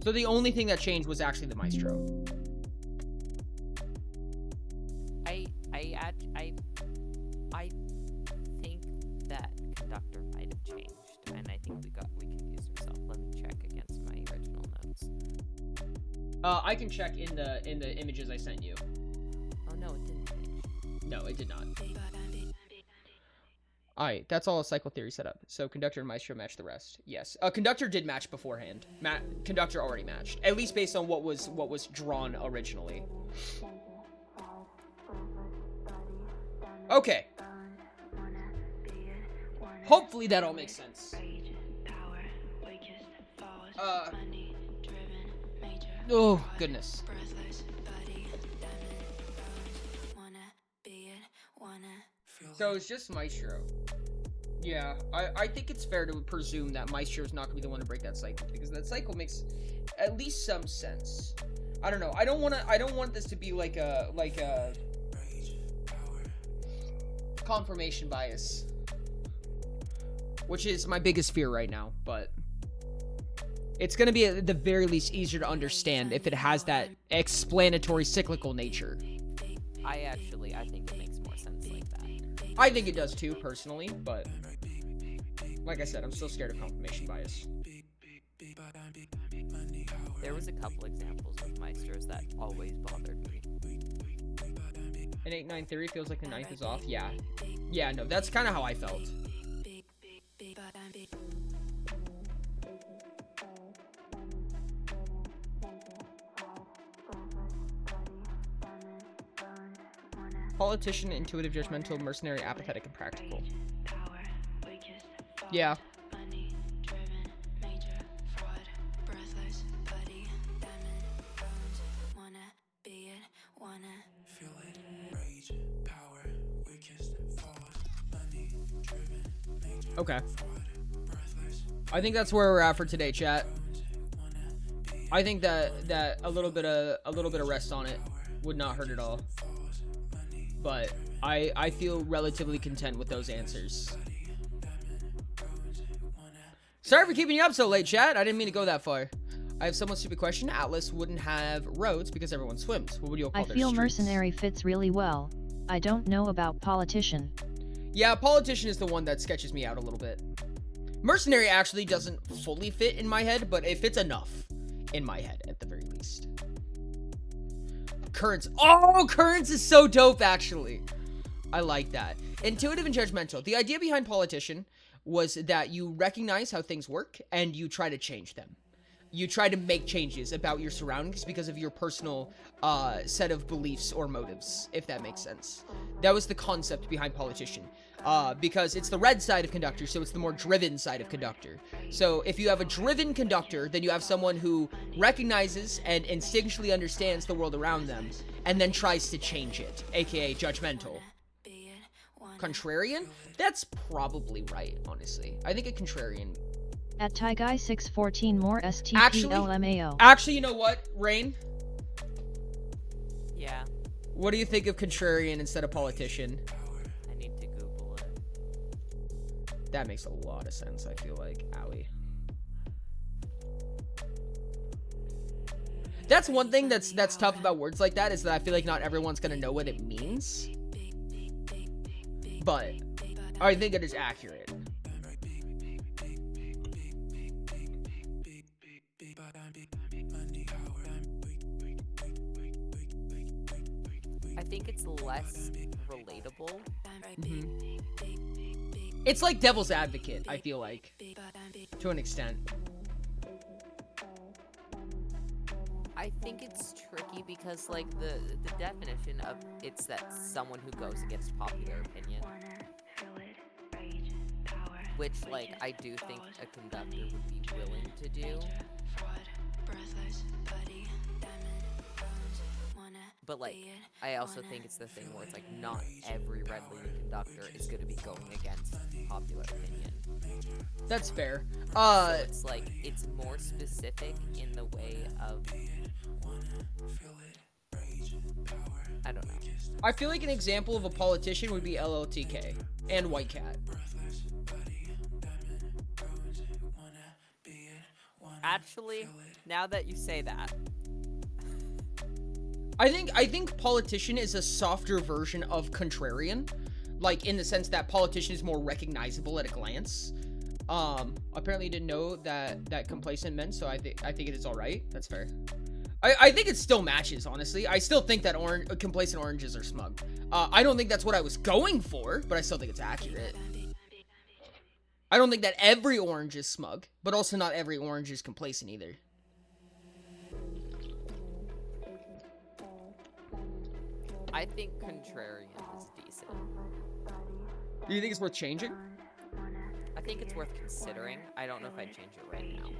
So the only thing that changed was actually the Maestro. I think that Conductor might have changed, and I think we confused ourselves. Let me check against my original notes. I can check in the images I sent you. Oh no, it didn't change. No, it did not. Alright, that's all a cycle theory setup. So Conductor and Maestro match the rest. Yes. Conductor did match beforehand. Conductor already matched. At least based on what was drawn originally. Okay. Hopefully that all makes sense. Oh, goodness. So it's just Maestro. Yeah, I think it's fair to presume that Maestro's not gonna be the one to break that cycle, because that cycle makes at least some sense. I don't know. I don't want this to be like a confirmation bias, which is my biggest fear right now, but it's gonna be at the very least easier to understand if it has that explanatory cyclical nature. I think it makes more sense like that. I think it does too, personally, but like I said, I'm still scared of confirmation bias. There was a couple examples of Maestros that always bothered me. An 8-9 theory feels like the 9th is off. Yeah. Yeah, no, that's kind of how I felt. Politician, intuitive, judgmental, mercenary, apathetic, and practical. Yeah. Okay. I think that's where we're at for today, chat. I think that a little bit of rest on it would not hurt at all. But I feel relatively content with those answers. Sorry for keeping you up so late, chat. I didn't mean to go that far. I have somewhat stupid question. Atlas wouldn't have roads because everyone swims. What would you all call I their feel streets? mercenary fits really well. I don't know about politician. Yeah, politician is the one that sketches me out a little bit. Mercenary actually doesn't fully fit in my head, but it fits enough in my head at the very least. Currents. Oh, Currents is so dope, actually. I like that. Intuitive and judgmental. The idea behind politician was that you recognize how things work and you try to change them. You try to make changes about your surroundings because of your personal set of beliefs or motives, if that makes sense. That was the concept behind politician. Because it's the red side of conductor, so it's the more driven side of conductor. So if you have a driven conductor, then you have someone who recognizes and instinctually understands the world around them, and then tries to change it, aka judgmental. Contrarian? That's probably right, honestly. I think a contrarian. At Taigai 614 more STPLMAO. Actually, you know what, Rain? Yeah. What do you think of contrarian instead of politician? I need to Google it. That makes a lot of sense, I feel like. Owie. That's one thing that's tough about words like that, is that I feel like not everyone's gonna know what it means. But I think it is accurate. I think it's less relatable. Mm-hmm. It's like devil's advocate, I feel like, to an extent. I think it's tricky because, like, the definition of it's that someone who goes against popular opinion. Which, like, I do think a conductor would be willing to do. But, like, I also think it's the thing where it's like not every red leaning conductor is going to be going against popular opinion. That's fair. So it's like, it's more specific in the way of, I don't know. I feel like an example of a politician would be LLTK and White Cat. Actually, now that you say that, I think politician is a softer version of contrarian, like in the sense that politician is more recognizable at a glance. Apparently you didn't know that complacent meant, so I think it is all right. That's fair. I think it still matches, honestly. I still think that complacent oranges are smug. I don't think that's what I was going for, but I still think it's accurate. I don't think that every orange is smug, but also not every orange is complacent either. I think contrarian is decent. Do you think it's worth changing? I think it's worth considering. I don't know if I'd change it right now.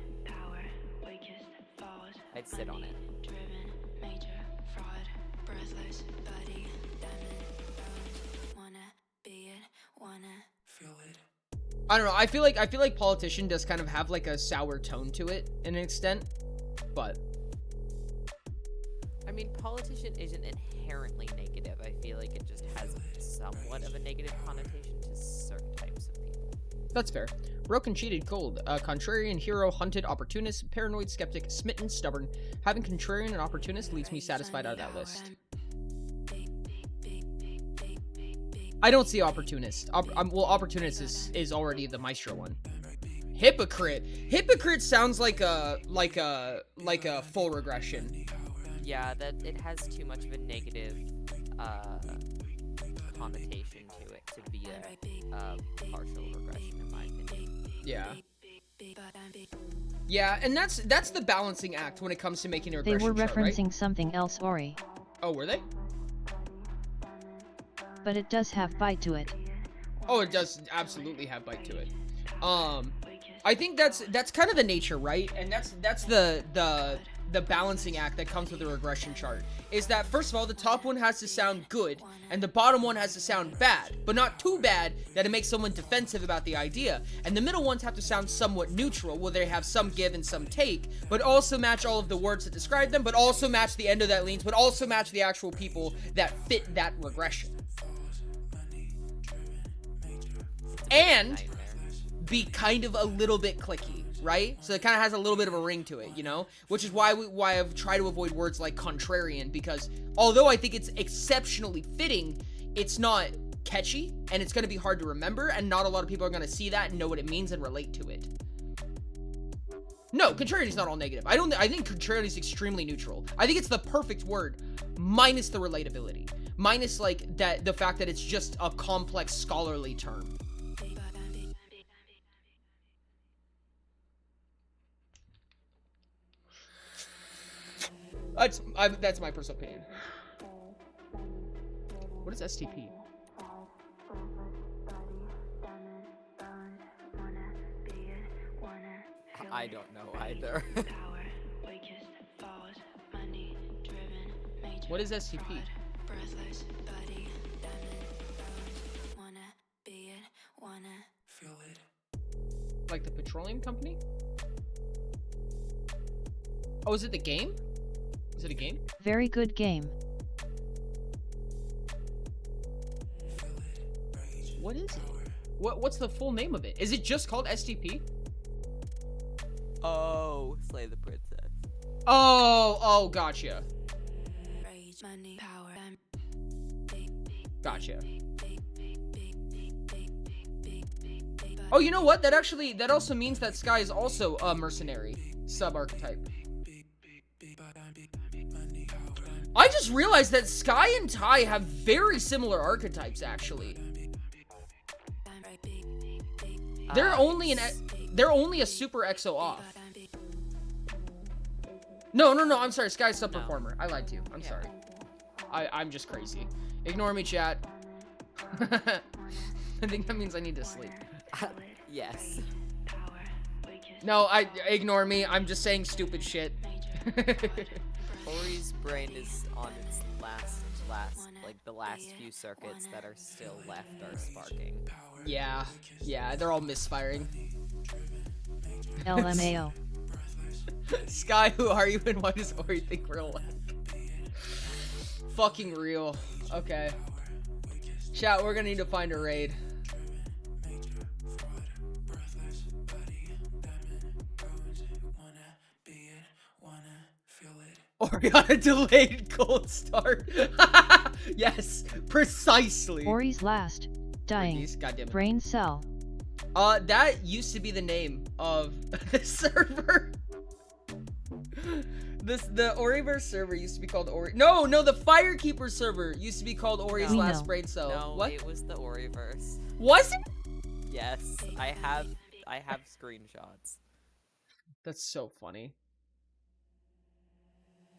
I'd sit on it. I don't know. I feel like politician does kind of have like a sour tone to it in an extent, but I mean, politician isn't inherently negative. I feel like it just has somewhat of a negative connotation to certain types of people. that's fair. Broken, cheated, cold, contrarian, hero, hunted, opportunist, paranoid, skeptic, smitten, stubborn. Having contrarian and opportunist leaves me satisfied out of that list. I don't see opportunist. Well, opportunist is already the Maestro one. Hypocrite. Hypocrite sounds like a full regression. Yeah, that it has too much of a negative connotation to it to be a partial regression, in my opinion. Yeah. Yeah, and that's the balancing act when it comes to making a regression They were chart, right? referencing something else, Ori. Oh, were they? But it does have bite to it. Oh, it does absolutely have bite to it. I think that's kind of the nature, right? And that's the balancing act that comes with a regression chart. Is that first of all, the top one has to sound good, and the bottom one has to sound bad, but not too bad that it makes someone defensive about the idea. And the middle ones have to sound somewhat neutral, where they have some give and some take, but also match all of the words that describe them, but also match the end of that leans, but also match the actual people that fit that regression. And be kind of a little bit clicky, right? So it kind of has a little bit of a ring to it, you know? Which is why I've tried to avoid words like contrarian, because although I think it's exceptionally fitting, it's not catchy, and it's going to be hard to remember, and not a lot of people are going to see that and know what it means and relate to it. No, contrarian is not all negative. I think contrarian is extremely neutral. I think it's the perfect word, minus the relatability. Minus, like, the fact that it's just a complex scholarly term. That's my personal opinion. What is STP? I don't know either. What is STP? Like the petroleum company? Oh, is it the game? Is it a game? Very good game. What is it? What's the full name of it? Is it just called STP? Oh, Slay the Princess. Oh, gotcha. Gotcha. Oh, you know what? That also means that Sky is also a mercenary sub-archetype. I just realized that Sky and Ty have very similar archetypes, actually. They're only a super EXO off. No, I'm sorry. Sky's sub-performer. I lied to you. I'm sorry. I'm just crazy. Ignore me, chat. I think that means I need to sleep. Yes. No, ignore me. I'm just saying stupid shit. Ori's brain is on its last, like the last few circuits that are still left are sparking. Yeah, they're all misfiring. LMAO. Sky, who are you and why does Ori think we're alike? Fucking real. Okay. Chat, we're gonna need to find a raid. Oriana delayed gold start. Yes, precisely. Ori's last. Dying. Ortiz, goddamn it. Brain cell. That used to be the name of the server. The Oriverse server used to be called Ori. No, the Firekeeper server used to be called Ori's We Last know. Brain Cell. No, What? it was the Oriverse. Was it? Yes, I have screenshots. That's so funny.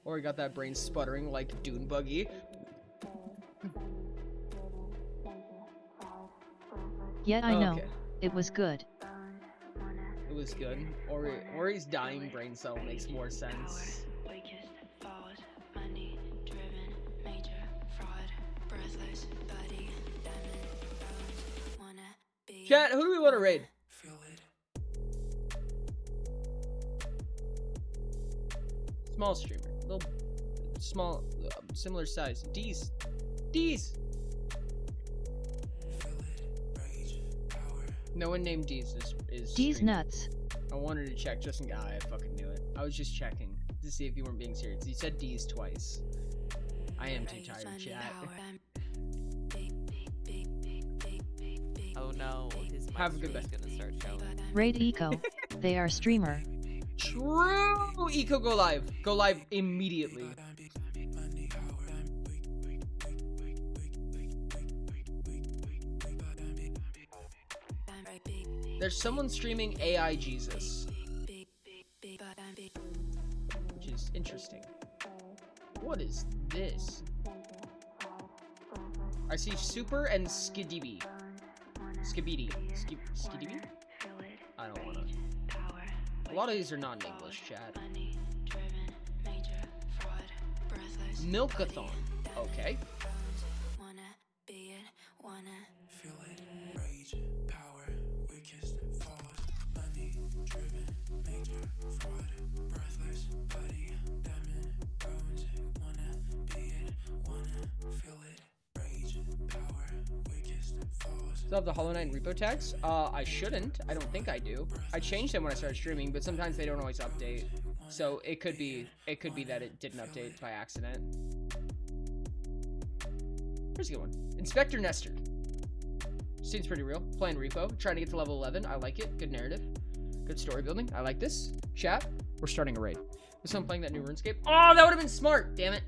Ori got that brain sputtering like Dune Buggy. Yet I know. Okay. It was good. It was good. Ori's dying brain cell makes more sense. Chat, who do we want to raid? Small streamer. Little, small, similar size. D's. No one named D's is D's streaming. nuts. I wanted to check just in case. I fucking knew it. I was just checking to see if you weren't being serious. You said D's twice. I am too tired, chat. Oh no, his mic Have a good screen's day. gonna start showing. Raid Eco. They are streamer. True! Eco, go live. Go live immediately. There's someone streaming AI Jesus, which is interesting. What is this? I see Super and Skibidi. Skibidi. I don't wanna. A lot of these are not in English, chat. Milkathon. Okay. Still have the Hollow Knight repo tags? I shouldn't. I don't think I do. I changed them when I started streaming, but sometimes they don't always update. So it could be that it didn't update by accident. Here's a good one. Inspector Nestor. Seems pretty real. Playing repo. Trying to get to level 11. I like it. Good narrative. Good story building. I like this. Chat. We're starting a raid. Was someone playing that new RuneScape? Oh, that would have been smart. Damn it.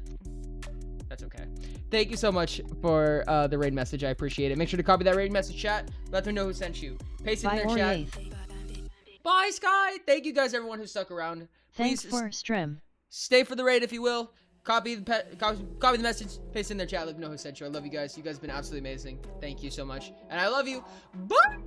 That's okay. Thank you so much for the raid message. I appreciate it. Make sure to copy that raid message, chat. Let them know who sent you. Paste it in their chat. Bye, Sky. Thank you guys, everyone who stuck around. Thanks Please for stream. stay for the raid if you will. Copy the message. Paste it in their chat. Let them know who sent you. I love you guys. You guys have been absolutely amazing. Thank you so much. And I love you. Bye.